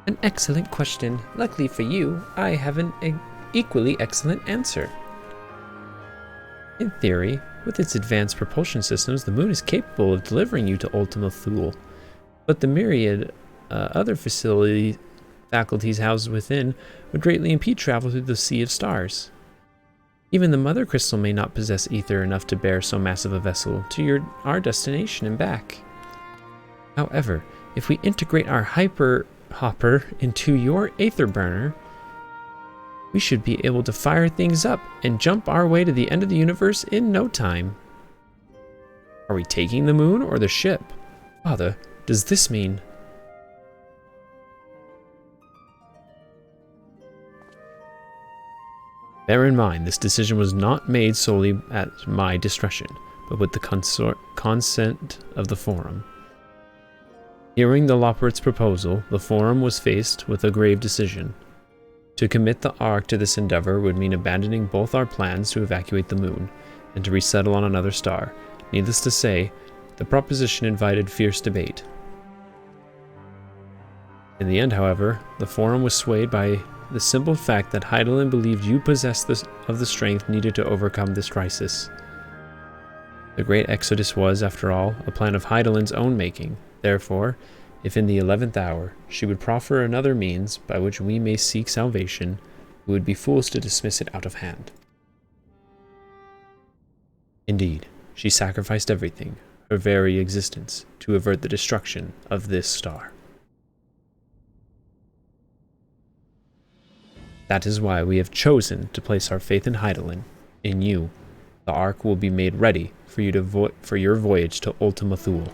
Speaker 1: An excellent question. Luckily for you, I have an equally excellent answer. In theory, with its advanced propulsion systems, the moon is capable of delivering you to Ultima Thule. But the myriad other faculties housed within would greatly impede travel through the sea of stars. Even the mother crystal may not possess ether enough to bear so massive a vessel to our destination and back. However, if we integrate our hyper hopper into your aether burner, we should be able to fire things up and jump our way to the end of the universe in no time. Are we taking the moon or the ship? Father, does this mean... Bear in mind, this decision was not made solely at my discretion, but with the consent of the Forum. Hearing the Loporrit's proposal, the Forum was faced with a grave decision. To commit the Ark to this endeavor would mean abandoning both our plans to evacuate the moon, and to resettle on another star. Needless to say, the proposition invited fierce debate. In the end, however, the Forum was swayed by the simple fact that Hydaelyn believed you possessed the strength needed to overcome this crisis. The great exodus was, after all, a plan of Heidelin's own making. Therefore, if in the 11th hour she would proffer another means by which we may seek salvation, we would be fools to dismiss it out of hand. Indeed, she sacrificed everything, her very existence, to avert the destruction of this star. That is why we have chosen to place our faith in Heidelin, in you. The Ark will be made ready for you for your voyage to Ultima Thule.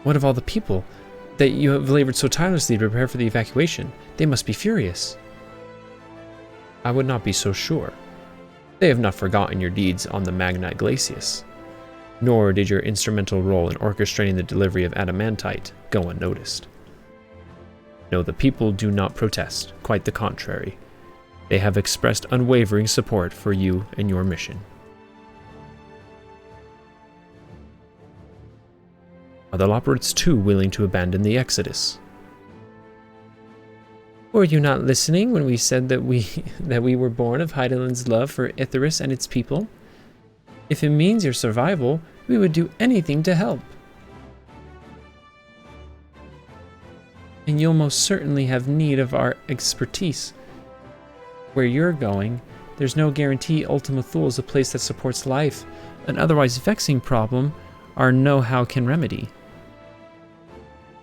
Speaker 1: What of all the people that you have labored so tirelessly to prepare for the evacuation? They must be furious. I would not be so sure. They have not forgotten your deeds on the Magna Glacius, nor did your instrumental role in orchestrating the delivery of adamantite go unnoticed. No, the people do not protest, quite the contrary. They have expressed unwavering support for you and your mission. Are the Loperites too willing to abandon the Exodus? Were you not listening when we said that we were born of Heidelin's love for Icarus and its people? If it means your survival, we would do anything to help. And you'll most certainly have need of our expertise. Where you're going, there's no guarantee Ultima Thule is a place that supports life. An otherwise vexing problem our know-how can remedy.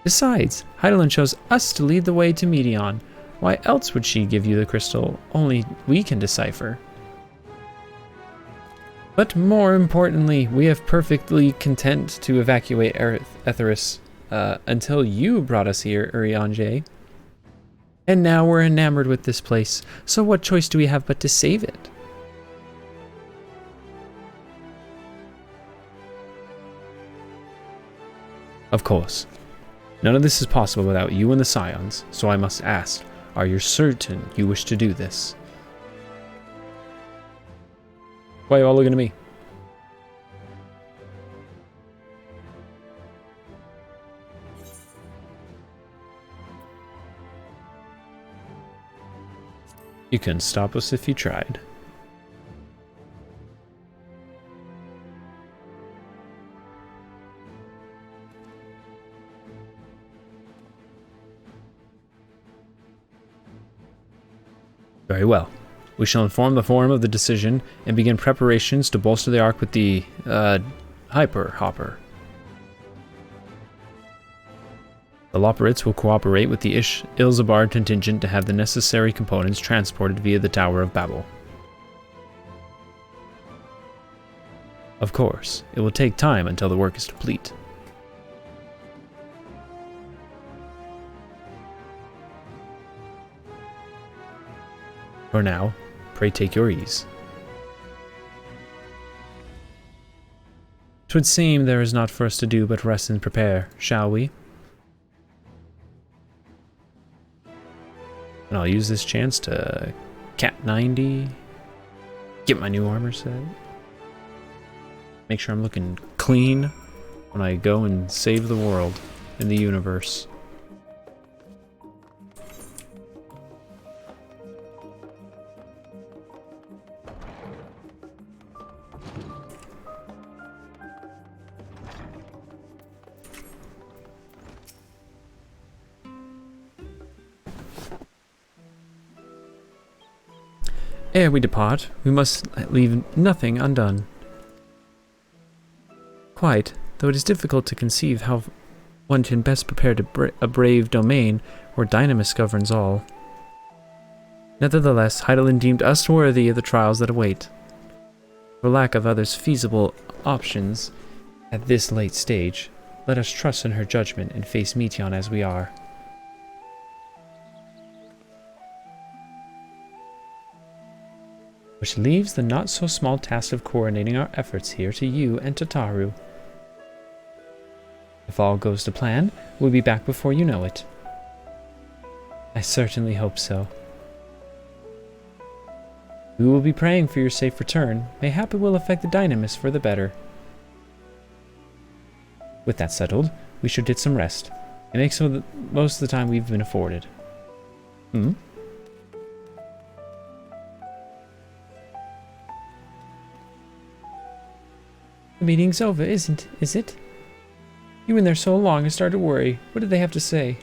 Speaker 1: Besides, Heidelin chose us to lead the way to Medion. Why else would she give you the crystal only we can decipher? But more importantly, we have perfectly content to evacuate Etheris until you brought us here, Urianger. And now we're enamored with this place, so what choice do we have but to save it? Of course. None of this is possible without you and the Scions, so I must ask, are you certain you wish to do this? Why are you all looking at me? You couldn't stop us if you tried. Very well. We shall inform the Forum of the decision and begin preparations to bolster the Ark with the, Hyper Hopper. The Loperites will cooperate with the Ilzabar contingent to have the necessary components transported via the Tower of Babel. Of course, it will take time until the work is complete. For now, pray take your ease. 'Twould seem there is naught for us to do but rest and prepare, shall we? And I'll use this chance to Cat 90, get my new armor set, make sure I'm looking clean when I go and save the world in the universe. Ere we depart, we must leave nothing undone. Quite, though it is difficult to conceive how one can best prepare a brave domain where Dynamis governs all. Nevertheless, Heidelin deemed us worthy of the trials that await. For lack of others feasible options at this late stage, let us trust in her judgment and face Meteon as we are. Which leaves the not-so-small task of coordinating our efforts here to you and to Taru. If all goes to plan, we'll be back before you know it. I certainly hope so. We will be praying for your safe return. Mayhap it will affect the Dynamis for the better. With that settled, we should get some rest and make most of the time we've been afforded. The meeting's over, is it? You were in there so long, I started to worry. What did they have to say?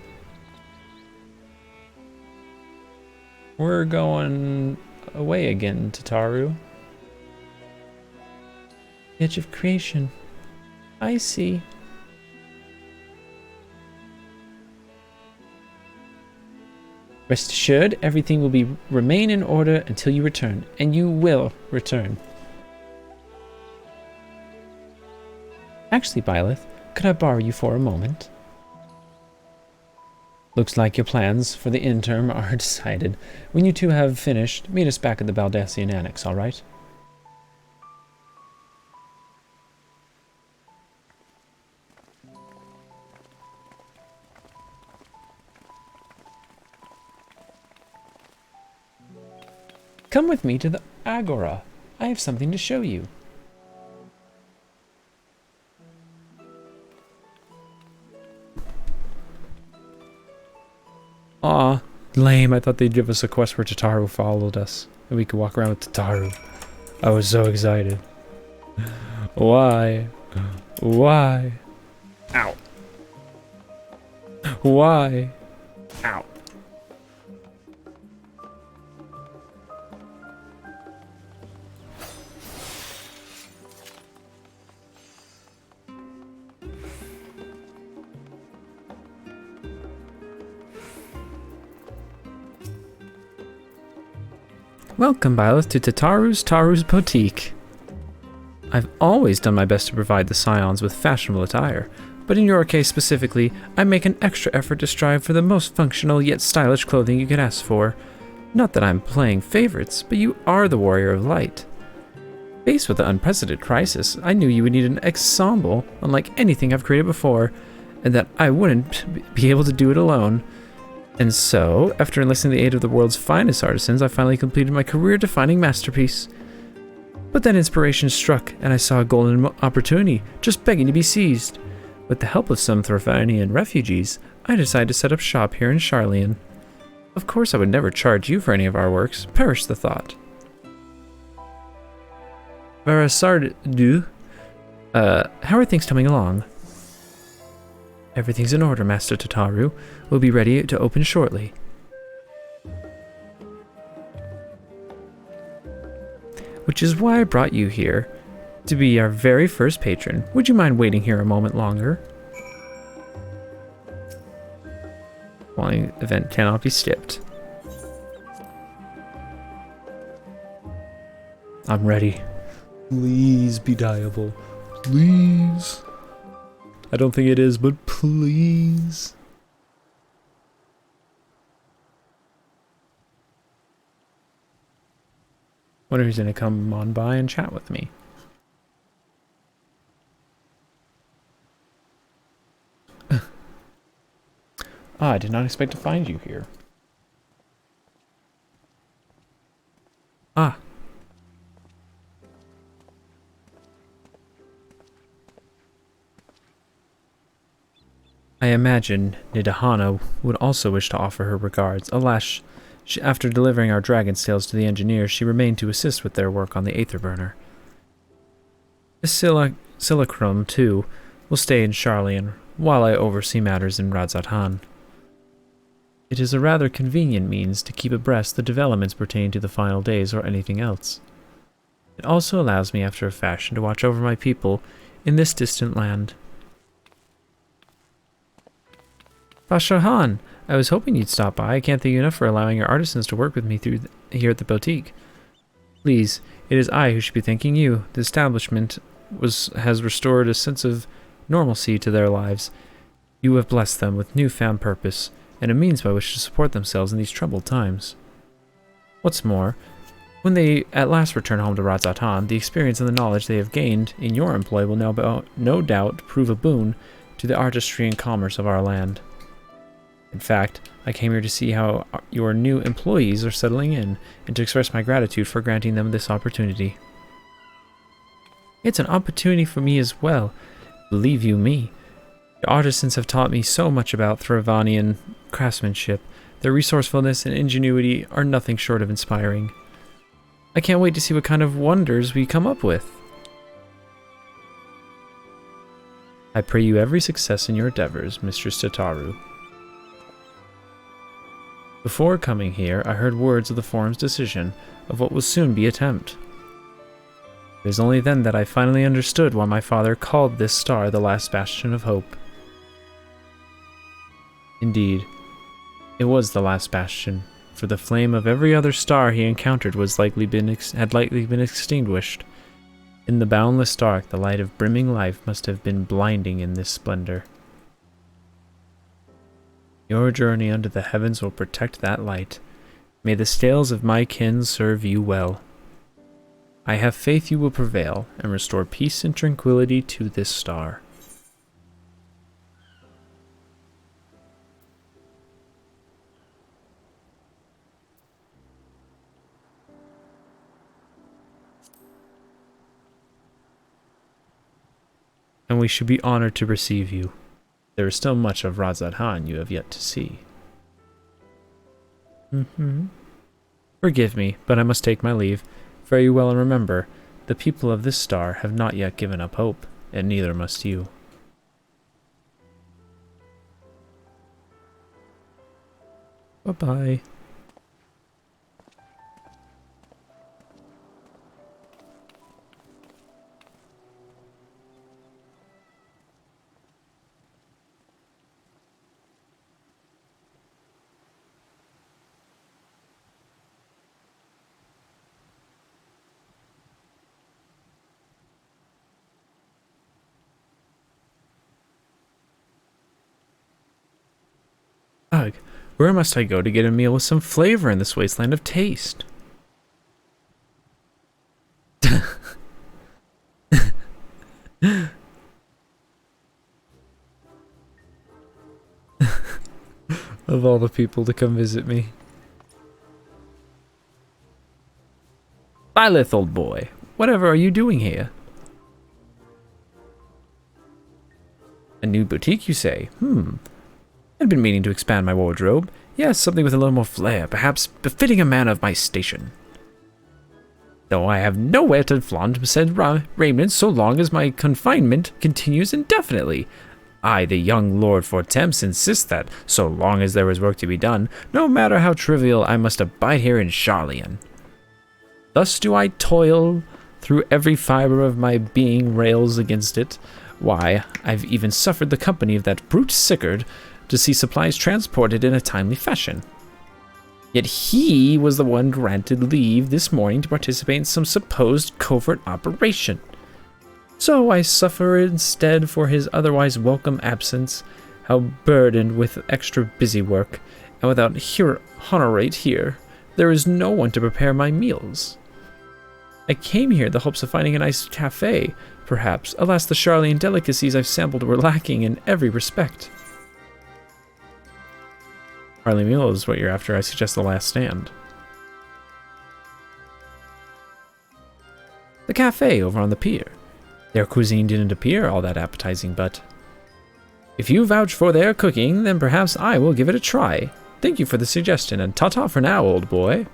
Speaker 1: We're going away again, Tataru. The edge of creation. I see. Rest assured, everything will remain in order until you return, and you will return. Actually, Byleth, could I borrow you for a moment? Looks like your plans for the interim are decided. When you two have finished, meet us back at the Baldassian Annex, all right? Come with me to the Agora. I have something to show you. Aw, lame. I thought they'd give us a quest where Tataru followed us, and we could walk around with Tataru. I was so excited. Why? Why? Ow. Why? Ow. Welcome, Byleth, to Taru's Boutique. I've always done my best to provide the Scions with fashionable attire, but in your case specifically, I make an extra effort to strive for the most functional yet stylish clothing you could ask for. Not that I'm playing favorites, but you are the Warrior of Light. Faced with the unprecedented crisis, I knew you would need an ensemble unlike anything I've created before, and that I wouldn't be able to do it alone. And so, after enlisting the aid of the world's finest artisans, I finally completed my career-defining masterpiece. But then inspiration struck, and I saw a golden opportunity, just begging to be seized. With the help of some Throfanian refugees, I decided to set up shop here in Sharlayan. Of course, I would never charge you for any of our works. Perish the thought. Varasardu, how are things coming along? Everything's in order, Master Tataru. We'll be ready to open shortly. Which is why I brought you here, to be our very first patron. Would you mind waiting here a moment longer? Following event cannot be skipped. I'm ready. Please be diable. Please. I don't think it is, but please. Wonder who's gonna come on by and chat with me. I did not expect to find you here. Ah. I imagine Nidahana would also wish to offer her regards. Alas, after delivering our dragon's tails to the engineers, she remained to assist with their work on the Aether Burner. The Silacrum, too, will stay in Sharlayan, while I oversee matters in Radzatan. It is a rather convenient means to keep abreast the developments pertaining to the final days or anything else. It also allows me, after a fashion, to watch over my people in this distant land. Fashahan, I was hoping you'd stop by. I can't thank you enough for allowing your artisans to work with me here at the boutique. Please, it is I who should be thanking you. The establishment has restored a sense of normalcy to their lives. You have blessed them with newfound purpose, and a means by which to support themselves in these troubled times. What's more, when they at last return home to Radzatan, the experience and the knowledge they have gained in your employ will no doubt prove a boon to the artistry and commerce of our land. In fact, I came here to see how your new employees are settling in, and to express my gratitude for granting them this opportunity. It's an opportunity for me as well, believe you me. The artisans have taught me so much about Throfanian craftsmanship. Their resourcefulness and ingenuity are nothing short of inspiring. I can't wait to see what kind of wonders we come up with. I pray you every success in your endeavors, Mistress Tataru. Before coming here, I heard words of the Forum's decision of what will soon be attempt. It was only then that I finally understood why my father called this star the last bastion of hope. Indeed, it was the last bastion, for the flame of every other star he encountered had likely been extinguished. In the boundless dark, the light of brimming life must have been blinding in this splendor. Your journey under the heavens will protect that light. May the scales of my kin serve you well. I have faith you will prevail and restore peace and tranquility to this star. And we should be honored to receive you. There is still much of Razadhan you have yet to see. Forgive me, but I must take my leave. Fare you well, and remember, the people of this star have not yet given up hope, and neither must you. Bye-bye. Ugh, where must I go to get a meal with some flavor in this wasteland of taste? Of all the people to come visit me. Lilith, old boy, whatever are you doing here? A new boutique, you say? I'd been meaning to expand my wardrobe. Yes, something with a little more flair, perhaps befitting a man of my station. Though I have nowhere to flaunt said raiment so long as my confinement continues indefinitely. I, the young Lord Fortemps, insist that, so long as there is work to be done, no matter how trivial, I must abide here in Charlian. Thus do I toil through every fiber of my being rails against it. Why, I've even suffered the company of that brute Sickard to see supplies transported in a timely fashion. Yet he was the one granted leave this morning to participate in some supposed covert operation. So I suffer instead for his otherwise welcome absence, how burdened with extra busy work, and without honorate here, there is no one to prepare my meals. I came here in the hopes of finding a nice cafe, perhaps. Alas, the Charlian delicacies I've sampled were lacking in every respect. Hearty meal is what you're after. I suggest the last stand. The cafe over on the pier. Their cuisine didn't appear all that appetizing, but if you vouch for their cooking, then perhaps I will give it a try. Thank you for the suggestion, and ta-ta for now, old boy.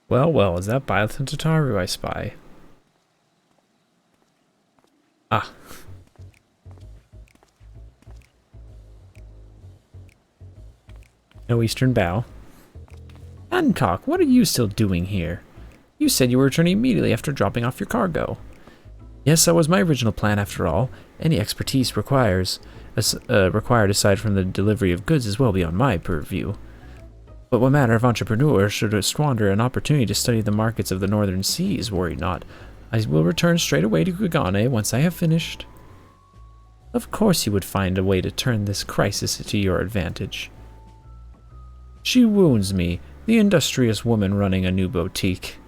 Speaker 1: Well, well, is that Byleth Tataru I spy? Ah. No eastern bow. Hancock, what are you still doing here? You said you were returning immediately after dropping off your cargo. Yes, that was my original plan after all. Any expertise required aside from the delivery of goods is well beyond my purview. But what matter if entrepreneurs should squander an opportunity to study the markets of the northern seas? Worry not. I will return straight away to Gugane once I have finished. Of course you would find a way to turn this crisis to your advantage. She wounds me, the industrious woman running a new boutique.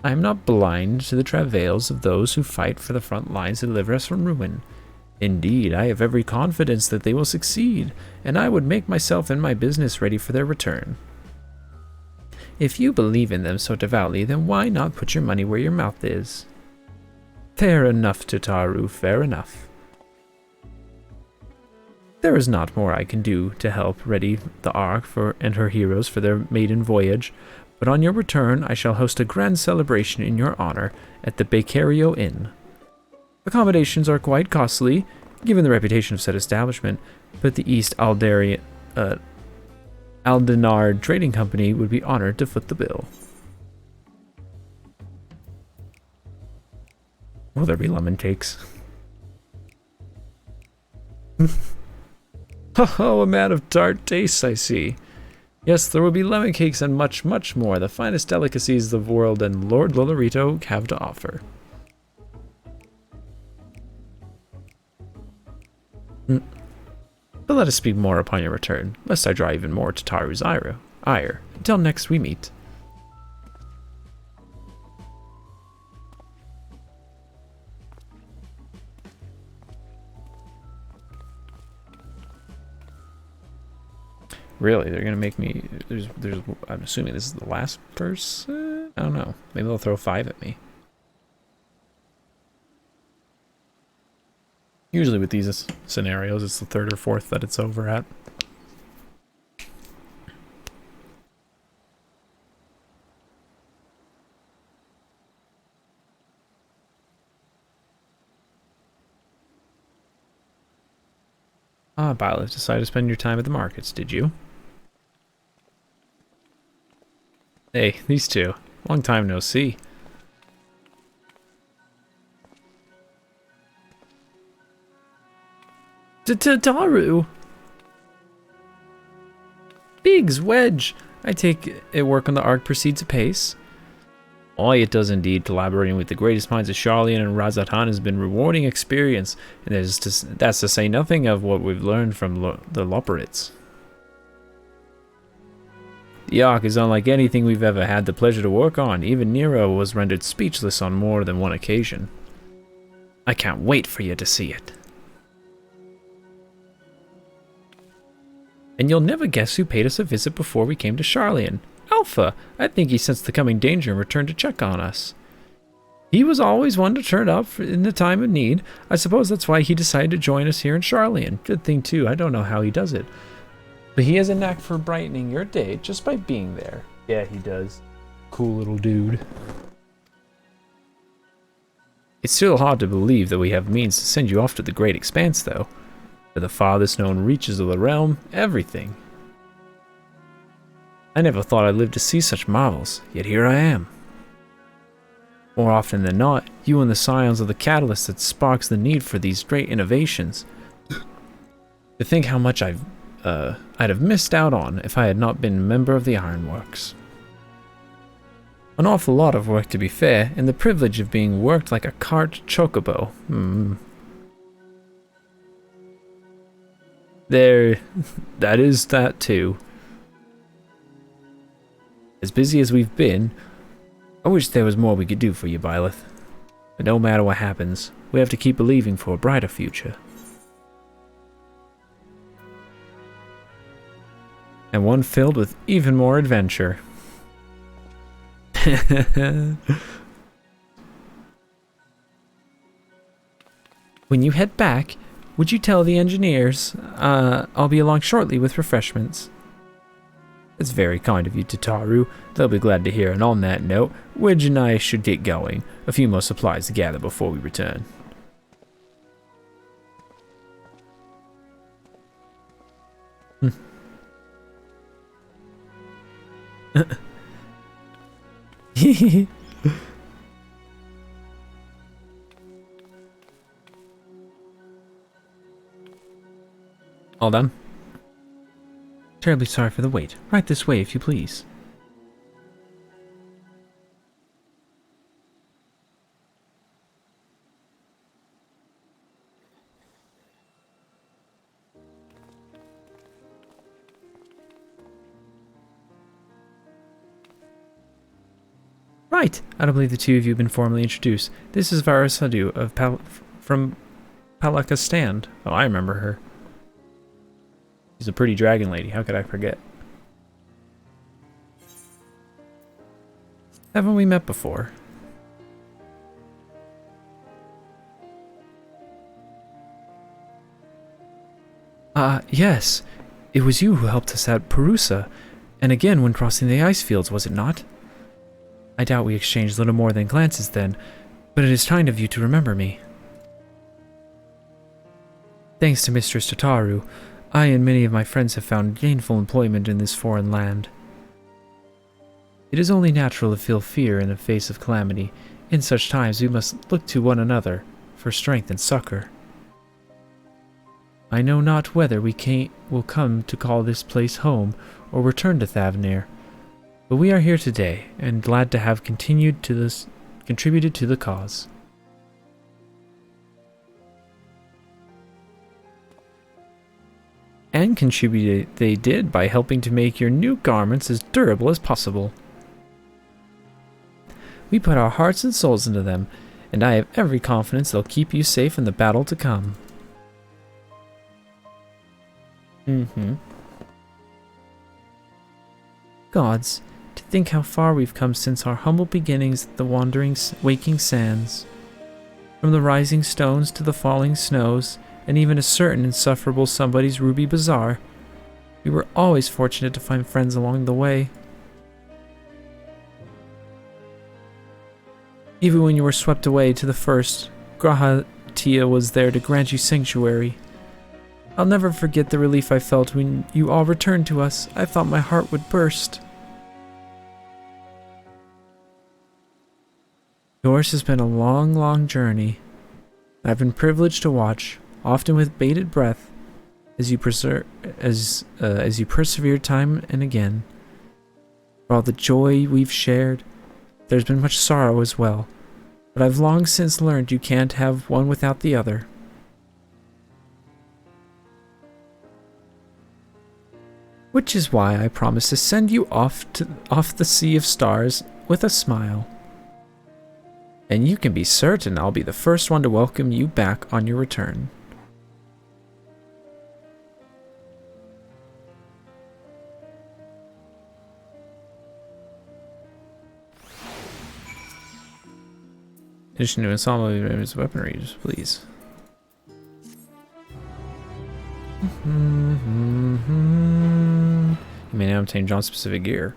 Speaker 1: I am not blind to the travails of those who fight for the front lines to deliver us from ruin. Indeed, I have every confidence that they will succeed, and I would make myself and my business ready for their return. If you believe in them so devoutly, then why not put your money where your mouth is? Fair enough, Tataru, fair enough. There is not more I can do to help ready the Ark and her heroes for their maiden voyage, but on your return I shall host a grand celebration in your honor at the Beccario Inn. Accommodations are quite costly, given the reputation of said establishment, but the East Aldenard Trading Company would be honored to foot the bill. Will there be lemon cakes? Oh, a man of tart tastes, I see. Yes, there will be lemon cakes and much, much more, the finest delicacies the world and Lord Lolorito have to offer. But let us speak more upon your return, lest I draw even more to Taru's ire. Until next we meet. Really, they're gonna make me. I'm assuming this is the last person. I don't know. Maybe they'll throw 5 at me. Usually with these scenarios, it's the 3rd or 4th that it's over at. Ah, Violet, decided to spend your time at the markets, did you? Hey, these two. Long time no see. Daru! Biggs, Wedge! I take it work on the Ark proceeds apace. Aye, it does indeed. Collaborating with the greatest minds of Charlian and Razatan has been a rewarding experience, and that's to say nothing of what we've learned from the Loperites. The Ark is unlike anything we've ever had the pleasure to work on. Even Nero was rendered speechless on more than one occasion. I can't wait for you to see it. And you'll never guess who paid us a visit before we came to Charlian. Alpha! I think he sensed the coming danger and returned to check on us. He was always one to turn up in the time of need. I suppose that's why he decided to join us here in Charlian. Good thing too, I don't know how he does it. But he has a knack for brightening your day just by being there. Yeah, he does. Cool little dude. It's still hard to believe that we have means to send you off to the great expanse, though. To the farthest known reaches of the realm, everything. I never thought I'd live to see such marvels, yet here I am. More often than not, you and the scions are the catalyst that sparks the need for these great innovations. To think how much I'd have missed out on if I had not been a member of the Ironworks. An awful lot of work, to be fair, and the privilege of being worked like a cart chocobo. That is that too. As busy as we've been, I wish there was more we could do for you, Byleth. But no matter what happens, we have to keep believing for a brighter future. And one filled with even more adventure. When you head back, would you tell the engineers I'll be along shortly with refreshments? It's very kind of you, Tataru. They'll be glad to hear, and on that note, Wedge and I should get going. A few more supplies to gather before we return. All done? Terribly sorry for the wait. Right this way, if you please. Right. I don't believe the two of you have been formally introduced. This is Varus Hadu from Palaka stand. Oh, I remember her. She's a pretty dragon lady. How could I forget? Haven't we met before? Yes. It was you who helped us at Perusa, and again when crossing the ice fields, was it not? I doubt we exchanged little more than glances then, but it is kind of you to remember me. Thanks to Mistress Tataru, I and many of my friends have found gainful employment in this foreign land. It is only natural to feel fear in the face of calamity. In such times we must look to one another for strength and succor. I know not whether we will come to call this place home or return to Thavnir, but we are here today and glad to have contributed to the cause. And contributed they did by helping to make your new garments as durable as possible. We put our hearts and souls into them, and I have every confidence they'll keep you safe in the battle to come. Gods, to think how far we've come since our humble beginnings at the wandering, waking sands. From the rising stones to the falling snows, and even a certain insufferable somebody's ruby bazaar, we were always fortunate to find friends along the way. Even when you were swept away to the first, Grahatia was there to grant you sanctuary. I'll never forget the relief I felt when you all returned to us. I thought my heart would burst. Yours has been a long, long journey. I've been privileged to watch, often with bated breath, as you persevere time and again. For all the joy we've shared, there's been much sorrow as well, but I've long since learned you can't have one without the other. Which is why I promise to send you off the sea of stars with a smile. And you can be certain I'll be the first one to welcome you back on your return. Addition to ensemble of weaponry, just please. You may now obtain John-specific gear.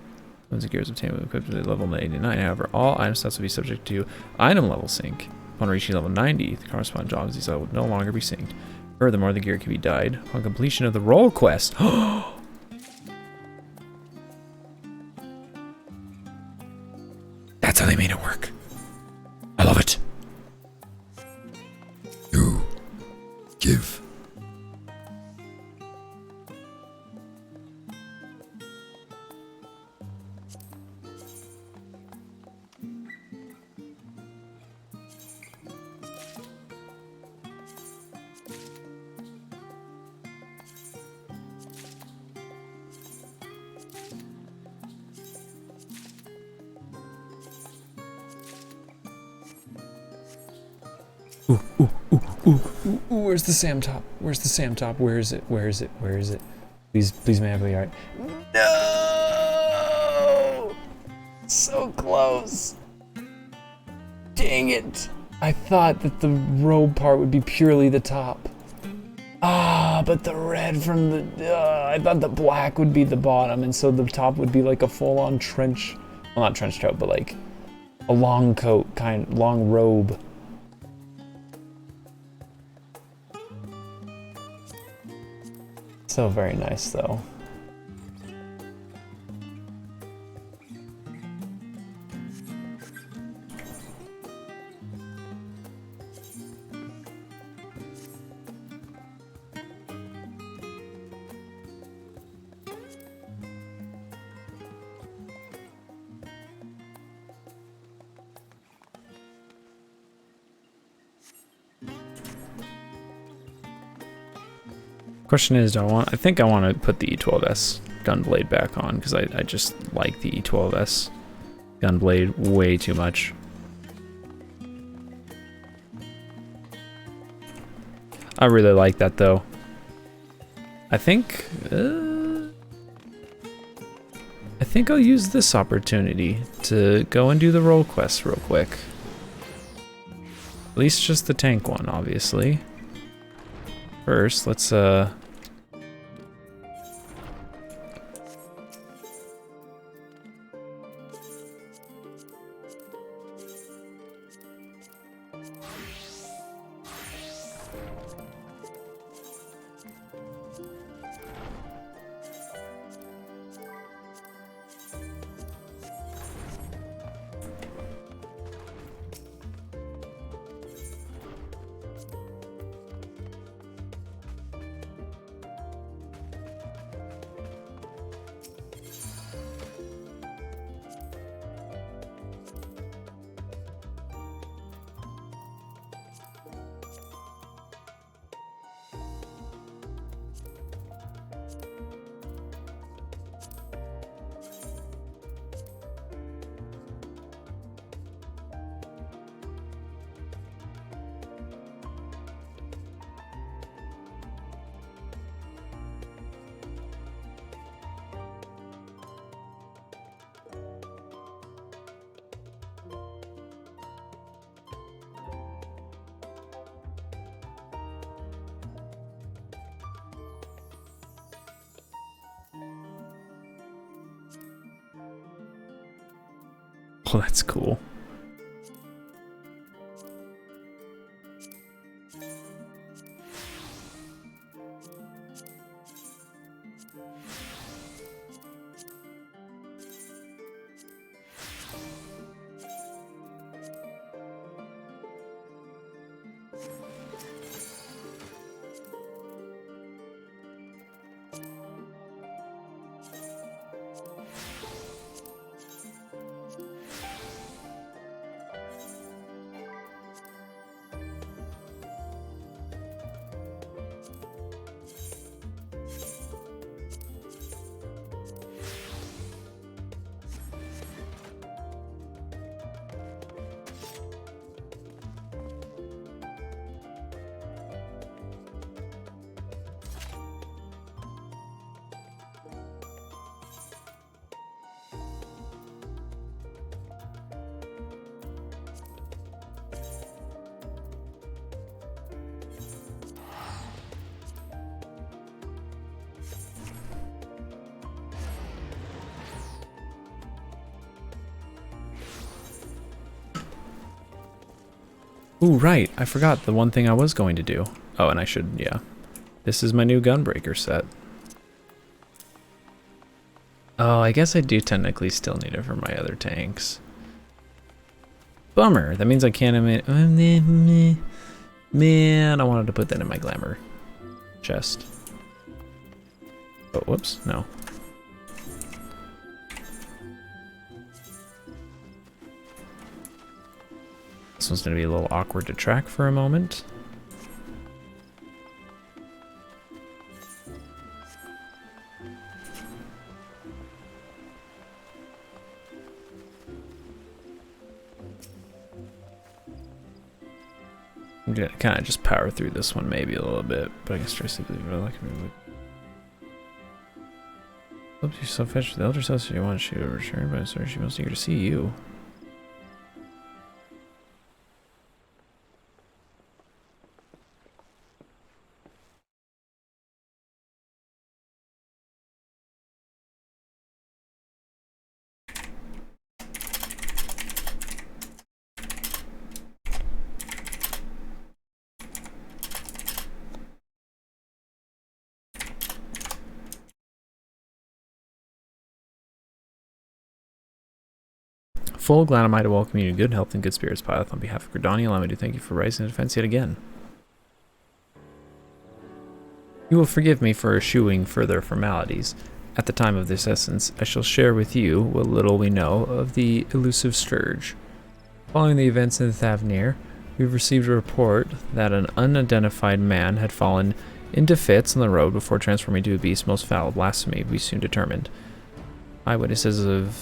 Speaker 1: Once the gear is obtained with equipped at level 89, however, all item stats will be subject to item level sync. Upon reaching level 90, the corresponding jobs these will no longer be synced. Furthermore, the gear can be dyed upon completion of the role quest. That's how they made it work. I love it. You give. Ooh, where's the Sam top? Where's the Sam top? Where is it? Where is it? Where is it? Please, may I be alright? No! So close. Dang it. I thought that the robe part would be purely the top. Ah, but the red from the... I thought the black would be the bottom, and so the top would be like a full-on trench... Well, not trench coat, but like a long coat, long robe. So very nice, though. Question is, I think I want to put the E12S gunblade back on, because I just like the E12S gunblade way too much. I really like that though. I think I'll use this opportunity to go and do the role quest real quick. At least just the tank one, obviously. First, let's oh, that's cool. Ooh, right. I forgot the one thing I was going to do. Oh, and I should, yeah. This is my new gunbreaker set. Oh, I guess I do technically still need it for my other tanks. Bummer. That means I can't Man, I wanted to put that in my glamour chest. Oh, whoops. No. This one's going to be a little awkward to track for a moment. I'm going to kind of just power through this one maybe a little bit, but I can stress it. Oops, you're so fetched. The elder says you want to shoot a return, but I'm sorry, she wants eager to see you. Full glad am I to welcome you to good health and good spirits, Pilot. On behalf of Gridani, allow me to thank you for rising to defense yet again. You will forgive me for eschewing further formalities. At the time of this essence, I shall share with you what little we know of the elusive Scourge. Following the events in the Thavnir, we've received a report that an unidentified man had fallen into fits on the road before transforming to a beast. Most foul blasphemy, we soon determined. Eyewitnesses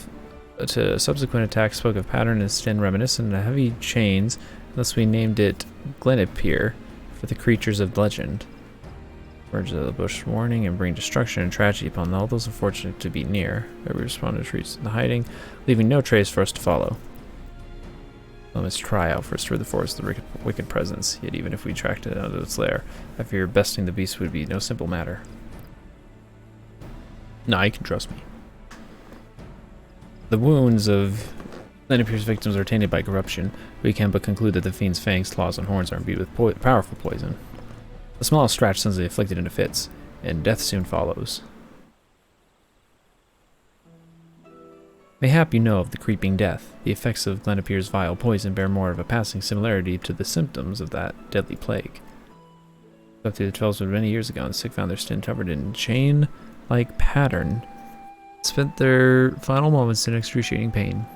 Speaker 1: to subsequent attacks spoke of pattern and skin reminiscent of heavy chains, thus we named it Glenipir for the creatures of legend. Birds of the bush warning and bring destruction and tragedy upon all those unfortunate to be near. Every responder retreats into hiding, leaving no trace for us to follow. I must try out first through the forest of the wicked presence, yet even if we tracked it out of its lair, I fear besting the beast would be no simple matter. Nah, you can trust me. The wounds of Glenipier's victims are tainted by corruption. We can but conclude that the fiend's fangs, claws, and horns are imbued with powerful poison. The smallest scratch sends the afflicted into fits, and death soon follows. Mayhap you know of the creeping death. The effects of Glenipier's vile poison bear more of a passing similarity to the symptoms of that deadly plague. Up to the 12s many years ago, and the sick found their skin covered in chain-like pattern, spent their final moments in excruciating pain.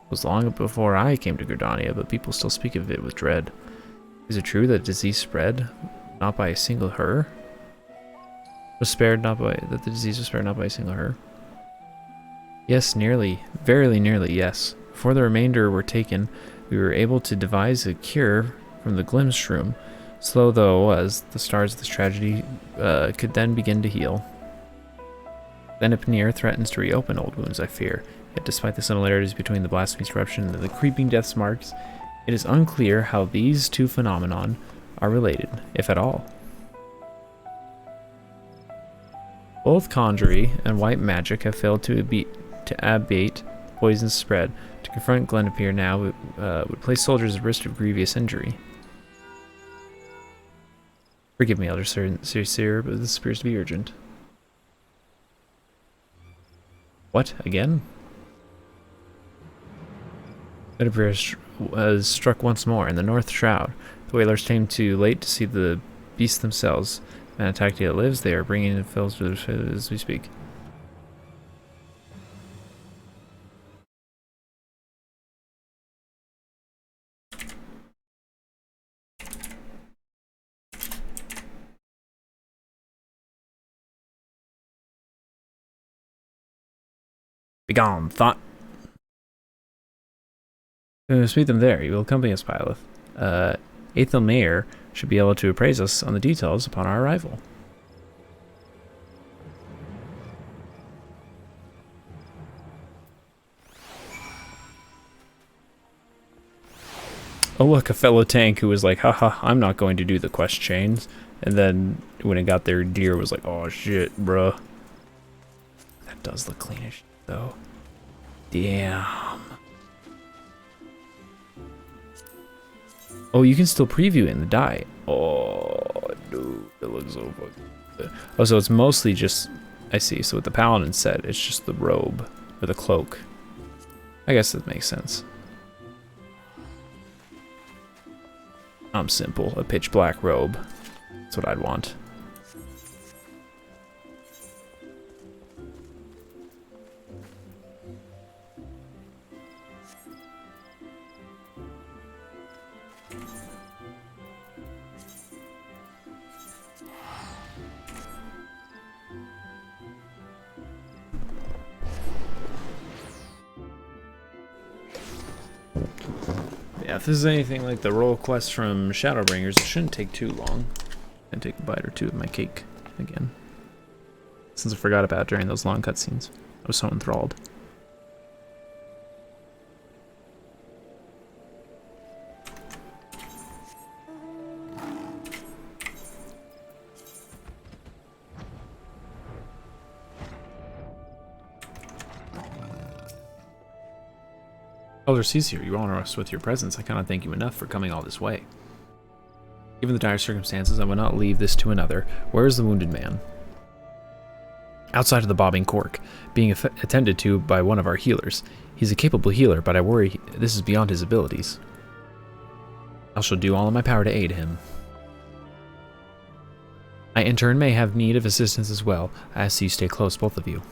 Speaker 1: It was long before I came to Gridania, but people still speak of it with dread. Is it true that disease spread not by a single her? That the disease was spared not by a single her? Yes, nearly. Verily nearly, yes. Before the remainder were taken, we were able to devise a cure from the Glim shroom. Slow though it was, the stars of this tragedy could then begin to heal. Glenipnir threatens to reopen old wounds, I fear. Yet despite the similarities between the blasphemy's eruption and the creeping death's marks, it is unclear how these two phenomenon are related, if at all. Both conjury and white magic have failed to abate poison's spread. To confront Glenipir now would place soldiers at risk of grievous injury. Forgive me, Elder Sir, but this appears to be urgent. What? Again? Glenipir was struck once more in the North Shroud. The Whalers came too late to see the beasts themselves. Manatactia lives. They are bringing the fills to the as we speak. Begone, thought. Let's meet them there. You will accompany us, Pilot. Aethel Mayer should be able to appraise us on the details upon our arrival. Oh look, a fellow tank who was like, haha, I'm not going to do the quest chains. And then when it got there, Deer was like, oh shit, bruh. That does look cleanish, though. Damn. Oh, you can still preview it in the die. Oh, dude, it looks so fucking good. Oh, so it's mostly just, I see. So with the Paladin set, it's just the robe, or the cloak. I guess that makes sense. I'm simple, a pitch black robe. That's what I'd want. Yeah, if this is anything like the role quest from Shadowbringers, it shouldn't take too long. And take a bite or two of my cake again. Since I forgot about it during those long cutscenes. I was so enthralled. Elder Caesar, you honor us with your presence. I cannot thank you enough for coming all this way. Given the dire circumstances, I will not leave this to another. Where is the wounded man? Outside of the bobbing cork, being attended to by one of our healers. He's a capable healer, but I worry this is beyond his abilities. I shall do all in my power to aid him. I in turn may have need of assistance as well. I ask you stay close, both of you.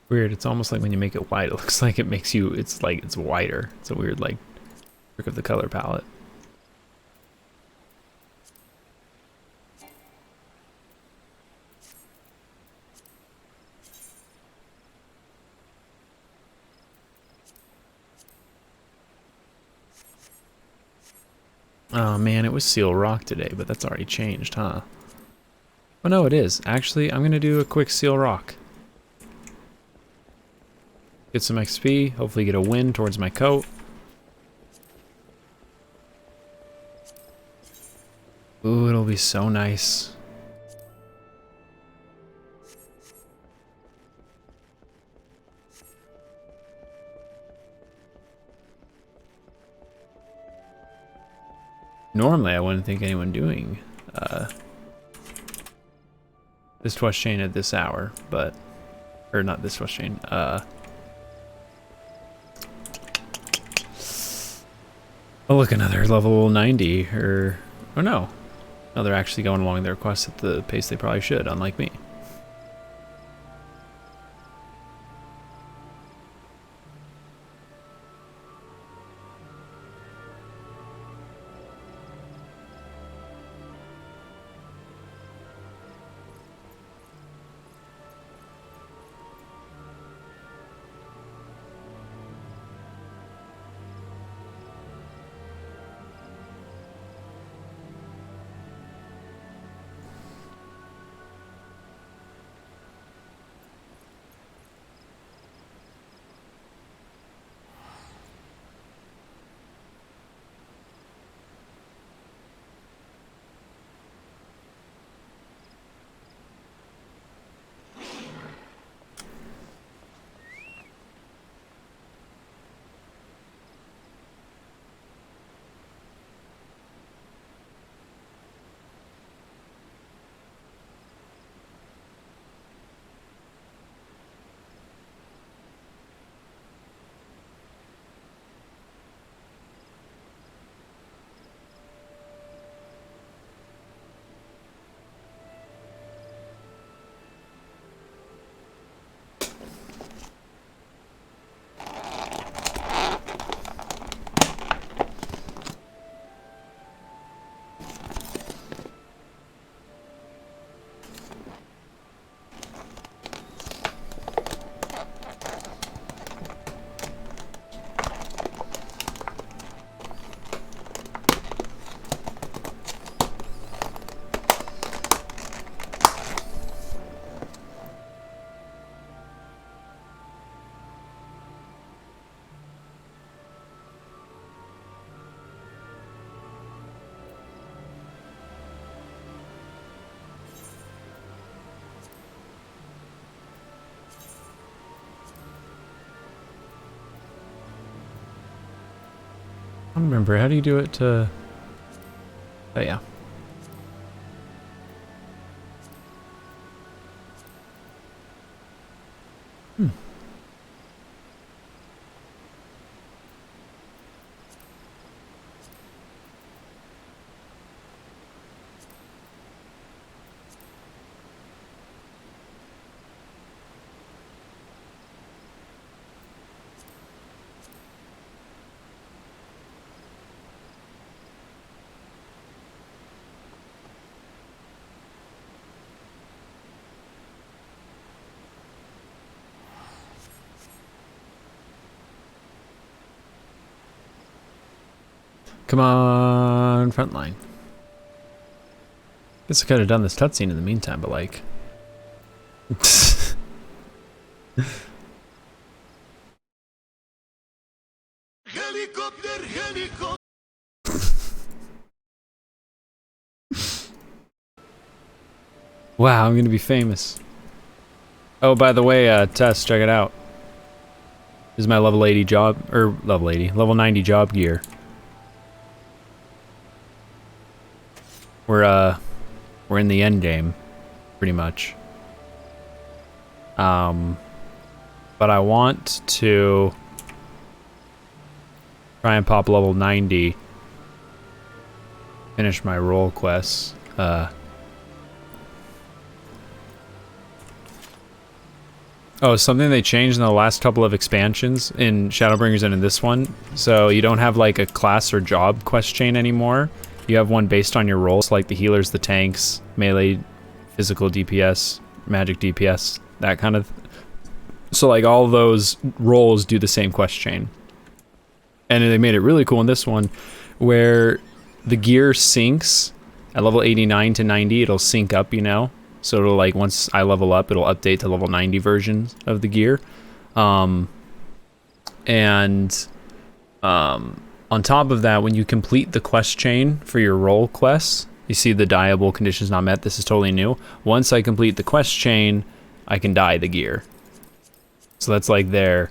Speaker 1: Weird, it's almost like when you make it white, it looks like it makes you, it's like, it's whiter. It's a weird, like, trick of the color palette. Oh man, it was Seal Rock today, but that's already changed, huh? Oh no, it is. Actually, I'm gonna do a quick Seal Rock. Get some XP, hopefully get a win towards my coat. Ooh, it'll be so nice. Normally, I wouldn't think anyone doing this Twist Chain at this hour, but... Or not this Twist Chain, Oh look, another level 90, or... Oh no. No, they're actually going along their quests at the pace they probably should, unlike me. I don't remember, how do you do it to... Oh yeah. Come on, frontline. Guess I could have done this cutscene in the meantime, but like... Wow, I'm gonna be famous. Oh, by the way, Tess, check it out. This is my level 80 job, or level 80, level 90 job gear. We're in the end game, pretty much. But I want to try and pop level 90, finish my role quests. Oh, something they changed in the last couple of expansions in Shadowbringers and in this one. So you don't have like a class or job quest chain anymore. You have one based on your roles, like the healers, the tanks, melee, physical DPS, magic DPS, that kind of. So like all those roles do the same quest chain. And they made it really cool in this one, where the gear syncs at level 89 to 90. It'll sync up, you know. So it'll like once I level up, it'll update to level 90 versions of the gear. On top of that, when you complete the quest chain for your role quests, you see the dyeable conditions not met. This is totally new. Once I complete the quest chain, I can dye the gear. So that's like their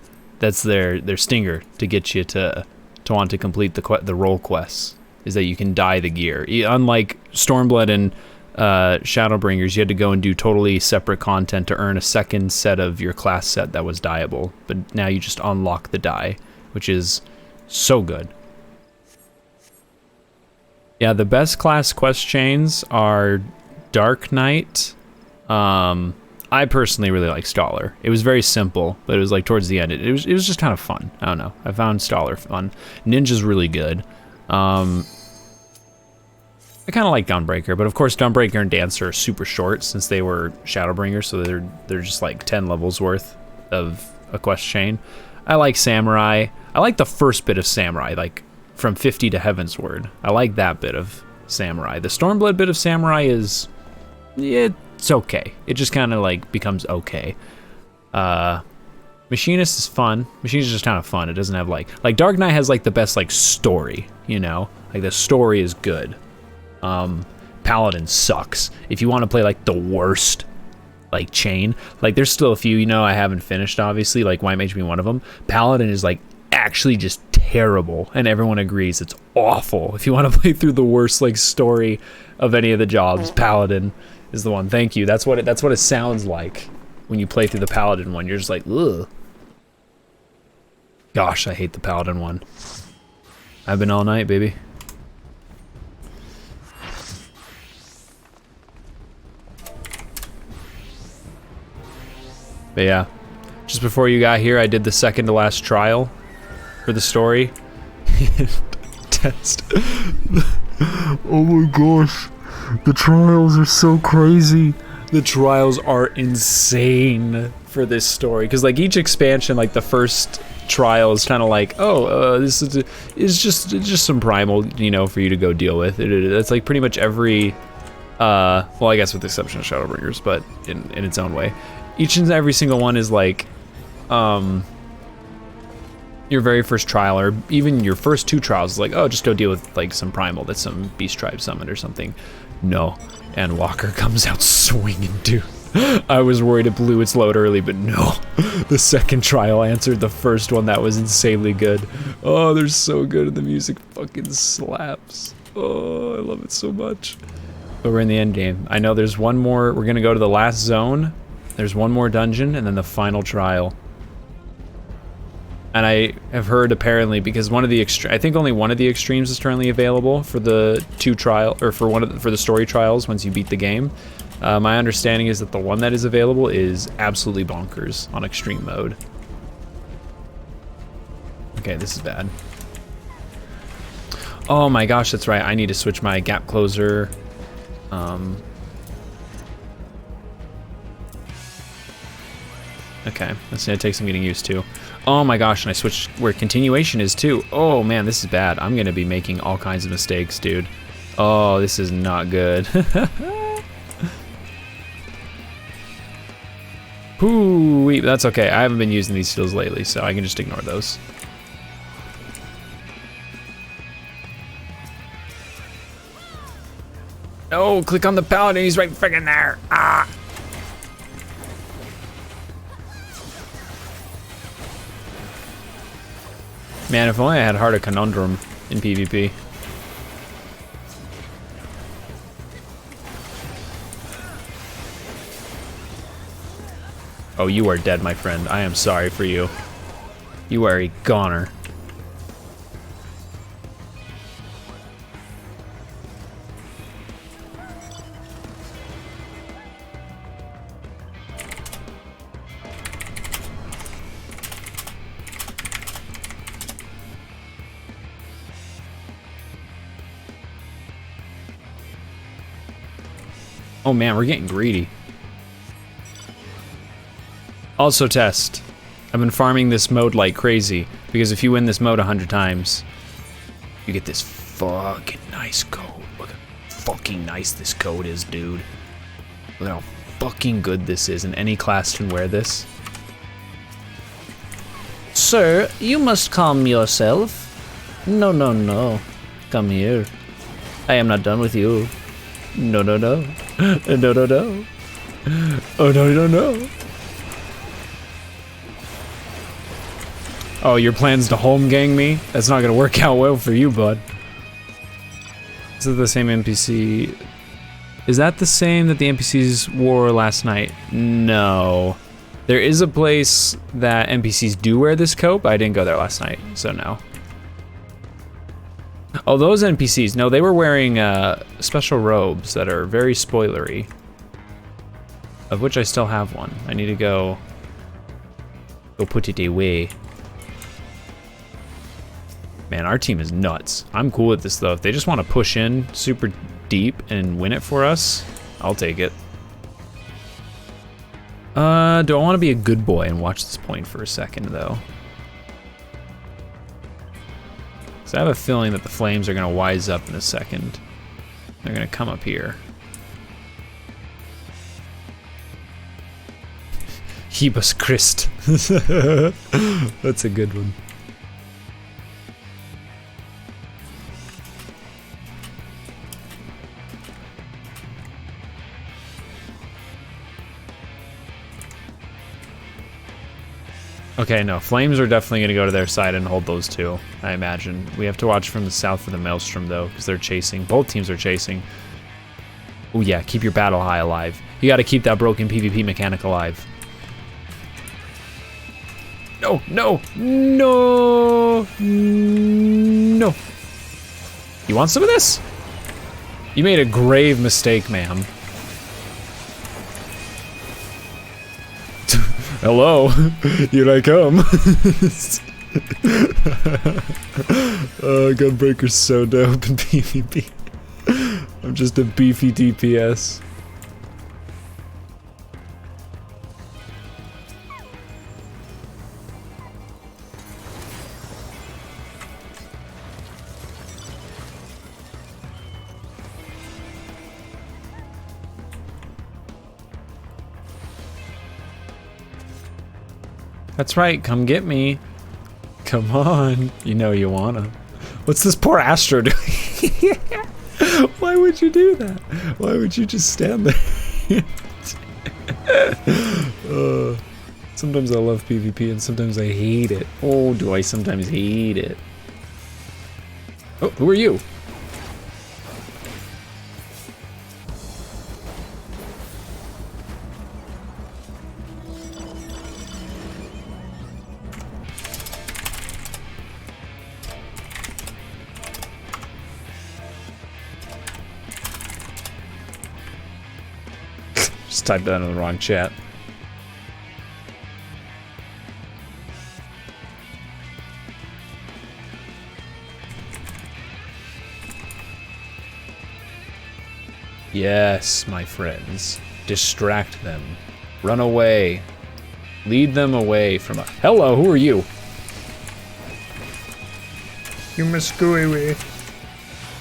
Speaker 1: stinger to get you to want to complete the role quests, is that you can dye the gear. Unlike Stormblood and Shadowbringers, you had to go and do totally separate content to earn a second set of your class set that was dyeable. But now you just unlock the dye, which is so good. Yeah, the best class quest chains are Dark Knight. I personally really like Staller. It was very simple, but it was like towards the end, it was just kind of fun. I don't know. I found Staller fun. Ninja's really good. I kind of like Dawnbreaker, but of course Dawnbreaker and Dancer are super short since they were Shadowbringers, so they're just like 10 levels worth of a quest chain. I like Samurai. I like the first bit of Samurai, like from 50 to Heavensward. I like that bit of Samurai. The Stormblood bit of Samurai is, it's okay. It just kind of like becomes okay. Machinist is fun. Machinist is just kind of fun. It doesn't have like Dark Knight has like the best like story, you know? Like the story is good. Paladin sucks. If you want to play like the worst like chain, like there's still a few, you know, I haven't finished obviously, like White Mage being one of them. Paladin is like actually just terrible, and everyone agrees it's awful. If you want to play through the worst like story of any of the jobs, Paladin is the one. Thank you. That's what it sounds like when you play through the Paladin one. You're just like, ugh. Gosh, I hate the Paladin one. I've been all night, baby. But yeah, just before you got here, I did the second to last trial for the story. Test. Oh my gosh, the trials are so crazy. The trials are insane for this story, because like each expansion, like the first trial is kind of like, this is just some primal, you know, for you to go deal with. It's like pretty much every, well, I guess with the exception of Shadowbringers, but in its own way. Each and every single one is like, your very first trial, or even your first two trials is like, oh, just go deal with like some primal that some beast tribe summoned or something. No, Endwalker comes out swinging, dude. I was worried it blew its load early, but no. The second trial answered the first one. That was insanely good. Oh, they're so good, and the music fucking slaps. Oh, I love it so much. But we're in the end game. I know there's one more. We're gonna go to the last zone. There's one more dungeon, and then the final trial. And I have heard apparently, because I think only one of the extremes is currently available for the for the story trials once you beat the game. My understanding is that the one that is available is absolutely bonkers on extreme mode. Okay, this is bad. Oh my gosh, that's right. I need to switch my gap closer. Okay, that's gonna take some getting used to. Oh my gosh, and I switched where continuation is too. Oh man, this is bad. I'm gonna be making all kinds of mistakes, dude. Oh, this is not good. Ooh, that's okay. I haven't been using these skills lately, so I can just ignore those. Oh, click on the paladin. He's right friggin' there. Ah. Man, if only I had Heart of Conundrum in PvP. Oh, you are dead, my friend. I am sorry for you. You are a goner. Oh man, we're getting greedy. Also test. I've been farming this mode like crazy, because if you win this mode 100 times, you get this fucking nice nice coat. Look how fucking nice this coat is, dude. Look how fucking good this is, and any class can wear this.
Speaker 19: Sir, you must calm yourself. No, no, no. Come here. I am not done with you. No, no, no. No, no, no. Oh, no, no, no.
Speaker 1: Oh, your plan's to home gang me? That's not gonna work out well for you, bud. Is it the same NPC? Is that the same that the NPCs wore last night? No. There is a place that NPCs do wear this coat, but I didn't go there last night, so no. Oh, those NPCs, no, they were wearing special robes that are very spoilery. Of which I still have one. I need to go put it away. Man, our team is nuts. I'm cool with this though. If they just want to push in super deep and win it for us, I'll take it. Do I want to be a good boy and watch this point for a second though? Because I have a feeling that the flames are going to wise up in a second. They're going to come up here. Hebus Christ. That's a good one. Okay, no, flames are definitely going to go to their side and hold those two, I imagine. We have to watch from the south of the Maelstrom, though, because they're chasing. Both teams are chasing. Oh, yeah, keep your battle high alive. You got to keep that broken PvP mechanic alive. No, no, no, no. You want some of this? You made a grave mistake, ma'am. Hello, here I come. Gunbreaker's so dope in PvP. I'm just a beefy DPS. That's right, come get me. Come on, you know you wanna. What's this poor Astro doing? Why would you do that? Why would you just stand there? Sometimes I love PvP and sometimes I hate it. Oh, do I sometimes hate it. Oh, who are you? Just typed that in the wrong chat. Yes, my friends. Distract them. Run away. Lead them away from a... Hello, who are you? You must go away.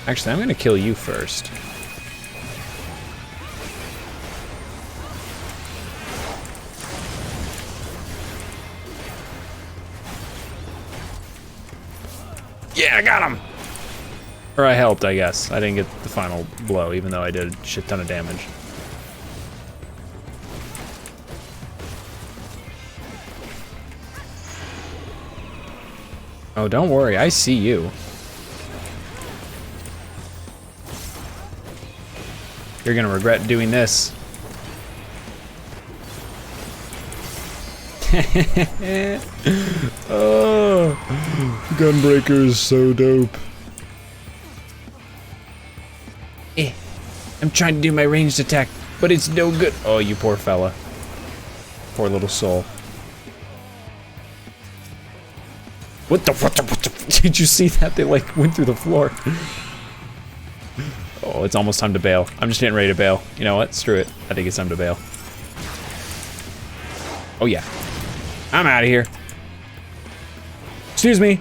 Speaker 1: Actually, I'm gonna kill you first. Yeah, I got him! Or I helped, I guess. I didn't get the final blow, even though I did a shit ton of damage. Oh, don't worry, I see you. You're gonna regret doing this. Oh, Gunbreaker is so dope. I'm trying to do my ranged attack, but it's no good. Oh, you poor fella. Poor little soul. What the? Did you see that? They like went through the floor. Oh, it's almost time to bail. I'm just getting ready to bail. You know what? Screw it. I think it's time to bail. Oh yeah. I'm out of here. Excuse me.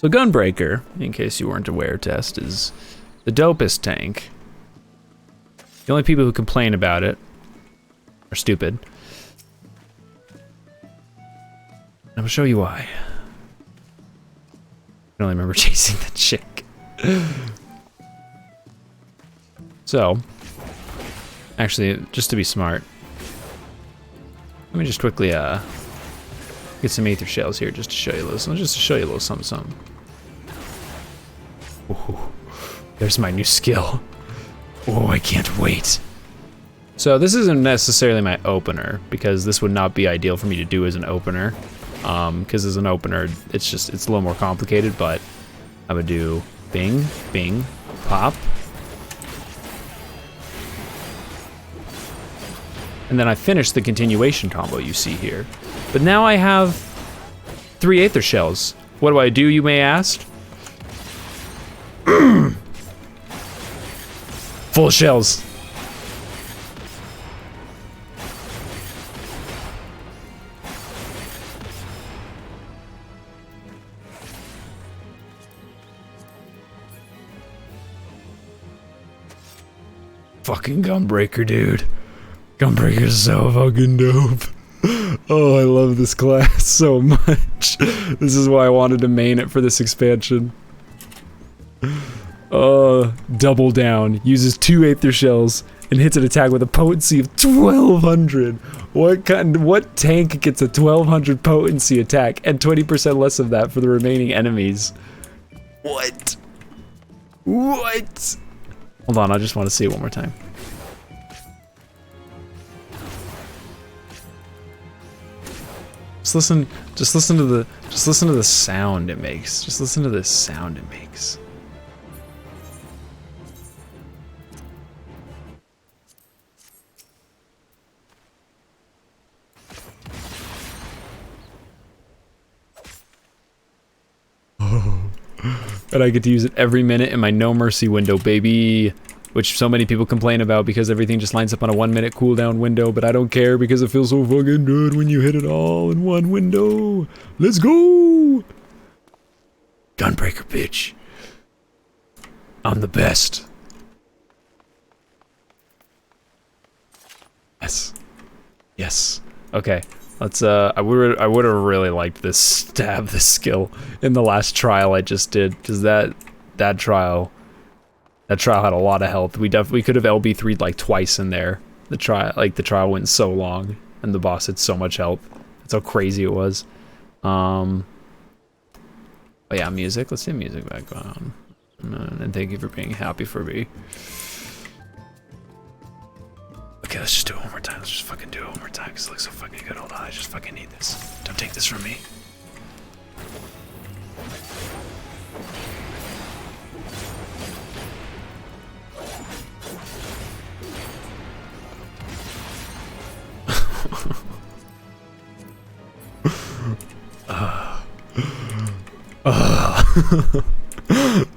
Speaker 1: So Gunbreaker, in case you weren't aware, Test, is the dopest tank. The only people who complain about it are stupid. I'm gonna show you why. I only remember chasing the chick. So, actually, just to be smart, let me just quickly get some Aether Shells here just to show you a little, something, something. Ooh, there's my new skill. Oh, I can't wait. So this isn't necessarily my opener, because this would not be ideal for me to do as an opener. Because as an opener, it's a little more complicated, but I would do bing, bing, pop. And then I finish the continuation combo you see here. But now I have 3 Aether Shells. What do, you may ask? Full shells. Fucking Gunbreaker, dude. Gunbreaker's so fucking dope. Oh, I love this class so much. This is why I wanted to main it for this expansion. Double down. Uses 2 Aether Shells and hits an attack with a potency of 1200. What tank gets a 1200 potency attack and 20% less of that for the remaining enemies? What? What? Hold on, I just want to see it one more time. Just listen to the sound it makes. Just listen to the sound it makes. Oh. And I get to use it every minute in my No Mercy window, baby. Which so many people complain about because everything just lines up on a 1 minute cooldown window, but I don't care because it feels so fucking good when you hit it all in one window. Let's go! Gunbreaker, bitch. I'm the best. Yes. Yes. Okay. Let's I would have really liked this this skill in the last trial I just did, because that trial had a lot of health. We could have LB3'd like twice in there. The trial went so long and the boss had so much health. That's how crazy it was. Oh yeah, music. Let's see music back on. And thank you for being happy for me. Okay, let's just do it one more time. Let's just fucking do it one more time because it looks so fucking good. Hold on, I just fucking need this. Don't take this from me.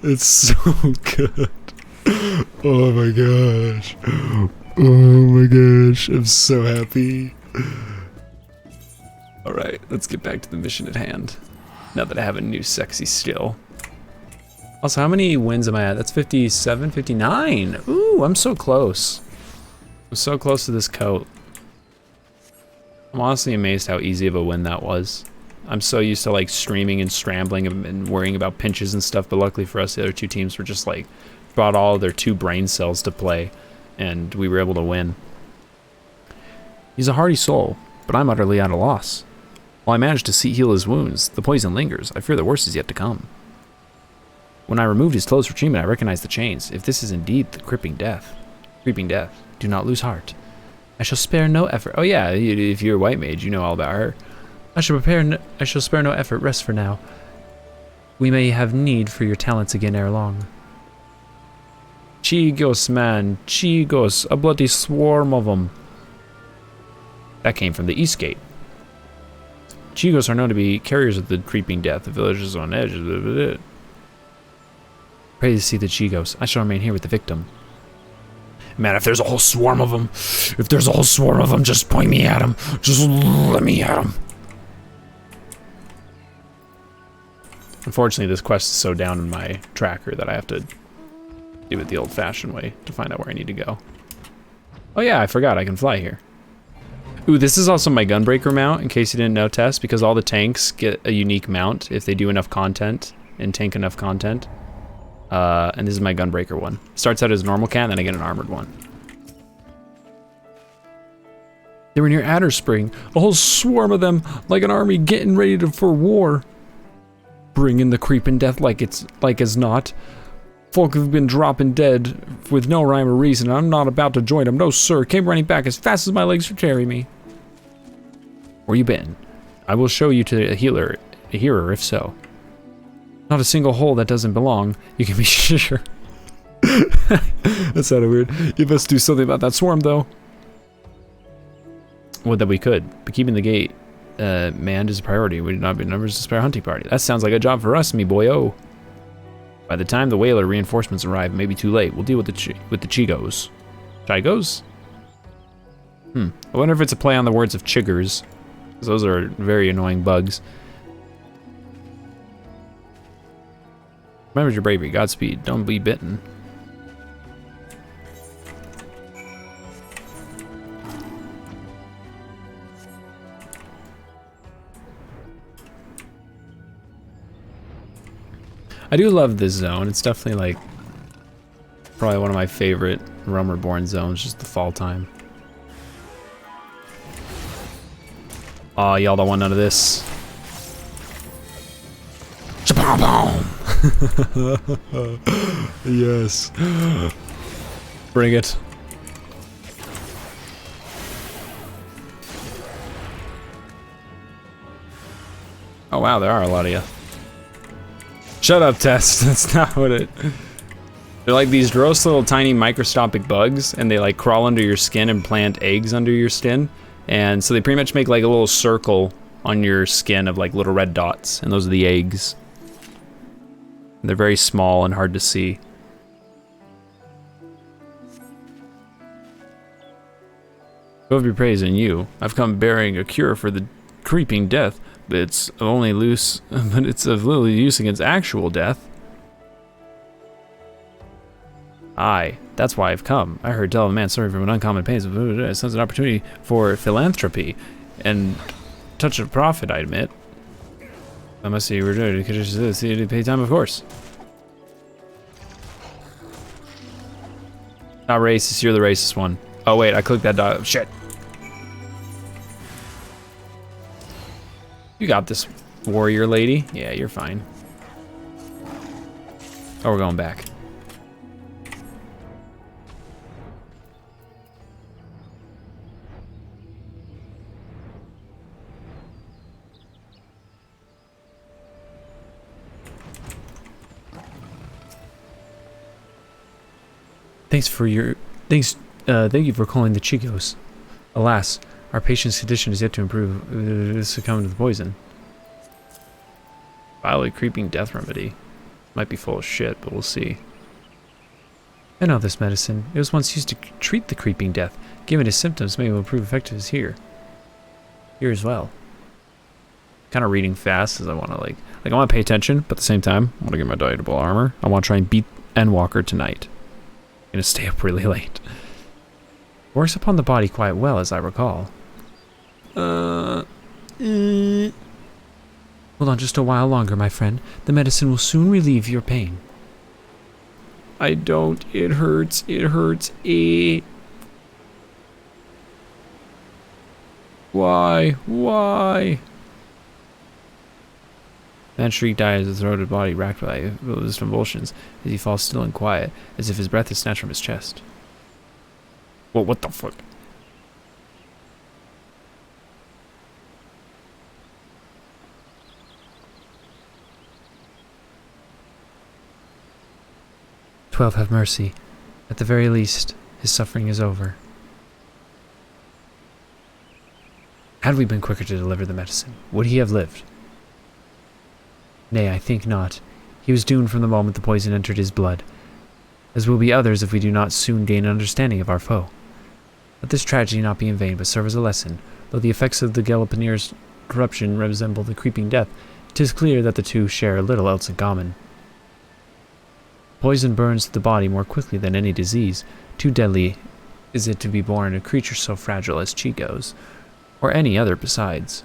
Speaker 1: It's so good. Oh my gosh. Oh my gosh. I'm so happy. Alright, let's get back to the mission at hand. Now that I have a new sexy skill. Also, how many wins am I at? That's 57, 59. Ooh, I'm so close. I'm so close to this coat. I'm honestly amazed how easy of a win that was. I'm so used to like streaming and scrambling and worrying about pinches and stuff, but luckily for us, the other two teams were just like brought all their 2 brain cells to play, and we were able to win. He's a hardy soul, but I'm utterly at a loss. While I managed to heal his wounds, the poison lingers. I fear the worst is yet to come. When I removed his clothes for treatment, I recognized the chains. If this is indeed the creeping death, do not lose heart. I shall spare no effort. Oh yeah, if you're a white mage, you know all about her. I shall spare no effort. Rest for now. We may have need for your talents again ere long. Chigos, man. Chigos. A bloody swarm of them. That came from the east gate. Chigos are known to be carriers of the creeping death. The village is on edge. Pray to see the Chigos. I shall remain here with the victim. Man, if there's a whole swarm of them, just point me at them. Just let me at them.
Speaker 19: Unfortunately, this quest is so down in my tracker that I have to do it the old-fashioned way to find out where I need to go. Oh yeah, I forgot I can fly here. Ooh, this is also my gunbreaker mount, in case you didn't know, Tess, because all the tanks get a unique mount if they do enough content and tank enough content. And this is my gunbreaker one. Starts out as a normal cat, and then I get an armored one. They were near Adder Spring, a whole swarm of them, like an army getting ready for war. Bringing the creeping death like as not. Folk have been dropping dead with no rhyme or reason, and I'm not about to join them. No, sir. Came running back as fast as my legs would carry me. Where you been? I will show you to a hearer if so. Not a single hole that doesn't belong. You can be sure. That sounded weird. You must do something about that swarm, though. Would that we could, but keeping the gate manned is a priority. We do not be numbers to spare a hunting party. That sounds like a job for us, me boyo. By the time the whaler reinforcements arrive, it may be too late. We'll deal with the Chigos. Chigos? I wonder if it's a play on the words of chiggers, because those are very annoying bugs. Remember your bravery. Godspeed. Don't be bitten. I do love this zone. It's definitely like probably one of my favorite Realm Reborn zones, just the fall time. Aw, y'all don't want none of this. Yes. Bring it. Oh wow, there are a lot of you. Shut up, Tess. That's not what it... They're like these gross little tiny microscopic bugs, and they like crawl under your skin and plant eggs under your skin. And so they pretty much make like a little circle on your skin of like little red dots, and those are the eggs. And they're very small and hard to see. God be praised in you. I've come bearing a cure for the creeping death. It's only loose, but it's of little use against actual death. Aye, that's why I've come. I heard tell of a man suffering from an uncommon pain. It sounds an opportunity for philanthropy and touch of profit, I admit. I must see we're doing to pay time, of course. Not racist, you're the racist one. Oh wait, I clicked that dot. Shit. You got this, warrior lady. Yeah, you're fine. Oh, we're going back. Thank you for calling the Chigos. Alas, our patient's condition is yet to improve. Succumb to the poison. Finally, creeping death remedy. Might be full of shit, but we'll see. I know this medicine. It was once used to treat the creeping death. Given his symptoms, maybe it will prove effective here. Here as well. Kind of reading fast, as I want to like I want to pay attention, but at the same time, I want to get my dietable armor. I want to try and beat Endwalker tonight. I'm gonna stay up really late. Works upon the body quite well, as I recall. Hold on just a while longer, my friend. The medicine will soon relieve your pain. I don't. It hurts. It hurts. Why? Why? Man shrieked out as his throated body racked by those convulsions as he falls still and quiet, as if his breath is snatched from his chest. Well, what the fuck? "12, have mercy. At the very least, his suffering is over." Had we been quicker to deliver the medicine, would he have lived? Nay, I think not. He was doomed from the moment the poison entered his blood, as will be others if we do not soon gain an understanding of our foe. Let this tragedy not be in vain, but serve as a lesson. Though the effects of the Gallopinier's corruption resemble the creeping death,
Speaker 1: 'Tis clear that the two share little else in common. Poison burns the body more quickly than any disease. Too deadly is it to be born a creature so fragile as Chico's, or any other besides.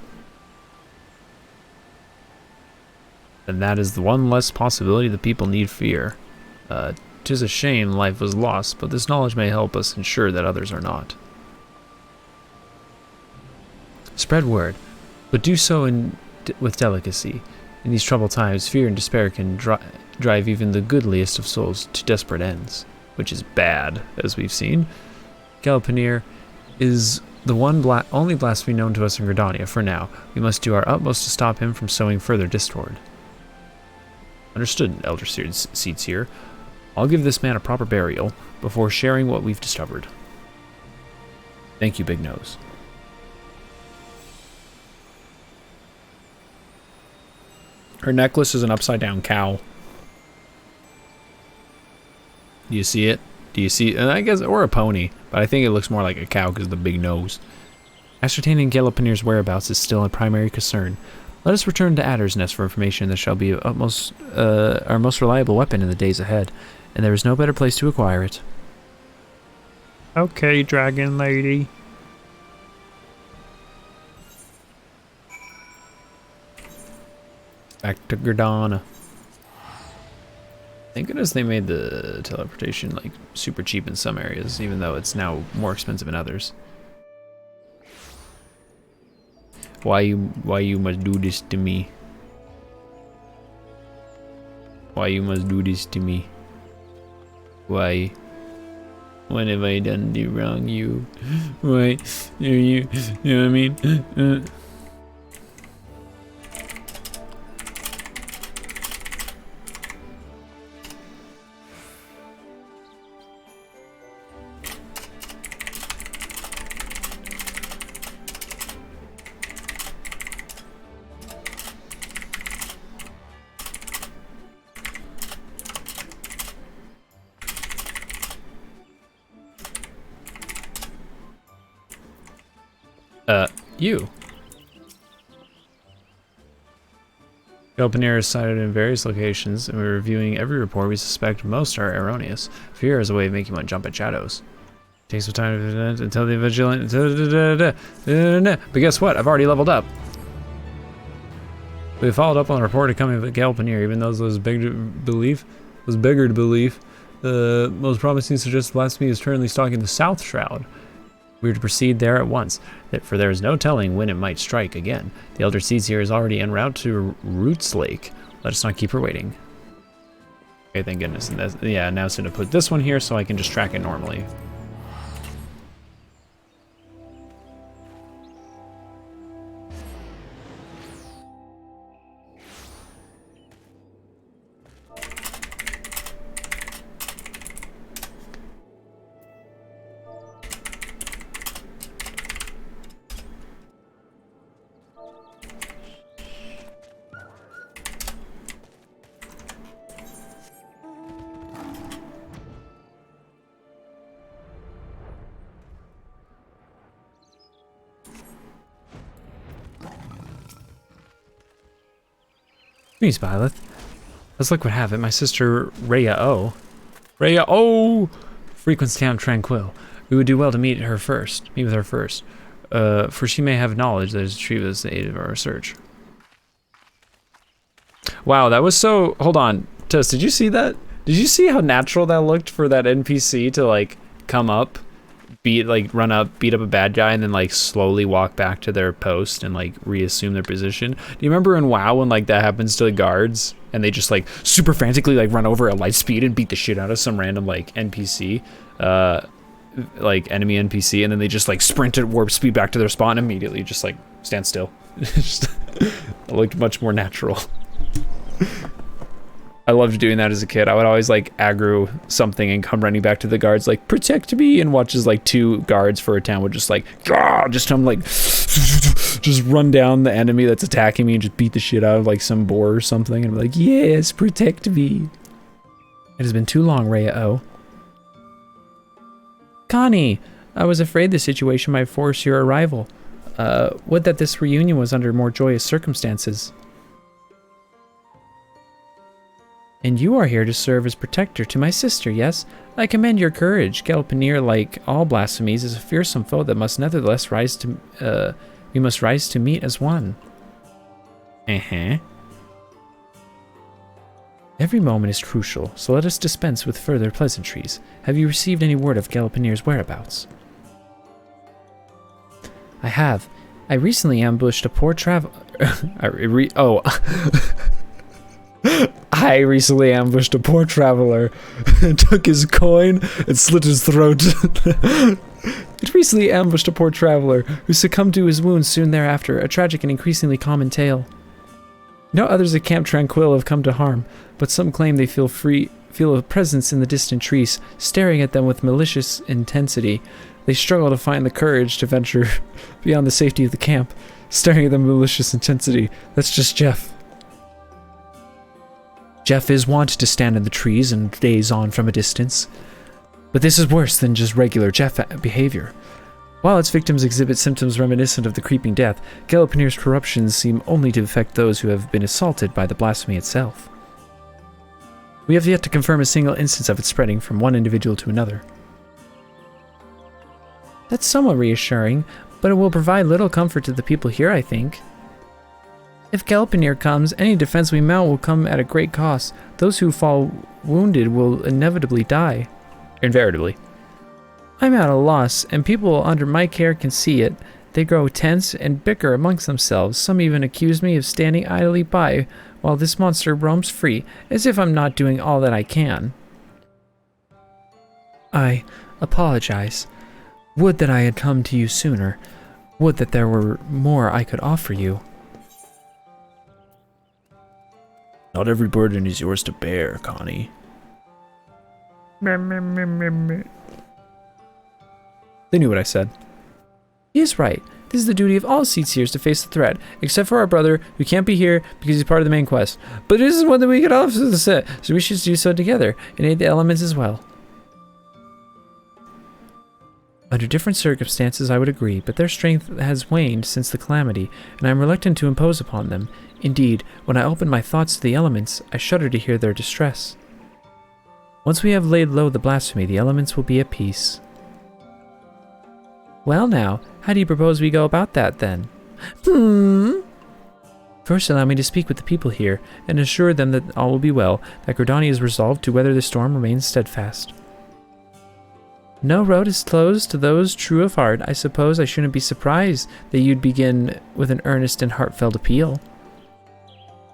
Speaker 1: And that is the one less possibility the people need fear. 'Tis a shame life was lost, but this knowledge may help us ensure that others are not. Spread word, but do so with delicacy. In these troubled times, fear and despair can drive even the goodliest of souls to desperate ends, which is bad, as we've seen. Galapanir is the only blasphemy known to us in Gridania for now. We must do our utmost to stop him from sowing further discord. Understood, Elder Seeds here. I'll give this man a proper burial before sharing what we've discovered. Thank you, Big Nose. Her necklace is an upside-down cow. Do you see it? Do you see? I guess, or a pony, but I think it looks more like a cow because of the big nose. Ascertaining Galapanir's whereabouts is still a primary concern. Let us return to Adder's Nest for information that shall be our most reliable weapon in the days ahead, and there is no better place to acquire it. Okay, Dragon Lady. Back to Gridana. Thank goodness they made the teleportation like super cheap in some areas, even though it's now more expensive in others. Why you must do this to me? Why you must do this to me? Why? When have I done the wrong you? Why? You know what I mean? You. Galapanir is sighted in various locations, and we're reviewing every report. We suspect most are erroneous. Fear is a way of making one jump at shadows. Takes some time until the vigilant. But guess what? I've already leveled up. We followed up on a report of coming of Galapanir, even though those bigger to believe. The most promising suggests blasphemy is currently stalking the South Shroud. We are to proceed there at once, for there is no telling when it might strike again. The Elder Seeds here is already en route to Roots Lake. Let us not keep her waiting. Okay, thank goodness. And yeah, now it's going to put this one here so I can just track it normally. Greetings, Byleth. As luck would have it, my sister Rhea O frequents Town Tranquil. We would do well to meet with her first, for she may have knowledge that is retrieved with the aid of our research. Wow, that was so. Hold on, Tess, did you see that? Did you see how natural that looked for that NPC to like come up, run up, beat up a bad guy, and then like slowly walk back to their post and like reassume their position? Do you remember in WoW when like that happens to the guards and they just like super frantically like run over at light speed and beat the shit out of some random like NPC, like enemy NPC, and then they just like sprint at warp speed back to their spawn and immediately just like stand still? It looked much more natural. I loved doing that as a kid. I would always like aggro something and come running back to the guards like, protect me, and watch as like 2 guards for a town would just like, just come like, just run down the enemy that's attacking me and just beat the shit out of like some boar or something and be like, yes, protect me. It has been too long, Rhea O. Connie, I was afraid the situation might force your arrival. Would that this reunion was under more joyous circumstances. And you are here to serve as protector to my sister, yes? I commend your courage. Gelpanir, like all blasphemies, is a fearsome foe that must nevertheless we must rise to meet as one. Every moment is crucial, so let us dispense with further pleasantries. Have you received any word of Gelpanir's whereabouts? I have. I recently ambushed a poor traveler. I recently ambushed a poor traveler, took his coin, and slit his throat. It recently ambushed a poor traveler who succumbed to his wounds soon thereafter, a tragic and increasingly common tale. No others at Camp Tranquil have come to harm, but some claim they feel a presence in the distant trees, staring at them with malicious intensity. They struggle to find the courage to venture beyond the safety of the camp, staring at them with malicious intensity. That's just Jeff. Jeff is wont to stand in the trees and gaze on from a distance. But this is worse than just regular Jeff behavior. While its victims exhibit symptoms reminiscent of the creeping death, Gelpanir's corruptions seem only to affect those who have been assaulted by the blasphemy itself. We have yet to confirm a single instance of it spreading from one individual to another. That's somewhat reassuring, but it will provide little comfort to the people here, I think. If Gelpanir comes, any defense we mount will come at a great cost. Those who fall wounded will inevitably die. Invariably. I'm at a loss, and people under my care can see it. They grow tense and bicker amongst themselves. Some even accuse me of standing idly by while this monster roams free, as if I'm not doing all that I can. I apologize. Would that I had come to you sooner. Would that there were more I could offer you. Not every burden is yours to bear, Connie. They knew what I said. He is right. This is the duty of all Seedseers to face the threat, except for our brother, who can't be here because he's part of the main quest. But this is one that we could also set, so we should do so together, and aid the elements as well. Under different circumstances, I would agree, but their strength has waned since the calamity, and I am reluctant to impose upon them. Indeed, when I open my thoughts to the elements, I shudder to hear their distress. Once we have laid low the blasphemy, the elements will be at peace. Well now, how do you propose we go about that then? First, allow me to speak with the people here, and assure them that all will be well, that Gordani is resolved to weather the storm and remain steadfast. No road is closed to those true of heart. I suppose I shouldn't be surprised that you'd begin with an earnest and heartfelt appeal.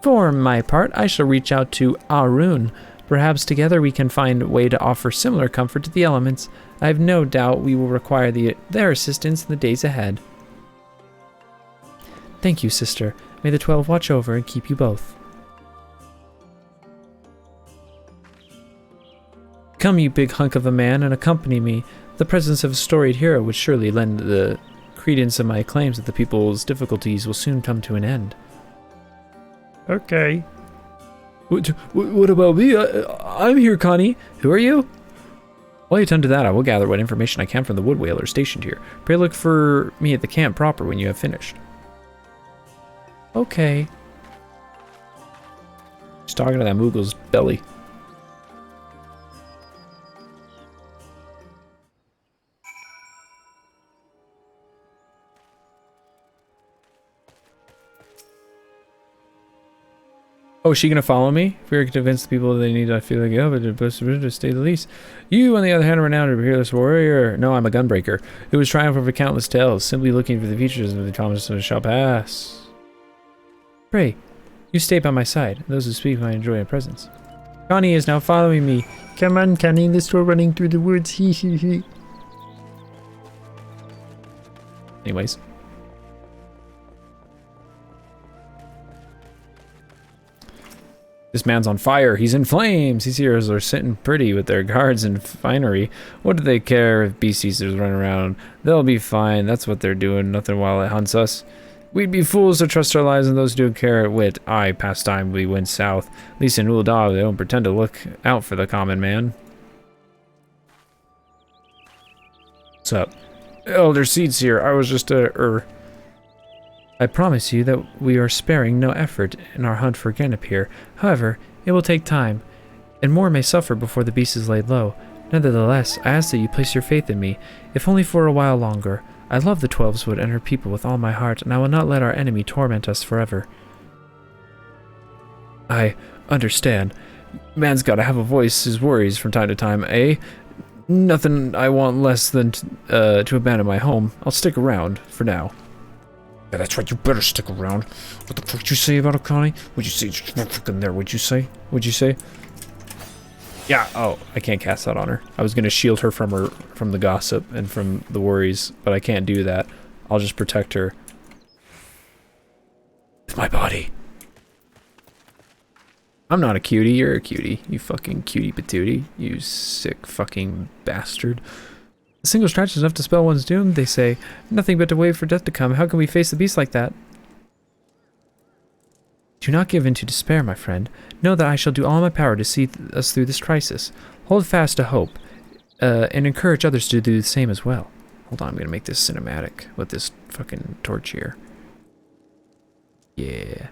Speaker 1: For my part, I shall reach out to Arun. Perhaps together we can find a way to offer similar comfort to the elements. I have no doubt we will require their assistance in the days ahead. Thank you, sister. May the 12 watch over and keep you both. Come, you big hunk of a man, and accompany me. The presence of a storied hero would surely lend the credence of my claims that the people's difficulties will soon come to an end. Okay. What about me? I'm here, Connie. Who are you? While you tend to that, I will gather what information I can from the wood whalers stationed here. Pray look for me at the camp proper when you have finished. Okay. She's talking to that Moogle's belly. Oh, is she gonna follow me? If we are to convince the people they need, I feel like, oh, but to stay the least. You, on the other hand, are renowned as a peerless warrior. No, I'm a gunbreaker. It was triumph over countless tales, simply looking for the features of the Thomas shall pass. Pray, you stay by my side. Those who speak might enjoy your presence. Connie is now following me. Come on, Connie, let's go running through the woods. Hee hee hee. Anyways. This man's on fire. He's in flames. These heroes are sitting pretty with their guards and finery. What do they care if beasties are running around? They'll be fine. That's what they're doing. Nothing while it hunts us. We'd be fools to trust our lives in those who do care at wit. Aye, past time we went south. At least in Ul'dah, they don't pretend to look out for the common man. What's up? Elder Seedseer, I was just I promise you that we are sparing no effort in our hunt for Ganapir. However, it will take time. and more may suffer before the beast is laid low. Nevertheless, I ask that you place your faith in me, if only for a while longer. I love the Twelveswood and her people with all my heart, and I will not let our enemy torment us forever. I understand. Man's gotta have a voice, his worries from time to time, eh? Nothing I want less than to abandon my home. I'll stick around, for now. Yeah, that's right, you better stick around. What the fuck did you say about it, Connie? What'd you say? Just fucking there, what'd you say? What'd you say? Yeah, oh, I can't cast that on her. I was gonna shield her from the gossip and from the worries, but I can't do that. I'll just protect her with my body. I'm not a cutie, you're a cutie. You fucking cutie patootie. You sick fucking bastard. A single scratch is enough to spell one's doom, they say. Nothing but to wait for death to come. How can we face the beast like that? Do not give in to despair, my friend. Know that I shall do all in my power to see us through this crisis. Hold fast to hope, and encourage others to do the same as well. Hold on, I'm gonna make this cinematic with this fucking torch here. Yeah.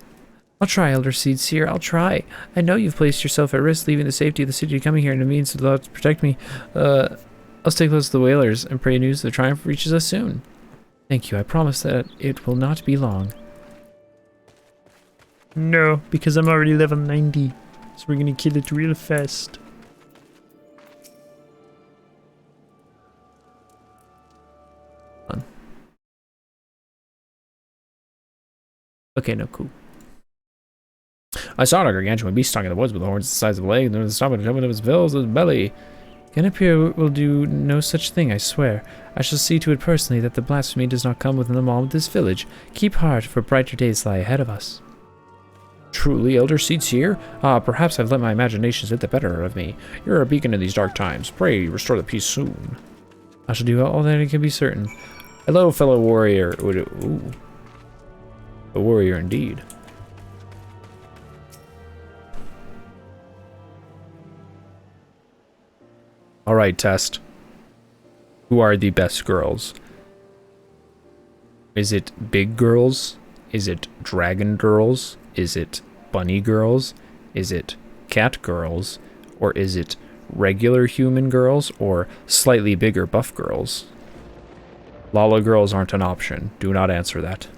Speaker 1: I'll try, Elder Seedseer, I'll try. I know you've placed yourself at risk leaving the safety of the city coming here and it means to the Lord to protect me. I'll stay close to the Whalers and pray news of the triumph reaches us soon. Thank you, I promise that it will not be long. No, because I'm already level 90, so we're gonna kill it real fast. Okay, no, cool. I saw a gargantuan beast stalking in the woods with horns the size of a leg, and there was a stomach and jumping of his vills, his belly. Ganapir will do no such thing, I swear. I shall see to it personally that the blasphemy does not come within the mall of this village. Keep heart, for brighter days lie ahead of us. Truly, Elder Seedseer? Ah, perhaps I've let my imaginations get the better of me. You're a beacon in these dark times. Pray restore the peace soon. I shall do all that I can be certain. Hello, fellow warrior. Ooh. A warrior indeed. Alright, Test. Who are the best girls? Is it big girls? Is it dragon girls? Is it bunny girls? Is it cat girls? Or is it regular human girls? Or slightly bigger buff girls? Lala girls aren't an option. Do not answer that.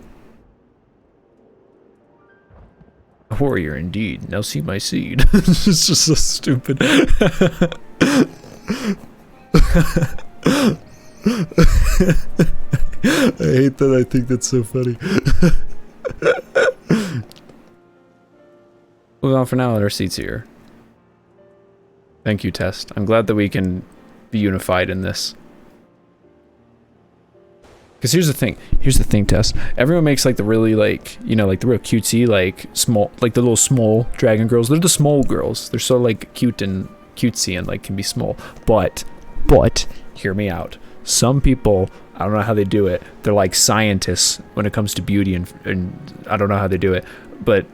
Speaker 1: A warrior indeed. Now see my seed. It's just so stupid. I hate that. I think that's so funny. Move on for now. Let our seats here. Thank you, Test. I'm glad that we can be unified in this. Because here's the thing, Tess. Everyone makes like the really like, you know, like the real cutesy, like small, like the little small dragon girls. They're the small girls. They're so like cute and cutesy and like can be small. But, hear me out. Some people, I don't know how they do it. They're like scientists when it comes to beauty and I don't know how they do it. But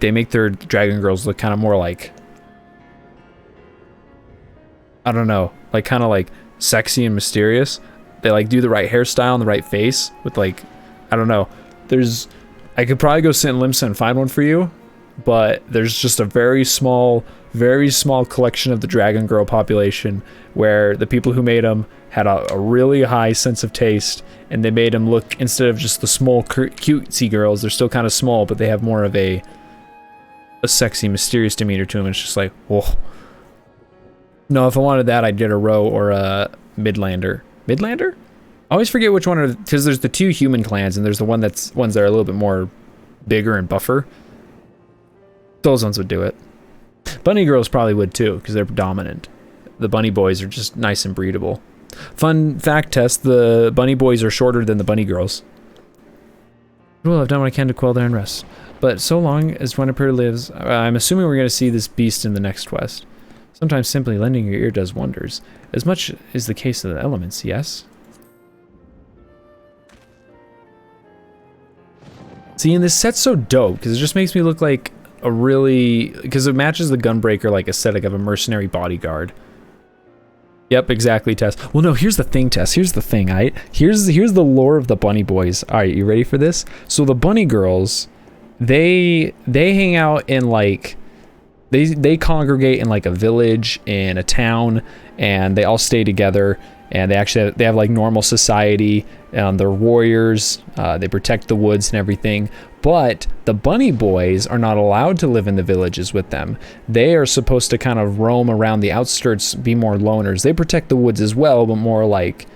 Speaker 1: they make their dragon girls look kind of more like, I don't know, like kind of like sexy and mysterious. They like do the right hairstyle and the right face with like, I don't know. I could probably go sit in Limsa and find one for you, but there's just a very small collection of the dragon girl population where the people who made them had a really high sense of taste, and they made them look, instead of just the small cutesy girls, they're still kind of small, but they have more of a sexy, mysterious demeanor to them. It's just like, whoa. No, if I wanted that, I'd get a Row or a Midlander. Midlander? I always forget which one because there's the two human clans and there's the ones that are a little bit more bigger and buffer. Those ones would do it. Bunny girls probably would too because they're dominant. The bunny boys are just nice and breedable. Fun fact test, the bunny boys are shorter than the bunny girls. Well, I've done what I can to quell their unrest. But so long as Dwenapur lives, I'm assuming we're going to see this beast in the next quest. Sometimes simply lending your ear does wonders. As much is the case of the elements, yes? See, and this set's so dope, because it just makes me look like a really... Because it matches the Gunbreaker, like, aesthetic of a mercenary bodyguard. Yep, exactly, Tess. Well, no, here's the thing, Tess. Here's the thing, alright? Here's the lore of the bunny boys. Alright, you ready for this? So the bunny girls, they hang out in, like... they congregate in like a village, in a town, and they all stay together, and they have like normal society. They're warriors, they protect the woods and everything, but the bunny boys are not allowed to live in the villages with them. They are supposed to kind of roam around the outskirts, be more loners. They protect the woods as well, but more like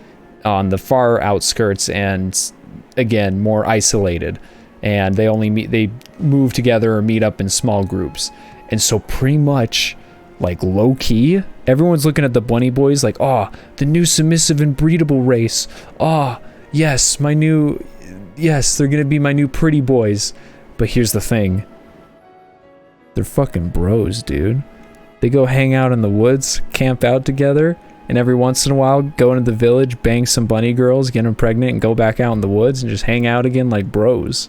Speaker 1: on the far outskirts, and again, more isolated. And they move together or meet up in small groups. And so pretty much, like low-key, everyone's looking at the bunny boys like, oh, the new submissive and breedable race. Oh, yes, they're gonna be my new pretty boys. But here's the thing. They're fucking bros, dude. They go hang out in the woods, camp out together, and every once in a while go into the village, bang some bunny girls, get them pregnant, and go back out in the woods and just hang out again like bros.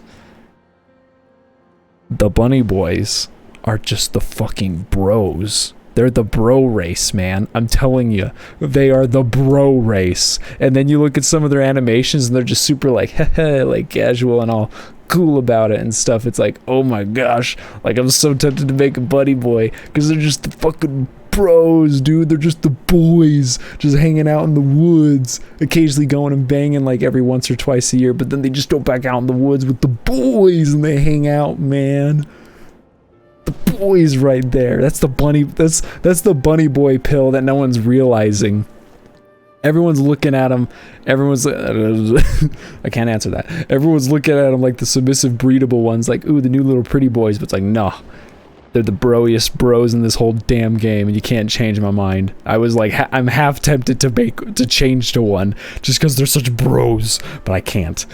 Speaker 1: The bunny boys are just the fucking bros. They're the bro race, man. I'm telling you, they are the bro race. And then you look at some of their animations and they're just super like, heh, like casual and all cool about it and stuff. It's like, oh my gosh, like I'm so tempted to make a bunny boy because they're just the fucking bros, dude. They're just the boys just hanging out in the woods, occasionally going and banging like every once or twice a year, but then they just go back out in the woods with the boys and they hang out, man. The boys right there. That's the bunny boy pill that no one's realizing. Everyone's looking at him. Everyone's I can't answer that. Everyone's looking at him like the submissive breedable ones, like, ooh, the new little pretty boys, but it's like, nah. They're the broiest bros in this whole damn game, and you can't change my mind. I was like, I'm half tempted to change to one just because they're such bros, but I can't.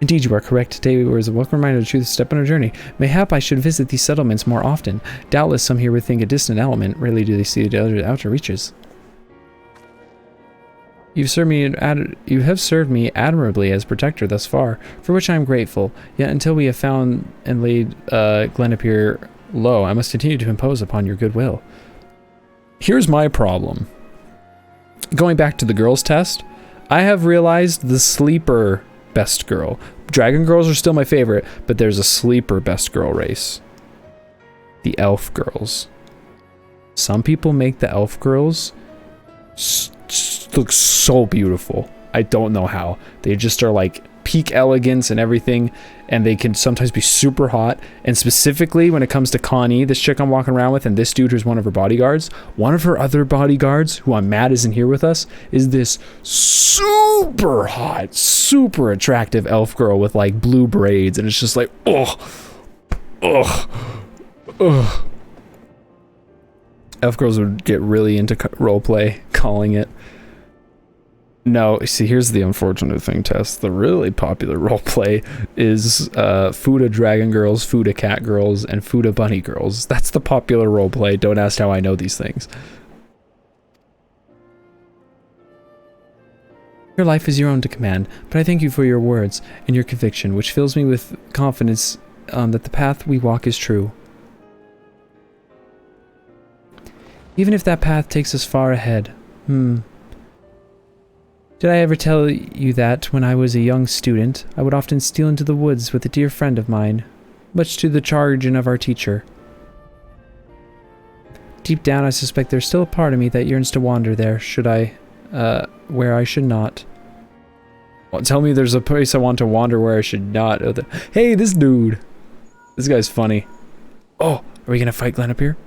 Speaker 1: Indeed, you are correct. Today was a welcome reminder of the truth step on our journey. Mayhap I should visit these settlements more often. Doubtless some here would think a distant element. Rarely do they see the outer reaches. You have served me admirably as protector thus far, for which I am grateful. Yet until we have found and laid Glenapier low, I must continue to impose upon your goodwill. Here's my problem. Going back to the girls' test, I have realized the sleeper best girl. Dragon girls are still my favorite, but there's a sleeper best girl race. The elf girls. Some people make the elf girls look so beautiful. I don't know how. They just are like peak elegance and everything, and they can sometimes be super hot. And specifically when it comes to Connie, this chick I'm walking around with, and this dude who's one of her bodyguards, one of her other bodyguards, who I'm mad isn't here with us, is this super hot, super attractive elf girl with like blue braids, and it's just like, ugh. Elf girls would get really into roleplay, calling it. No, see, here's the unfortunate thing, Tess. The really popular roleplay is Fuda Dragon Girls, Fuda Cat Girls, and Fuda Bunny Girls. That's the popular roleplay. Don't ask how I know these things. Your life is your own to command, but I thank you for your words and your conviction, which fills me with confidence that the path we walk is true. Even if that path takes us far ahead. Did I ever tell you that, when I was a young student, I would often steal into the woods with a dear friend of mine, much to the chagrin of our teacher? Deep down, I suspect there's still a part of me that yearns to wander there, where I should not. Well, tell me there's a place I want to wander where I should not. Hey, this dude! This guy's funny. Oh, are we gonna fight Glenapier?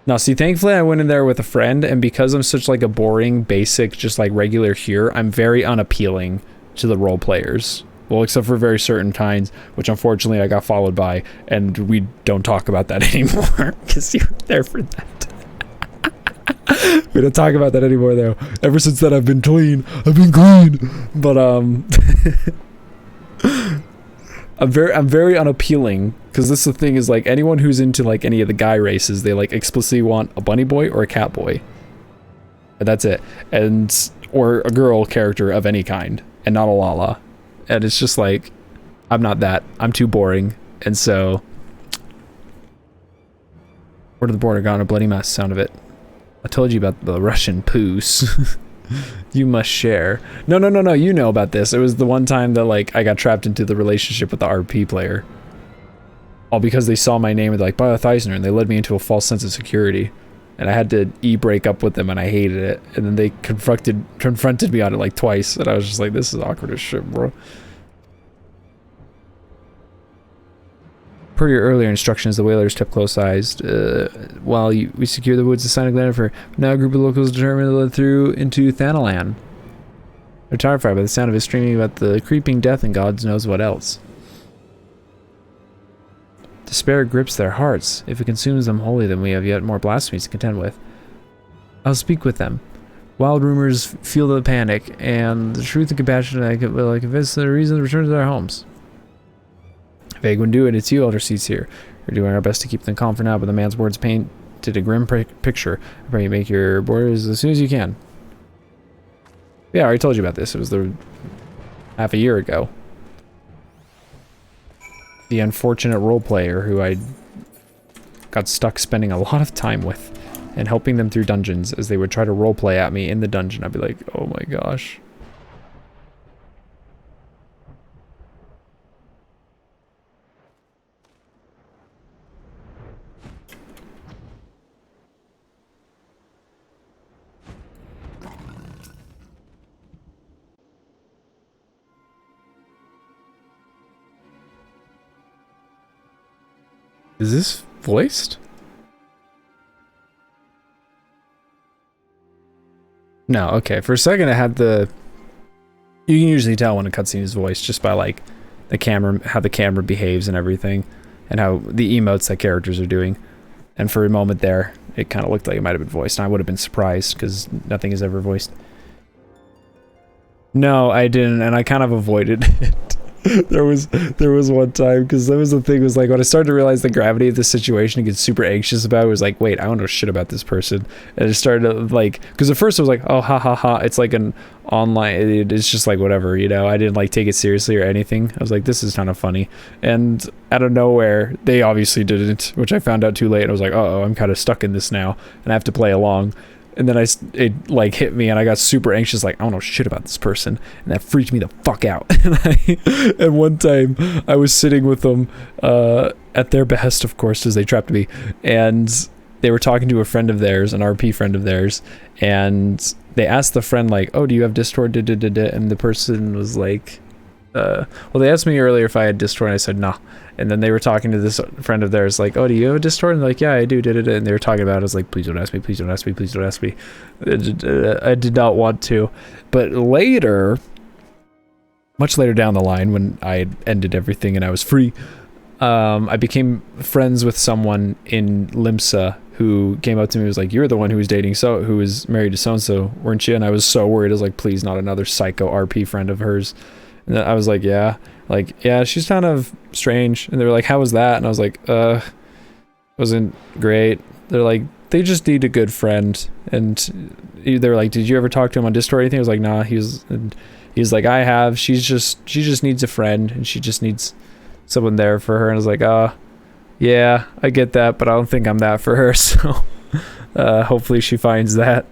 Speaker 1: Now, see, thankfully I went in there with a friend, and because I'm such like a boring, basic, just like regular here, I'm very unappealing to the role players. Well, except for very certain kinds, which unfortunately I got followed by, and we don't talk about that anymore, because you were there for that. We don't talk about that anymore, though. Ever since then, I've been clean. But, I'm very unappealing, because this the thing is, like, anyone who's into like any of the guy races, they like explicitly want a bunny boy or a cat boy, and that's it, or a girl character of any kind, and not a Lala. And it's just like, I'm not that. I'm too boring, and so word of the border gone a bloody mess. Sound of it. I told you about the Russian poos. You must share. No, you know about this. It was the one time that like I got trapped into the relationship with the RP player. all because they saw my name and they're like, Biotheisner, and they led me into a false sense of security. And I had to break up with them, and I hated it. And then they confronted me on it like twice, and I was just like, this is awkward as shit, bro. Per your earlier instructions, the whalers kept close-eyed while we secured the woods of Sonic Land. Now a group of locals determined to lead through into Thanalan. They're terrified by the sound of it screaming about the creeping death and God knows what else. Despair grips their hearts. If it consumes them wholly, then we have yet more blasphemies to contend with. I'll speak with them. Wild rumors fuel the panic, and the truth and compassion will convince the reason to return to their homes. Vague would do it. It's you, Elder Seats here. We're doing our best to keep them calm for now, but the man's words painted a grim picture. I pray you make your borders as soon as you can. Yeah, I already told you about this. It was half a year ago. The unfortunate role player who I got stuck spending a lot of time with and helping them through dungeons as they would try to roleplay at me in the dungeon. I'd be like, oh my gosh. Is this voiced? No, okay. For a second I had the... You can usually tell when a cutscene is voiced just by like the camera, how the camera behaves and everything, and how the emotes that characters are doing. And for a moment there, it kind of looked like it might have been voiced. And I would have been surprised because nothing is ever voiced. No, I didn't, and I kind of avoided it. there was one time, because that was the thing, was like when I started to realize the gravity of the situation and get super anxious about it, was like, wait, I don't know shit about this person. And I started to like, because at first I was like, oh, ha ha ha, it's like an online, it's just like whatever, you know, I didn't like take it seriously or anything. I was like, this is kind of funny. And out of nowhere, they obviously didn't, which I found out too late, and I was like, uh-oh, I'm kind of stuck in this now, and I have to play along. And then it like hit me, and I got super anxious, like, I don't know shit about this person, and that freaked me the fuck out. And one time I was sitting with them at their behest, of course, as they trapped me, and they were talking to a friend of theirs, an RP friend of theirs, and they asked the friend like, oh, do you have Discord? And the person was like, well, they asked me earlier if I had Discord, and I said nah. And then they were talking to this friend of theirs like, oh, do you have a Discord? And they're like, yeah, I do. And they were talking about it. I was like, please don't ask me, please don't ask me, please don't ask me. I did not want to. But later, much later down the line, when I had ended everything and I was free, I became friends with someone in Limsa who came up to me and was like, you're the one who was dating who was married to so-and-so, weren't you? And I was so worried. I was like, please, not another psycho RP friend of hers. And I was like, yeah. Like, yeah, she's kind of strange. And they were like, how was that? And I was like, wasn't great. They're like, they just need a good friend. And they were like, did you ever talk to him on Discord or anything? I was like, nah. He's like, I have. She just needs a friend, and she just needs someone there for her. And I was like, yeah, I get that, but I don't think I'm that for her. So hopefully she finds that.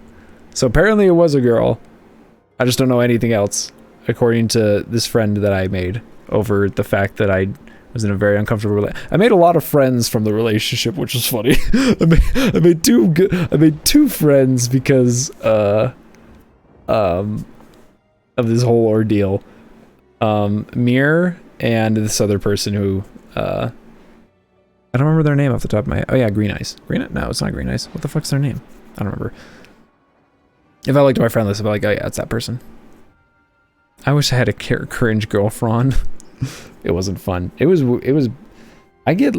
Speaker 1: So apparently it was a girl. I just don't know anything else, according to this friend that I made, over the fact that I was in a very uncomfortable relationship. I made a lot of friends from the relationship, which was funny. I made two friends because of this whole ordeal. Mir and this other person who I don't remember their name off the top of my head. Oh yeah, Green Eyes. No, it's not Green Eyes. What the fuck's their name? I don't remember. If I looked at my friend list, I'd be like, oh yeah, it's that person. I wish I had a cringe girlfriend. It wasn't fun. It was I get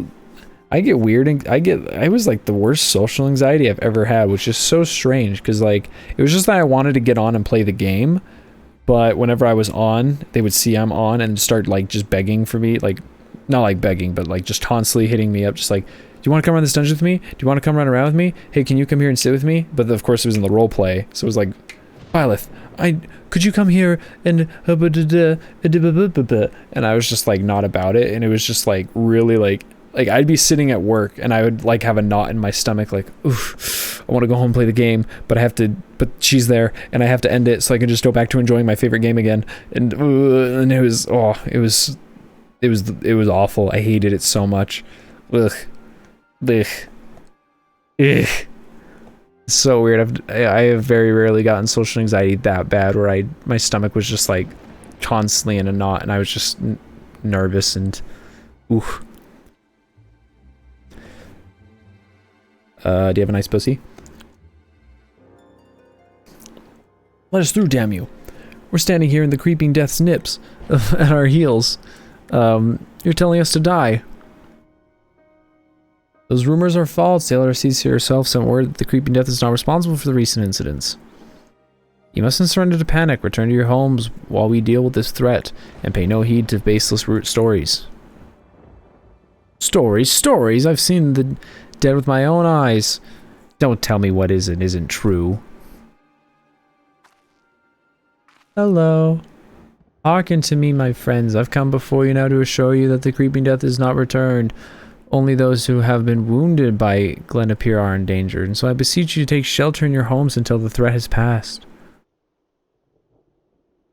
Speaker 1: weird, and I was like the worst social anxiety I've ever had, which is so strange, because like it was just that I wanted to get on and play the game, but whenever I was on, they would see I'm on and start like just begging for me, like not like begging, but like just constantly hitting me up, just like, do you want to come around this dungeon with me? Do you want to come run around with me? Hey, can you come here and sit with me? But of course it was in the role play, so it was like, Byleth, could you come here and and I was just like not about it, and it was just like really like I'd be sitting at work and I would like have a knot in my stomach, like, oof, I want to go home and play the game, but but she's there and I have to end it so I can just go back to enjoying my favorite game again, and it was awful. I hated it so much.
Speaker 19: Ugh. Ugh. Ugh. It's so weird. I have very rarely gotten social anxiety that bad where my stomach was just like constantly in a knot and I was just nervous and oof. Do you have a nice pussy? Let us through, damn you. We're standing here in the creeping death's nips at our heels. You're telling us to die. Those rumors are false. The LRC herself sent word that the creeping death is not responsible for the recent incidents. You mustn't surrender to panic. Return to your homes while we deal with this threat, and pay no heed to baseless root stories. Stories? I've seen the dead with my own eyes. Don't tell me what is and isn't true. Hello. Hearken to me, my friends. I've come before you now to assure you that the creeping death is not returned. Only those who have been wounded by Glenapier are in danger, and so I beseech you to take shelter in your homes until the threat has passed.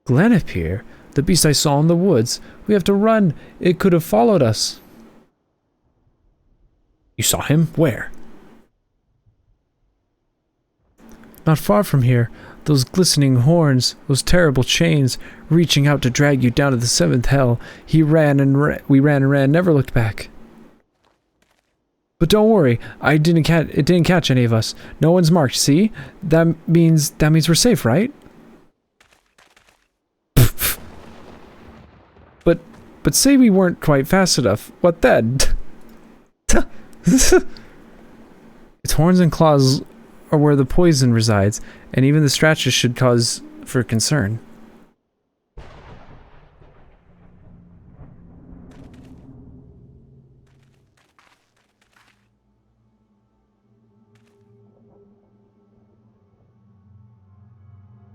Speaker 19: Glenapier? The beast I saw in the woods. We have to run. It could have followed us. You saw him? Where? Not far from here. Those glistening horns, those terrible chains, reaching out to drag you down to the seventh hell. We ran and ran, never looked back. But don't worry, it didn't catch any of us. No one's marked, see? That means we're safe, right? But say we weren't quite fast enough. What then? Its horns and claws are where the poison resides, and even the scratches should cause for concern.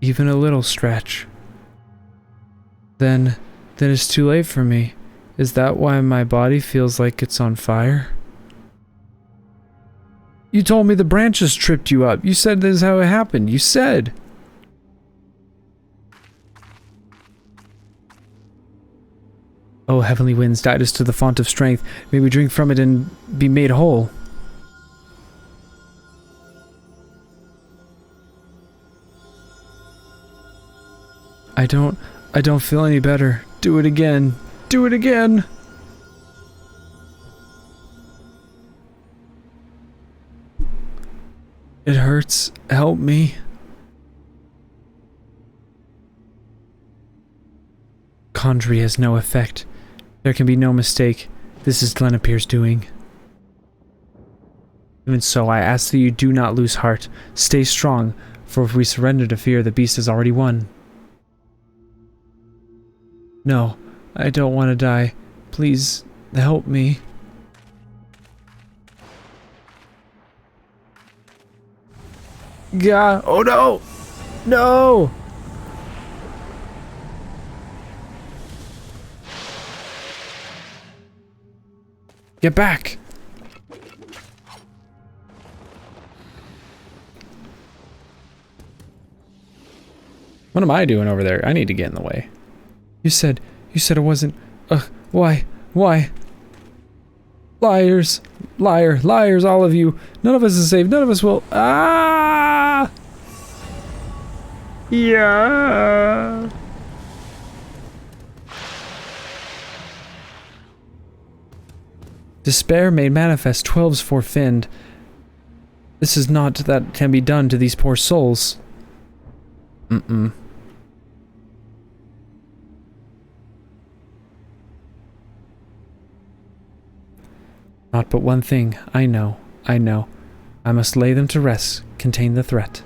Speaker 19: Even a little scratch. Then it's too late for me. Is that why my body feels like it's on fire? You told me the branches tripped you up. You said this is how it happened. You said. Oh, heavenly winds, guide us to the font of strength. May we drink from it and be made whole. I don't feel any better. Do it again. Do it again. It hurts. Help me. Conjury has no effect. There can be no mistake. This is Glenapier's doing. Even so, I ask that you do not lose heart. Stay strong, for if we surrender to fear, the beast has already won. No, I don't want to die. Please, help me. God, oh no! No! Get back! What am I doing over there? I need to get in the way. You said it wasn't... why? Liars! Liars, all of you! None of us is safe, none of us will... Ah! Yeah! Despair made manifest, 12's forfinned. This is not that can be done to these poor souls. Mm-mm. Not but one thing. I know. I must lay them to rest, contain the threat.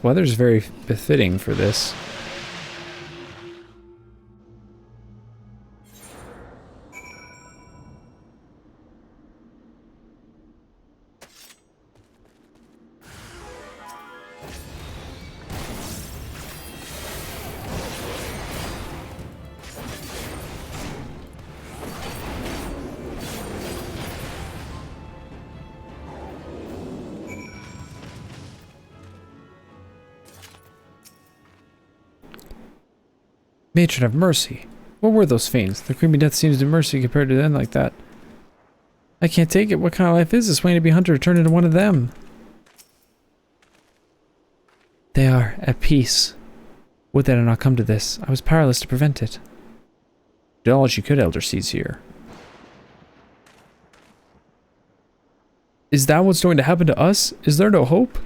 Speaker 19: Weather's very befitting for this. Matron of mercy,
Speaker 1: What were those fiends? The creepy death seems to mercy compared to them like that. I can't take it. What kind of life is this? Waiting to be hunter turned into one of them. They are at peace. Would that had not come to this. I was powerless to prevent it. You did all that you could, Elder Seedsir. Is that what's going to happen to us? Is there no hope?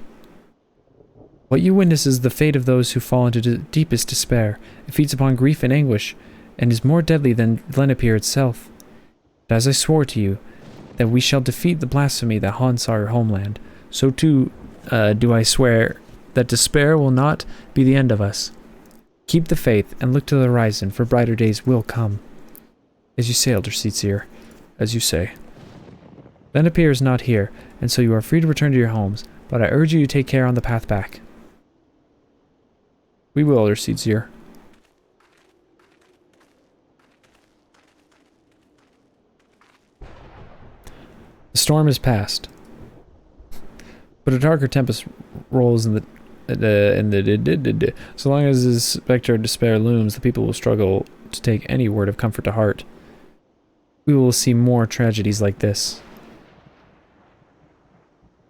Speaker 1: What you witness is the fate of those who fall into the deepest despair. It feeds upon grief and anguish, and is more deadly than Lenapir itself. But as I swore to you, that we shall defeat the blasphemy that haunts our homeland, so too do I swear that despair will not be the end of us. Keep the faith and look to the horizon, for brighter days will come. As you say, Elder Seedsir, as you say. Lenapir is not here, and so you are free to return to your homes, but I urge you to take care on the path back. We will, Elder Seedsir. The storm is past, but a darker tempest rolls in the so long as this specter of despair looms, the people will struggle to take any word of comfort to heart. We will see more tragedies like this.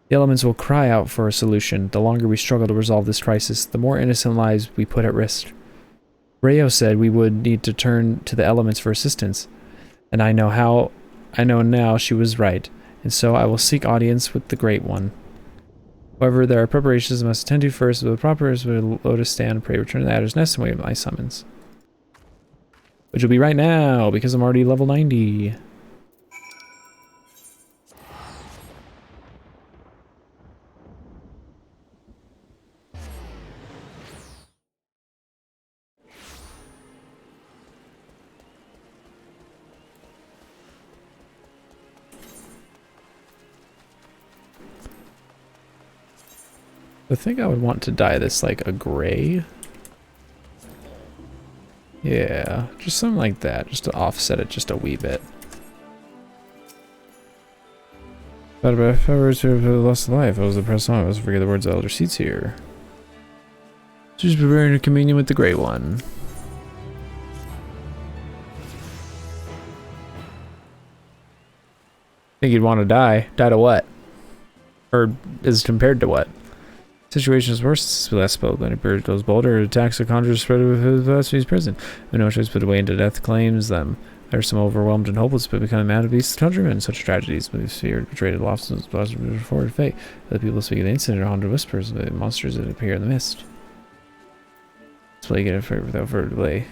Speaker 1: The elements will cry out for a solution. The longer we struggle to resolve this crisis, the more innocent lives we put at risk. Rayo said we would need to turn to the elements for assistance, and I know now she was right, and so I will seek audience with the Great One. However, there are preparations I must attend to first. With the proper Lotus stand, pray return to the Adder's Nest and wait my summons. Which will be right now, because I'm already level 90. I think I would want to dye this like a gray. Yeah, just something like that, just to offset it just a wee bit. But if I were to have lost life, I was the press on, I was forget the words of Elder Seedsir. Just preparing a communion with the Great One. Think you'd want to die? Die to what? Or is compared to what? Situation is worse since we last spoke. Then appeared those bolder attacks the conjurers spread with his blasphemies prison. Who no choice put away into death claims them. There are some overwhelmed and hopeless, but becoming mad at beasts countrymen. Such tragedies, but feared, betrayed, lost, and blasted forward fate. The people speak of the incident are haunted whispers of the monsters that appear in the mist. Let's play it without further delay.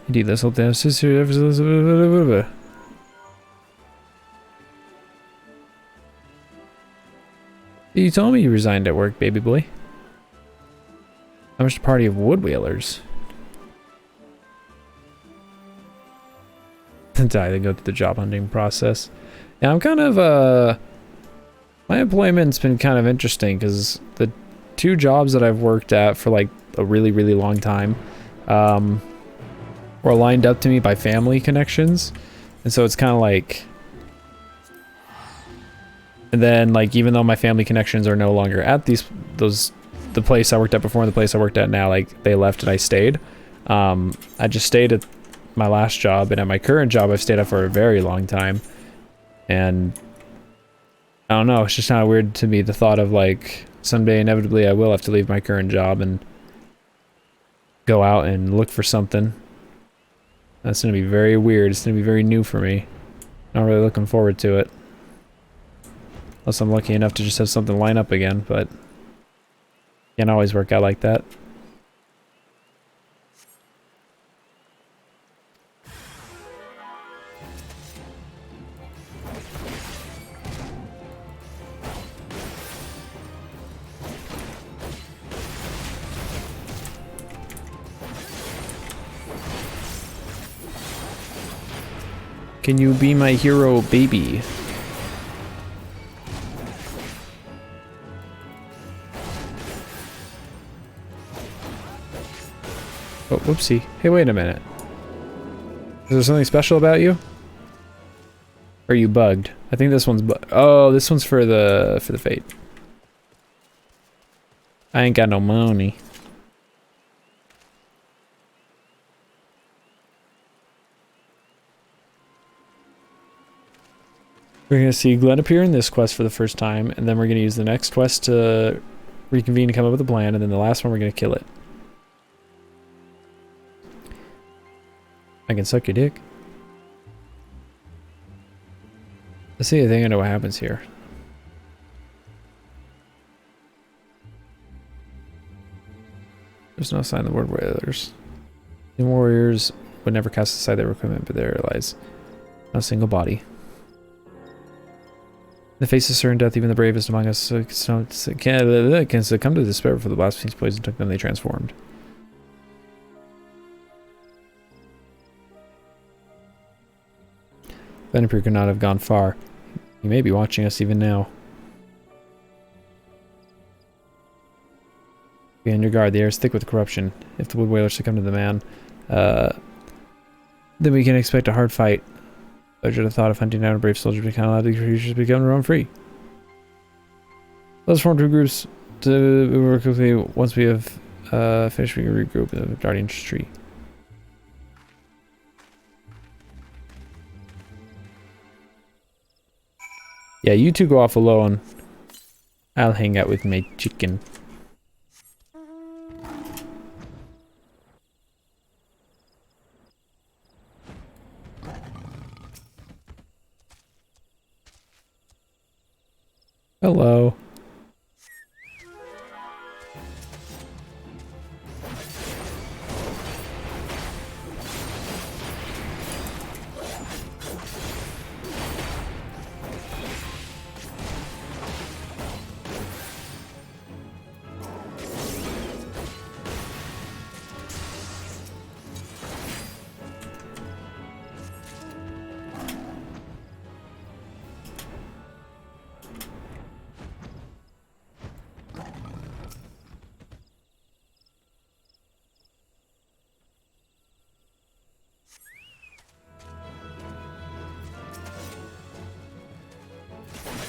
Speaker 1: Indeed, let's hope that sister ever. You told me you resigned at work, baby boy. How much a party of wood whalers? Die to go through the job hunting process. Yeah, I'm kind of my employment's been kind of interesting because the two jobs that I've worked at for like a really, really long time, were lined up to me by family connections, and so it's kind of like, and then like even though my family connections are no longer at the place I worked at before and the place I worked at now, like they left and I stayed. I just stayed at my last job, and at my current job I've stayed at for a very long time, and I don't know, it's just kind of weird to me the thought of like someday inevitably I will have to leave my current job and go out and look for something. That's going to be very weird. It's going to be very new for me. Not really looking forward to it. Unless I'm lucky enough to just have something line up again, but can't always work out like that. Can you be my hero, baby? Oh, whoopsie. Hey, wait a minute. Is there something special about you? Or are you bugged? I think this one's oh, this one's for the fate. I ain't got no money. We're gonna see Glenn appear in this quest for the first time, and then we're gonna use the next quest to reconvene and come up with a plan, and then the last one we're gonna kill it. I can suck your dick. Let's see, I think I know what happens here. There's no sign of the word warriors. The warriors would never cast aside their equipment, but there lies not a single body. In the face of certain death, even the bravest among us can succumb to despair for the blasphemous poison took them, they transformed. Venipur could not have gone far. He may be watching us even now. Be on your guard, the air is thick with corruption. If the wood whalers succumb to the man, then we can expect a hard fight. I dread the thought of hunting down a brave soldier, but can't allow the creatures to become roam free. Let's form two groups to work quickly. Once we have finished, we can regroup in the Guardian's tree. Yeah, you two go off alone. I'll hang out with my chicken. Hello.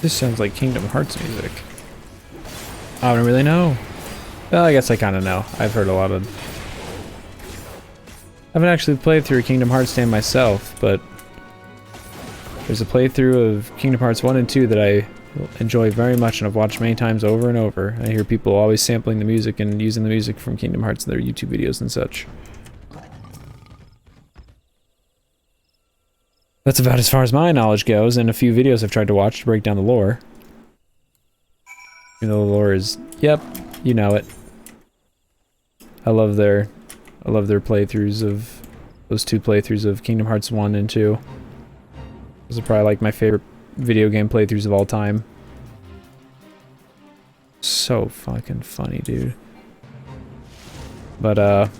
Speaker 1: This sounds like Kingdom Hearts music. I don't really know. Well, I guess I kind of know. I've heard a lot of... I haven't actually played through Kingdom Hearts game myself, but there's a playthrough of Kingdom Hearts 1 and 2 that I enjoy very much and I've watched many times over and over. I hear people always sampling the music and using the music from Kingdom Hearts in their YouTube videos and such. That's about as far as my knowledge goes, and a few videos I've tried to watch to break down the lore. You know, the lore is, yep, you know it. I love their playthroughs of, those two playthroughs of Kingdom Hearts 1 and 2. Those are probably like my favorite video game playthroughs of all time. So fucking funny, dude. But, and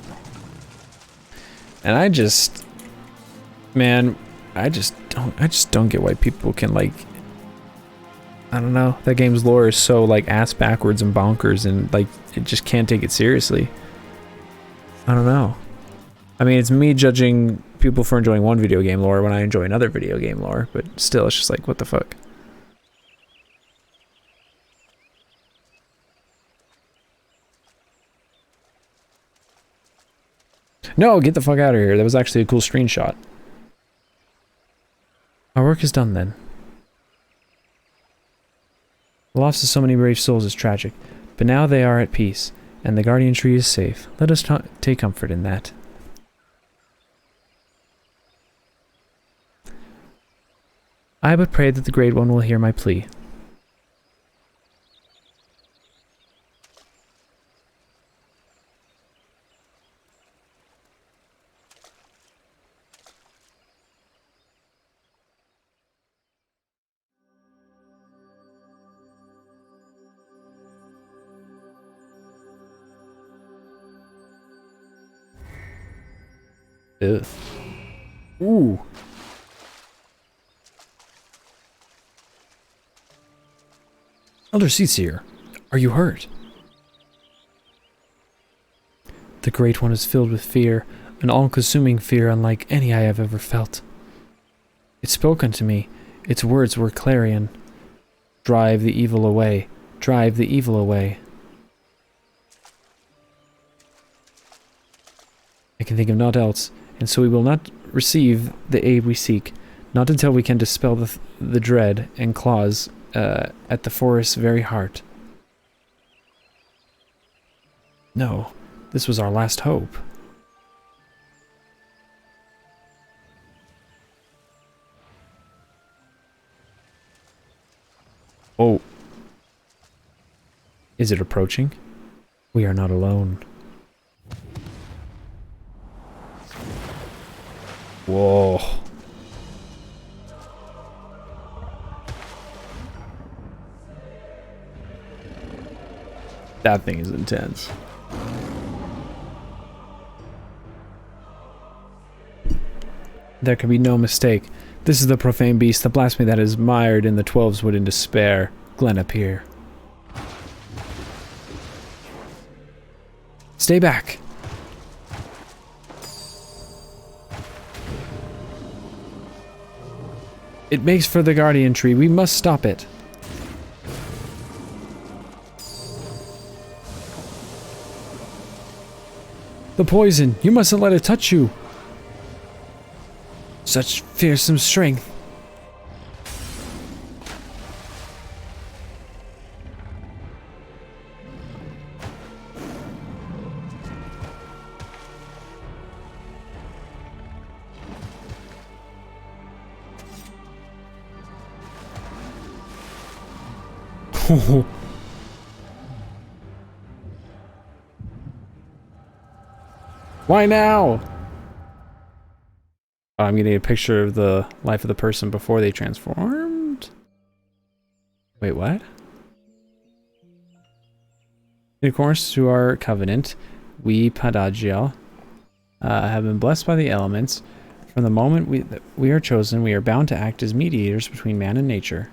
Speaker 1: I just, man, I just don't get why people can, like, I don't know, that game's lore is so, like, ass backwards and bonkers and, like, it just can't take it seriously. I don't know. I mean, it's me judging people for enjoying one video game lore when I enjoy another video game lore, but still, it's just like, what the fuck? No, get the fuck out of here. That was actually a cool screenshot. Our work is done then. The loss of so many brave souls is tragic, but now they are at peace, and the Guardian Tree is safe. Let us take comfort in that. I but pray that the Great One will hear my plea. Ugh. Ooh. Elder Seer, are you hurt? The Great One is filled with fear, an all-consuming fear unlike any I have ever felt. It spoke unto me. Its words were clarion. Drive the evil away. Drive the evil away. I can think of naught else, and so we will not receive the aid we seek, not until we can dispel the dread and claws at the forest's very heart. No, this was our last hope. Oh. Is it approaching? We are not alone. Whoa. That thing is intense. There can be no mistake. This is the profane beast, the blasphemy that is mired in the 12's wood in despair. Glenapir. Stay back. It makes for the guardian tree. We must stop it. The poison. You mustn't let it touch you. Such fearsome strength. Why now? I'm getting a picture of the life of the person before they transformed. Wait, what? In accordance to our covenant, we Padagiel have been blessed by the elements. From the moment we are chosen, we are bound to act as mediators between man and nature.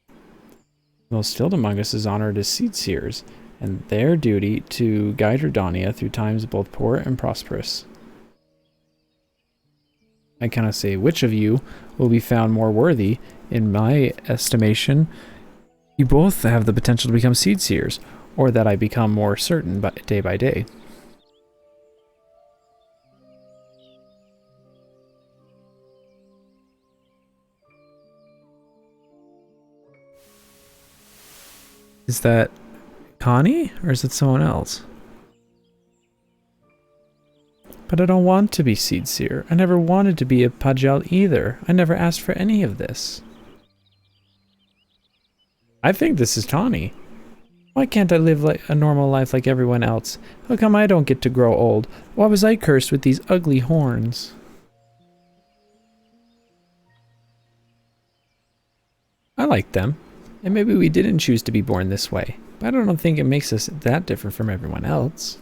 Speaker 1: The most skilled among us is honored as seed seers, and their duty to guide Redania through times both poor and prosperous. I cannot say which of you will be found more worthy. In my estimation, you both have the potential to become seed seers, or that I become more certain day by day. Is that Connie, or is it someone else? But I don't want to be seed seer. I never wanted to be a Pajal either. I never asked for any of this. I think this is Tawny. Why can't I live like a normal life like everyone else? How come I don't get to grow old? Why was I cursed with these ugly horns? I like them. And maybe we didn't choose to be born this way. But I don't think it makes us that different from everyone else.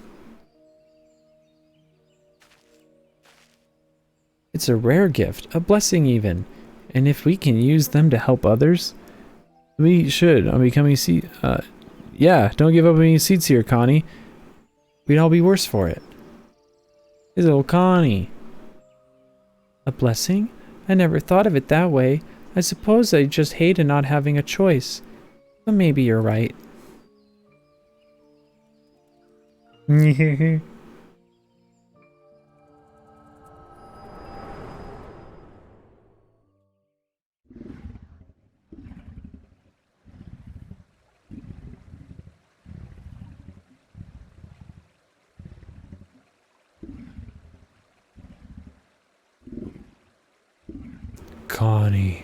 Speaker 1: It's a rare gift, a blessing even. And if we can use them to help others, we should. I'm becoming seed. Yeah, don't give up on being a seed seer, Connie. We'd all be worse for it. Is old Connie. A blessing? I never thought of it that way. I suppose I just hated not having a choice. But maybe you're right. Connie.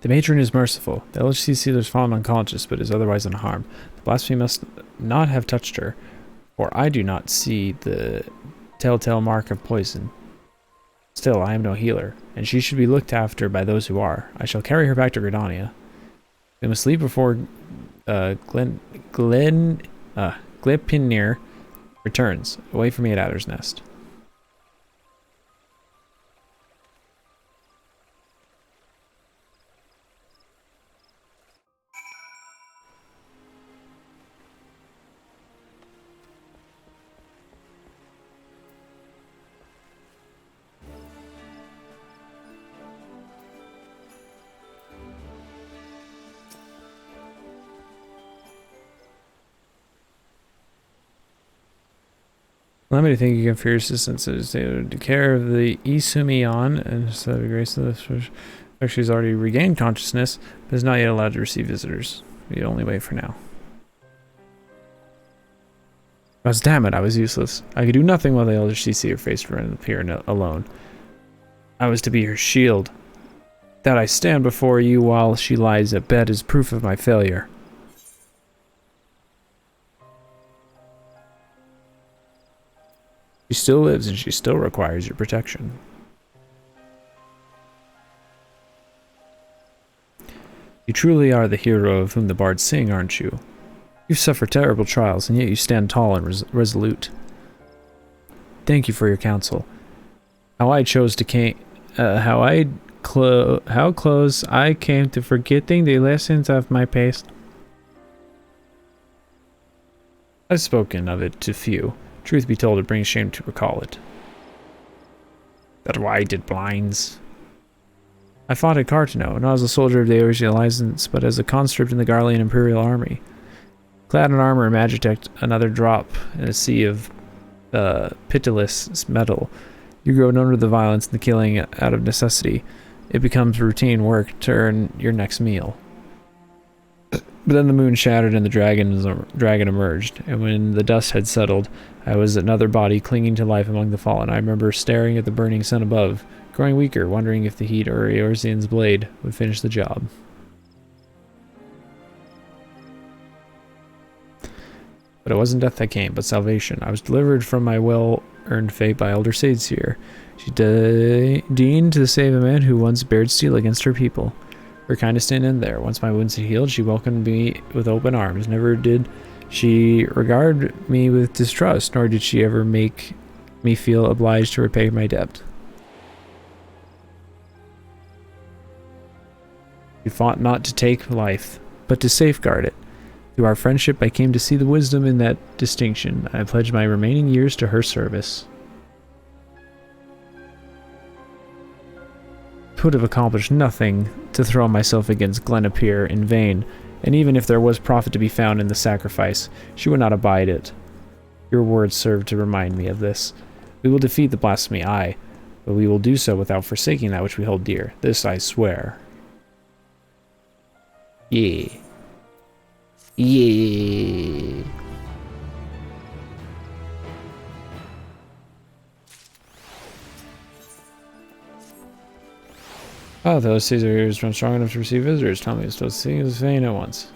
Speaker 1: The matron is merciful. The LHC sealer has fallen unconscious, but is otherwise unharmed. The blasphemy must not have touched her, for I do not see the telltale mark of poison. Still, I am no healer, and she should be looked after by those who are. I shall carry her back to Gridania. We must leave before Gleipnir returns, away from me at Adder's Nest. Allow me to thank you again for your assistance to care of the Isumion, and so the grace of this. Actually, she's already regained consciousness, but is not yet allowed to receive visitors. The only way for now. Gosh damn it, I was useless. I could do nothing while the elder CC faced her and appear alone. I was to be her shield. That I stand before you while she lies at bed is proof of my failure. She still lives and she still requires your protection. You truly are the hero of whom the bards sing, aren't you? You've suffered terrible trials, and yet you stand tall and resolute. Thank you for your counsel. How close I came to forgetting the lessons of my past. I've spoken of it to few. Truth be told, it brings shame to recall it. That's why I did blinds. I fought at Cartano, not as a soldier of the Eorzea Alliance, but as a conscript in the Garlean Imperial Army. Clad in armor and magitech, another drop in a sea of pitiless metal, you grow numb to the violence and the killing out of necessity. It becomes routine work to earn your next meal. But then the moon shattered and the dragon emerged, and when the dust had settled, I was another body clinging to life among the fallen. I remember staring at the burning sun above, growing weaker, wondering if the heat or Eorzean's blade would finish the job. But it wasn't death that came, but salvation. I was delivered from my well-earned fate by Elder Sadeseer. She deigned to save a man who once bared steel against her people. Her kindness didn't end there. Once my wounds had healed, she welcomed me with open arms. Never did she regard me with distrust, nor did she ever make me feel obliged to repay my debt. She fought not to take life, but to safeguard it. Through our friendship, I came to see the wisdom in that distinction. I pledged my remaining years to her service. I would have accomplished nothing to throw myself against Gleipnir in vain, and even if there was profit to be found in the sacrifice, she would not abide it. Your words serve to remind me of this. We will defeat the blasphemy, aye, but we will do so without forsaking that which we hold dear. This I swear. Yeah. Yeah. Oh, those Caesar ears run strong enough to receive visitors. Tell me, it's still seeing his vein at once.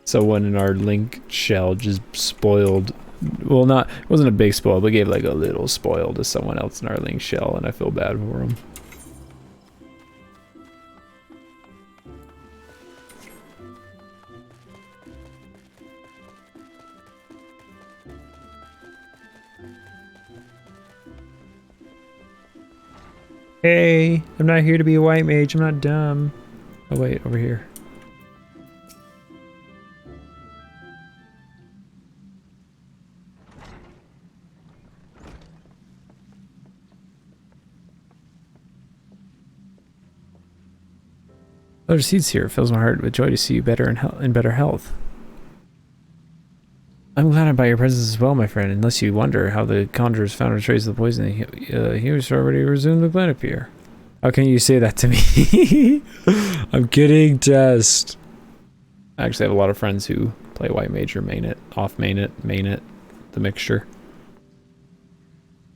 Speaker 1: Someone in our link shell just spoiled. Well, not, it wasn't a big spoil, but gave like a little spoil to someone else in our link shell, and I feel bad for him. Hey, I'm not here to be a white mage, I'm not dumb. Oh wait, over here. Other seeds here. It fills my heart with joy to see you better in better health. I'm glad I'm by your presence as well, my friend. Unless you wonder how the conjurers found a trace of the poison, he was already resumed the Gleipnir. How can you say that to me? I'm kidding, Test. I actually have a lot of friends who play white mage or main it, off main it, main it. the mixture.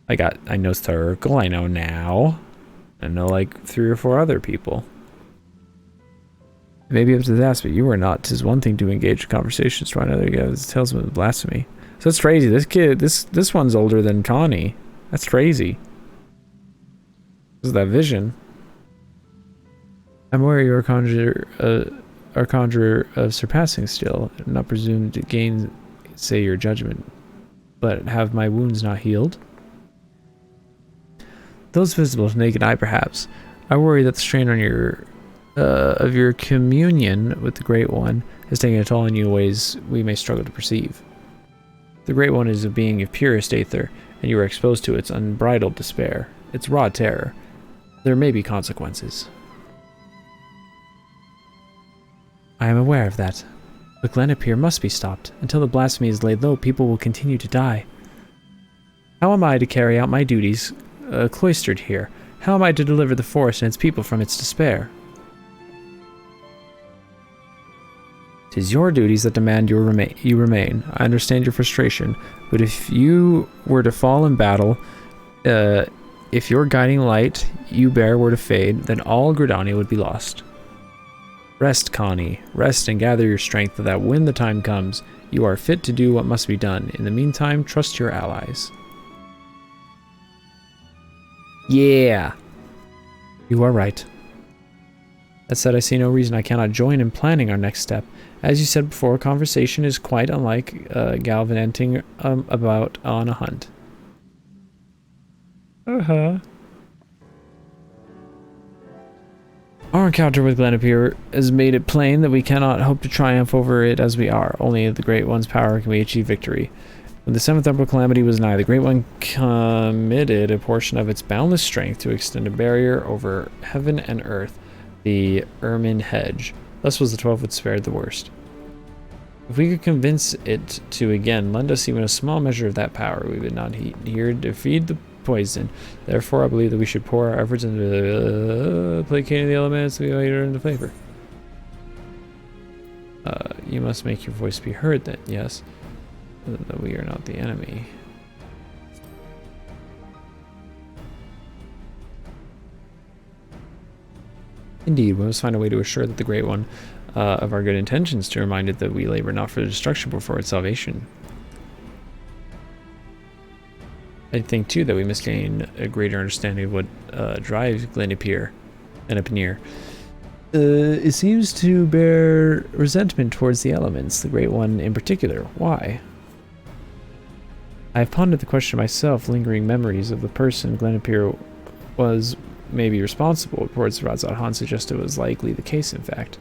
Speaker 1: I know Circle, I know now. I know like 3 or 4 other people. Maybe up to that, but you are not. 'Tis one thing to engage in conversations, try another to get tells of blasphemy. So that's crazy. This kid, this one's older than Connie. That's crazy. This is that vision. I'm aware you are a conjurer of surpassing skill, not presumed to gainsay your judgment. But have my wounds not healed? Those visible to naked eye, perhaps. I worry that the strain on your of your communion with the Great One has taken a toll on you in ways we may struggle to perceive. The Great One is a being of purest aether, and you are exposed to its unbridled despair, its raw terror. There may be consequences. I am aware of that. But Glenipere must be stopped. Until the blasphemy is laid low, people will continue to die. How am I to carry out my duties cloistered here? How am I to deliver the forest and its people from its despair? 'Tis your duties that demand you remain. I understand your frustration, but if you were to fall in battle, if your guiding light you bear were to fade, then all Gridania would be lost. Rest, Connie. Rest and gather your strength so that when the time comes, you are fit to do what must be done. In the meantime, trust your allies. Yeah. You are right. That said, I see no reason I cannot join in planning our next step. As you said before, conversation is quite unlike gallivanting about on a hunt. Our encounter with Glenipere has made it plain that we cannot hope to triumph over it as we are. Only the Great One's power can we achieve victory. When the 7th Emperor Calamity was nigh, the Great One committed a portion of its boundless strength to extend a barrier over heaven and earth, the Ermine Hedge. Thus was the 12th spared the worst. If we could convince it to again lend us even a small measure of that power, we would not here defeat the poison. Therefore, I believe that we should pour our efforts into placating the elements we later into flavor. You must make your voice be heard then, yes. That we are not the enemy. Indeed, we must find a way to assure that the Great One of our good intentions, to remind it that we labor not for the destruction but for its salvation. I think too that we must gain a greater understanding of what drives Glenipere and Epinir. It seems to bear resentment towards the elements, the Great One in particular. Why? I have pondered the question myself, lingering memories of the person Glenipere was maybe responsible. Reports of Razat Han suggest it was likely the case, in fact.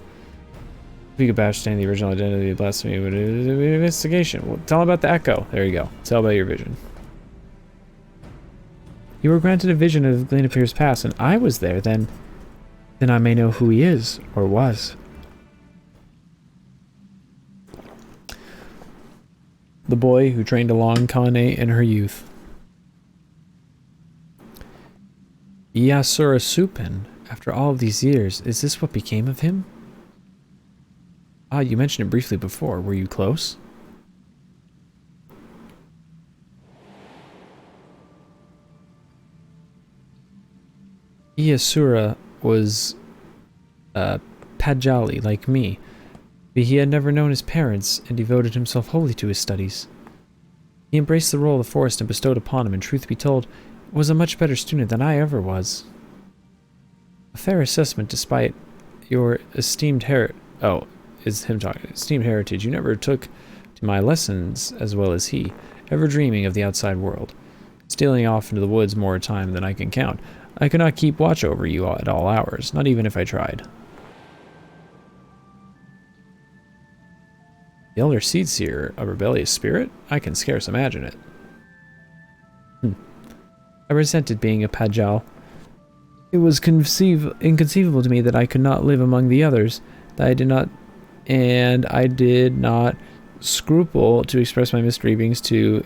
Speaker 1: If we could understand the original identity of blasphemy, it would be an investigation. Well, tell about the echo. There you go. Tell about your vision. You were granted a vision of Glenipere's past, and I was there, then I may know who he is, or was. The boy who trained along Kane in her youth. Yasura Supin, after all of these years, is this what became of him? Ah, you mentioned it briefly before. Were you close? Yasura was Pajali, like me, but he had never known his parents and devoted himself wholly to his studies. He embraced the role the forest and bestowed upon him, and truth be told, was a much better student than I ever was. A fair assessment, despite your esteemed esteemed heritage. You never took to my lessons as well as he, ever dreaming of the outside world, stealing off into the woods more time than I can count. I could not keep watch over you at all hours, not even if I tried. The Elder Seedseer, a rebellious spirit? I can scarce imagine it. I resented being a Pajal. It was inconceivable to me that I could not live among the others, that I did not scruple to express my misgivings to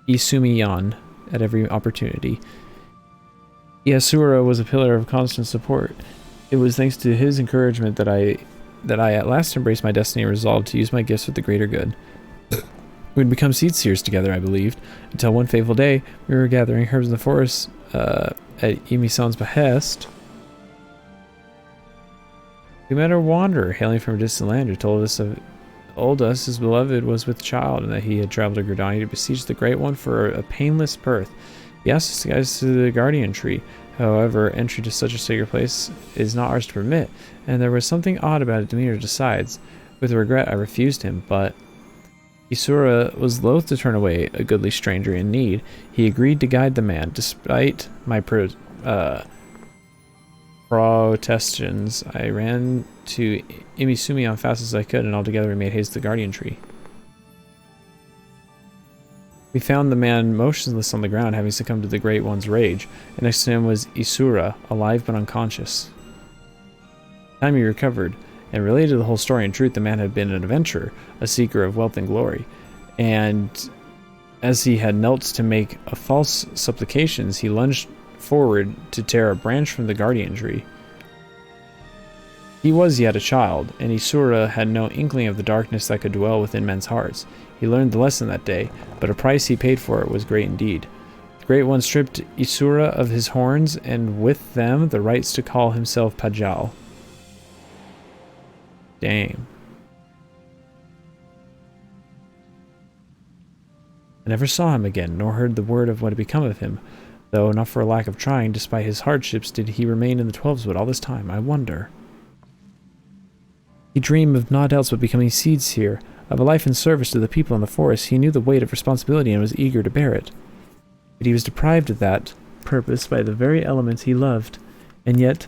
Speaker 1: Isumiyan at every opportunity. Yasura was a pillar of constant support. It was thanks to his encouragement that I at last embraced my destiny and resolved to use my gifts for the greater good. We'd become seed seers together, I believed, until one fateful day we were gathering herbs in the forest at Emi-san's behest. We met a wanderer hailing from a distant land who told us his beloved was with child and that he had traveled to Gridani to besiege the Great One for a painless birth. He asked us to guide us to the Guardian Tree. However, entry to such a sacred place is not ours to permit, and there was something odd about his demeanor besides. With regret, I refused him, but Isura was loath to turn away a goodly stranger in need. He agreed to guide the man, despite my protestations. I ran to Imisumi as fast as I could, and altogether we made haste to the Guardian Tree. We found the man motionless on the ground, having succumbed to the Great One's rage, and next to him was Isura, alive but unconscious. Time he recovered, and related the whole story. In truth, the man had been an adventurer, a seeker of wealth and glory, and as he had knelt to make a false supplications, he lunged forward to tear a branch from the Guardian Tree. He was yet a child, and Isura had no inkling of the darkness that could dwell within men's hearts. He learned the lesson that day, but a price he paid for it was great indeed. The Great One stripped Isura of his horns, and with them the rights to call himself Pajal. Damn. I never saw him again, nor heard the word of what had become of him, though not for a lack of trying. Despite his hardships, did he remain in the 12's all this time, I wonder. He dreamed of naught else but becoming seed seer, of a life in service to the people in the forest. He knew the weight of responsibility and was eager to bear it. But he was deprived of that purpose by the very elements he loved, and yet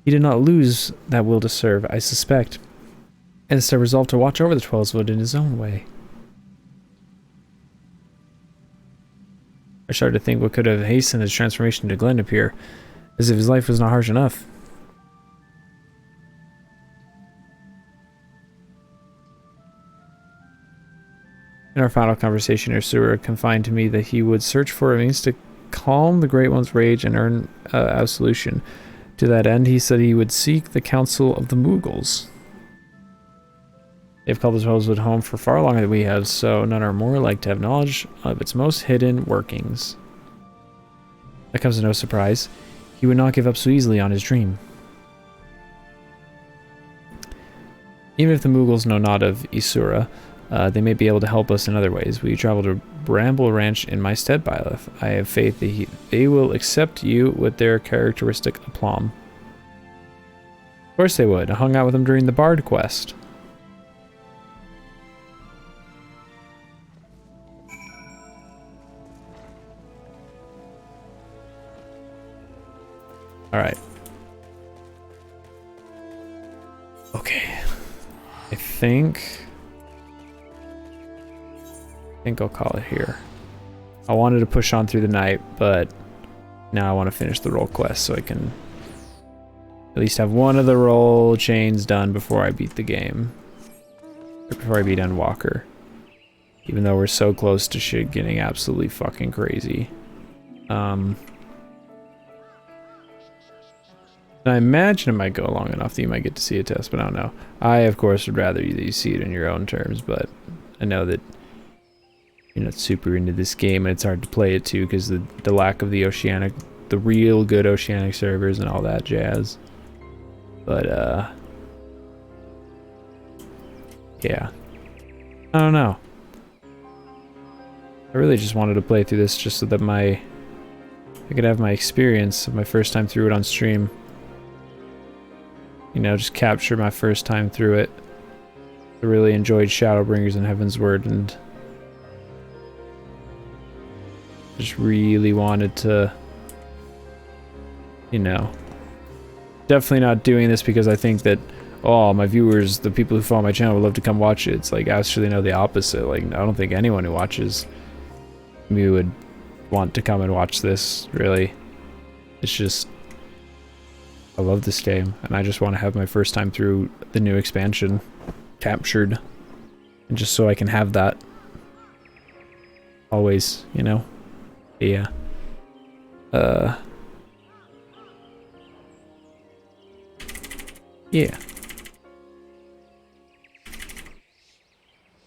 Speaker 1: he did not lose that will to serve, I suspect, and instead resolved to watch over the 12's in his own way. I started to think what could have hastened his transformation to Glenapir, as if his life was not harsh enough. In our final conversation, Isura confided to me that he would search for a means to calm the Great One's rage and earn absolution. To that end, he said he would seek the counsel of the Mughals. They've called the 12's home for far longer than we have, so none are more like to have knowledge of its most hidden workings. That comes as no surprise. He would not give up so easily on his dream. Even if the Mughals know not of Isura, they may be able to help us in other ways. We travel to Bramble Ranch in my stead, Byleth. I have faith that they will accept you with their characteristic aplomb. Of course they would. I hung out with them during the Bard quest. Alright. Okay. I think I'll call it here. I wanted to push on through the night, but now I want to finish the role quest so I can at least have one of the role chains done before I beat the game. Or before I beat Endwalker. Even though we're so close to shit getting absolutely fucking crazy. I imagine it might go long enough that you might get to see a test, but I don't know. I, of course, would rather that you see it in your own terms, but I know that you're not super into this game, and it's hard to play it too because the lack of the real good Oceanic servers and all that jazz. But yeah, I don't know. I really just wanted to play through this just so that I could have my experience of my first time through it on stream. You know, just capture my first time through it. I really enjoyed Shadowbringers and Heaven's Word, and just really wanted to, you know, definitely not doing this because I think that, oh, my viewers, the people who follow my channel would love to come watch it. It's like, actually, no, the opposite. Like, I don't think anyone who watches me would want to come and watch this, really. It's just, I love this game, and I just want to have my first time through the new expansion captured, and just so I can have that always, you know? Yeah. Yeah.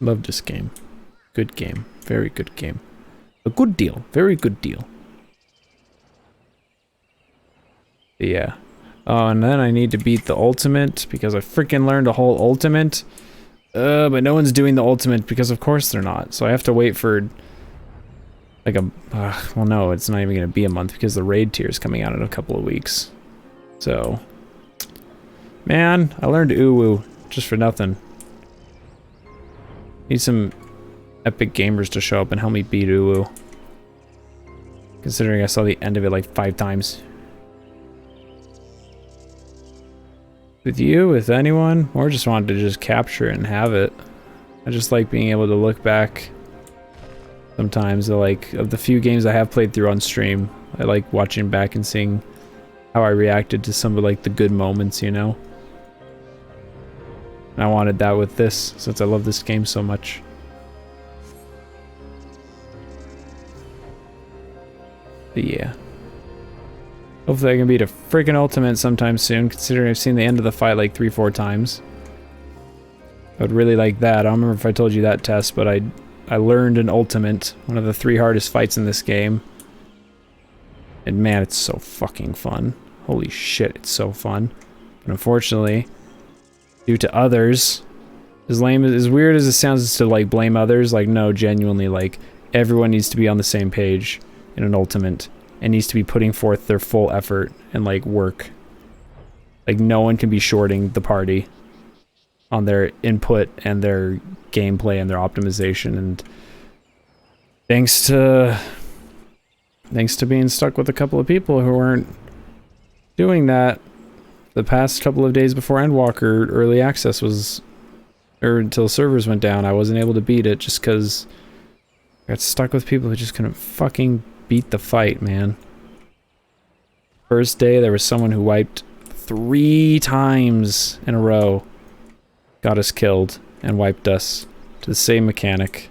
Speaker 1: Love this game.
Speaker 19: Good game. Very good game. A good deal. Very good deal. Yeah. Oh, and then I need to beat the ultimate because I freaking learned a whole ultimate. But no one's doing the ultimate because of course they're not. So I have to wait for like a, well no, it's not even going to be a month because the raid tier is coming out in a couple of weeks. So, man, I learned Uwu just for nothing. Need some epic gamers to show up and help me beat Uwu. Considering I saw the end of it like 5 times. With you, with anyone, or just wanted to just capture it and have it. I just like being able to look back sometimes of the few games I have played through on stream. I like watching back and seeing how I reacted to some of like the good moments, you know? And I wanted that with this since I love this game so much. But yeah. Hopefully I can beat a freaking ultimate sometime soon, considering I've seen the end of the fight like 3-4 times. I would really like that. I don't remember if I told you that, Tess, but I learned an ultimate, one of the 3 hardest fights in this game. And man, it's so fucking fun. Holy shit, it's so fun. But unfortunately, due to others, as weird as it sounds to like blame others, like no, genuinely, like everyone needs to be on the same page in an ultimate. And needs to be putting forth their full effort and like work. Like no one can be shorting the party on their input and their gameplay and their optimization. And thanks to being stuck with a couple of people who weren't doing that the past couple of days before Endwalker early access was, or until servers went down, I wasn't able to beat it just because I got stuck with people who just couldn't fucking beat the fight, man. First day, there was someone who wiped 3 times in a row. Got us killed and wiped us to the same mechanic.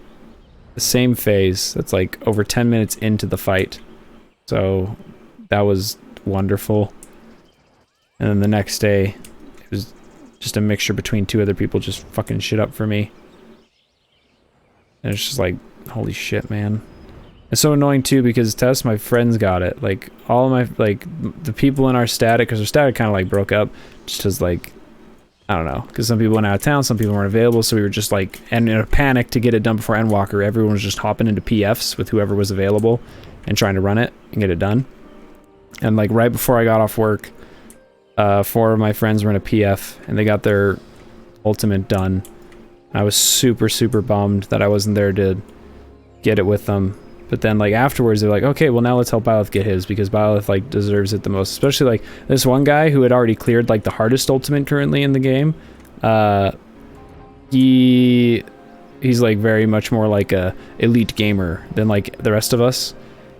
Speaker 19: The same phase. That's like over 10 minutes into the fight. So that was wonderful. And then the next day, it was just a mixture between 2 other people just fucking shit up for me. And it's just like, holy shit, man. It's so annoying too because Tess, my friends got it. Like all of my, like the people in our static, because our static kind of like broke up just as like, I don't know, because some people went out of town, some people weren't available, so we were just like, and in a panic to get it done before Endwalker, everyone was just hopping into PFs with whoever was available and trying to run it and get it done. And like right before I got off work, 4 of my friends were in a PF and they got their ultimate done. I was super, super bummed that I wasn't there to get it with them. But then, like, afterwards, they're like, okay, well, now let's help Byleth get his, because Byleth, like, deserves it the most. Especially, like, this one guy who had already cleared, like, the hardest ultimate currently in the game. He's, like, very much more like a elite gamer than, like, the rest of us.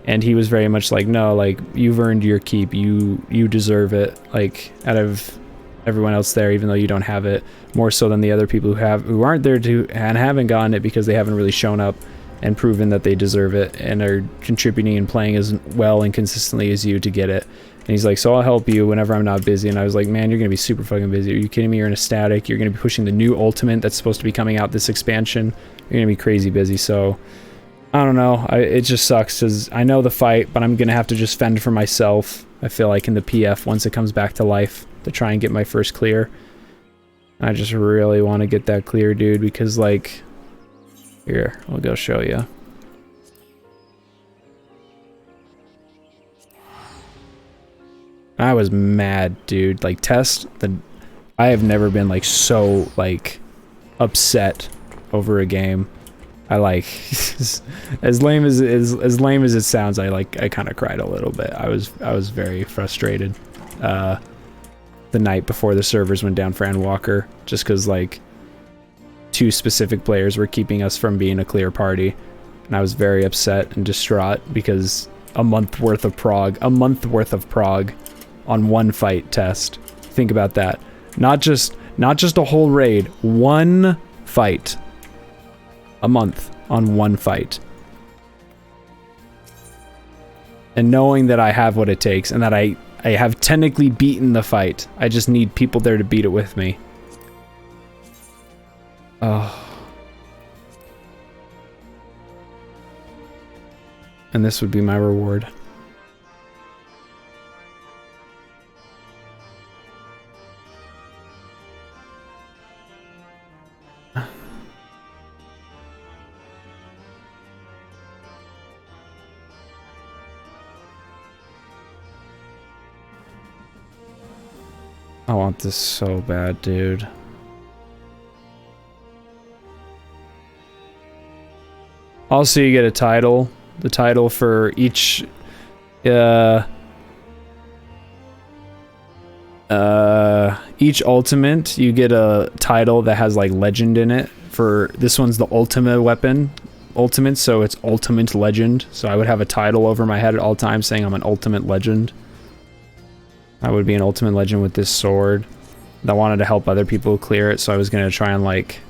Speaker 19: And he was very much like, no, like, you've earned your keep. You deserve it, like, out of everyone else there, even though you don't have it. More so than the other people who aren't there and haven't gotten it because they haven't really shown up and proven that they deserve it and are contributing and playing as well and consistently as you to get it. And he's like, so I'll help you whenever I'm not busy. And I was like, man, you're gonna be super fucking busy. Are you kidding me? You're in a static. You're gonna be pushing the new ultimate that's supposed to be coming out this expansion. You're gonna be crazy busy. So I don't know. It just sucks because I know the fight, but I'm gonna have to just fend for myself. I feel like in the PF once it comes back to life to try and get my first clear. I just really want to get that clear, dude, because like, here, I'll go show you. I was mad, dude. Like, I have never been like so like upset over a game. I like as lame as it sounds. I kind of cried a little bit. I was very frustrated the night before the servers went down for Endwalker, just because like 2 specific players were keeping us from being a clear party, and I was very upset and distraught because a month worth of prog on one fight test. Think about that. Not just a whole raid, one fight. A month on one fight. And knowing that I have what it takes and that I have technically beaten the fight. I just need people there to beat it with me. Oh. And this would be my reward. I want this so bad, dude. Also, you get a title. The title for each each ultimate, you get a title that has like legend in it. For this one's the ultimate weapon. Ultimate, so it's ultimate legend. So I would have a title over my head at all times saying I'm an ultimate legend. I would be an ultimate legend with this sword. I wanted to help other people clear it, so I was gonna try and like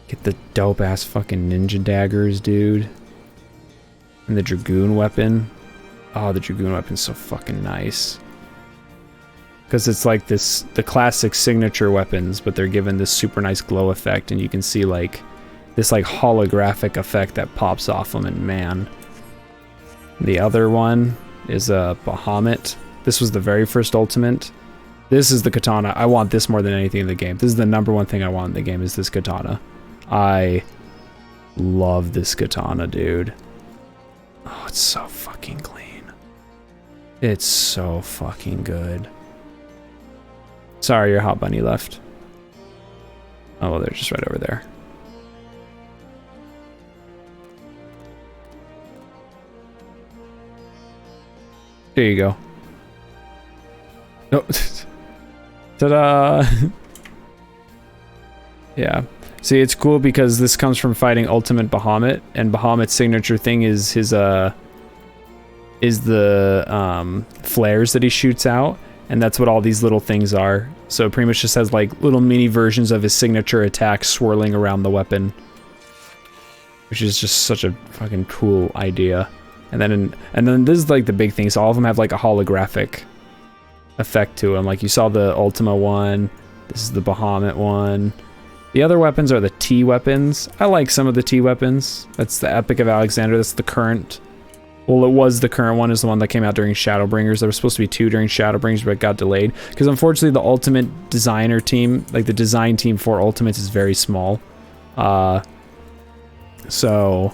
Speaker 19: get the dope ass fucking ninja daggers, dude. And the dragoon weapon. Oh, the dragoon weapon's so fucking nice. Because it's like the classic signature weapons, but they're given this super nice glow effect, and you can see like this like holographic effect that pops off them, and man. The other one is a Bahamut. This was the very first ultimate. This is the katana. I want this more than anything in the game. This is the #1 thing I want in the game, is this katana. I love this katana, dude. Oh, it's so fucking clean. It's so fucking good. Sorry, your hot bunny left. Oh, well, they're just right over there. There you go. Oh. Ta-da! Yeah. See, it's cool because this comes from fighting Ultimate Bahamut, and Bahamut's signature thing is his the flares that he shoots out, and that's what all these little things are. So it pretty much just has like little mini versions of his signature attack swirling around the weapon, which is just such a fucking cool idea. And then this is like the big thing. So all of them have like a holographic effect to them. Like you saw the Ultima one. This is the Bahamut one. The other weapons are the T weapons. I like some of the T weapons. That's the Epic of Alexander. That's the current. Well, it was the current one. Is the one that came out during Shadowbringers. There was supposed to be 2 during Shadowbringers, but it got delayed because unfortunately the Ultimate designer team, like the design team for Ultimates, is very small. So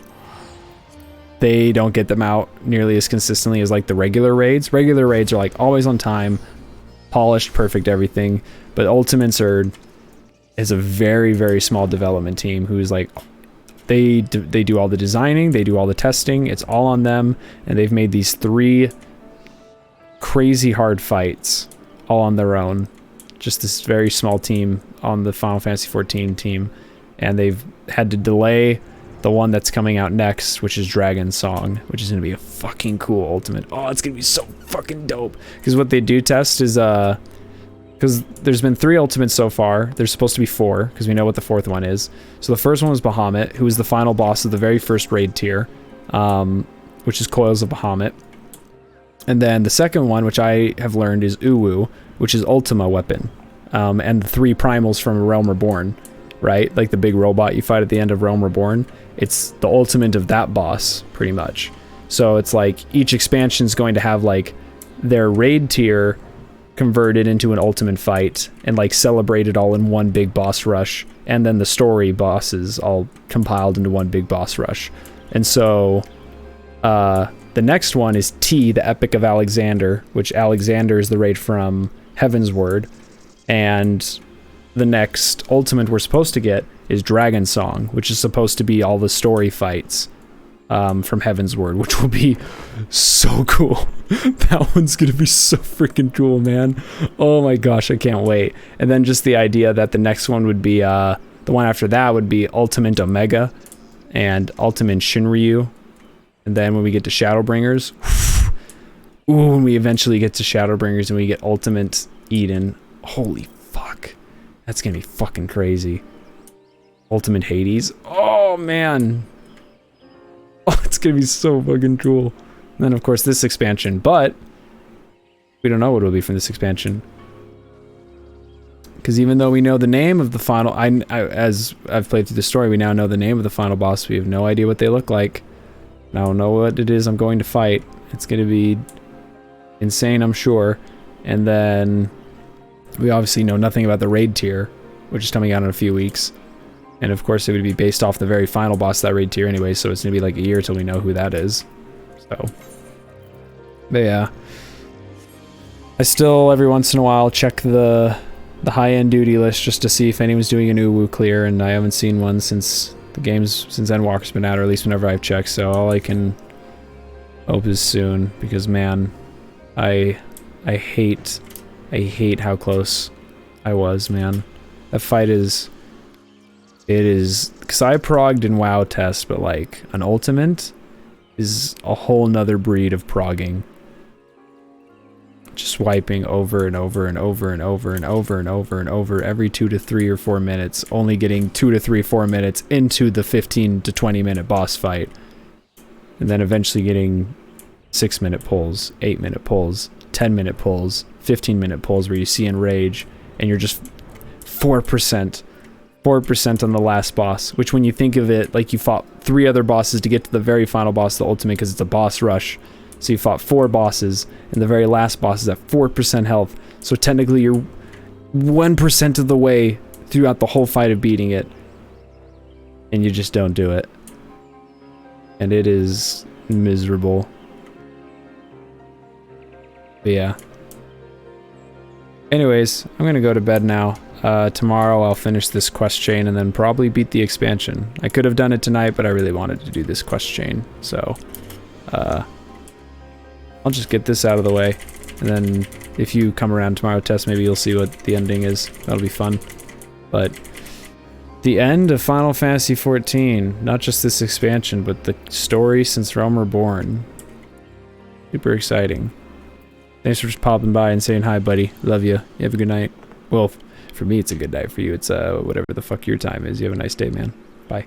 Speaker 19: they don't get them out nearly as consistently as like the regular raids. Regular raids are like always on time, polished, perfect everything. But Ultimates is a very, very small development team who's like, they do all the designing, they do all the testing, it's all on them, and they've made these 3 crazy hard fights all on their own. Just this very small team on the Final Fantasy XIV team, and they've had to delay the one that's coming out next, which is Dragon Song, which is going to be a fucking cool ultimate. Oh, it's going to be so fucking dope. Because what they do test is, because there's been 3 ultimates so far. There's supposed to be 4, because we know what the 4th one is. So the first one was Bahamut, who was the final boss of the very first raid tier, which is Coils of Bahamut. And then the second one, which I have learned, is Uwu, which is Ultima weapon. And the 3 primals from Realm Reborn, right? Like the big robot you fight at the end of Realm Reborn. It's the ultimate of that boss, pretty much. So it's like each expansion is going to have like their raid tier converted into an ultimate fight and like celebrated all in one big boss rush, and then the story bosses all compiled into one big boss rush. And so the next one is T, the Epic of Alexander, which Alexander is the raid from Heaven's Word, and the next ultimate we're supposed to get is Dragon Song, which is supposed to be all the story fights from Heaven's Word, which will be so cool. That one's gonna be so freaking cool, man. Oh my gosh, I can't wait. And then just the idea that the next one would be, the one after that would be Ultimate Omega and Ultimate Shinryu. And then when we get to Shadowbringers, ooh, when we eventually get to Shadowbringers and we get Ultimate Eden, holy fuck. That's gonna be fucking crazy. Ultimate Hades. Oh, man. Oh, it's gonna be so fucking cool. And then, of course, this expansion. But we don't know what it'll be from this expansion. Because even though we know the name of the final... as I've played through the story, we now know the name of the final boss. We have no idea what they look like.
Speaker 1: I don't know what it is I'm going to fight. It's going to be insane, I'm sure. And then we obviously know nothing about the raid tier, which is coming out in a few weeks. And of course it would be based off the very final boss of that raid tier anyway, so it's going to be like a year till we know who that is. So, but yeah. I still, every once in a while, check the high-end duty list just to see if anyone's doing a new Wu clear, and I haven't seen one since Endwalker's been out, or at least whenever I've checked, so all I can hope is soon, because man, I hate how close I was, man. That fight is, because I progged in WoW test, but like, an ultimate is a whole nother breed of progging. Just wiping over and over and over and over and over and over and over every 2 to 3 or 4 minutes, only getting 2 to 3, 4 minutes into the 15 to 20 minute boss fight. And then eventually getting 6-minute pulls, 8-minute pulls, 10-minute pulls, 15-minute pulls where you see Enrage and you're just 4% on the last boss, which when you think of it, like you fought 3 other bosses to get to the very final boss, the ultimate, because it's a boss rush. So you fought 4 bosses, and the very last boss is at 4% health. So technically you're 1% of the way throughout the whole fight of beating it. And you just don't do it. And it is miserable. But yeah. Anyways, I'm gonna go to bed now. Tomorrow I'll finish this quest chain and then probably beat the expansion. I could have done it tonight, but I really wanted to do this quest chain. So, I'll just get this out of the way, and then if you come around tomorrow, Tess, maybe you'll see what the ending is. That'll be fun. But the end of Final Fantasy XIV, not just this expansion, but the story since Realm Reborn. Super exciting. Thanks for just popping by and saying hi, buddy. Love you. You have a good night. Well, for me, it's a good night. For you, it's whatever the fuck your time is. You have a nice day, man. Bye.